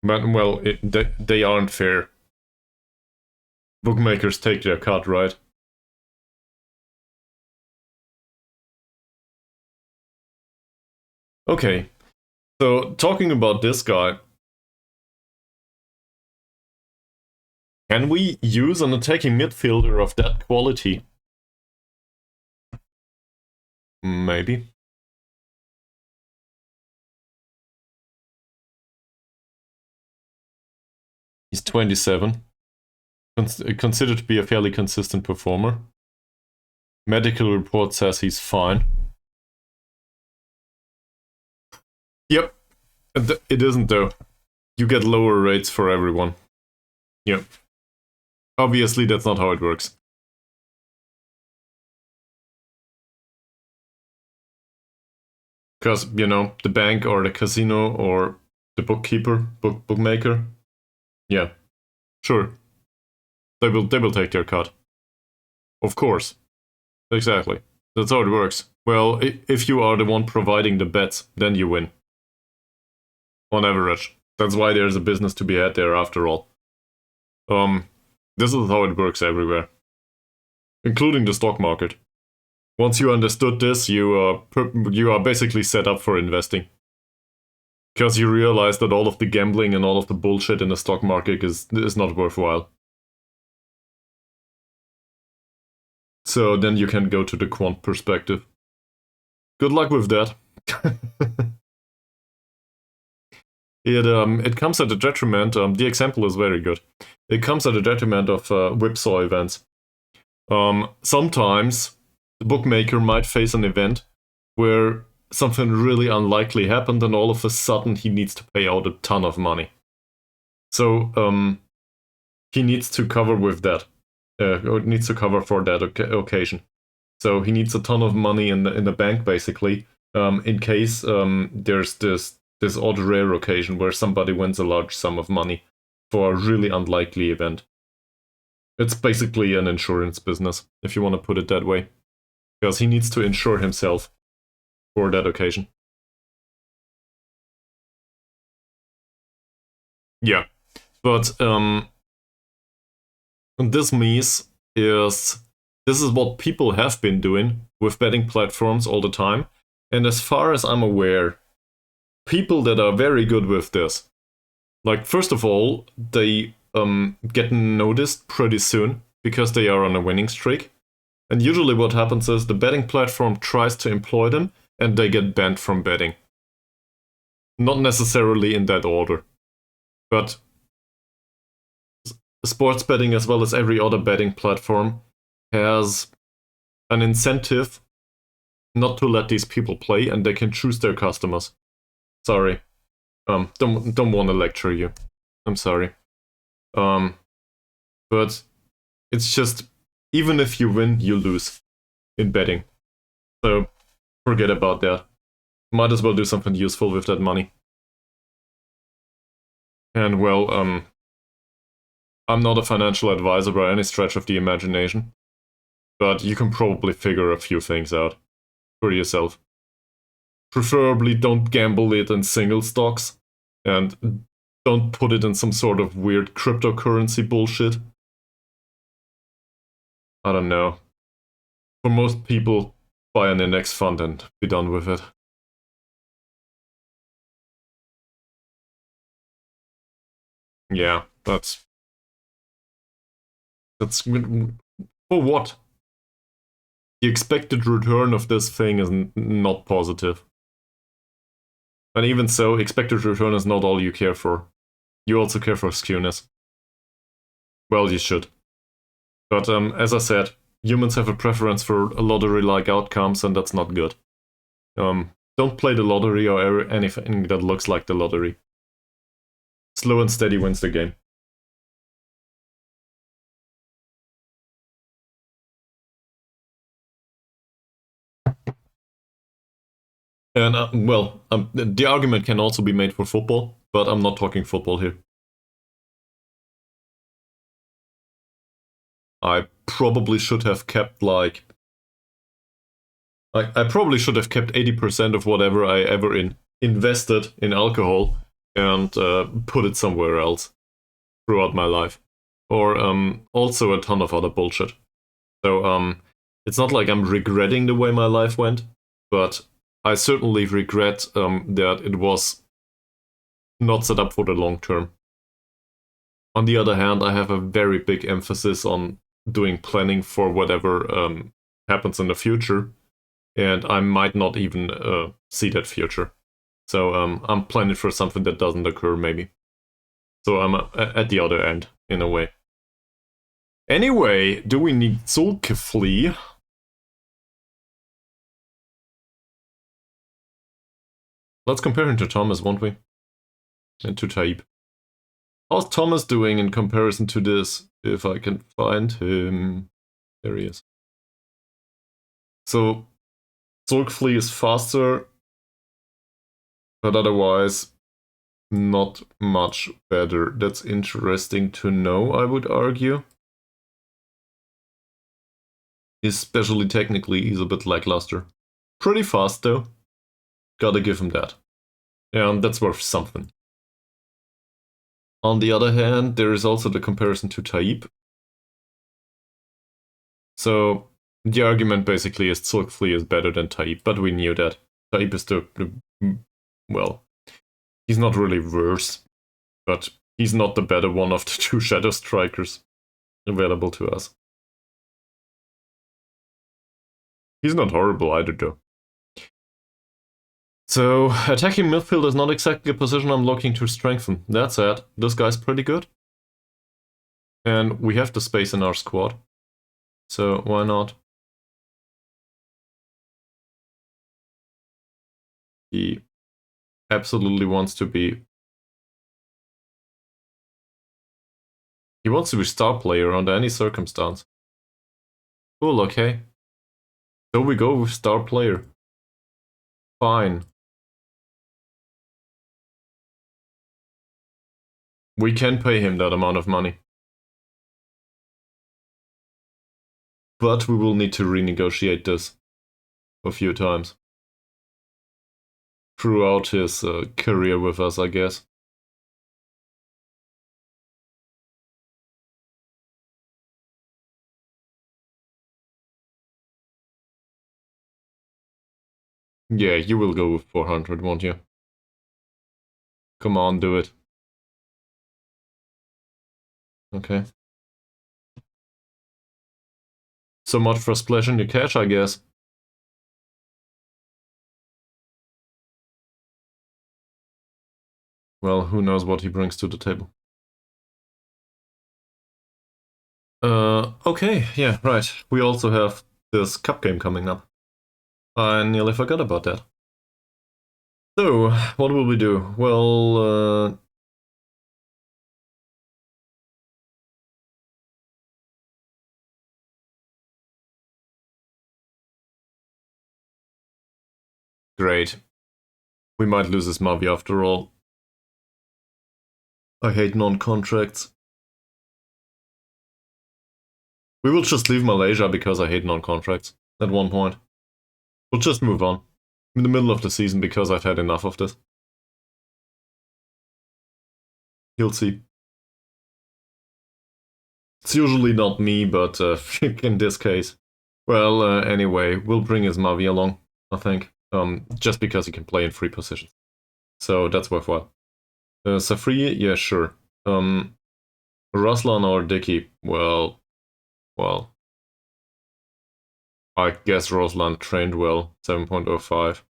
But, well, they aren't fair. Bookmakers take their cut, right? Okay, so talking about this guy, can we use an attacking midfielder of that quality? Maybe. He's 27. Considered to be a fairly consistent performer. Medical report says he's fine. Yep. It isn't though. You get lower rates for everyone. Yep. Obviously that's not how it works. Because, you know, the bank or the casino or the bookkeeper, bookmaker, yeah, sure. They will take their cut. Of course. Exactly. That's how it works. Well, if you are the one providing the bets, then you win. On average. That's why there's a business to be had there after all. This is how it works everywhere. Including the stock market. Once you understood this, you are basically set up for investing. Because you realize that all of the gambling and all of the bullshit in the stock market is not worthwhile. So then you can go to the quant perspective. Good luck with that. It comes at a detriment, the example is very good. It comes at a detriment of whipsaw events. Sometimes the bookmaker might face an event where something really unlikely happened and all of a sudden he needs to pay out a ton of money. So he needs to cover with that. Or needs to cover for that occasion. So he needs a ton of money in the bank basically, in case there's this odd rare occasion where somebody wins a large sum of money for a really unlikely event. It's basically an insurance business, if you want to put it that way. Because he needs to insure himself for that occasion. Yeah, but this means is this is what people have been doing with betting platforms all the time. And as far as I'm aware, people that are very good with this, like, first of all, they get noticed pretty soon because they are on a winning streak. And usually what happens is the betting platform tries to employ them and they get banned from betting. Not necessarily in that order. But sports betting, as well as every other betting platform, has an incentive not to let these people play, and they can choose their customers. Sorry. Don't want to lecture you. I'm sorry. But it's just, even if you win, you lose in betting. So forget about that. Might as well do something useful with that money. And well, I'm not a financial advisor by any stretch of the imagination, but you can probably figure a few things out for yourself. Preferably don't gamble it in single stocks, and don't put it in some sort of weird cryptocurrency bullshit. I don't know. For most people, buy an index fund and be done with it. Yeah, that's for what? The expected return of this thing is not positive. And even so, expected return is not all you care for. You also care for skewness. Well, you should. But as I said, humans have a preference for lottery-like outcomes, and that's not good. Don't play the lottery or anything that looks like the lottery. Slow and steady wins the game. And, the argument can also be made for football, but I'm not talking football here. I probably should have kept, like... I probably should have kept 80% of whatever I ever invested in alcohol and put it somewhere else throughout my life. Or also a ton of other bullshit. So it's not like I'm regretting the way my life went, but I certainly regret that it was not set up for the long term. On the other hand, I have a very big emphasis on doing planning for whatever happens in the future, and I might not even see that future. So I'm planning for something that doesn't occur, maybe. So I'm at the other end, in a way. Anyway, do we need Zulkefli? Let's compare him to Thomas, won't we? And to Taib. How's Thomas doing in comparison to this? If I can find him. There he is. So, Zulkefli is faster, but otherwise not much better. That's interesting to know, I would argue. Especially technically, he's a bit lackluster. Pretty fast, though. Gotta give him that. And that's worth something. On the other hand, there is also the comparison to Taib. So, the argument basically is Zulkefli is better than Taib, but we knew that. Taib is well, he's not really worse, but he's not the better one of the two Shadow Strikers available to us. He's not horrible either, though. So, attacking midfield is not exactly a position I'm looking to strengthen. That said, this guy's pretty good. And we have the space in our squad. So, why not? He absolutely wants to be... He wants to be star player under any circumstance. Cool, okay. So we go with star player. Fine. We can pay him that amount of money. But we will need to renegotiate this a few times. Throughout his career with us, I guess. Yeah, you will go with 400, won't you? Come on, do it. Okay. So much for splashing your cash, I guess. Well, who knows what he brings to the table. Okay, yeah, right. We also have this cup game coming up. I nearly forgot about that. So, what will we do? Well, great. We might lose this Mavi after all. I hate non-contracts. We will just leave Malaysia because I hate non-contracts at one point. We'll just move on. In the middle of the season because I've had enough of this. You'll see. It's usually not me, but in this case. Well, anyway, we'll bring his Mavi along, I think. Just because he can play in 3 positions. So that's worthwhile. Safri, yeah, sure. Ruslan or Dicky, well, I guess Ruslan trained well, 7.05.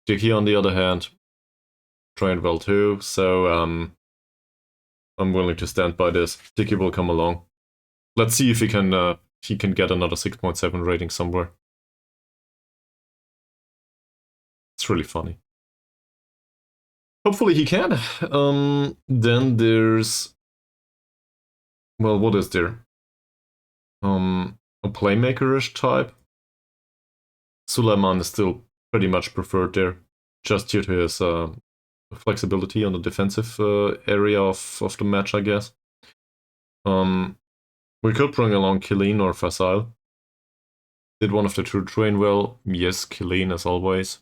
Dicky, on the other hand, trained well too, so I'm willing to stand by this. Dicky will come along. Let's see if he can get another 6.7 rating somewhere. It's really funny. Hopefully he can. Then there's... Well, what is there? A playmaker-ish type. Suleiman is still pretty much preferred there, just due to his flexibility on the defensive area of the match, I guess. We could bring along Killeen or Faisal. Did one of the two train well? Yes, Killeen as always.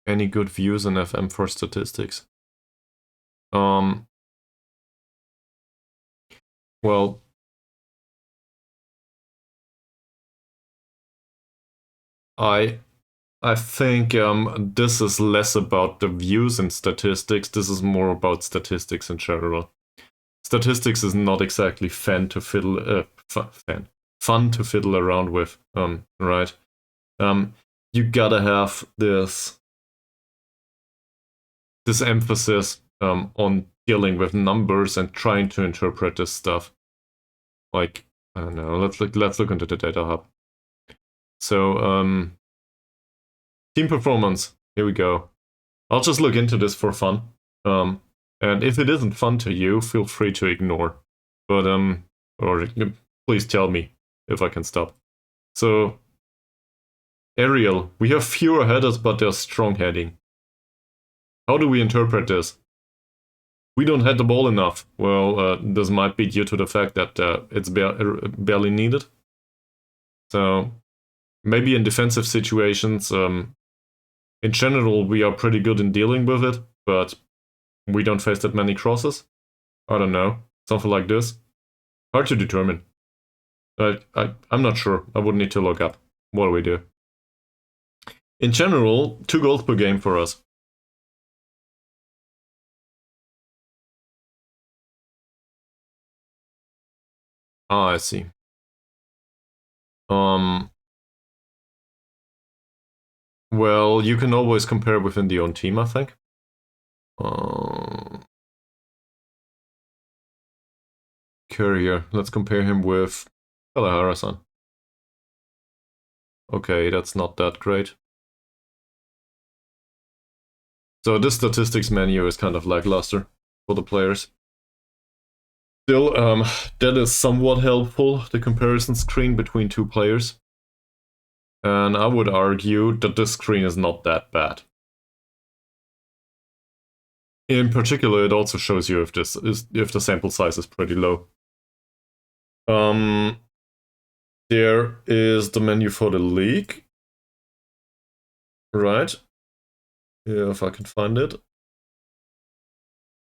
Any good views in FM for statistics? Well, I think this is less about the views and statistics. This is more about statistics in general. Statistics is not exactly fun to fiddle around with, right? You gotta have this emphasis on dealing with numbers and trying to interpret this stuff. Like, I don't know. Let's look into the data hub. So, team performance. Here we go. I'll just look into this for fun. And if it isn't fun to you, feel free to ignore. But or please tell me if I can stop. So, aerial. We have fewer headers, but they're strong heading. How do we interpret this? We don't head the ball enough. Well, this might be due to the fact that it's barely needed. So, maybe in defensive situations, in general, we are pretty good in dealing with it, but we don't face that many crosses. I don't know. Something like this. Hard to determine. I'm not sure. I would need to look up. What do we do? In general, 2 goals per game for us. Ah, I see. Well, you can always compare within the own team, I think. Courier. Let's compare him with Kalahara-san. Okay, that's not that great. So this statistics menu is kind of lackluster for the players. Still, that is somewhat helpful, the comparison screen between 2 players. And I would argue that this screen is not that bad. In particular, it also shows you if the sample size is pretty low. There is the menu for the league. Right. Yeah, if I can find it.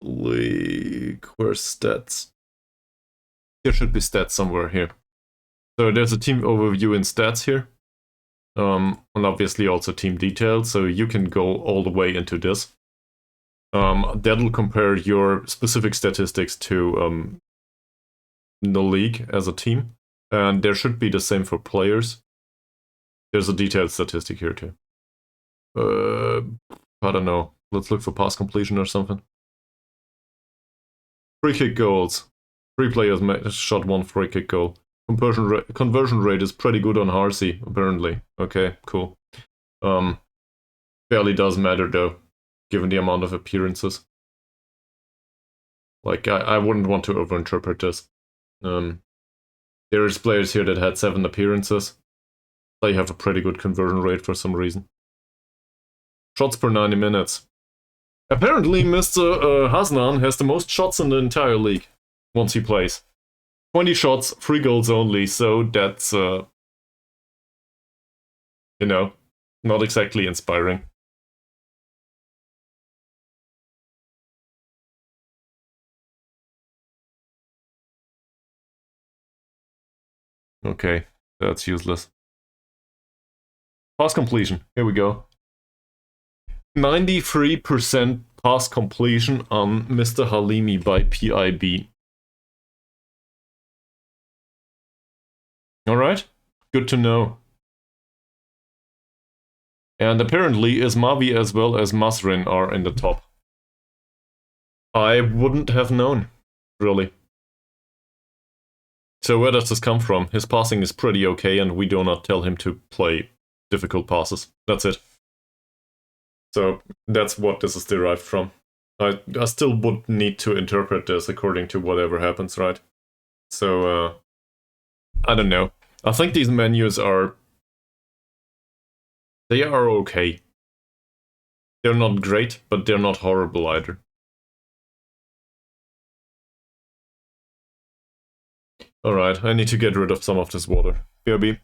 League, where's stats? There should be stats somewhere here. So there's a team overview in stats here. And obviously also team details, so you can go all the way into this. That'll compare your specific statistics to the league as a team, and there should be the same for players. There's a detailed statistic here too. I don't know. Let's look for pass completion or something. Free kick goals. 3 players shot 1 free kick goal. Conversion rate is pretty good on Harsey, apparently. Okay, cool. Barely does matter though, given the amount of appearances. Like, I wouldn't want to overinterpret this. There's players here that had 7 appearances. They have a pretty good conversion rate for some reason. Shots per 90 minutes. Apparently, Mr. Hasnan has the most shots in the entire league once he plays. 20 shots, 3 goals only, so that's, you know, not exactly inspiring. Okay, that's useless. Pass completion, here we go. 93% pass completion on Mr. Halimi by PIB. Alright, good to know. And apparently Ismavi as well as Masrin are in the top. I wouldn't have known, really. So where does this come from? His passing is pretty okay and we do not tell him to play difficult passes. That's it. So that's what this is derived from. I still would need to interpret this according to whatever happens, right? So, I don't know. I think these menus are... They are okay. They're not great, but they're not horrible either. Alright, I need to get rid of some of this water. BRB.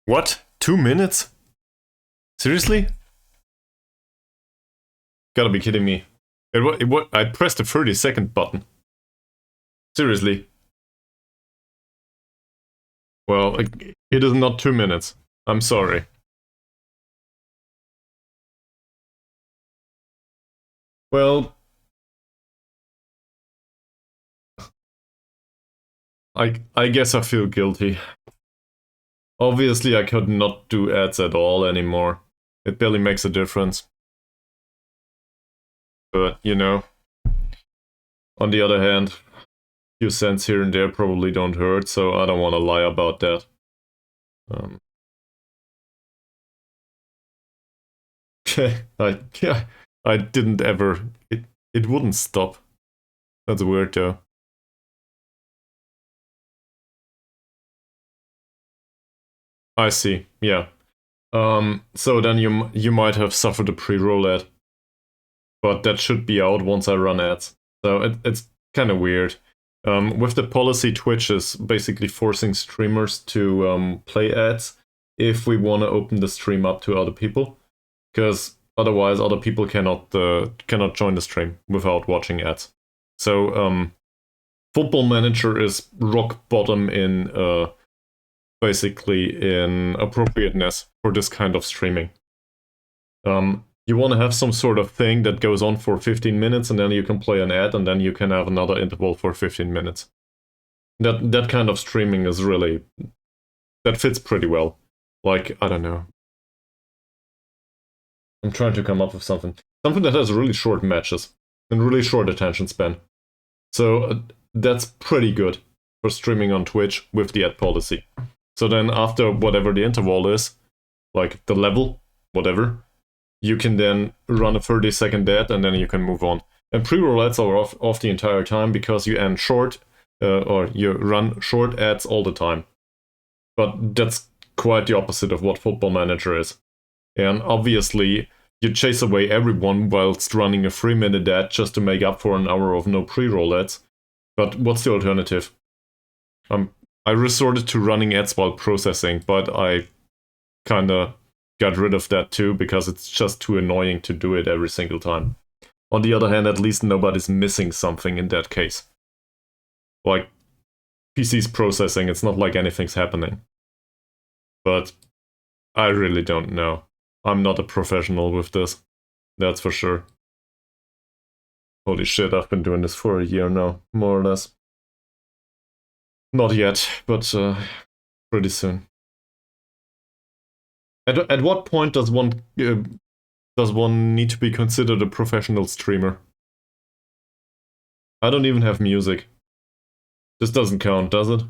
What? 2 minutes? Seriously? Gotta be kidding me. I pressed the 30-second button. Seriously. Well, it is not 2 minutes. I'm sorry. Well, I guess I feel guilty. Obviously, I could not do ads at all anymore. It barely makes a difference. But, you know, on the other hand, a few cents here and there probably don't hurt, so I don't want to lie about that. I didn't ever... It wouldn't stop. That's weird though. I see, yeah. So then you might have suffered a pre-roll ad. But that should be out once I run ads. So it's kind of weird. With the policy, Twitch is basically forcing streamers to play ads if we want to open the stream up to other people. Because otherwise other people cannot join the stream without watching ads. So Football Manager is rock bottom in basically in appropriateness for this kind of streaming. You want to have some sort of thing that goes on for 15 minutes and then you can play an ad and then you can have another interval for 15 minutes. That kind of streaming is really... that fits pretty well. Like, I don't know. I'm trying to come up with something. Something that has really short matches and really short attention span. So that's pretty good for streaming on Twitch with the ad policy. So then after whatever the interval is, like the level, whatever, you can then run a 30-second ad and then you can move on. And pre-roll ads are off the entire time because you end short, or you run short ads all the time. But that's quite the opposite of what Football Manager is. And obviously, you chase away everyone whilst running a 3-minute ad just to make up for an hour of no pre-roll ads. But what's the alternative? I resorted to running ads while processing, but I kinda got rid of that too because it's just too annoying to do it every single time. On the other hand, at least nobody's missing something in that case. Like, PC's processing, it's not like anything's happening. But I really don't know. I'm not a professional with this. That's for sure. Holy shit, I've been doing this for a year now, more or less. Not yet, but pretty soon. At what point does one need to be considered a professional streamer? I don't even have music. This doesn't count, does it?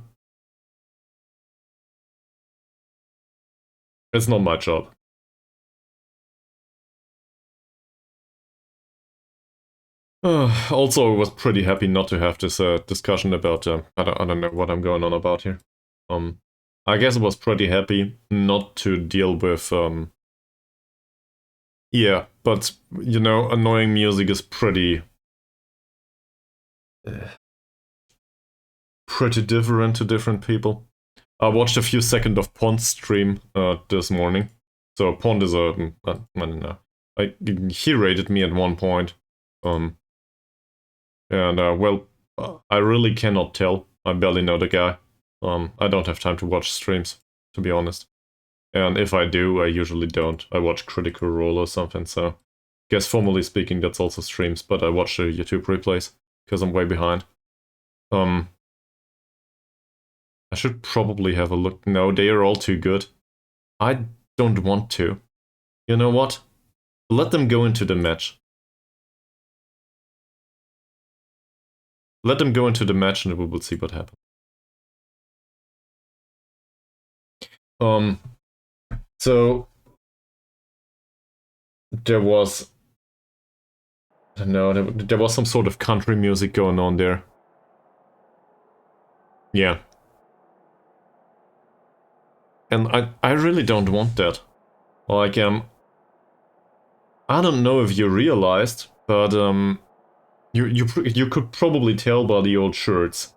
It's not my job. Also, I was pretty happy not to have this discussion about, I don't know what I'm going on about here. I guess I was pretty happy not to deal with, yeah, but, you know, annoying music is pretty different to different people. I watched a few seconds of Pond's stream this morning. So Pond is I don't know. He rated me at one point. Well, I really cannot tell. I barely know the guy. I don't have time to watch streams, to be honest. And if I do, I usually don't. I watch Critical Role or something, so... I guess formally speaking, that's also streams, but I watch the YouTube replays, because I'm way behind. I should probably have a look. No, they are all too good. I don't want to. You know what? Let them go into the match. Let them go into the match and we will see what happens. So there was, I don't know, there was some sort of country music going on there. Yeah. And I really don't want that. Like, I don't know if you realized, but you could probably tell by the old shirts.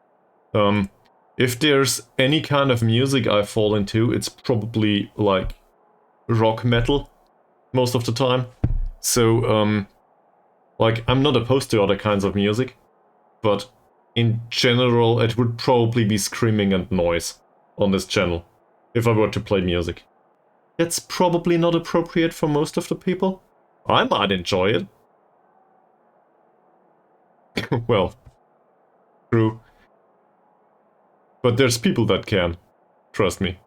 If there's any kind of music I fall into, it's probably like rock metal most of the time. So, like, I'm not opposed to other kinds of music, but in general, it would probably be screaming and noise on this channel if I were to play music. That's probably not appropriate for most of the people. I might enjoy it. Well, true. But there's people that can. Trust me.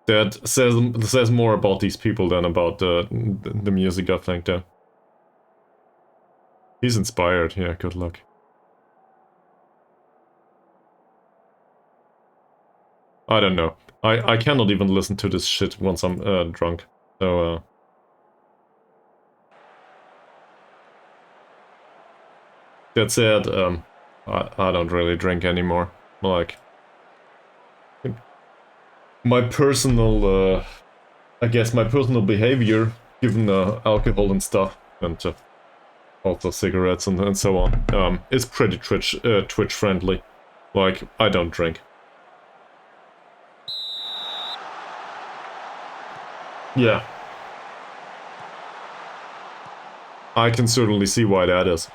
That says more about these people than about the music, I think, though. He's inspired, yeah, good luck. I don't know. I cannot even listen to this shit once I'm drunk. So, that said, I don't really drink anymore. Like, my personal, I guess my personal behavior, given alcohol and stuff, and also cigarettes and so on, is pretty Twitch friendly. Like, I don't drink. Yeah. I can certainly see why that is.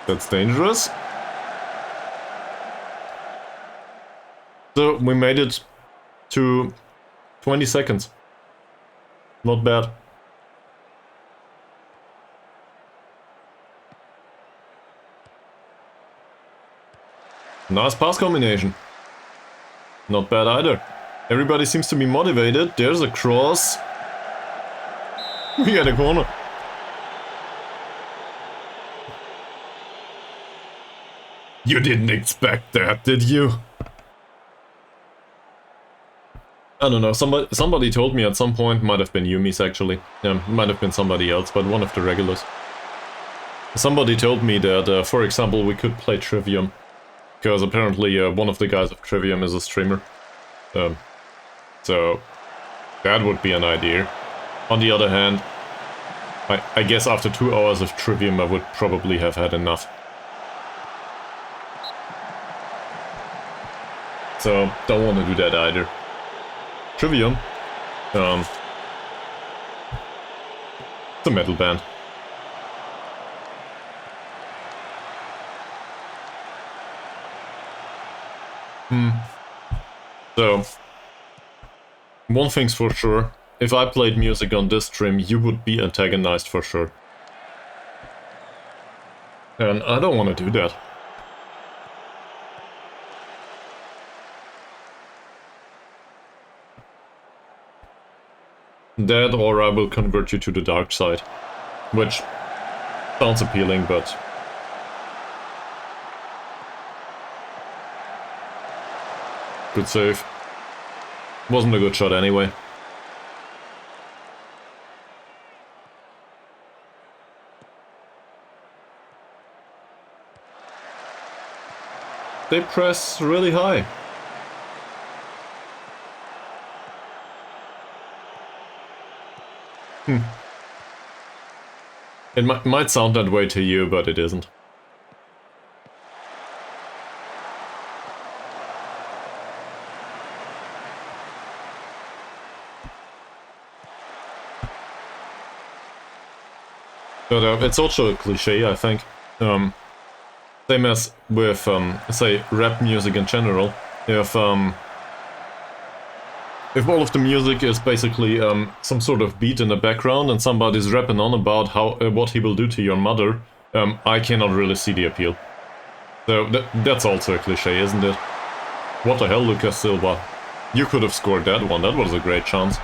That's dangerous. So, we made it to 20 seconds. Not bad. Nice pass combination. Not bad either. Everybody seems to be motivated. There's a cross. We got a corner. You didn't expect that, did you? I don't know, somebody told me at some point, might have been Yumi's actually, might have been somebody else, but one of the regulars. Somebody told me that, for example, we could play Trivium, because apparently one of the guys of Trivium is a streamer. So, that would be an idea. On the other hand, I guess after 2 hours of Trivium I would probably have had enough. So, don't want to do that either. Trivium. It's a metal band. So, one thing's for sure, if I played music on this stream, you would be antagonized for sure. And I don't want to do that. That, or I will convert you to the dark side. Which sounds appealing, but... Good save. Wasn't a good shot anyway. They press really high. It might sound that way to you, but it isn't. But it's also a cliche, I think. Same as with, say, rap music in general. If all of the music is basically some sort of beat in the background and somebody's rapping on about how what he will do to your mother, I cannot really see the appeal. So that's also a cliche, isn't it? What the hell, Lucas Silva? You could have scored that one, that was a great chance.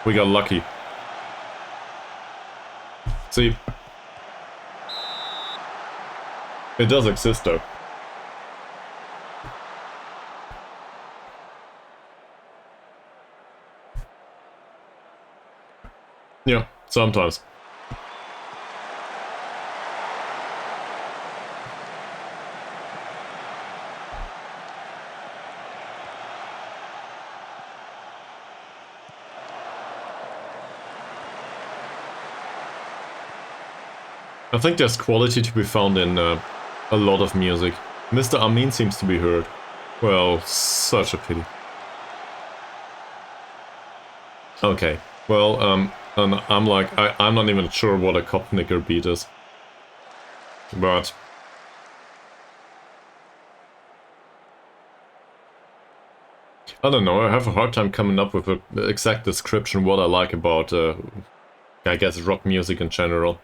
We got lucky. See? It does exist though. Yeah, sometimes. I think there's quality to be found in a lot of music. Mr. Amin seems to be heard. Well, such a pity. Okay, well, and I'm like, I'm not even sure what a Kopnicker beat is. But... I don't know, I have a hard time coming up with an exact description what I like about, I guess, rock music in general.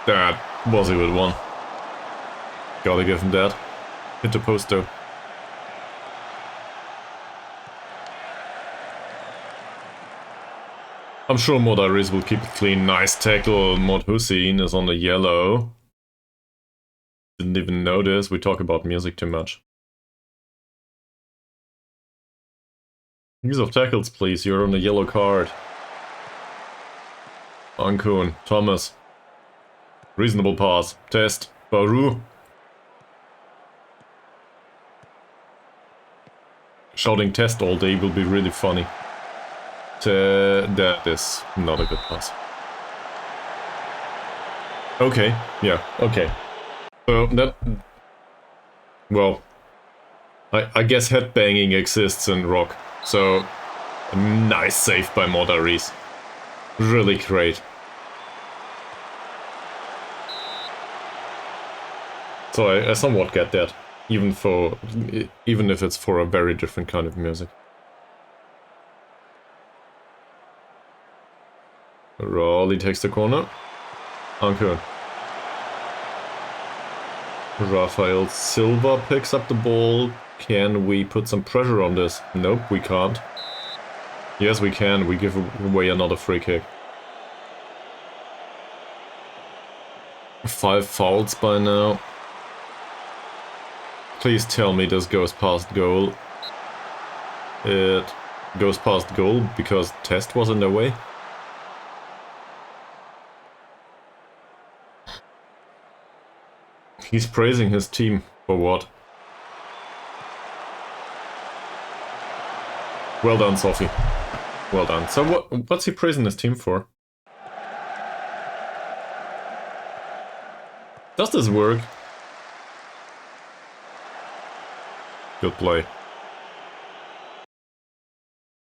That was a good one. Gotta give him that. Hit the post though. I'm sure Modaris will keep it clean. Nice tackle. Mod Hussein is on the yellow. Didn't even notice. We talk about music too much. Use of tackles, please. You're on the yellow card. Ankun, Thomas. Reasonable pass. Test. Baru. Shouting test all day will be really funny. That is not a good pass. Okay, yeah, okay. So that... Well... I guess headbanging exists in Rock. So... A nice save by Modaris. Really great. So I somewhat get that. Even if it's for a very different kind of music. Raleigh takes the corner. Anke. Rafael Silva picks up the ball. Can we put some pressure on this? Nope, we can't. Yes, we can. We give away another free kick. 5 fouls by now. Please tell me this goes past goal. It goes past goal because Test was in the way. He's praising his team for what? Well done, Sophie. Well done. So what's he praising his team for? Does this work? Good play.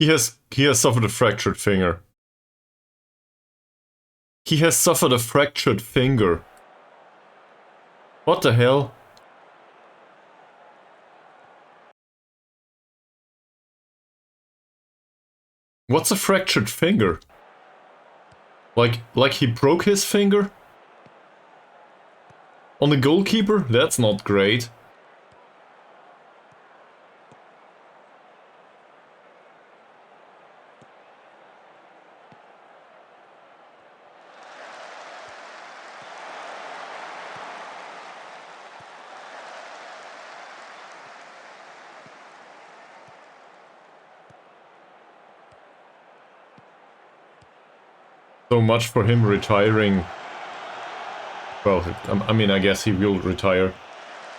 He has suffered a fractured finger. He has suffered a fractured finger. What the hell? What's a fractured finger? Like he broke his finger? On the goalkeeper? That's not great. So much for him retiring. Well, I mean, I guess he will retire,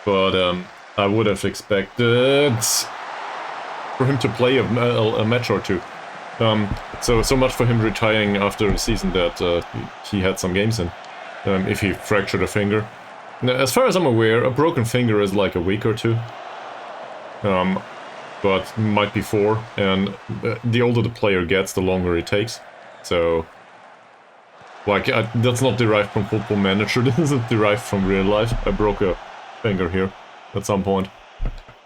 but I would have expected for him to play a match or two. So much for him retiring after a season that he had some games in. If he fractured a finger. Now, as far as I'm aware, a broken finger is like a week or two. But might be 4, and the older the player gets, the longer it takes. So... Like, that's not derived from Football Manager, this isn't derived from real life. I broke a finger here at some point.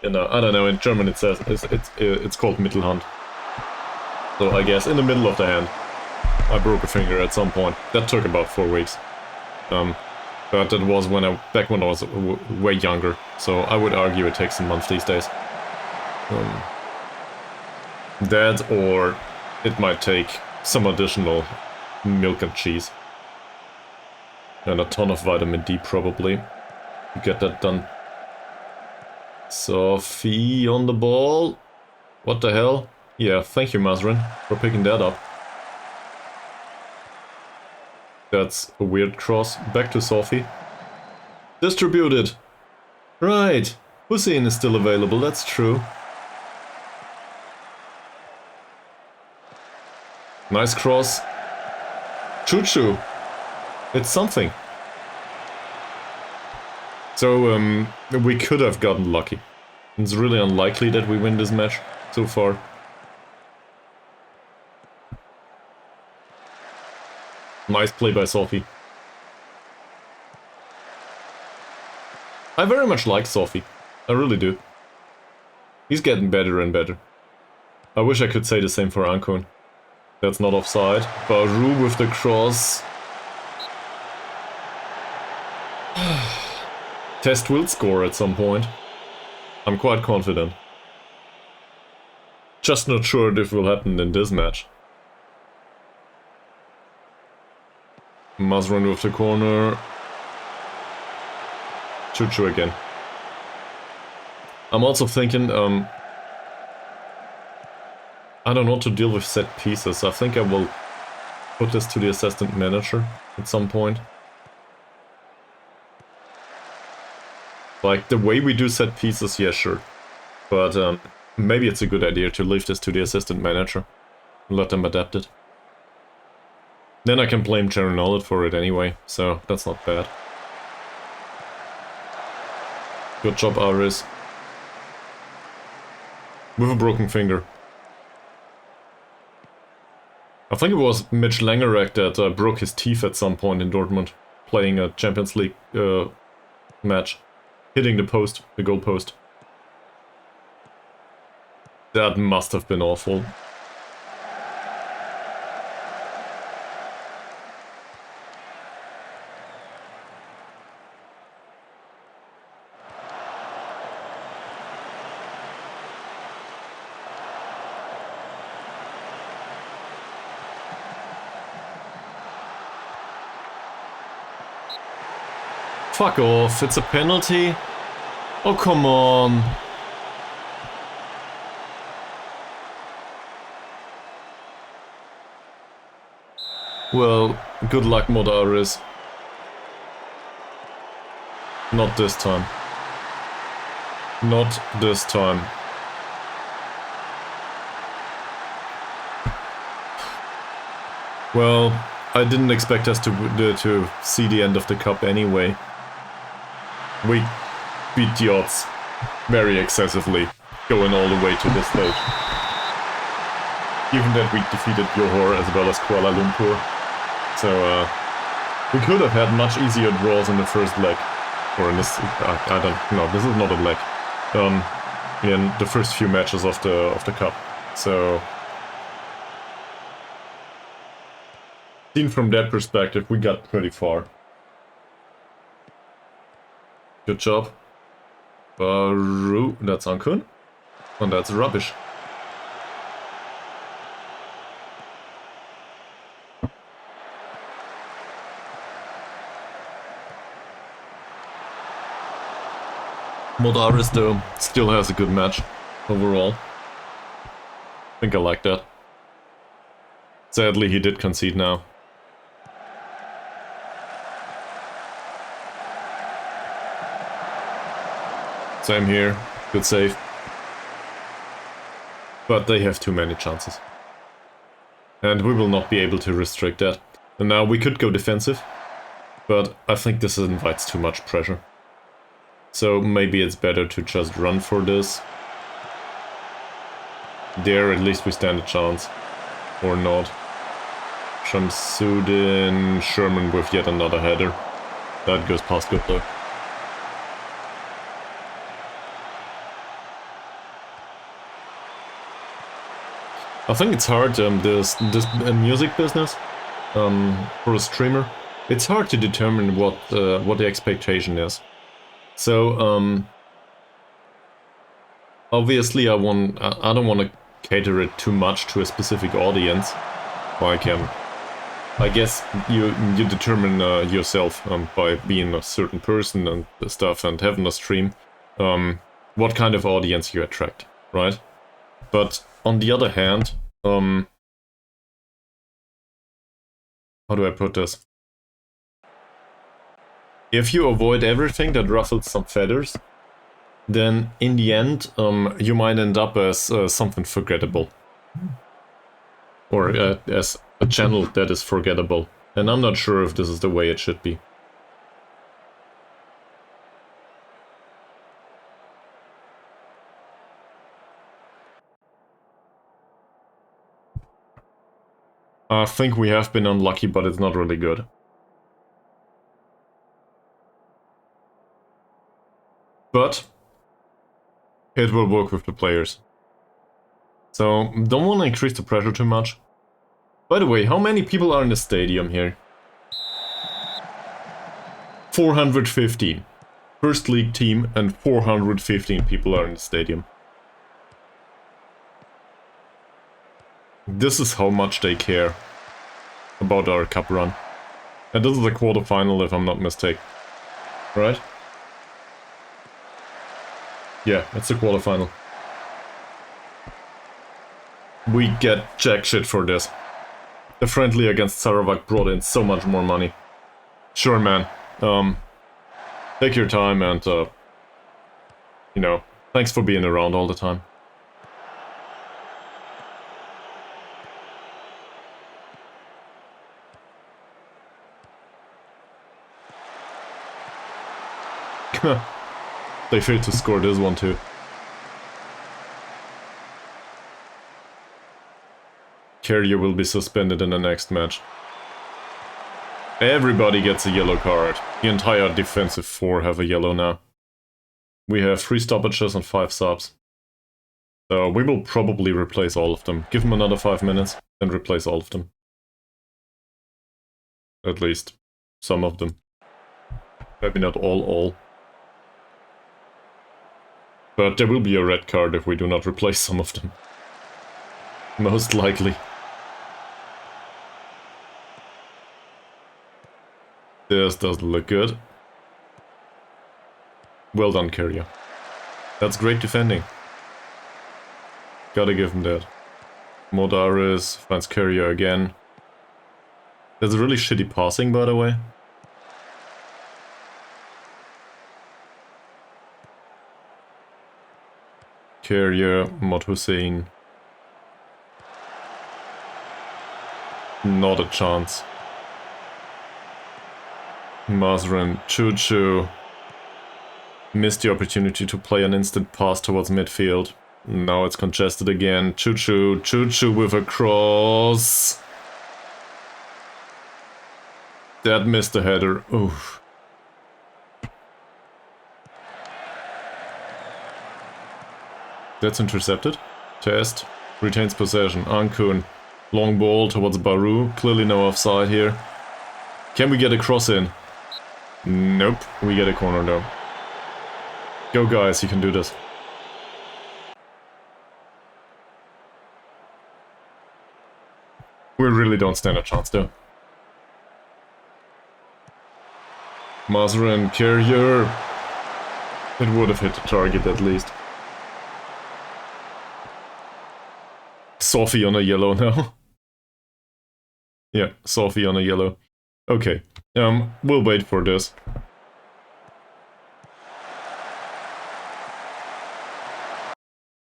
And I don't know, in German it says, it's called Mittelhand. So I guess in the middle of the hand, I broke a finger at some point. That took about 4 weeks. But that was back when I was way younger. So I would argue it takes a month these days. That, or it might take some additional milk and cheese. And a ton of vitamin D probably to get that done. Sophie on the ball. What the hell? Yeah, thank you, Mazrin, for picking that up. That's a weird cross. Back to Sophie. Distributed. Right. Hussein is still available, that's true. Nice cross. Choo-choo. It's something. So, we could have gotten lucky. It's really unlikely that we win this match so far. Nice play by Sophie. I very much like Sophie. I really do. He's getting better and better. I wish I could say the same for Ankun. That's not offside. Baru with the cross. Test will score at some point. I'm quite confident. Just not sure if it will happen in this match. Mazran with the corner. Chuchu again. I'm also thinking, I don't want to deal with set pieces. I think I will put this to the assistant manager at some point. Like, the way we do set pieces, yeah, sure. But maybe it's a good idea to leave this to the assistant manager and let them adapt it. Then I can blame Jaron Nolet for it anyway, so that's not bad. Good job, Aris. With a broken finger. I think it was Mitch Langerek that broke his teeth at some point in Dortmund, playing a Champions League match, hitting the post, the goal post. That must have been awful. Fuck off, it's a penalty? Oh, come on. Well, good luck, Modaris. Not this time. Not this time. Well, I didn't expect us to see the end of the cup anyway. We beat the odds very excessively, going all the way to this stage. Given that we defeated Johor as well as Kuala Lumpur. So, we could have had much easier draws in the first leg. Or in this, I don't know, this is not a leg. In the first few matches of the cup. So, seen from that perspective, we got pretty far. Good job. Baru, that's Ankun. And that's rubbish. Modaris, though, still has a good match overall. I think I like that. Sadly, he did concede now. Same here, good save. But they have too many chances. And we will not be able to restrict that. And now we could go defensive, but I think this invites too much pressure. So maybe it's better to just run for this. There, at least we stand a chance. Or not. Shamsuddin Sherman with yet another header. That goes past good luck. I think it's hard, this music business, for a streamer, it's hard to determine what the expectation is. So, obviously I don't want to cater it too much to a specific audience. Like, I guess you determine yourself by being a certain person and stuff and having a stream, what kind of audience you attract, right? But on the other hand, how do I put this? If you avoid everything that ruffles some feathers, then in the end, you might end up as something forgettable. Or as a channel that is forgettable. And I'm not sure if this is the way it should be. I think we have been unlucky, but it's not really good. But it will work with the players. So don't want to increase the pressure too much. By the way, how many people are in the stadium here? 415. First league team and 415 people are in the stadium. This is how much they care about our cup run. And this is the quarterfinal, if I'm not mistaken. Right? Yeah, it's the quarterfinal. We get jack shit for this. The friendly against Sarawak brought in so much more money. Sure, man. Take your time and, you know, thanks for being around all the time. They failed to score this one too. Carrier will be suspended in the next match. Everybody gets a yellow card. The entire defensive four have a yellow now. We have 3 stoppages and 5 subs. So we will probably replace all of them. Give them another 5 minutes and replace all of them. At least some of them. Maybe not all. But there will be a red card if we do not replace some of them. Most likely. This doesn't look good. Well done, Carrier. That's great defending. Gotta give him that. Modaris finds Carrier again. There's a really shitty passing, by the way. Carrier, Mod Hussein. Not a chance. Mazrin, Choo-Choo. Missed the opportunity to play an instant pass towards midfield. Now it's congested again. Choo-Choo, Choo-Choo with a cross. That missed the header. Oof. That's intercepted. Test. Retains possession. Ankun. Long ball towards Baru. Clearly no offside here. Can we get a cross in? Nope. We get a corner though. Go guys, you can do this. We really don't stand a chance though. Mazrin, Carrier. It would have hit the target at least. Sophie on a yellow now. Yeah, Sophie on a yellow. Okay, we'll wait for this.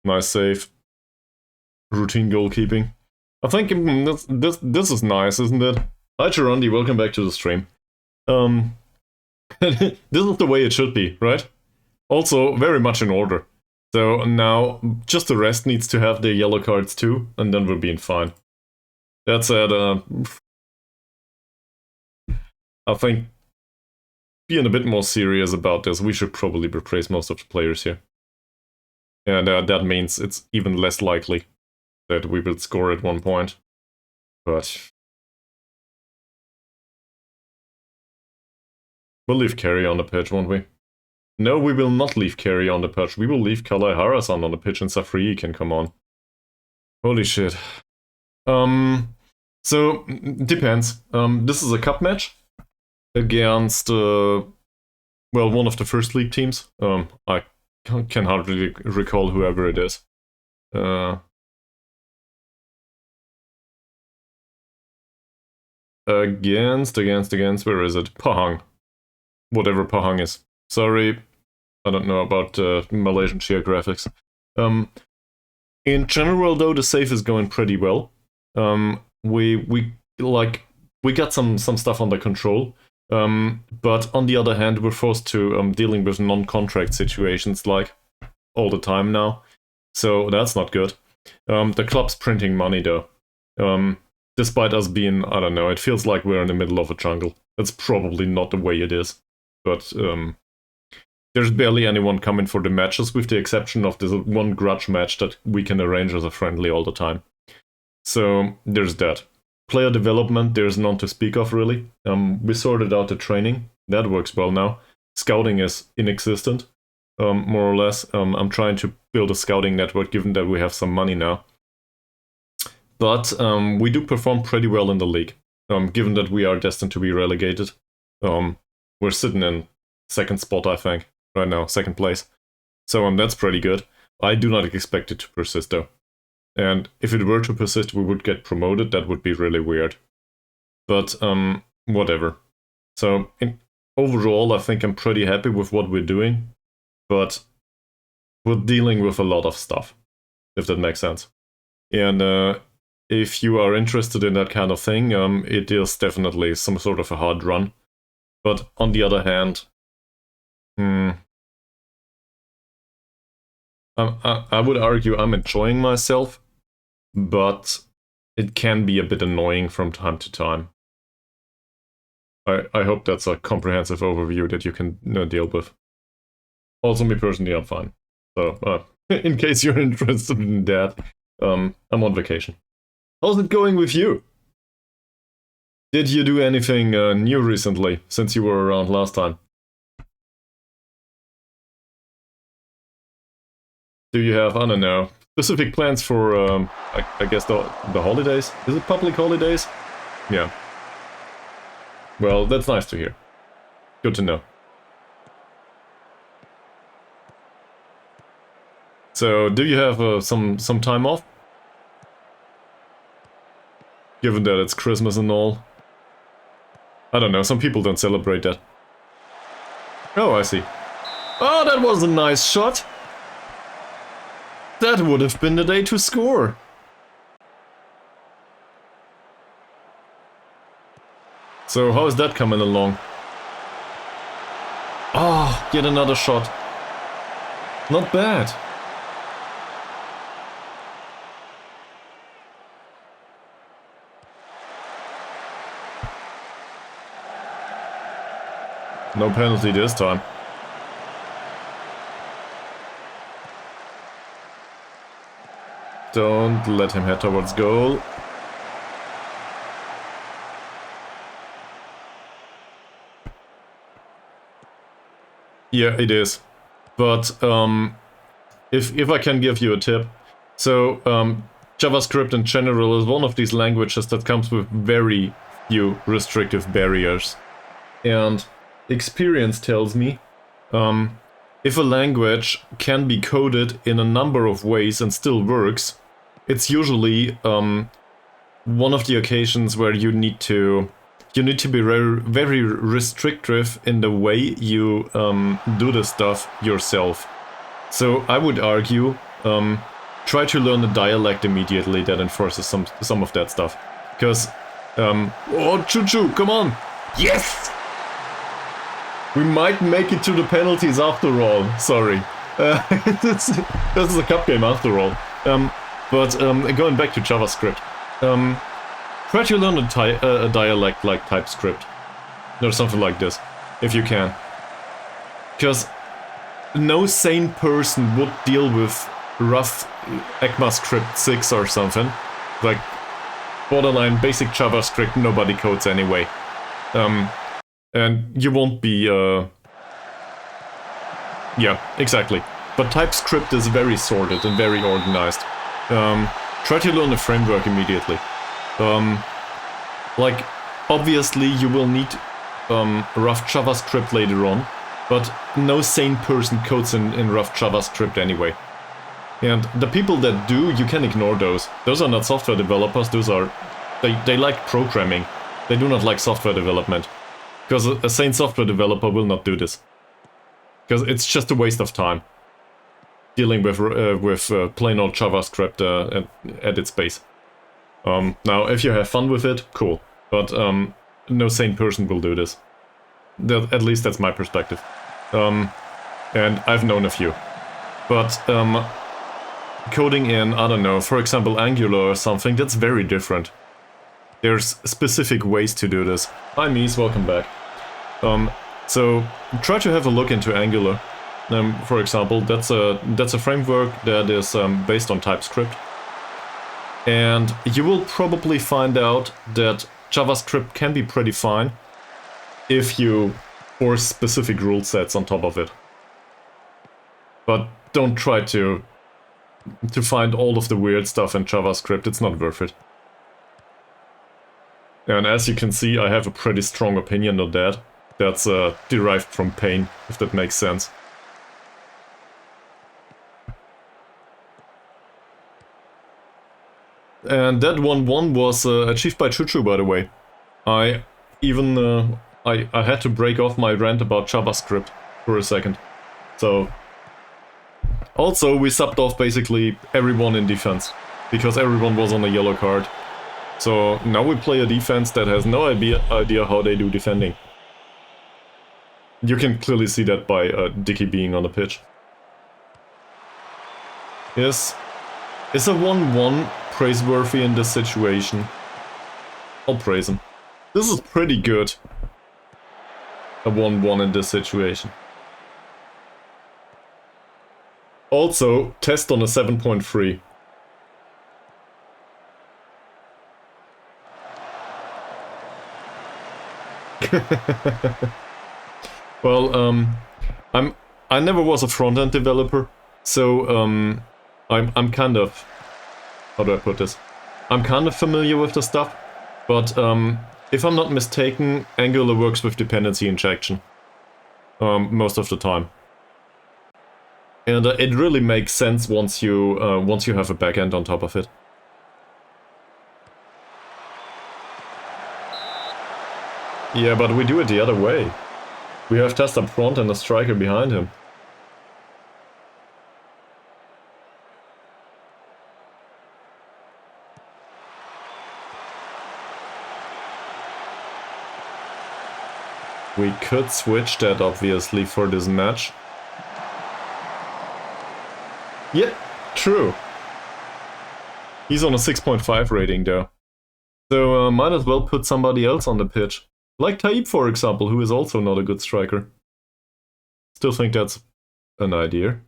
Nice save. Routine goalkeeping. I think this is nice, isn't it? Hi Charundi, welcome back to the stream. This is the way it should be, right? Also, very much in order. So now, just the rest needs to have their yellow cards too, and then we're being fine. That said, I think being a bit more serious about this, we should probably replace most of the players here. And that means it's even less likely that we will score at one point. But we'll leave Carey on the pitch, won't we? No, we will not leave Carey on the pitch. We will leave Kalai Harasan on the pitch and Safri can come on. Holy shit. So, depends. This is a cup match against, well, one of the first league teams. I can hardly recall whoever it is. Against, where is it? Pahang. Whatever Pahang is. Sorry, I don't know about Malaysian geographics. In general, though, the save is going pretty well. We got some stuff under control. But on the other hand, we're forced to dealing with non-contract situations like all the time now. So that's not good. The club's printing money though. Despite us being, I don't know, it feels like we're in the middle of a jungle. That's probably not the way it is. But there's barely anyone coming for the matches, with the exception of this one grudge match that we can arrange as a friendly all the time. So there's that. Player development, there's none to speak of really. We sorted out the training. That works well now. scouting is inexistent, more or less. I'm trying to build a scouting network, given that we have some money now. But we do perform pretty well in the league, given that we are destined to be relegated. We're sitting in second spot, I think, right now, second place. So that's pretty good. I do not expect it to persist, though. And if it were to persist, we would get promoted. That would be really weird. But whatever. So overall, I think I'm pretty happy with what we're doing. But we're dealing with a lot of stuff, if that makes sense. And if you are interested in that kind of thing, it is definitely some sort of a hard run. But on the other hand, I would argue I'm enjoying myself, but it can be a bit annoying from time to time. I hope that's a comprehensive overview that you can deal with. Also, me personally, I'm fine. So, in case you're interested in that, I'm on vacation. How's it going with you? Did you do anything new recently, since you were around last time? Do you have, I don't know, specific plans for, I guess, the holidays? Is it public holidays? Yeah. Well, that's nice to hear. Good to know. So, do you have some time off? Given that it's Christmas and all. I don't know, some people don't celebrate that. Oh, I see. Oh, that was a nice shot! That would have been the day to score. So how is that coming along? Oh, yet another shot. Not bad. No penalty this time. Don't let him head towards goal. Yeah, it is. But if I can give you a tip, so JavaScript in general is one of these languages that comes with very few restrictive barriers. And experience tells me if a language can be coded in a number of ways and still works, it's usually one of the occasions where you need to be very restrictive in the way you do the stuff yourself. So I would argue, try to learn a dialect immediately that enforces some of that stuff. Because, oh, Choo-Choo, come on! Yes! We might make it to the penalties after all. Sorry. This is a cup game after all. But going back to JavaScript. Try to learn a dialect like TypeScript. Or something like this, if you can. Because no sane person would deal with rough ECMAScript 6 or something. Like, borderline basic JavaScript nobody codes anyway. And you won't be, yeah, exactly. But TypeScript is very sorted and very organized. Try to learn the framework immediately. Like, obviously you will need rough JavaScript later on, but no sane person codes in rough JavaScript anyway. And the people that do, you can ignore those. Those are not software developers, those are... They like programming. They do not like software development. Because a sane software developer will not do this. Because it's just a waste of time. Dealing with plain old JavaScript at its base. Now, if you have fun with it, cool. But no sane person will do this. At least that's my perspective. And I've known a few. But coding in, I don't know, for example Angular or something, that's very different. There's specific ways to do this. Hi Mies, welcome back. So try to have a look into Angular. For example, that's a framework that is based on TypeScript. And you will probably find out that JavaScript can be pretty fine if you or specific rule sets on top of it. But don't try to find all of the weird stuff in JavaScript, it's not worth it. And as you can see, I have a pretty strong opinion on that. That's derived from pain, if that makes sense. And that 1-1 was achieved by Chuchu, by the way. I even I had to break off my rant about JavaScript for a second. So also we subbed off basically everyone in defense because everyone was on a yellow card. So now we play a defense that has no idea how they do defending. You can clearly see that by Dicky being on the pitch. Yes, is a 1-1 praiseworthy in this situation? I'll praise him. This is pretty good. A 1-1 in this situation. Also, test on a 7.3. Well, I never was a front-end developer, so I'm kind of, how do I put this? I'm kind of familiar with the stuff, but if I'm not mistaken, Angular works with dependency injection most of the time, and it really makes sense once you have a backend on top of it. Yeah, but we do it the other way. We have test up front and a striker behind him. We could switch that obviously for this match. Yeah, true. He's on a 6.5 rating though. So might as well put somebody else on the pitch. Like Taib, for example, who is also not a good striker. Still think that's an idea.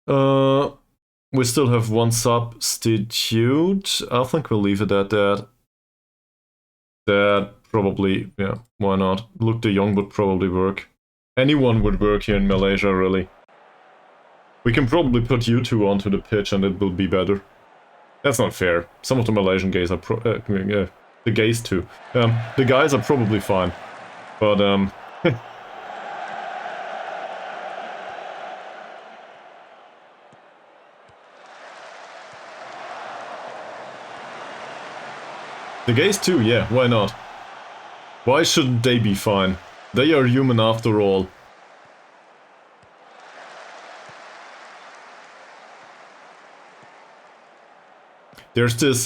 We still have one substitute. I think we'll leave it at that. That probably, yeah, why not? Luke de Jong would probably work. Anyone would work here in Malaysia, really. We can probably put you two onto the pitch and it will be better. That's not fair. Some of the Malaysian gays are the gays too. The guys are probably fine, but the gays too, yeah, why not? Why shouldn't they be fine? They are human after all. There's this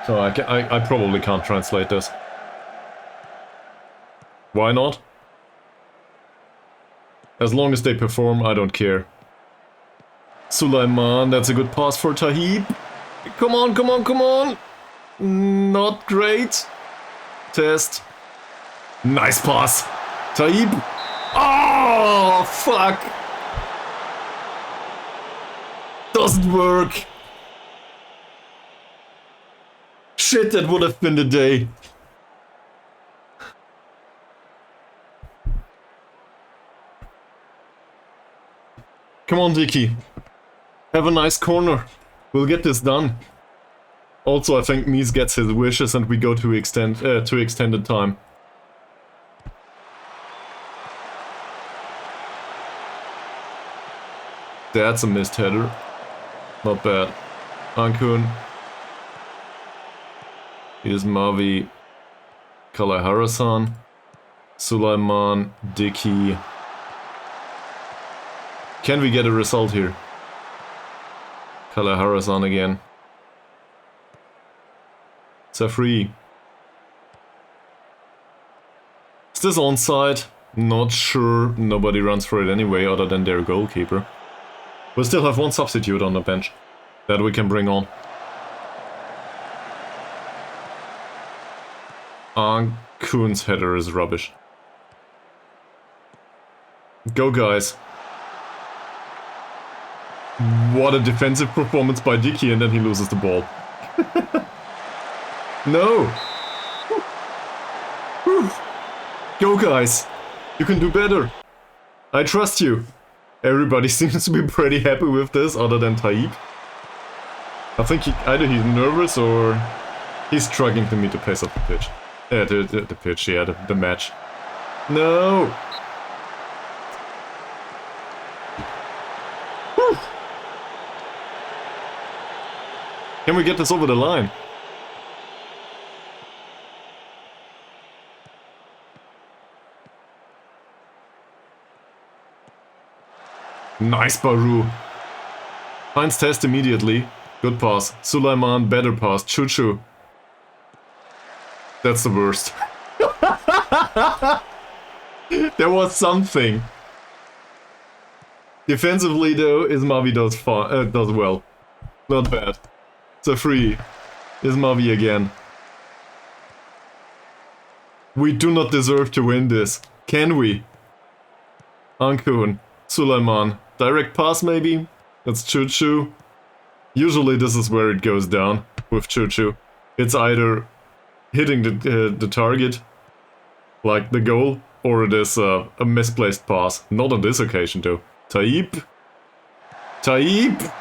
so I probably can't translate this. Why not? As long as they perform, I don't care. Sulaiman, that's a good pass for Tahib. Come on, come on, come on! Not great. Test. Nice pass. Tahib. Oh, fuck! Doesn't work. Shit, that would have been the day. Come on, Dicky. Have a nice corner. We'll get this done. Also, I think Mies gets his wishes and we go to extended time. That's a missed header. Not bad. Ankun. Here's Mavi. Kalaharasan. Sulaiman. Dicky. Can we get a result here? Kalaharasan again. Safri. Is this onside? Not sure. Nobody runs for it anyway other than their goalkeeper. We'll still have one substitute on the bench that we can bring on. Kun's header is rubbish. Go, guys. What a defensive performance by Dicky, and then he loses the ball. No! Whew. Go, guys! You can do better! I trust you! Everybody seems to be pretty happy with this, other than Taib. I think either he's nervous or he's struggling to meet the pace of the pitch. The pitch, yeah, the match. No! Whew. Can we get this over the line? Nice, Baru. Finds test immediately. Good pass. Sulaiman, better pass. Choo-choo. That's the worst. There was something. Defensively though, Ismavi does well. Not bad. It's a free. Ismavi again. We do not deserve to win this. Can we? Ankun. Sulaiman. Direct pass maybe? That's Choo-choo. Usually this is where it goes down with Choo-choo. It's either hitting the target, like the goal, or it is a misplaced pass. Not on this occasion though. Taib! Taib!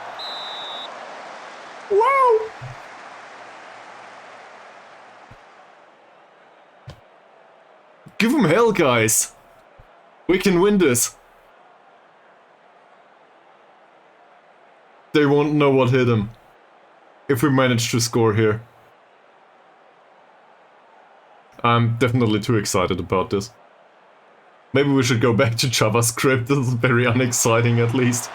Wow! Give him hell, guys! We can win this! They won't know what hit him if we manage to score here. I'm definitely too excited about this. Maybe we should go back to JavaScript. This is very unexciting, at least.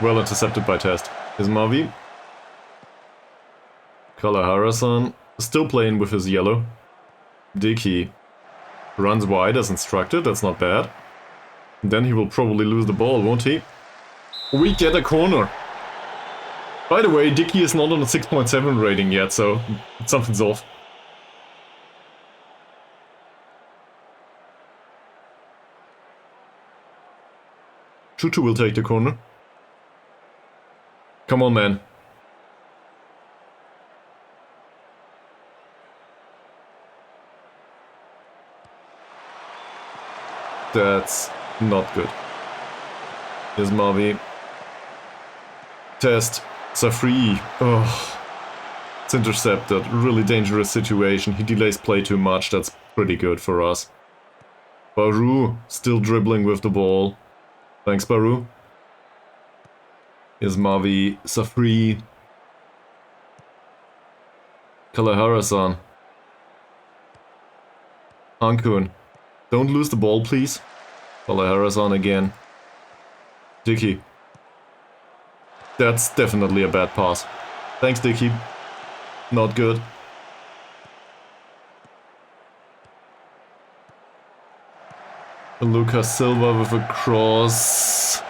Well intercepted by Test. Ismavi. Kalahara-san. Still playing with his yellow. Dickey runs wide as instructed, that's not bad. Then he will probably lose the ball, won't he? We get a corner. By the way, Dickey is not on a 6.7 rating yet, so something's off. Choo-choo will take the corner. Come on, man. That's not good. Here's Marvi. Test. Safri. Oh. It's intercepted. Really dangerous situation. He delays play too much. That's pretty good for us. Baru. Still dribbling with the ball. Thanks, Baru. Here's Marvi. Safri. Kalahara-san. Ankun. Don't lose the ball, please. Kalahara-san again. Dickey. That's definitely a bad pass. Thanks, Dickey. Not good. Lucas Silva with a cross.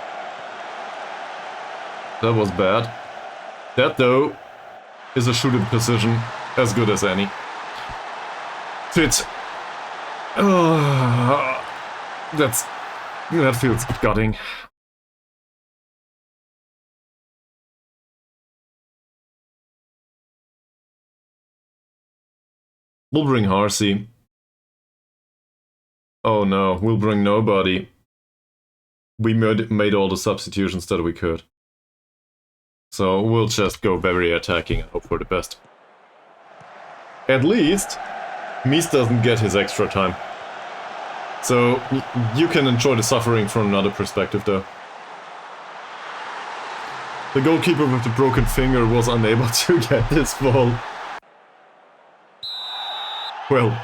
That was bad. That, though, is a shooting position as good as any. Fit. That feels gutting. We'll bring Harsey. Oh no, we'll bring nobody. We made all the substitutions that we could. So we'll just go very attacking and hope for the best. At least, Mies doesn't get his extra time. So you can enjoy the suffering from another perspective though. The goalkeeper with the broken finger was unable to get this ball. Well.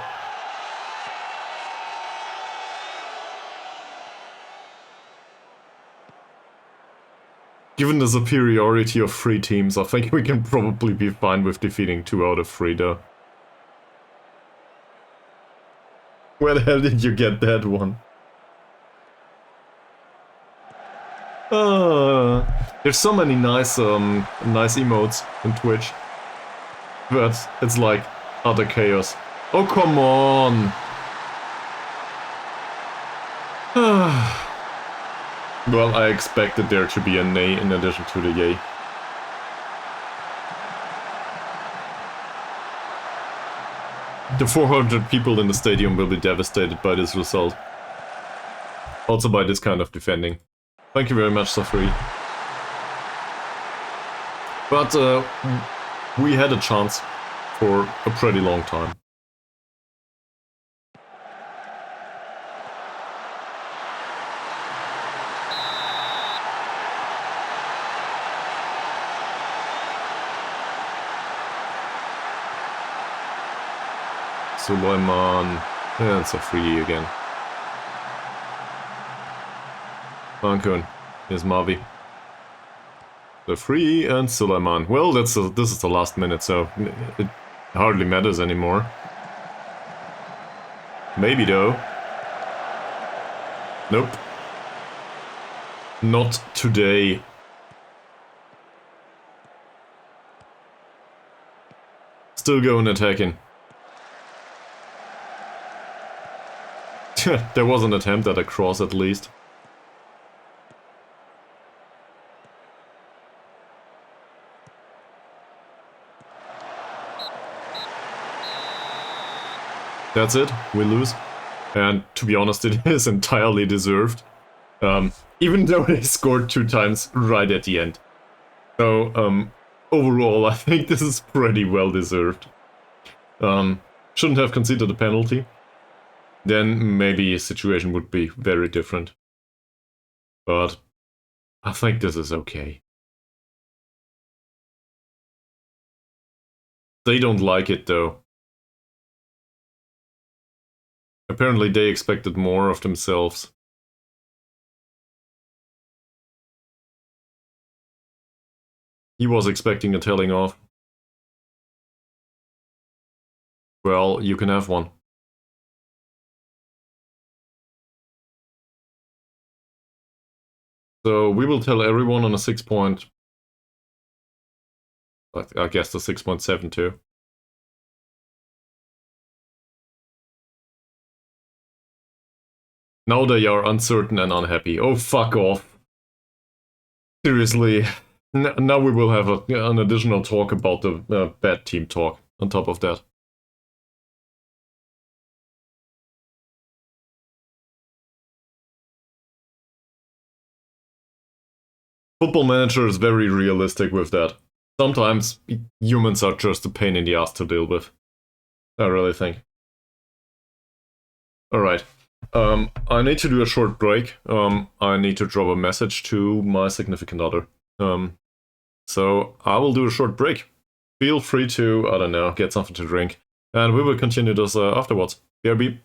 Given the superiority of 3 teams, I think we can probably be fine with defeating 2 out of 3 though. Where the hell did you get that one? There's so many nice emotes in Twitch. But it's like utter chaos. Oh, come on! Well, I expected there to be a nay in addition to the yay. The 400 people in the stadium will be devastated by this result. Also by this kind of defending. Thank you very much, Safri. But we had a chance for a pretty long time. Sulaiman. Yeah, it's a free again. Ankun. Here's Mavi. The free and Sulaiman. Well, this is the last minute, so it hardly matters anymore. Maybe though. Nope. Not today. Still going attacking. There was an attempt at a cross at least. That's it, we lose. And to be honest, it is entirely deserved. Even though they scored 2 times right at the end. So, overall, I think this is pretty well deserved. Shouldn't have conceded a penalty. Then maybe a situation would be very different. But I think this is okay. They don't like it though. Apparently they expected more of themselves. He was expecting a telling off. Well, you can have one. So we will tell everyone on a 6 point... I guess the 6.72. Now they are uncertain and unhappy. Oh, fuck off. Seriously. Now we will have an additional talk about the bad team talk on top of that. Football Manager is very realistic with that. Sometimes humans are just a pain in the ass to deal with. I really think. Alright. I need to do a short break. I need to drop a message to my significant other. So I will do a short break. Feel free to, I don't know, get something to drink. And we will continue this afterwards. BRB.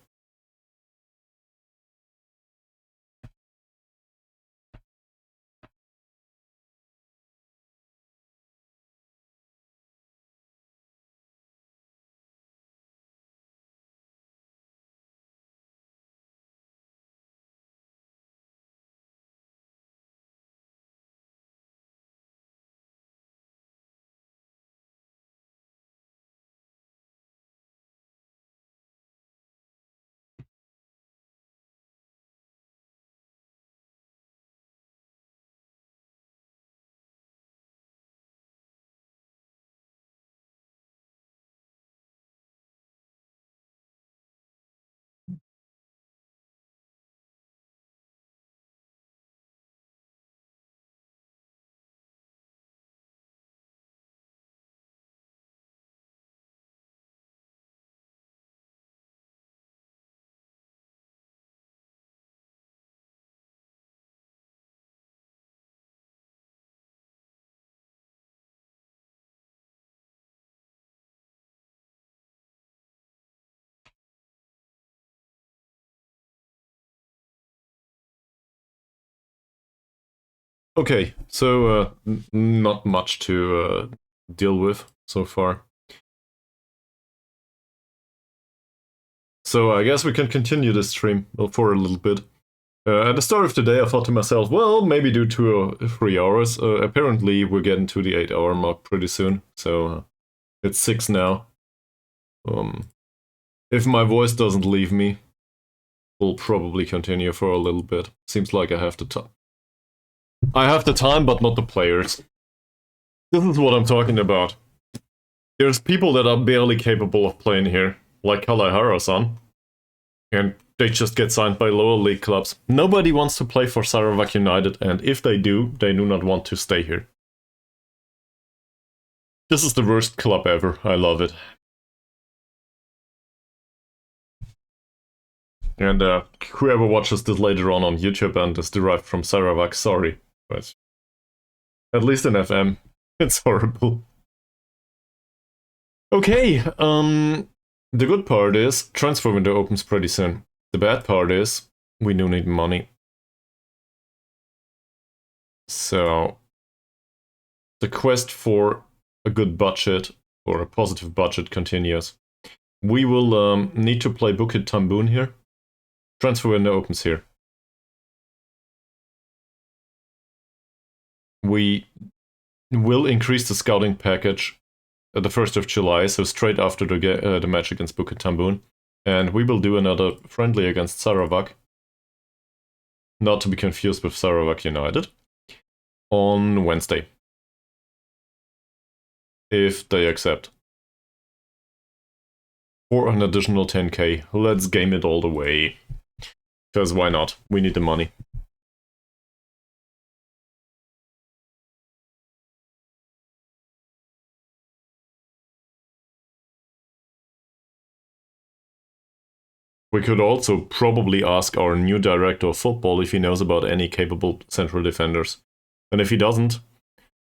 Okay, so not much to deal with so far. So I guess we can continue this stream for a little bit. At the start of today, I thought to myself, well, maybe do 2 or 3 hours. Apparently, we're getting to the 8-hour mark pretty soon, so it's 6 now. If my voice doesn't leave me, we'll probably continue for a little bit. Seems like I have the I have the time, but not the players. This is what I'm talking about. There's people that are barely capable of playing here, like Kalahara-san, and they just get signed by lower league clubs. Nobody wants to play for Sarawak United, and if they do not want to stay here. This is the worst club ever. I love it. And whoever watches this later on YouTube and is derived from Sarawak, sorry, but at least in FM, it's horrible. Okay, the good part is transfer window opens pretty soon. The bad part is we do need money. So the quest for a good budget or a positive budget continues. We will need to play Bukit Tambun here. Transfer window opens here. We will increase the scouting package at the 1st of July, so straight after the match against Bukit Tambun. And we will do another friendly against Sarawak. Not to be confused with Sarawak United. On Wednesday. If they accept. For an additional 10k. Let's game it all the way. Because why not? We need the money. We could also probably ask our new director of football if he knows about any capable central defenders. And if he doesn't,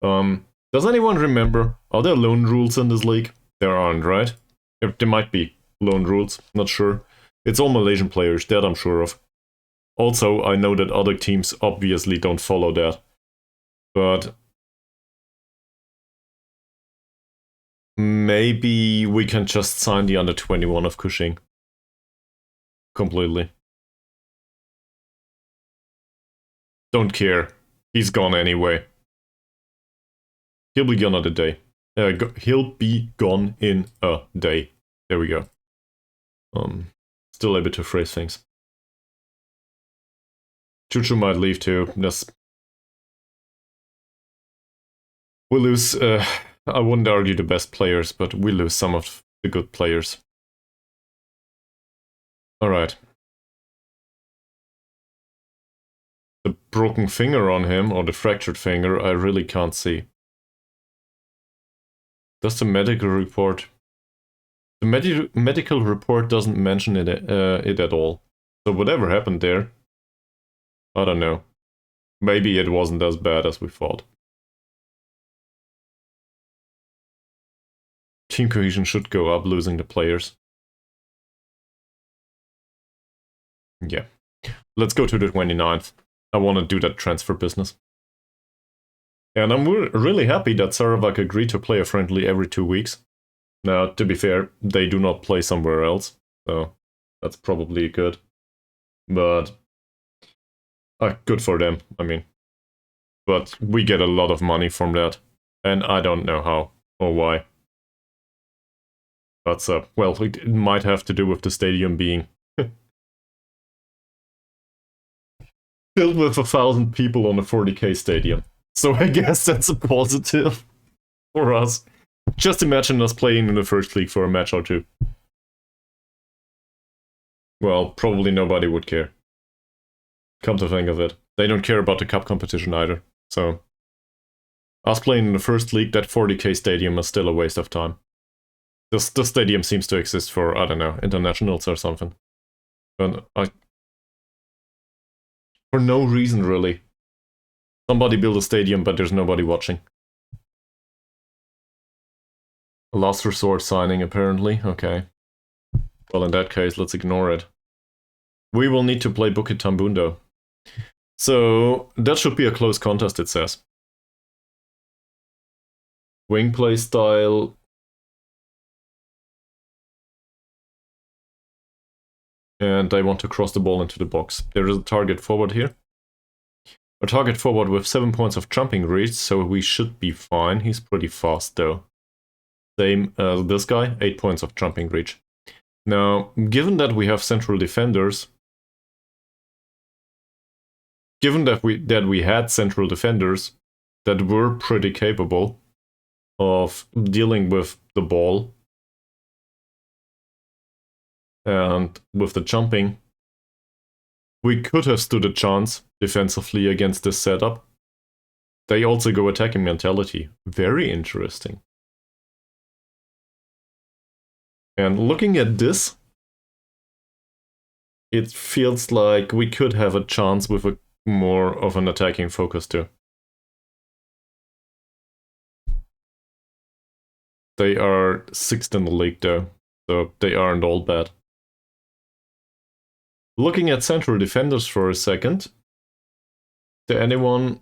does anyone remember? Are there loan rules in this league? There aren't, right? There might be loan rules, not sure. It's all Malaysian players, that I'm sure of. Also, I know that other teams obviously don't follow that. But maybe we can just sign the under-21 of Cushing. Completely. Don't care. He's gone anyway. He'll be gone in a day. He'll be gone in a day. There we go. Still able to phrase things. Chuchu might leave too. We lose, I wouldn't argue the best players, but we lose some of the good players. Alright. The broken finger on him, or the fractured finger, I really can't see. Does the medical report... The medical report doesn't mention it at all. So whatever happened there, I don't know. Maybe it wasn't as bad as we thought. Team cohesion should go up, losing the players. Yeah. Let's go to the 29th. I want to do that transfer business. And I'm really happy that Sarawak agreed to play a friendly every 2 weeks. Now, to be fair, they do not play somewhere else, so that's probably good. But good for them, I mean. But we get a lot of money from that, and I don't know how or why. But, well, it might have to do with the stadium being filled with 1,000 people on a 40k stadium. So I guess that's a positive for us. Just imagine us playing in the first league for a match or two. Well, probably nobody would care. Come to think of it. They don't care about the cup competition either. So, us playing in the first league, that 40k stadium is still a waste of time. The stadium seems to exist for, I don't know, internationals or something. But for no reason, really. Somebody built a stadium, but there's nobody watching. A last resort signing, apparently. Okay. Well, in that case, let's ignore it. We will need to play Bukit Tambun, though. So, that should be a close contest, it says. Wing play style. And I want to cross the ball into the box. There is a target forward here. A target forward with 7 points of jumping reach, so we should be fine. He's pretty fast, though. Same as this guy, 8 points of jumping reach. Now, given that we have central defenders, given that we had central defenders that were pretty capable of dealing with the ball and with the jumping, we could have stood a chance defensively against this setup. They also go attacking mentality. Very interesting. And looking at this, it feels like we could have a chance with a more of an attacking focus too. They are 6th in the league though, so they aren't all bad. Looking at central defenders for a second, is there anyone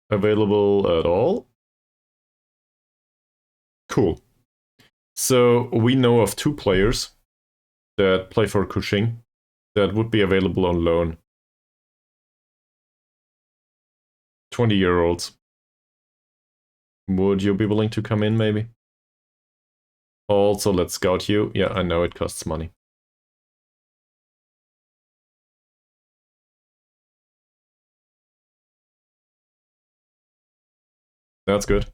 available at all? Cool. So we know of 2 players that play for Cushing that would be available on loan. 20-year-olds. Would you be willing to come in, maybe? Also, let's scout you. Yeah, I know it costs money. That's good.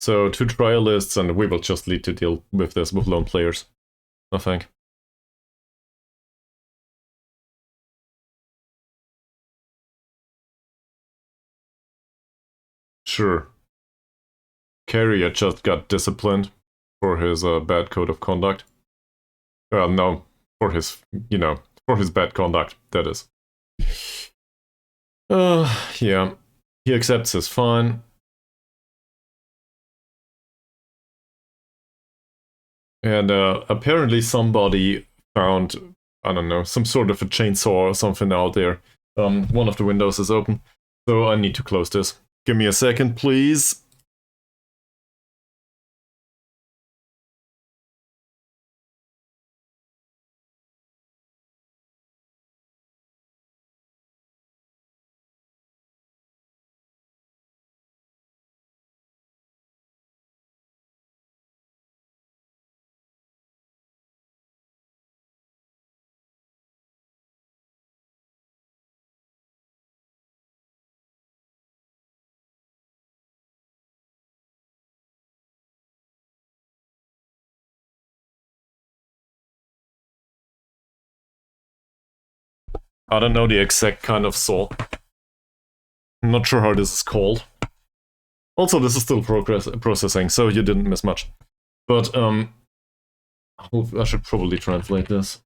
So 2 trialists, and we will just need to deal with this with lone players, I think. Sure. Carrier just got disciplined for his bad code of conduct. No, for his, for his bad conduct, that is. Yeah. He accepts his fine. And apparently somebody found, I don't know, some sort of a chainsaw or something out there. One of the windows is open, so I need to close this. Give me a second, please. I don't know the exact kind of saw. I'm not sure how this is called. Also, this is still processing, so you didn't miss much. But, I should probably translate this.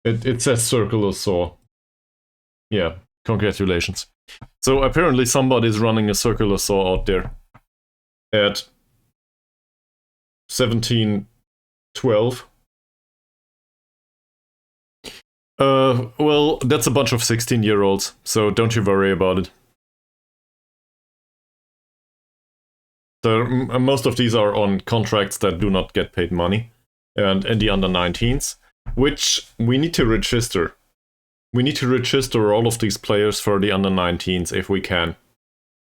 It says circular saw. Yeah, congratulations. So apparently somebody's running a circular saw out there at 1712. Well, that's a bunch of 16-year-olds, so don't you worry about it. So most of these are on contracts that do not get paid money, and in the under-19s, which we need to register. We need to register all of these players for the under-19s if we can.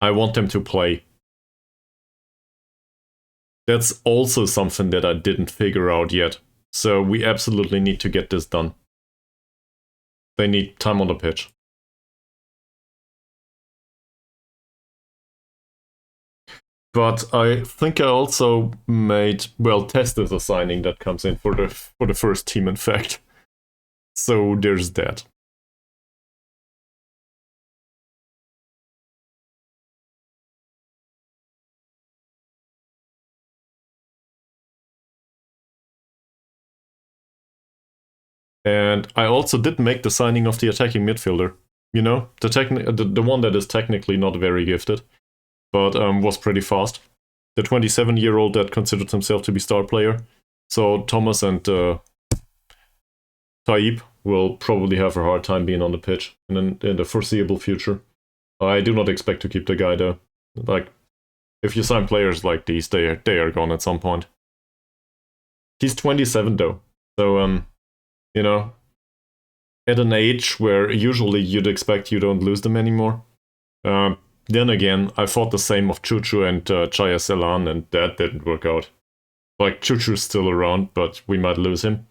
I want them to play. That's also something that I didn't figure out yet. So we absolutely need to get this done. They need time on the pitch. But I think I also made, well, Test is a signing that comes in for the first team, in fact. So there's that. And I also did make the signing of the attacking midfielder. You know, the one that is technically not very gifted, but was pretty fast. The 27-year-old that considered himself to be star player. So Thomas and Taib will probably have a hard time being on the pitch in the foreseeable future. I do not expect to keep the guy though. Like, if you sign players like these, they are gone at some point. He's 27 though, so you know, at an age where usually you'd expect you don't lose them anymore. Then again, I thought the same of Chuchu and Chaya Selan, and that didn't work out. Like, Chuchu's still around, but we might lose him.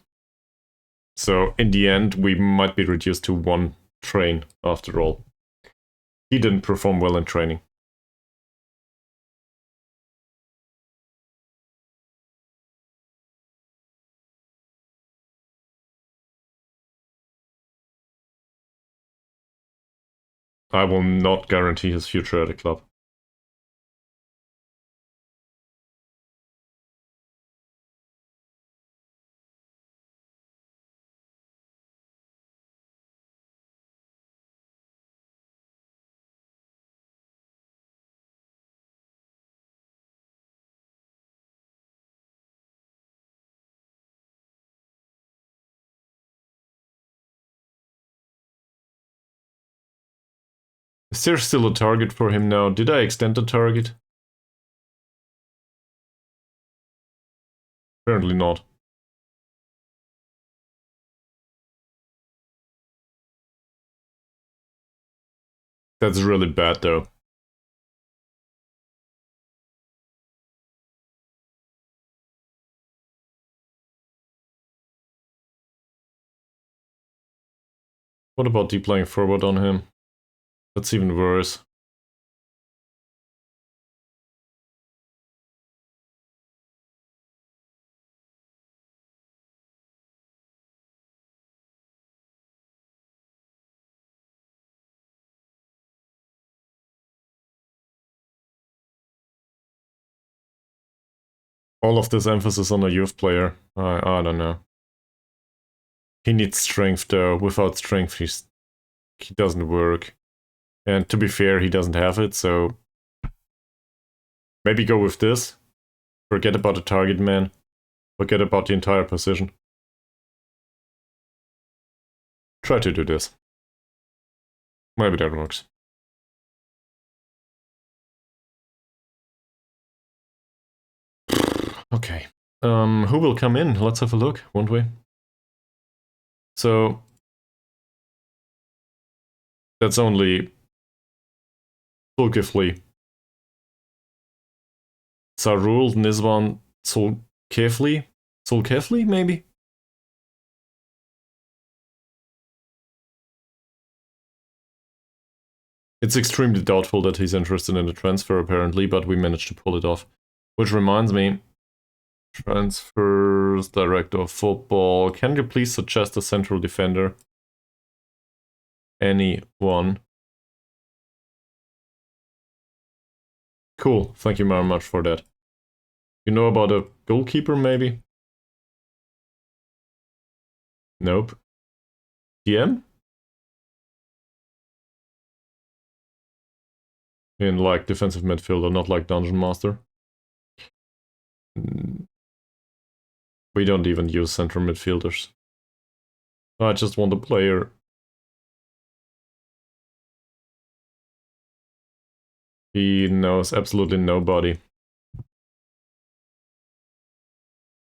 So, in the end, we might be reduced to one train, after all. He didn't perform well in training. I will not guarantee his future at the club. Is there still a target for him now? Did I extend the target? Apparently not. That's really bad though. What about deploying forward on him? That's even worse. All of this emphasis on a youth player. I don't know. He needs strength though. Without strength, he doesn't work. And to be fair, he doesn't have it, so... Maybe go with this. Forget about the target man. Forget about the entire position. Try to do this. Maybe that works. Okay. Who will come in? Let's have a look, won't we? So... That's only... Zulkifli. Sarul, Nizwan, Zulkifli? Zulkifli, maybe? It's extremely doubtful that he's interested in the transfer, apparently, but we managed to pull it off. Which reminds me, transfers, director of football. Can you please suggest a central defender? Anyone? Cool, thank you very much for that. You know about a goalkeeper, maybe? Nope. DM? In like defensive midfielder, not like Dungeon Master. We don't even use central midfielders. I just want a player. He knows absolutely nobody.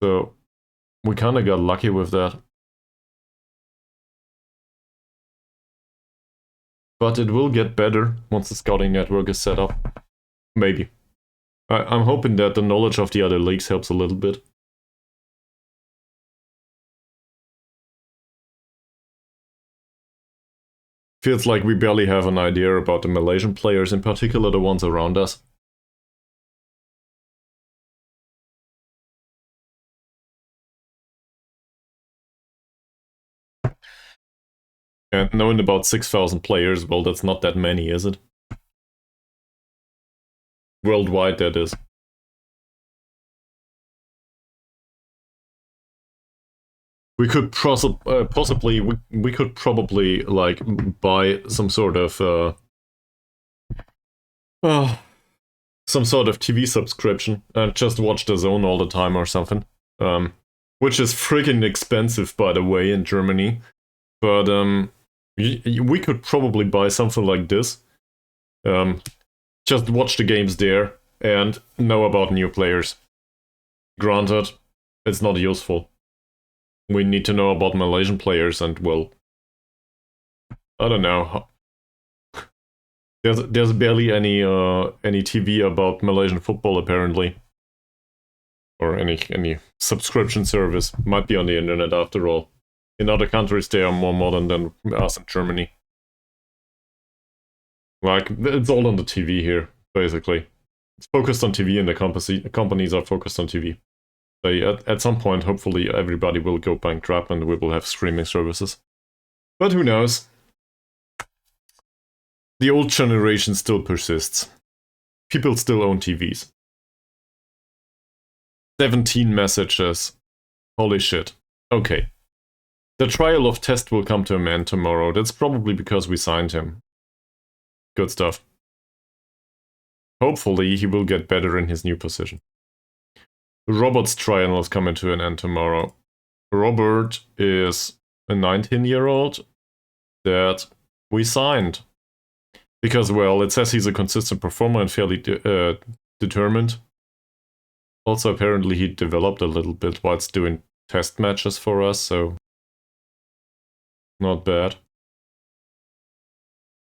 So, we kinda got lucky with that. But it will get better once the scouting network is set up. Maybe. I'm hoping that the knowledge of the other leagues helps a little bit. Feels like we barely have an idea about the Malaysian players, in particular the ones around us. And knowing about 6,000 players, well, that's not that many, is it? Worldwide, that is. We could possibly, we could probably, like, buy some sort of, some sort of TV subscription and just watch the Zone all the time or something. Which is freaking expensive, by the way, in Germany. But, we could probably buy something like this. Just watch the games there and know about new players. Granted, it's not useful. We need to know about Malaysian players and, well, I don't know. There's barely any TV about Malaysian football apparently, or any subscription service. Might be on the internet after all. In other countries, they are more modern than us in Germany. Like, it's all on the TV here, basically. It's focused on TV, and the companies are focused on TV. At some point, hopefully, everybody will go bankrupt and we will have streaming services. But who knows? The old generation still persists. People still own TVs. 17 messages. Holy shit. Okay. The trial of Test will come to an end tomorrow. That's probably because we signed him. Good stuff. Hopefully he will get better in his new position. Robert's trial is coming to an end tomorrow. Robert is a 19-year-old that we signed. Because, well, it says he's a consistent performer and fairly determined. Also, apparently he developed a little bit whilst doing test matches for us, so not bad.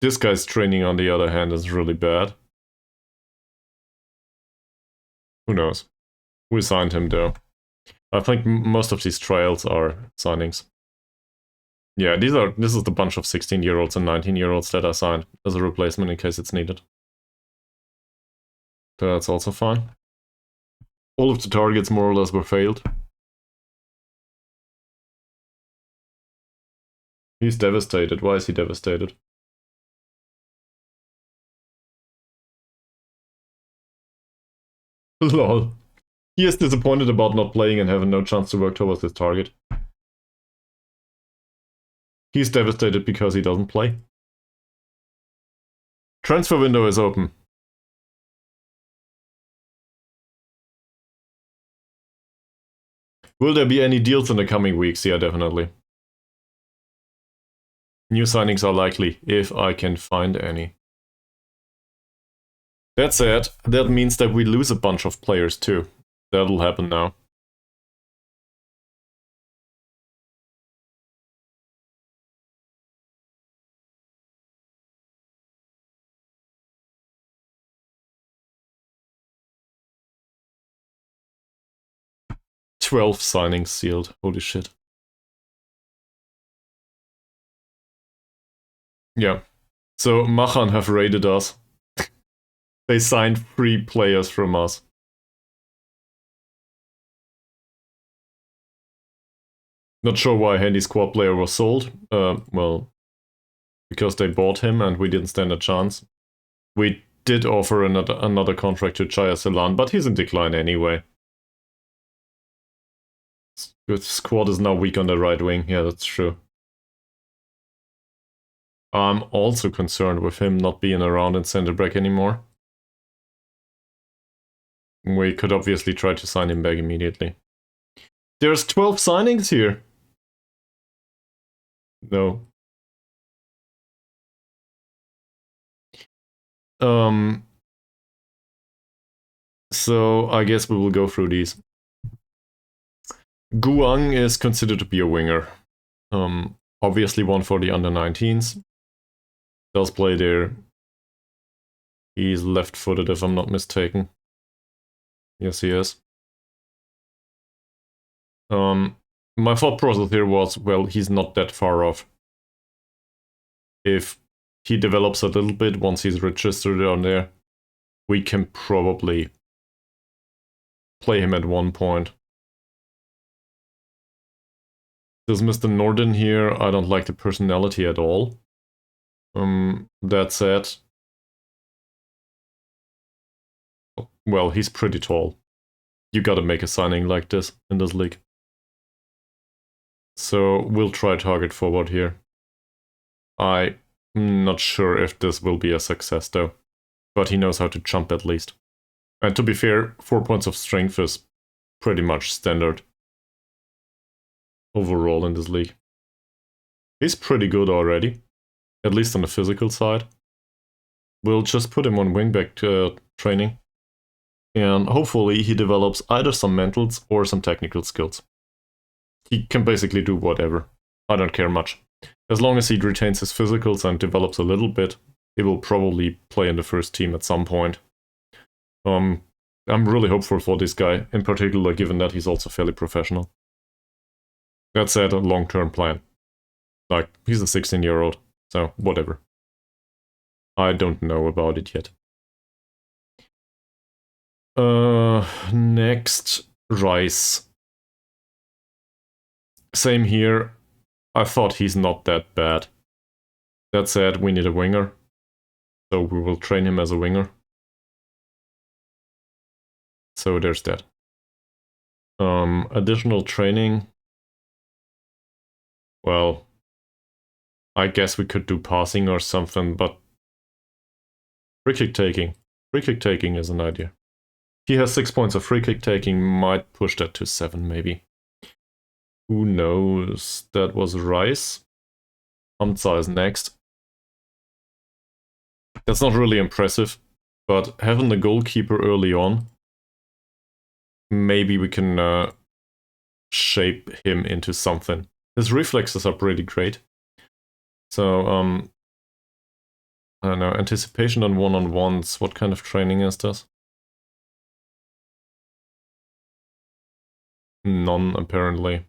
This guy's training, on the other hand, is really bad. Who knows? We signed him, though. I think most of these trials are signings. Yeah, this is the bunch of 16-year-olds and 19-year-olds that I signed as a replacement in case it's needed. That's also fine. All of the targets more or less were failed. He's devastated. Why is he devastated? Lol. He is disappointed about not playing and having no chance to work towards his target. He's devastated because he doesn't play. Transfer window is open. Will there be any deals in the coming weeks? Yeah, definitely. New signings are likely, if I can find any. That said, that means that we lose a bunch of players too. That'll happen now. "12 signings sealed. Holy shit. Yeah. So Machan have raided us. They signed 3 players from us. Not sure why Handy Squad player was sold. Well, because they bought him and we didn't stand a chance. We did offer another contract to Chaya Celan, but he's in decline anyway. Good squad is now weak on the right wing. Yeah, that's true. I'm also concerned with him not being around in center back anymore. We could obviously try to sign him back immediately. There's 12 signings here. No. So I guess we will go through these. Guang is considered to be a winger. Obviously one for the under-19s. Does play there. He's left-footed if I'm not mistaken. Yes, he is. My thought process here was, well, he's not that far off. If he develops a little bit once he's registered on there, we can probably play him at one point. There's Mr. Norden here. I don't like the personality at all. That said, well, he's pretty tall. You gotta make a signing like this in this league. So we'll try target forward here. I'm not sure if this will be a success though, but he knows how to jump at least. And to be fair, 4 points of strength is pretty much standard overall in this league. He's pretty good already, at least on the physical side. We'll just put him on wingback training, and hopefully he develops either some mentals or some technical skills. He can basically do whatever. I don't care much. As long as he retains his physicals and develops a little bit, he will probably play in the first team at some point. I'm really hopeful for this guy, in particular given that he's also fairly professional. That said, a long-term plan. Like, he's a 16-year-old, so whatever. I don't know about it yet. Next, Rice. Same here. I thought he's not that bad. That said, we need a winger. So we will train him as a winger. So there's that. Additional training. Well, I guess we could do passing or something, but free kick taking. Free kick taking is an idea. He has 6 points of free kick taking, might push that to 7 maybe. Who knows? That was Rice. Hamza is next. That's not really impressive, but having the goalkeeper early on, maybe we can shape him into something. His reflexes are pretty great. So, I don't know, anticipation on one-on-ones, what kind of training is this? None, apparently.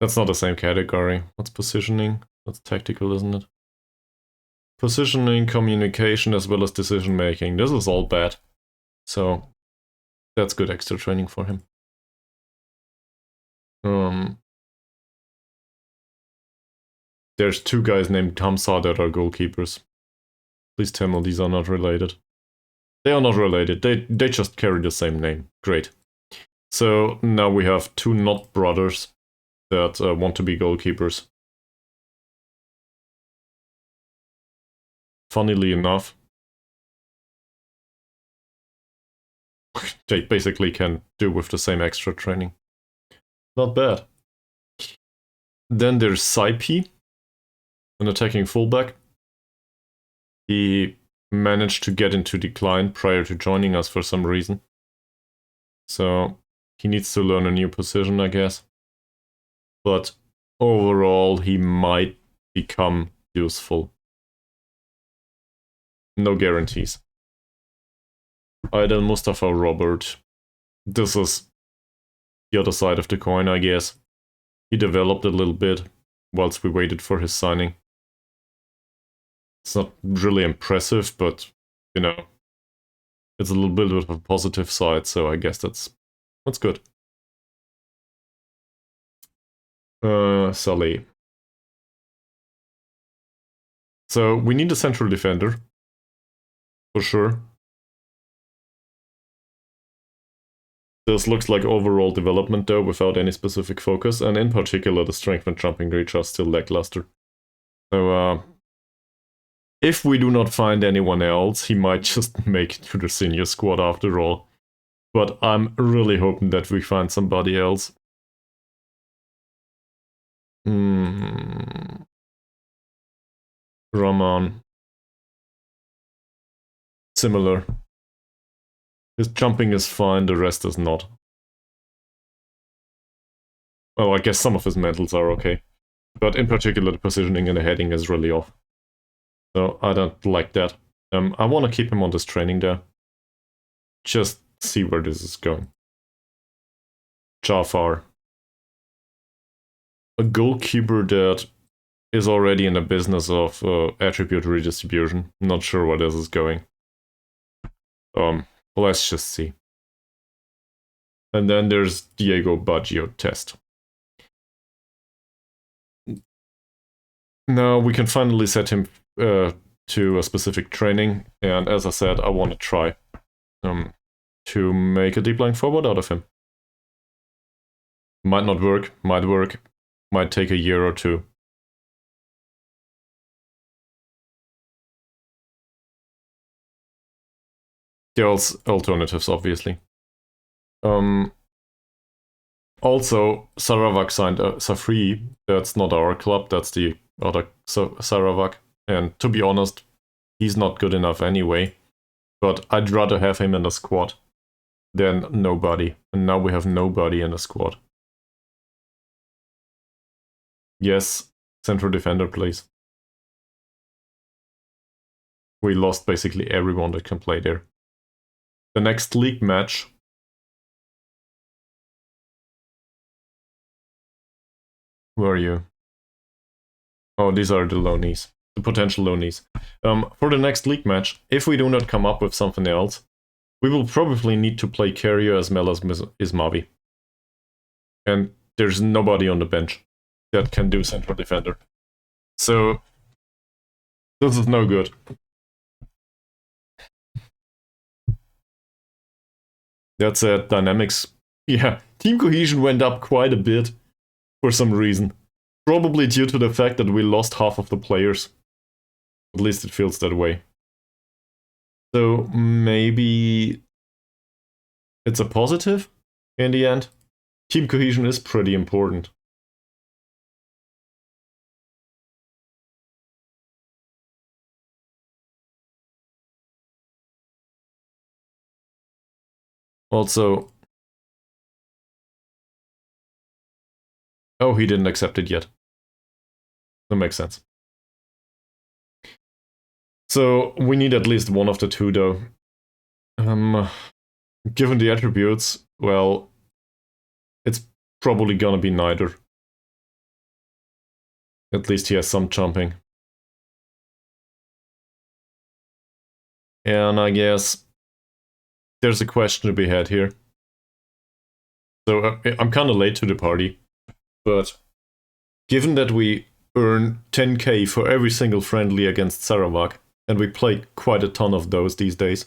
That's not the same category. What's positioning? That's tactical, isn't it? Positioning, communication, as well as decision making. This is all bad. So, that's good extra training for him. There's 2 guys named Hamza that are goalkeepers. Please tell me these are not related. They are not related. They just carry the same name. Great. So now we have 2 not brothers that want to be goalkeepers. Funnily enough, they basically can do with the same extra training. Not bad. Then there's Saipi, an attacking fullback. He managed to get into decline prior to joining us for some reason. So he needs to learn a new position, I guess. But overall, he might become useful. No guarantees. Aidel Mustafa Robert. This is the other side of the coin, I guess. He developed a little bit whilst we waited for his signing. It's not really impressive, but, you know, it's a little bit of a positive side, so I guess that's good. Saleh. So we need a central defender, for sure. This looks like overall development though, without any specific focus, and in particular the strength and jumping reach are still lackluster. So, if we do not find anyone else, he might just make it to the senior squad after all. But I'm really hoping that we find somebody else. Rahman. Similar. His jumping is fine, the rest is not. Well, I guess some of his mentals are okay. But in particular, the positioning and the heading is really off. So I don't like that. I want to keep him on this training there. Just see where this is going. Jafar. A goalkeeper that is already in the business of attribute redistribution. Not sure where this is going. Let's just see. And then there's Diego Baggio test. Now we can finally set him to a specific training, and as I said, I want to try to make a deep line forward out of him. Might not work, might take a year or 2. There's alternatives, obviously. Also, Sarawak signed Safri. That's not our club, that's the other Sarawak. And to be honest, he's not good enough anyway. But I'd rather have him in the squad than nobody. And now we have nobody in the squad. Yes, central defender, please. We lost basically everyone that can play there. The next league match. Who are you? Oh, these are the loanees. The potential loanees. For the next league match, if we do not come up with something else, we will probably need to play carrier as well as Ismavi. And there's nobody on the bench that can do central defender. So, this is no good. That's dynamics. Yeah, team cohesion went up quite a bit for some reason. Probably due to the fact that we lost half of the players. At least it feels that way. So maybe it's a positive in the end. Team cohesion is pretty important. Also... Oh, he didn't accept it yet. That makes sense. So, we need at least one of the two, though. Given the attributes, well, it's probably gonna be neither. At least he has some jumping. And I guess there's a question to be had here. So, I'm kinda late to the party, but given that we earn 10k for every single friendly against Sarawak, and we play quite a ton of those these days,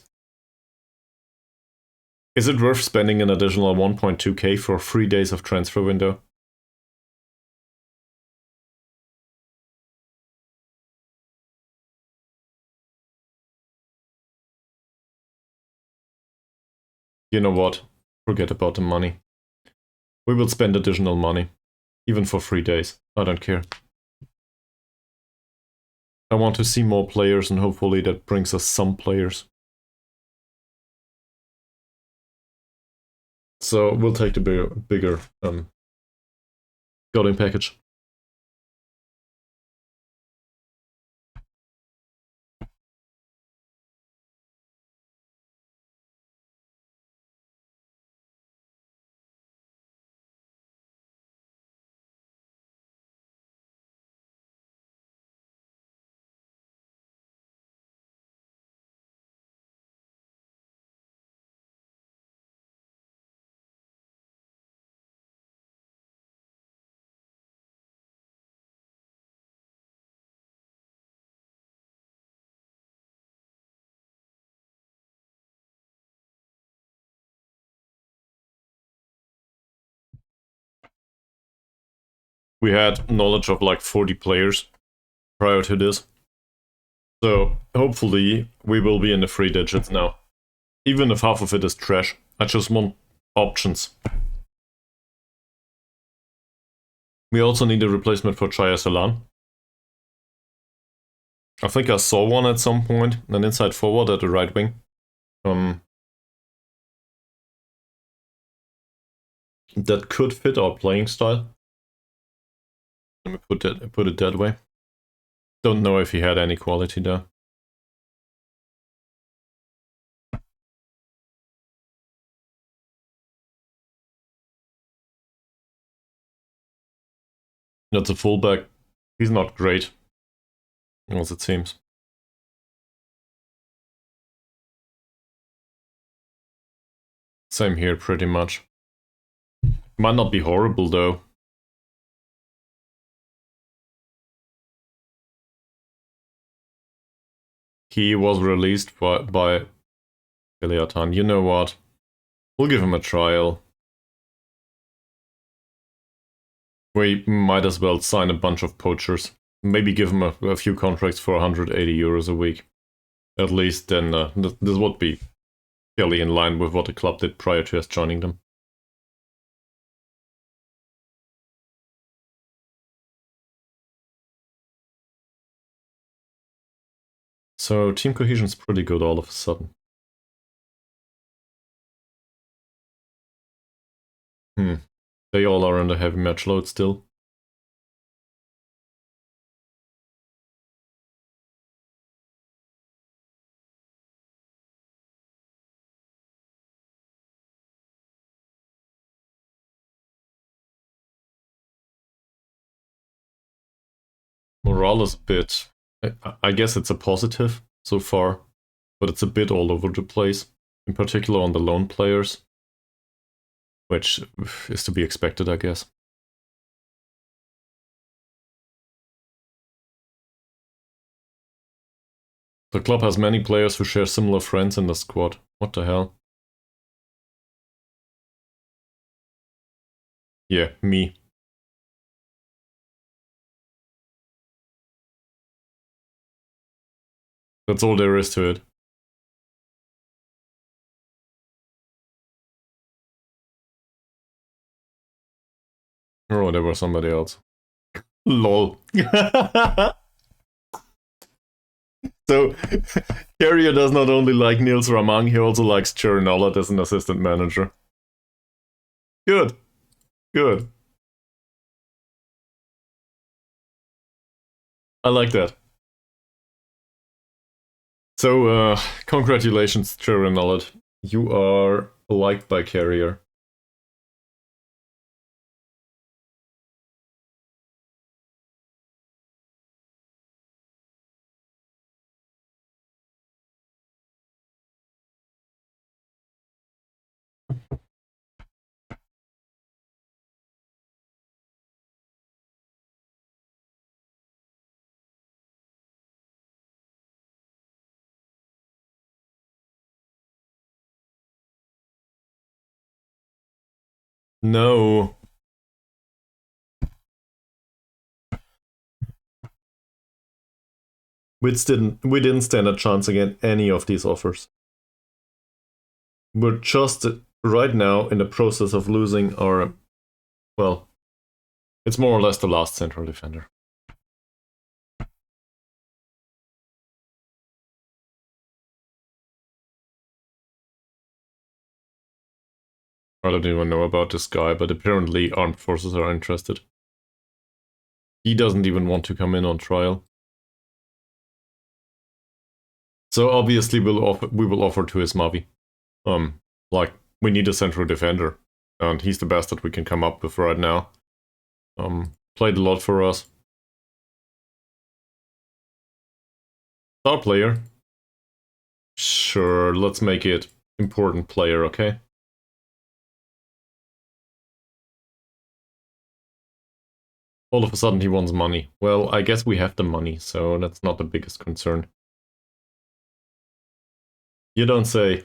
is it worth spending an additional 1.2k for 3 days of transfer window? You know what? Forget about the money. We will spend additional money. Even for 3 days. I don't care. I want to see more players, and hopefully that brings us some players. So we'll take the bigger Godin package. We had knowledge of like 40 players prior to this. So hopefully we will be in the 3 digits now. Even if half of it is trash, I just want options. We also need a replacement for Chaya Salan. I think I saw one at some point, an inside forward at the right wing. That could fit our playing style. Let me put it that way. Don't know if he had any quality though. That's a fullback. He's not great, as it seems. Same here, pretty much. Might not be horrible though. He was released by Iliatan. You know what? We'll give him a trial. We might as well sign a bunch of poachers. Maybe give him a few contracts for 180 euros a week. At least then this would be fairly in line with what the club did prior to us joining them. So team cohesion's pretty good all of a sudden. They all are under heavy match load still. Morale is a bit... I guess it's a positive so far, but it's a bit all over the place, in particular on the lone players, which is to be expected, I guess. The club has many players who share similar friends in the squad. What the hell? Yeah, me. That's all there is to it. Oh, there was somebody else. LOL. So, Carrier does not only like Niels Ramang, he also likes Cherry Nollett as an assistant manager. Good. Good. I like that. So, congratulations, Cherry Nollett. You are liked by Carrier. No. We didn't stand a chance against any of these offers. We're just right now in the process of losing our... Well, it's more or less the last central defender. I don't even know about this guy, but apparently armed forces are interested. He doesn't even want to come in on trial. So obviously we will offer to his Mavi. Like, we need a central defender, and he's the best that we can come up with right now. Played a lot for us. Star player. Sure, let's make it important player, okay? All of a sudden he wants money. Well, I guess we have the money, so that's not the biggest concern. You don't say.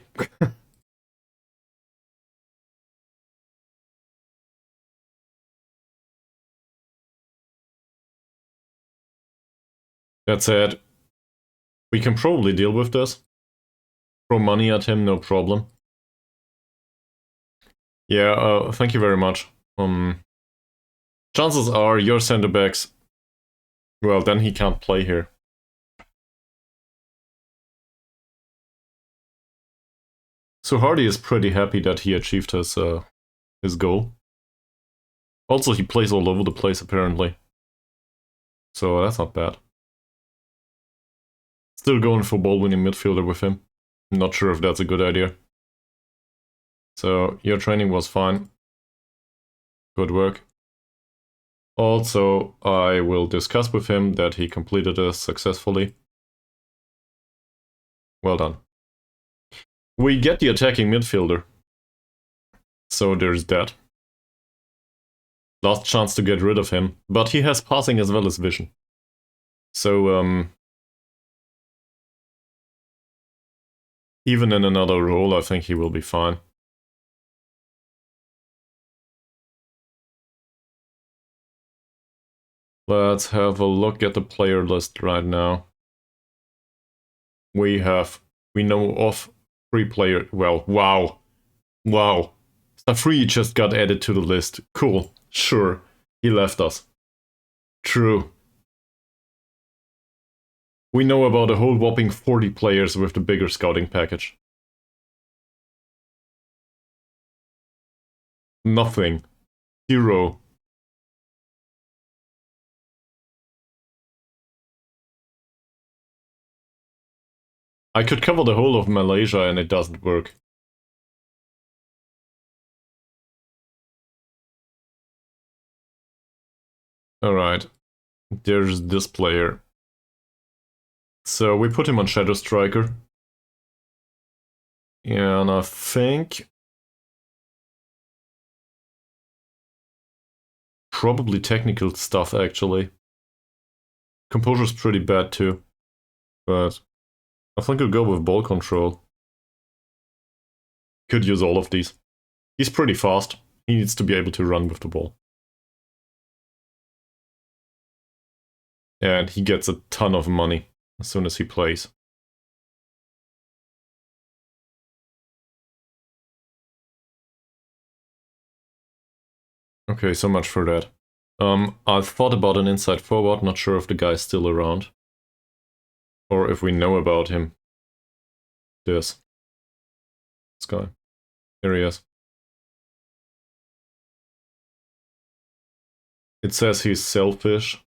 That said, we can probably deal with this. Throw money at him, no problem. Yeah, thank you very much. Chances are your center backs... Well, then he can't play here. So Hardy is pretty happy that he achieved his goal. Also, he plays all over the place, apparently. So that's not bad. Still going for ball-winning midfielder with him. Not sure if that's a good idea. So, your training was fine. Good work. Also, I will discuss with him that he completed this successfully. Well done. We get the attacking midfielder. So there's that. Last chance to get rid of him, but he has passing as well as vision. So, even in another role, I think he will be fine. Let's have a look at the player list right now. We know of 3 players. Well, wow. Wow. Safri just got added to the list. Cool. Sure. He left us. True. We know about a whole whopping 40 players with the bigger scouting package. Nothing. 0. I could cover the whole of Malaysia and it doesn't work. Alright. there's this player. So we put him on Shadow Striker. And I think probably technical stuff, actually. Composure's pretty bad too, but I think I'll go with ball control. Could use all of these. He's pretty fast. He needs to be able to run with the ball. And he gets a ton of money as soon as he plays. Okay, so much for that. I've thought about an inside forward, not sure if the guy's still around. Or if we know about him. This guy. Here he is. It says he's selfish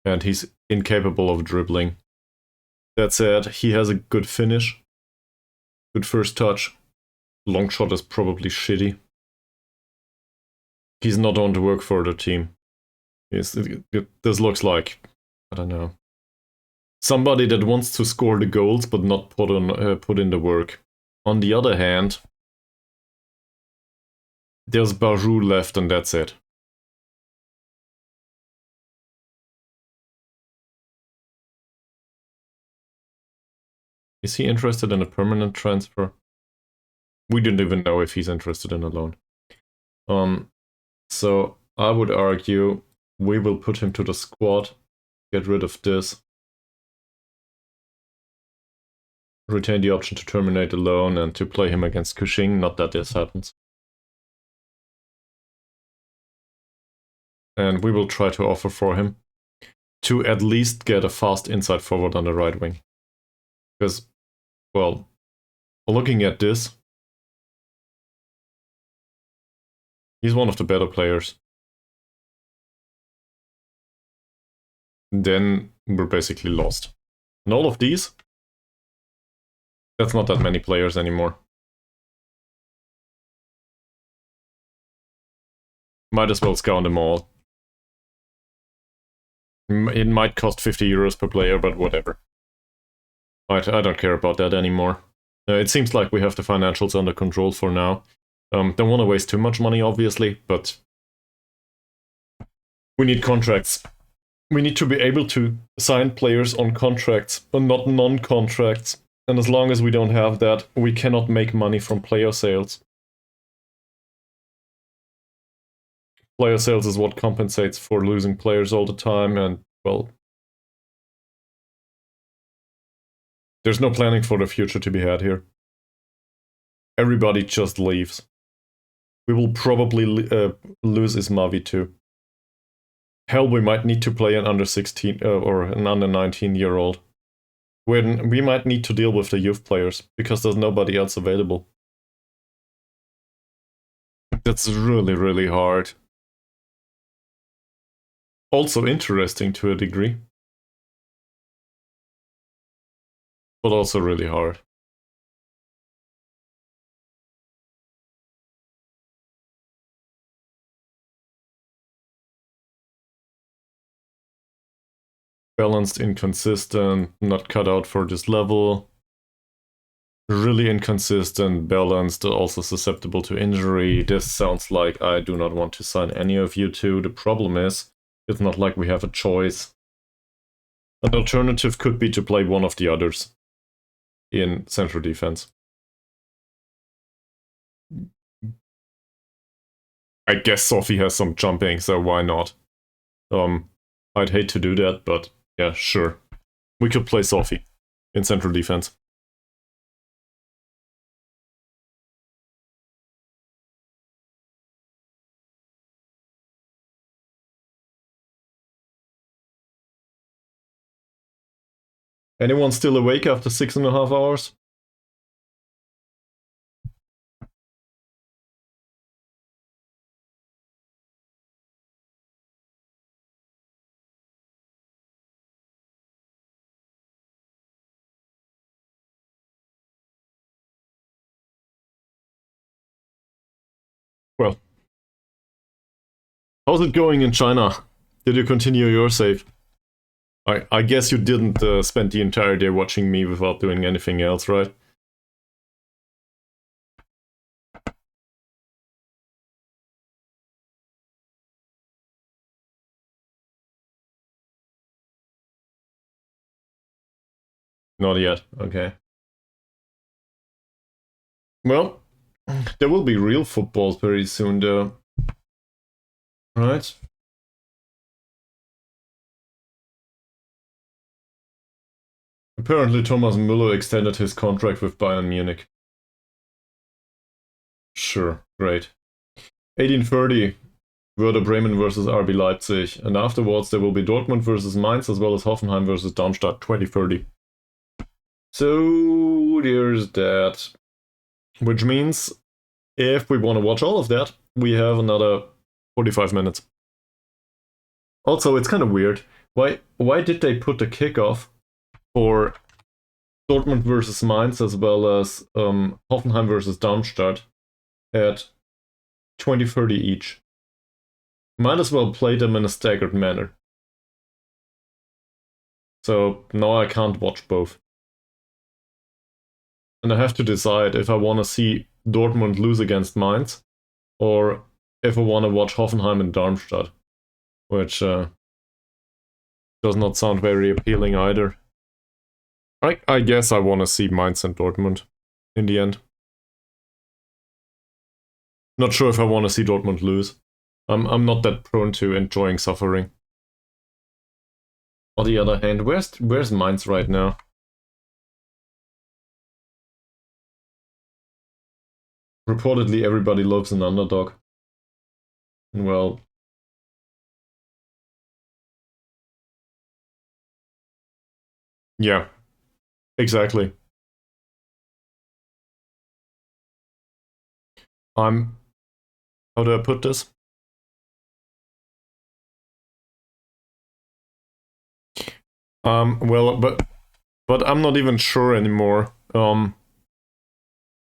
and he's incapable of dribbling. That said, he has a good finish. Good first touch. Long shot is probably shitty. He's not on to work for the team. This looks like, I don't know, somebody that wants to score the goals but not put in the work. On the other hand, there's Barjou left and that's it. Is he interested in a permanent transfer? We didn't even know if he's interested in a loan. So I would argue we will put him to the squad, get rid of this, retain the option to terminate the loan and to play him against Cushing, not that this happens. And we will try to offer for him to at least get a fast inside forward on the right wing. Because, well, looking at this, he's one of the better players. Then we're basically lost. And all of these, that's not that many players anymore. Might as well scout them all. It might cost 50 euros per player, but whatever. I don't care about that anymore. It seems like we have the financials under control for now. Don't want to waste too much money, obviously, but we need contracts. We need to be able to sign players on contracts, but not non-contracts. And as long as we don't have that, we cannot make money from player sales. Player sales is what compensates for losing players all the time, and, well, there's no planning for the future to be had here. Everybody just leaves. We will probably lose Ismavi too. Hell, we might need to play an under 16 or an under 19-year-old. When we might need to deal with the youth players because there's nobody else available. That's really, really hard. Also interesting to a degree. But also really hard. Balanced, inconsistent, not cut out for this level. Really inconsistent, balanced, also susceptible to injury. This sounds like I do not want to sign any of you two. The problem is, it's not like we have a choice. An alternative could be to play one of the others in central defense. I guess Sophie has some jumping, so why not? I'd hate to do that, but yeah, sure. We could play Sophie in central defense. Anyone still awake after 6.5 hours? Well, how's it going in China? Did you continue your save? I guess you didn't spend the entire day watching me without doing anything else, right? Not yet, okay. Well, there will be real footballs very soon, though. Right? Apparently Thomas Müller extended his contract with Bayern Munich. Sure, great. 1830, Werder Bremen versus RB Leipzig, and afterwards there will be Dortmund versus Mainz as well as Hoffenheim versus Darmstadt 2030. So there's that. Which means if we want to watch all of that, we have another 45 minutes. Also, it's kind of weird. Why did they put the kickoff for Dortmund versus Mainz as well as Hoffenheim versus Darmstadt at 20:30 each? Might as well play them in a staggered manner. So now I can't watch both. And I have to decide if I want to see Dortmund lose against Mainz or if I want to watch Hoffenheim and Darmstadt, which does not sound very appealing either. I guess I want to see Mainz and Dortmund in the end. Not sure if I want to see Dortmund lose. I'm not that prone to enjoying suffering. On the other hand, where's Mainz right now? Reportedly everybody loves an underdog. Well, yeah, exactly. How do I put this? Well, but I'm not even sure anymore.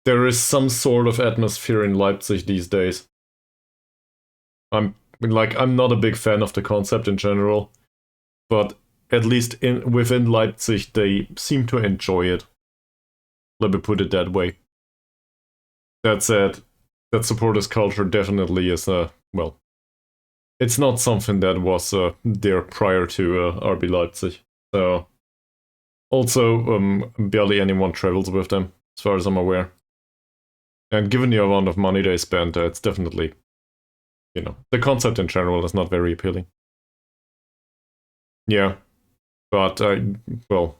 There is some sort of atmosphere in Leipzig these days. I'm not a big fan of the concept in general, but at least within Leipzig they seem to enjoy it. Let me put it that way. That said, that supporters culture definitely is well, it's not something that was there prior to RB Leipzig. So also barely anyone travels with them, as far as I'm aware. And given the amount of money they spend, it's definitely, the concept in general is not very appealing. Yeah, but well,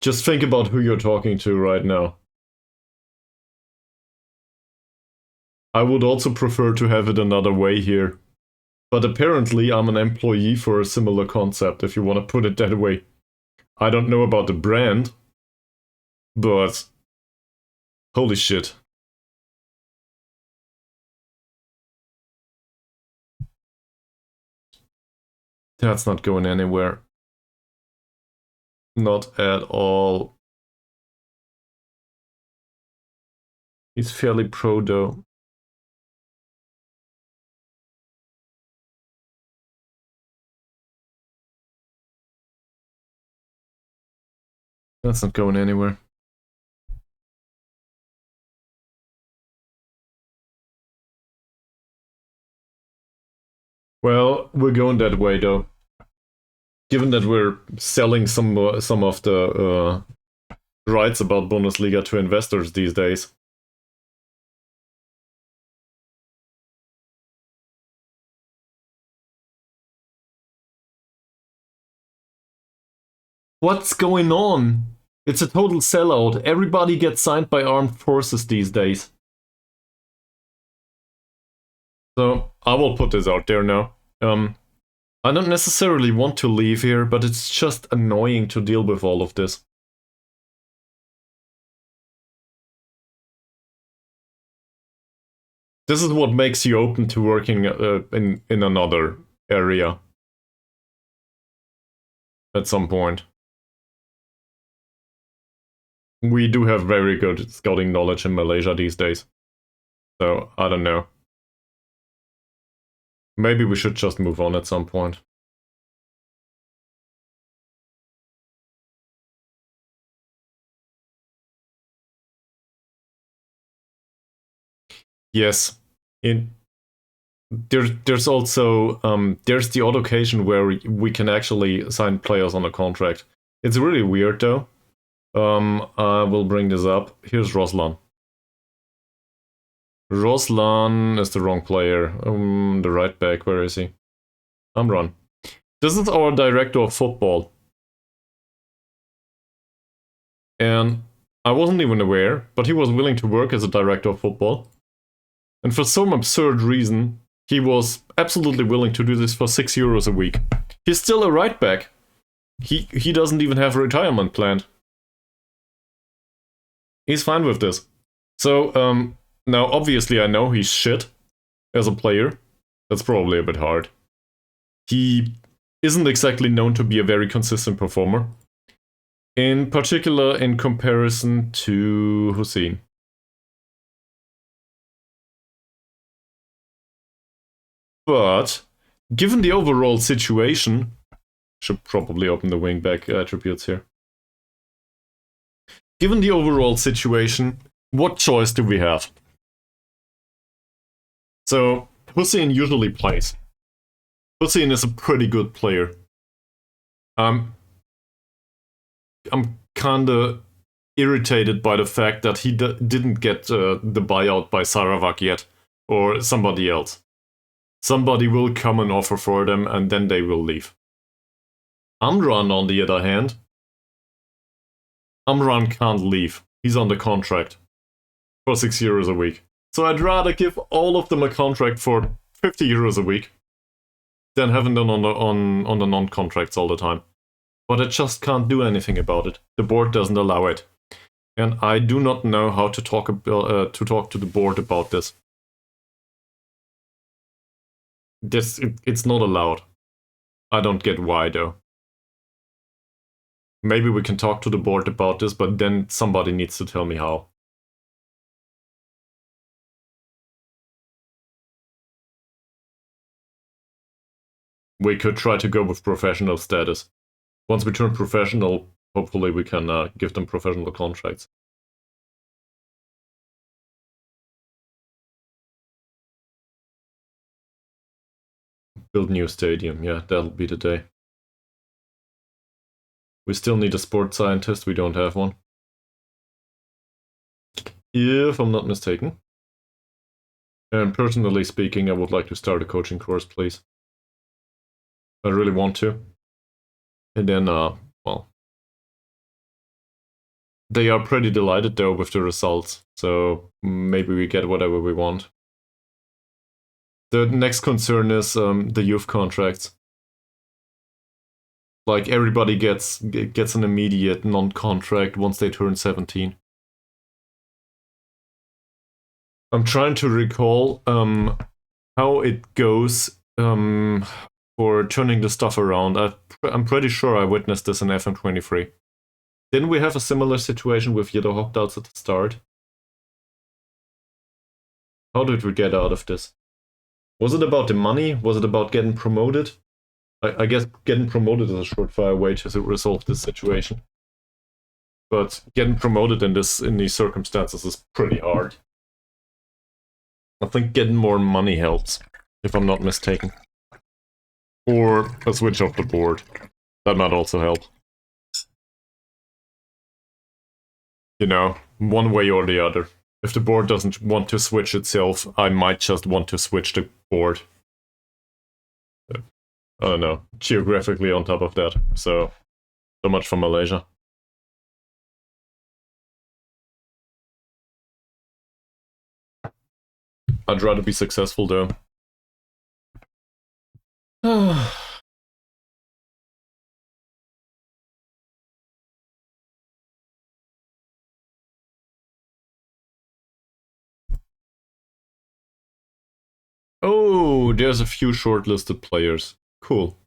just think about who you're talking to right now. I would also prefer to have it another way here. But apparently I'm an employee for a similar concept, if you want to put it that way. I don't know about the brand, but holy shit. That's not going anywhere. Not at all. He's fairly pro though. That's not going anywhere. Well, we're going that way though. Given that we're selling some of the rights about Bundesliga to investors these days. What's going on? It's a total sellout. Everybody gets signed by armed forces these days. So I will put this out there now. I don't necessarily want to leave here, but it's just annoying to deal with all of this. This is what makes you open to working in another area at some point. We do have very good scouting knowledge in Malaysia these days. So, I don't know. Maybe we should just move on at some point. Yes. There's also there's the odd occasion where we can actually sign players on a contract. It's really weird though. I will bring this up. Here's Roslan. Roslan is the wrong player. The right back, where is he? Amran. This is our director of football. And I wasn't even aware, but he was willing to work as a director of football. And for some absurd reason, he was absolutely willing to do this for €6 a week. He's still a right back. He doesn't even have a retirement planned. He's fine with this. So, now obviously I know he's shit as a player. That's probably a bit hard. He isn't exactly known to be a very consistent performer. In particular, in comparison to Hussein. But, given the overall situation, should probably open the wingback attributes here. Given the overall situation, what choice do we have? So, Hussein usually plays. Hussein is a pretty good player. I'm kinda irritated by the fact that he didn't get the buyout by Sarawak yet, or somebody else. Somebody will come and offer for them, and then they will leave. Amran, on the other hand, Amran can't leave. He's on the contract for €6 a week. So I'd rather give all of them a contract for €50 a week than having them on the non-contracts all the time. But I just can't do anything about it. The board doesn't allow it. And I do not know how to talk to the board about this. It's not allowed. I don't get why though. Maybe we can talk to the board about this, but then somebody needs to tell me how. We could try to go with professional status. Once we turn professional, hopefully we can give them professional contracts. Build new stadium, yeah, that'll be the day. We still need a sports scientist, we don't have one. If I'm not mistaken. And personally speaking, I would like to start a coaching course, please. I really want to. And then, well, they are pretty delighted though with the results, so maybe we get whatever we want. The next concern is the youth contracts. Like, everybody gets an immediate non-contract once they turn 17. I'm trying to recall how it goes for turning the stuff around. I'm pretty sure I witnessed this in FM23. Didn't we have a similar situation with Yellow opt-outs at the start? How did we get out of this? Was it about the money? Was it about getting promoted? I guess getting promoted is a surefire way to resolve this situation. But getting promoted in these circumstances is pretty hard. I think getting more money helps, if I'm not mistaken. Or a switch off the board. That might also help. You know, one way or the other. If the board doesn't want to switch itself, I might just want to switch the board. I don't know, geographically on top of that. So much for Malaysia. I'd rather be successful though. Oh, there's a few shortlisted players. Cool.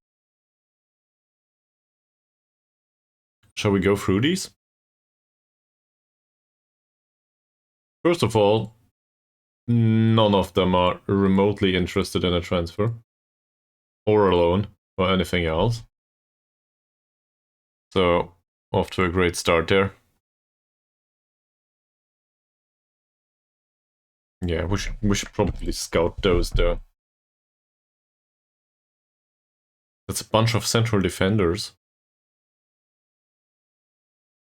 Shall we go through these? First of all, none of them are remotely interested in a transfer. or a loan or anything else. So, off to a great start there. Yeah, we should probably scout those though. That's a bunch of central defenders.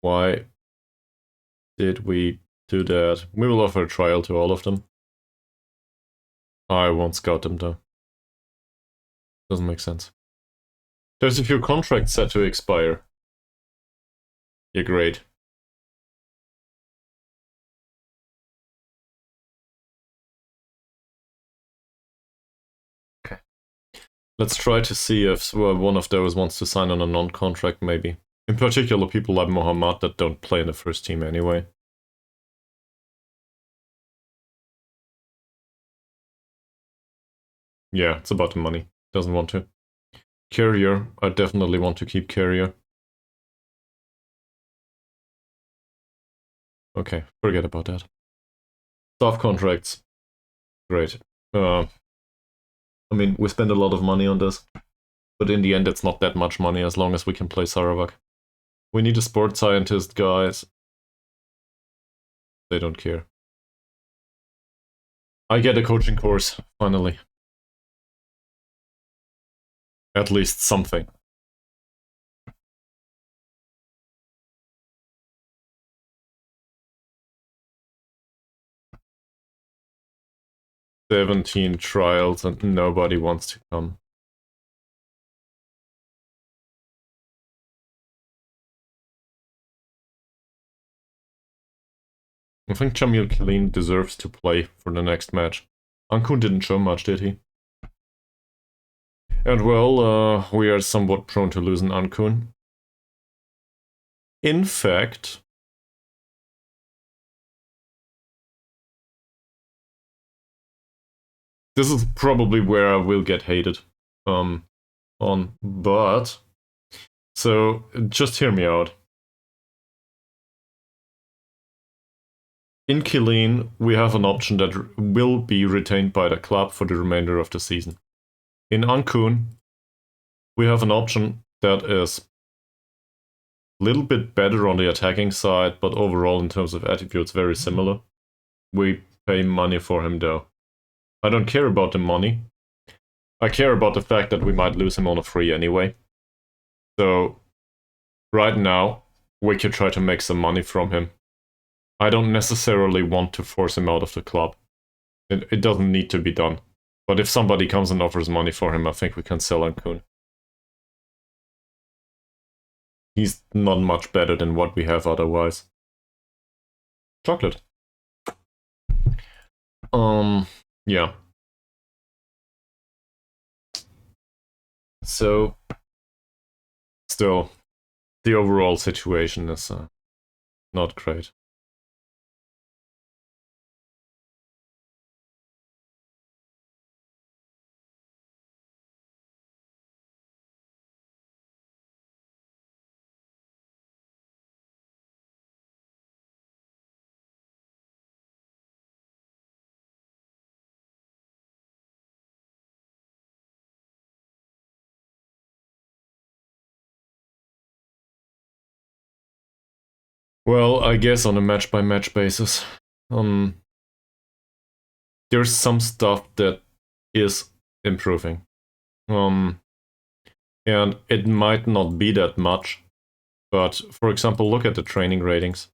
Why did we do that? We will offer a trial to all of them. I won't scout them though. Doesn't make sense. There's a few contracts set to expire. Yeah, great. Okay. Let's try to see if one of those wants to sign on a non-contract, maybe. In particular, people like Mohammad that don't play in the first team anyway. Yeah, it's about the money. Doesn't want to. Carrier, I definitely want to keep Carrier. Okay, forget about that. Staff contracts. Great. I mean, we spend a lot of money on this, but in the end it's not that much money as long as we can play Sarawak. We need a sports scientist, guys. They don't care. I get a coaching course, finally. At least something. "17 trials and nobody wants to come." I think Jamil Khalin deserves to play for the next match. Ankun didn't show much, did he? And well, we are somewhat prone to losing Ankun. In fact, this is probably where I will get hated on, but so just hear me out. In Killeen, we have an option that will be retained by the club for the remainder of the season. In Ankun, we have an option that is a little bit better on the attacking side, but overall in terms of attributes very similar. We pay money for him though. I don't care about the money. I care about the fact that we might lose him on a free anyway. So right now, we could try to make some money from him. I don't necessarily want to force him out of the club. It doesn't need to be done. But if somebody comes and offers money for him, I think we can sell Ankun. He's not much better than what we have otherwise. Chocolate. Yeah. So, still, the overall situation is not great. Well, I guess on a match-by-match basis. There's some stuff that is improving. And it might not be that much, but for example, look at the training ratings.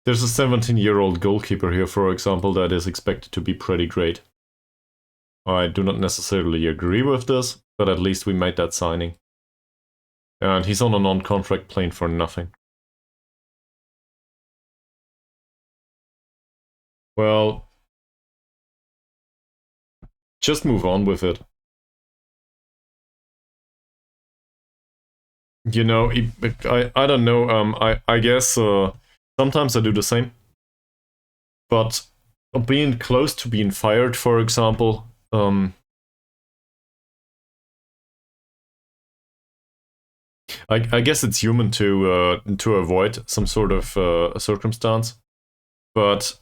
There's a 17-year-old goalkeeper here, for example, that is expected to be pretty great. I do not necessarily agree with this, but at least we made that signing. And he's on a non-contract playing for nothing. Well, just move on with it. You know, I don't know. I guess sometimes I do the same, but being close to being fired, for example, I guess it's human to avoid some sort of circumstance, but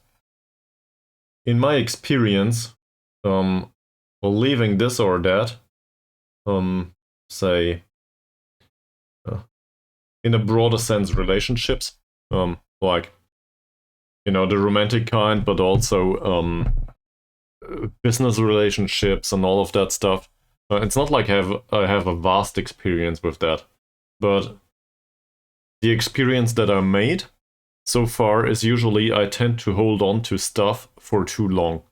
in my experience, leaving this or that, say, in a broader sense, relationships, like, you know, the romantic kind, but also business relationships and all of that stuff. It's not like I have a vast experience with that, but the experience that I made so far is usually I tend to hold on to stuff for too long.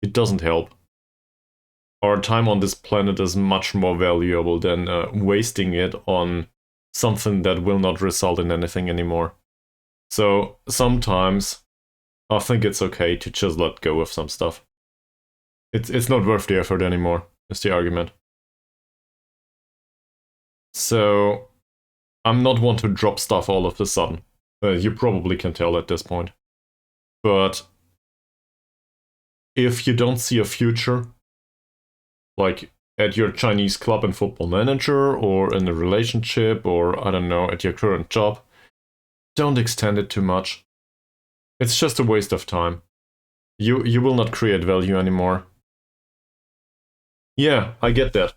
It doesn't help. Our time on this planet is much more valuable than wasting it on something that will not result in anything anymore. So sometimes I think it's okay to just let go of some stuff. It's not worth the effort anymore, is the argument. So I'm not one to drop stuff all of a sudden. You probably can tell at this point. But if you don't see a future, like at your Chinese club and football manager, or in a relationship, or I don't know, at your current job, don't extend it too much. It's just a waste of time. You will not create value anymore. Yeah, I get that.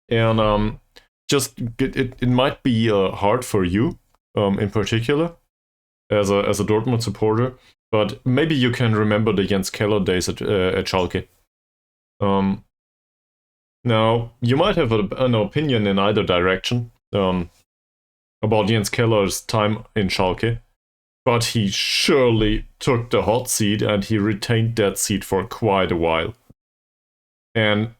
And just it might be hard for you, in particular, as a Dortmund supporter, but maybe you can remember the Jens Keller days at Schalke. Now, you might have an opinion in either direction about Jens Keller's time in Schalke, but he surely took the hot seat and he retained that seat for quite a while. And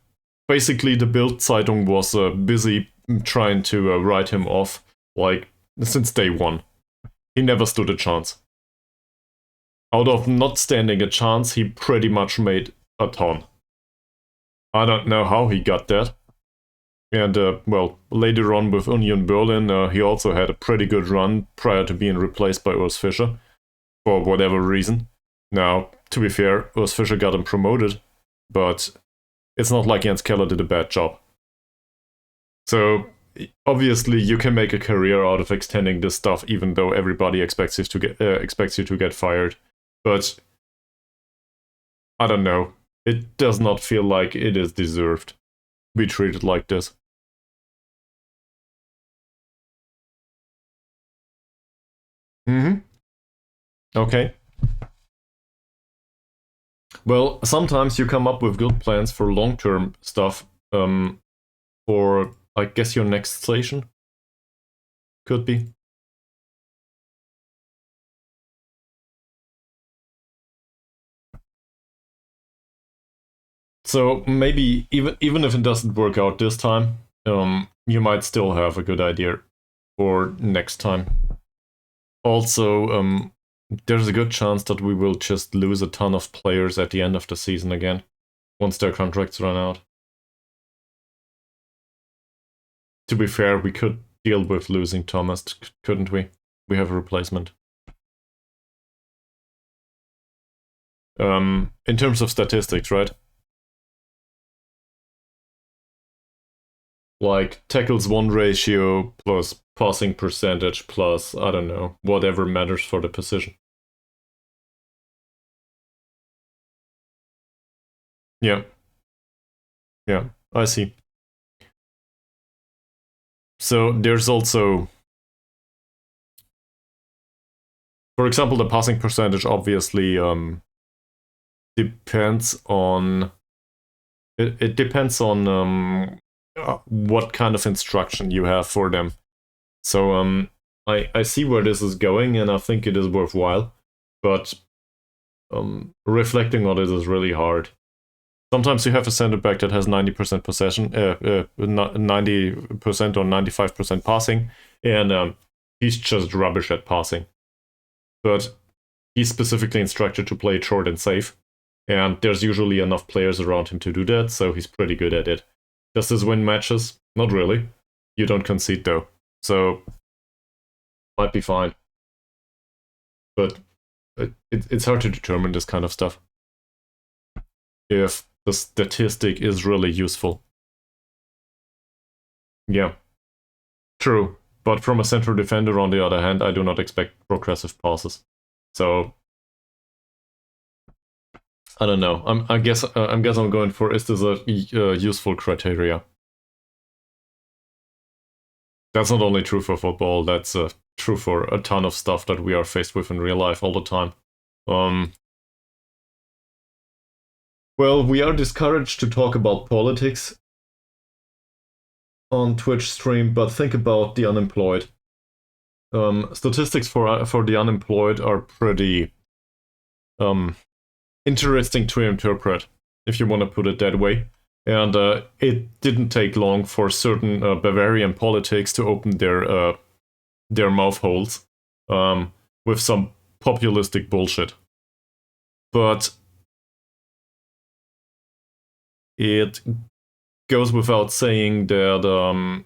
basically, the Bild Zeitung was busy trying to write him off, like, since day one. He never stood a chance. Out of not standing a chance, he pretty much made a ton. I don't know how he got that. And, well, later on with Union Berlin, he also had a pretty good run prior to being replaced by Urs Fischer, for whatever reason. Now, to be fair, Urs Fischer got him promoted, but it's not like Jens Keller did a bad job. So, obviously, you can make a career out of extending this stuff, even though everybody expects you to get fired. But I don't know. It does not feel like it is deserved to be treated like this. Okay. Well, sometimes you come up with good plans for long-term stuff, for, I guess, your next station. Could be. So maybe even if it doesn't work out this time, you might still have a good idea for next time. Also, there's a good chance that we will just lose a ton of players at the end of the season again, once their contracts run out. To be fair, we could deal with losing Thomas, couldn't we? We have a replacement. In terms of statistics, right? Like tackles won ratio plus passing percentage plus, I don't know, whatever matters for the position. Yeah. Yeah, I see. So there's also, for example, the passing percentage obviously depends on, it depends on what kind of instruction you have for them. So I see where this is going, and I think it is worthwhile, but reflecting on it is really hard. Sometimes you have a center back that has 90% possession, 90% or 95% passing, and he's just rubbish at passing. But he's specifically instructed to play it short and safe, and there's usually enough players around him to do that, so he's pretty good at it. Does this win matches? Not really. You don't concede though. So might be fine. But it's hard to determine this kind of stuff. If the statistic is really useful. Yeah. True. But from a central defender, on the other hand, I do not expect progressive passes. So I don't know. I guess I'm going for, is this a useful criteria? That's not only true for football. That's true for a ton of stuff that we are faced with in real life all the time. Well, we are discouraged to talk about politics on Twitch stream, but think about the unemployed. Statistics for the unemployed are pretty interesting to interpret, if you want to put it that way. And it didn't take long for certain Bavarian politics to open their mouth holes with some populistic bullshit. But it goes without saying that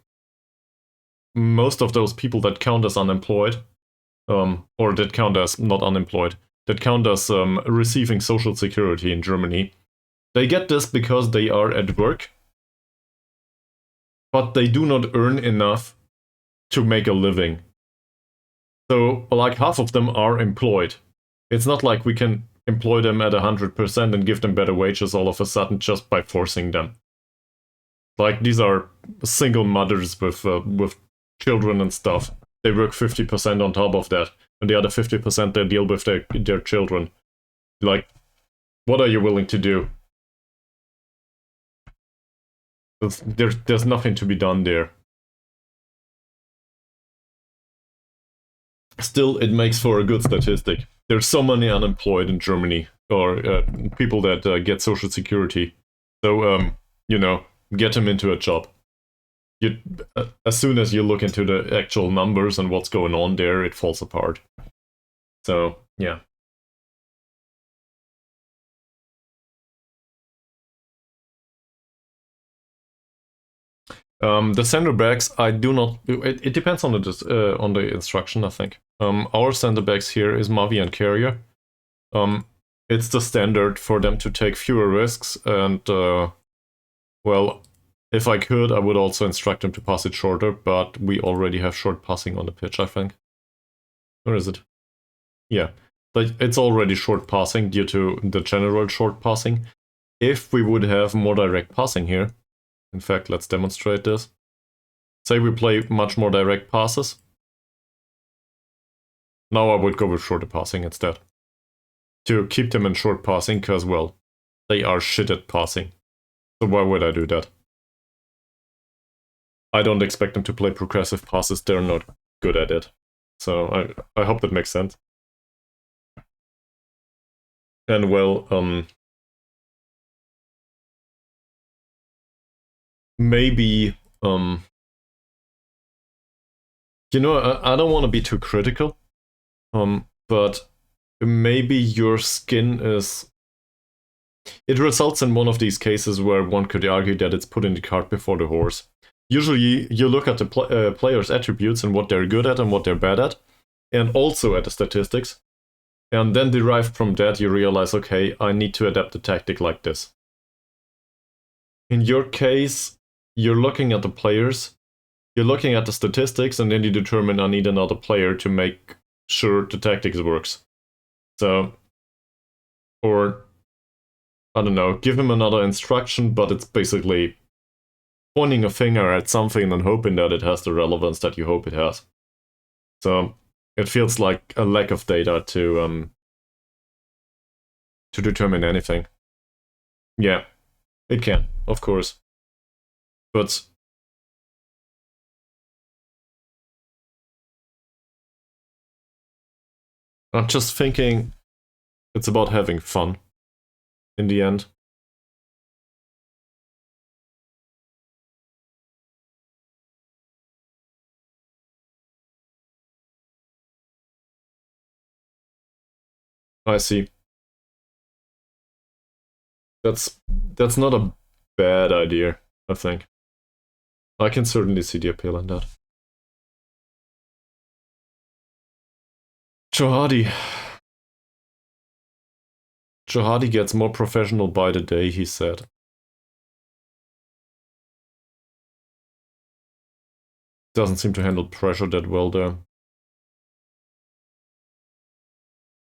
most of those people that count as unemployed, or that count as not unemployed, that count as receiving social security in Germany, they get this because they are at work, but they do not earn enough to make a living. So, like, half of them are employed. It's not like we can employ them at 100% and give them better wages all of a sudden just by forcing them. Like, these are single mothers with children and stuff. They work 50% on top of that, and the other 50% they deal with their children. Like, what are you willing to do? There's nothing to be done there. Still, it makes for a good statistic. There's so many unemployed in Germany, or people that get social security. So, you know, get them into a job. As soon as you look into the actual numbers and what's going on there, it falls apart. So, yeah. The center backs, I do not. It depends on the instruction, I think. Our center backs here is Mavi and Carrier. It's the standard for them to take fewer risks, and well, if I could, I would also instruct them to pass it shorter. But we already have short passing on the pitch, I think. Where is it? Yeah, but it's already short passing due to the general short passing. If we would have more direct passing here. In fact, let's demonstrate this. Say we play much more direct passes. Now I would go with shorter passing instead. To keep them in short passing, because, well, they are shit at passing. So why would I do that? I don't expect them to play progressive passes, they're not good at it. So I hope that makes sense. And, well, maybe, you know, I don't want to be too critical, but maybe your skin is... It results in one of these cases where one could argue that it's putting the cart before the horse. Usually, you look at the player's attributes and what they're good at and what they're bad at, and also at the statistics, and then derived from that, you realize, okay, I need to adapt a tactic like this. In your case, you're looking at the players, you're looking at the statistics, and then you determine I need another player to make sure the tactics works. So, or, I don't know, give him another instruction, but it's basically pointing a finger at something and hoping that it has the relevance that you hope it has. So, it feels like a lack of data to determine anything. Yeah, it can, of course. But I'm just thinking it's about having fun in the end. I see. That's not a bad idea, I think. I can certainly see the appeal in that. Johadi. Johadi gets more professional by the day, he said. Doesn't seem to handle pressure that well there.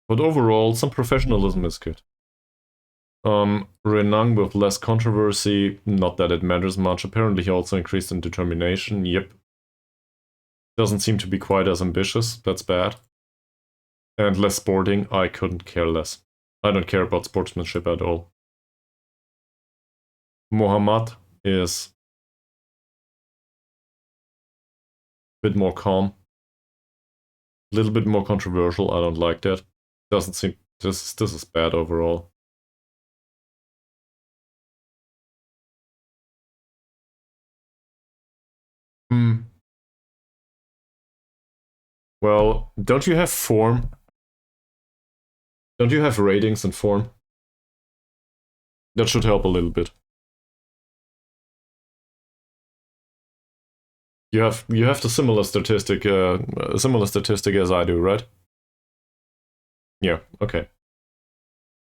But overall, some professionalism is good. Renang with less controversy, not that it matters much. Apparently he also increased in determination, yep. Doesn't seem to be quite as ambitious, that's bad. And less sporting, I couldn't care less. I don't care about sportsmanship at all. Mohammad is a bit more calm. A little bit more controversial, I don't like that. Doesn't seem... This is bad overall. Well, don't you have form? Don't you have ratings and form? That should help a little bit. You have the similar statistic as I do, right? Yeah, okay.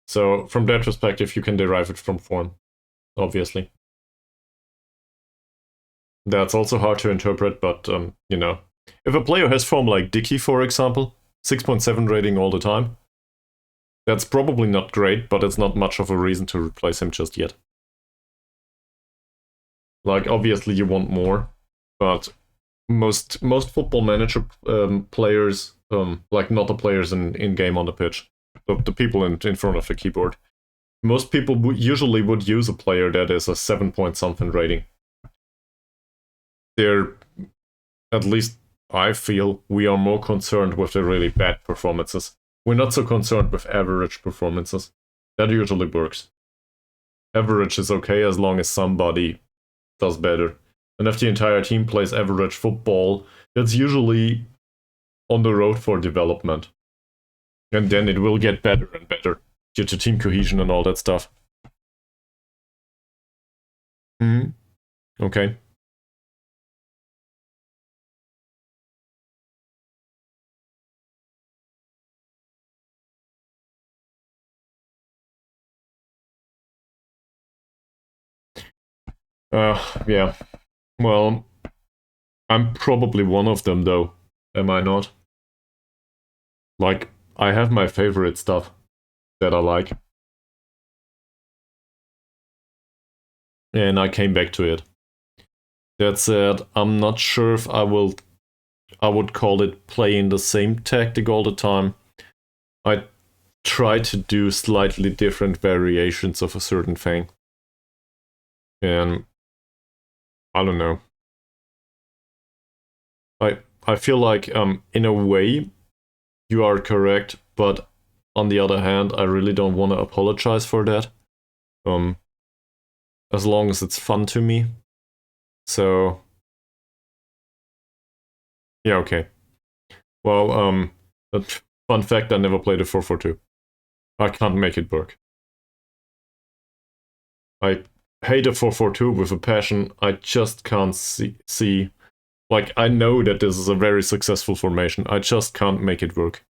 So from that perspective, you can derive it from form, obviously. That's also hard to interpret, but you know, if a player has form like Dickey, for example, 6.7 rating all the time, that's probably not great, but it's not much of a reason to replace him just yet. Like, obviously you want more, but most Football Manager players, like not the players in game on the pitch, the people in front of the keyboard, most people usually would use a player that is a 7-point-something rating. They're, at least I feel, we are more concerned with the really bad performances. We're not so concerned with average performances. That usually works. Average is okay as long as somebody does better. And if the entire team plays average football, that's usually on the road for development. And then it will get better and better due to team cohesion and all that stuff. Okay. Yeah. Well, I'm probably one of them, though. Am I not? Like, I have my favorite stuff that I like. And I came back to it. That said, I'm not sure if I would call it playing the same tactic all the time. I try to do slightly different variations of a certain thing. And I don't know. I feel like in a way you are correct, but on the other hand, I really don't want to apologize for that. As long as it's fun to me. So yeah, okay. Well, fun fact, I never played a 4-4-2. I can't make it work. I hate a 4-4-2 with a passion. I just can't see. Like, I know that this is a very successful formation. I just can't make it work.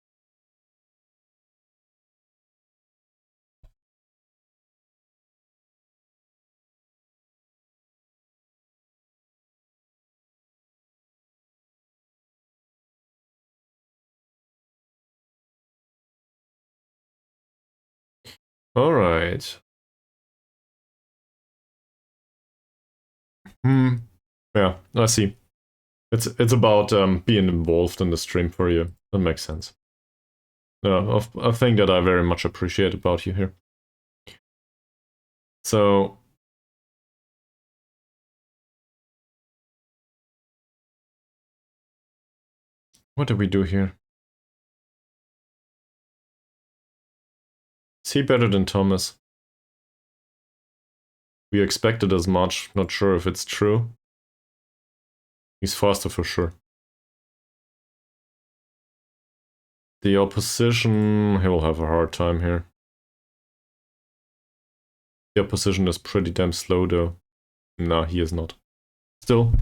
All right. Yeah, I see. It's about being involved in the stream for you. That makes sense. A thing that I very much appreciate about you here. So what do we do here? Is he better than Thomas? We expected as much, not sure if it's true. He's faster for sure. The opposition, he will have a hard time here. The opposition is pretty damn slow though. Nah, he is not. Still,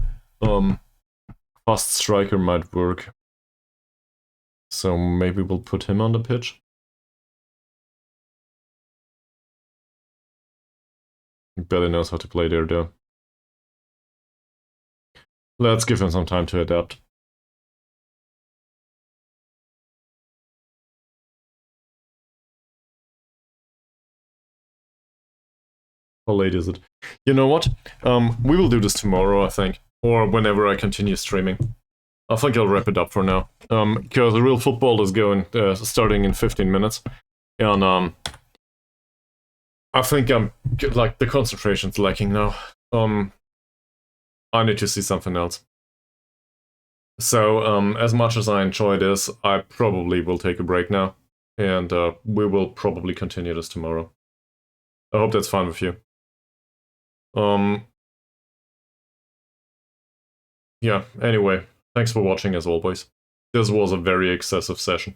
fast striker might work. So maybe we'll put him on the pitch. He barely knows how to play there, though. Let's give him some time to adapt. How late is it? You know what? We will do this tomorrow, I think. Or whenever I continue streaming. I think I'll wrap it up for now. Because the real football is going, starting in 15 minutes. And, I think like, the concentration's lacking now. I need to see something else. So, as much as I enjoy this, I probably will take a break now. And, we will probably continue this tomorrow. I hope that's fine with you. Yeah, anyway, thanks for watching as always. This was a very excessive session.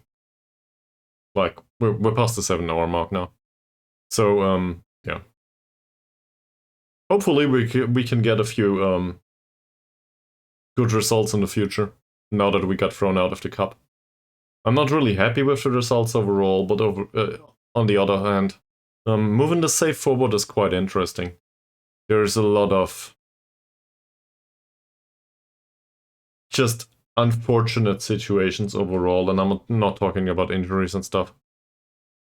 Like, we're past the 7-hour mark now. So, yeah. Hopefully we can get a few, good results in the future, now that we got thrown out of the cup. I'm not really happy with the results overall, but on the other hand, moving the save forward is quite interesting. There's a lot of just unfortunate situations overall, and I'm not talking about injuries and stuff.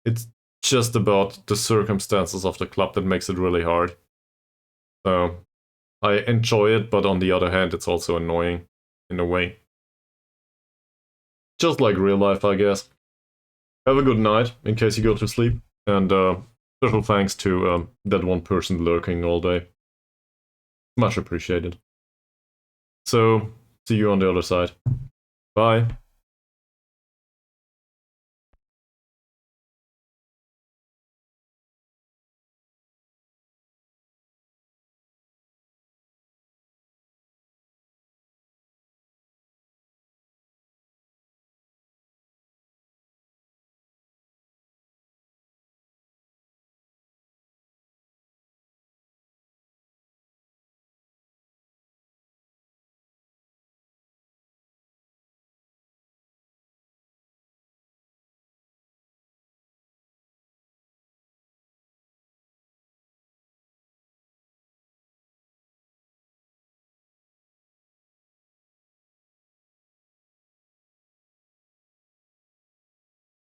It's just about the circumstances of the club that makes it really hard. So, I enjoy it, but on the other hand, it's also annoying, in a way. Just like real life, I guess. Have a good night, in case you go to sleep, and special thanks to that one person lurking all day. Much appreciated. So, see you on the other side. Bye.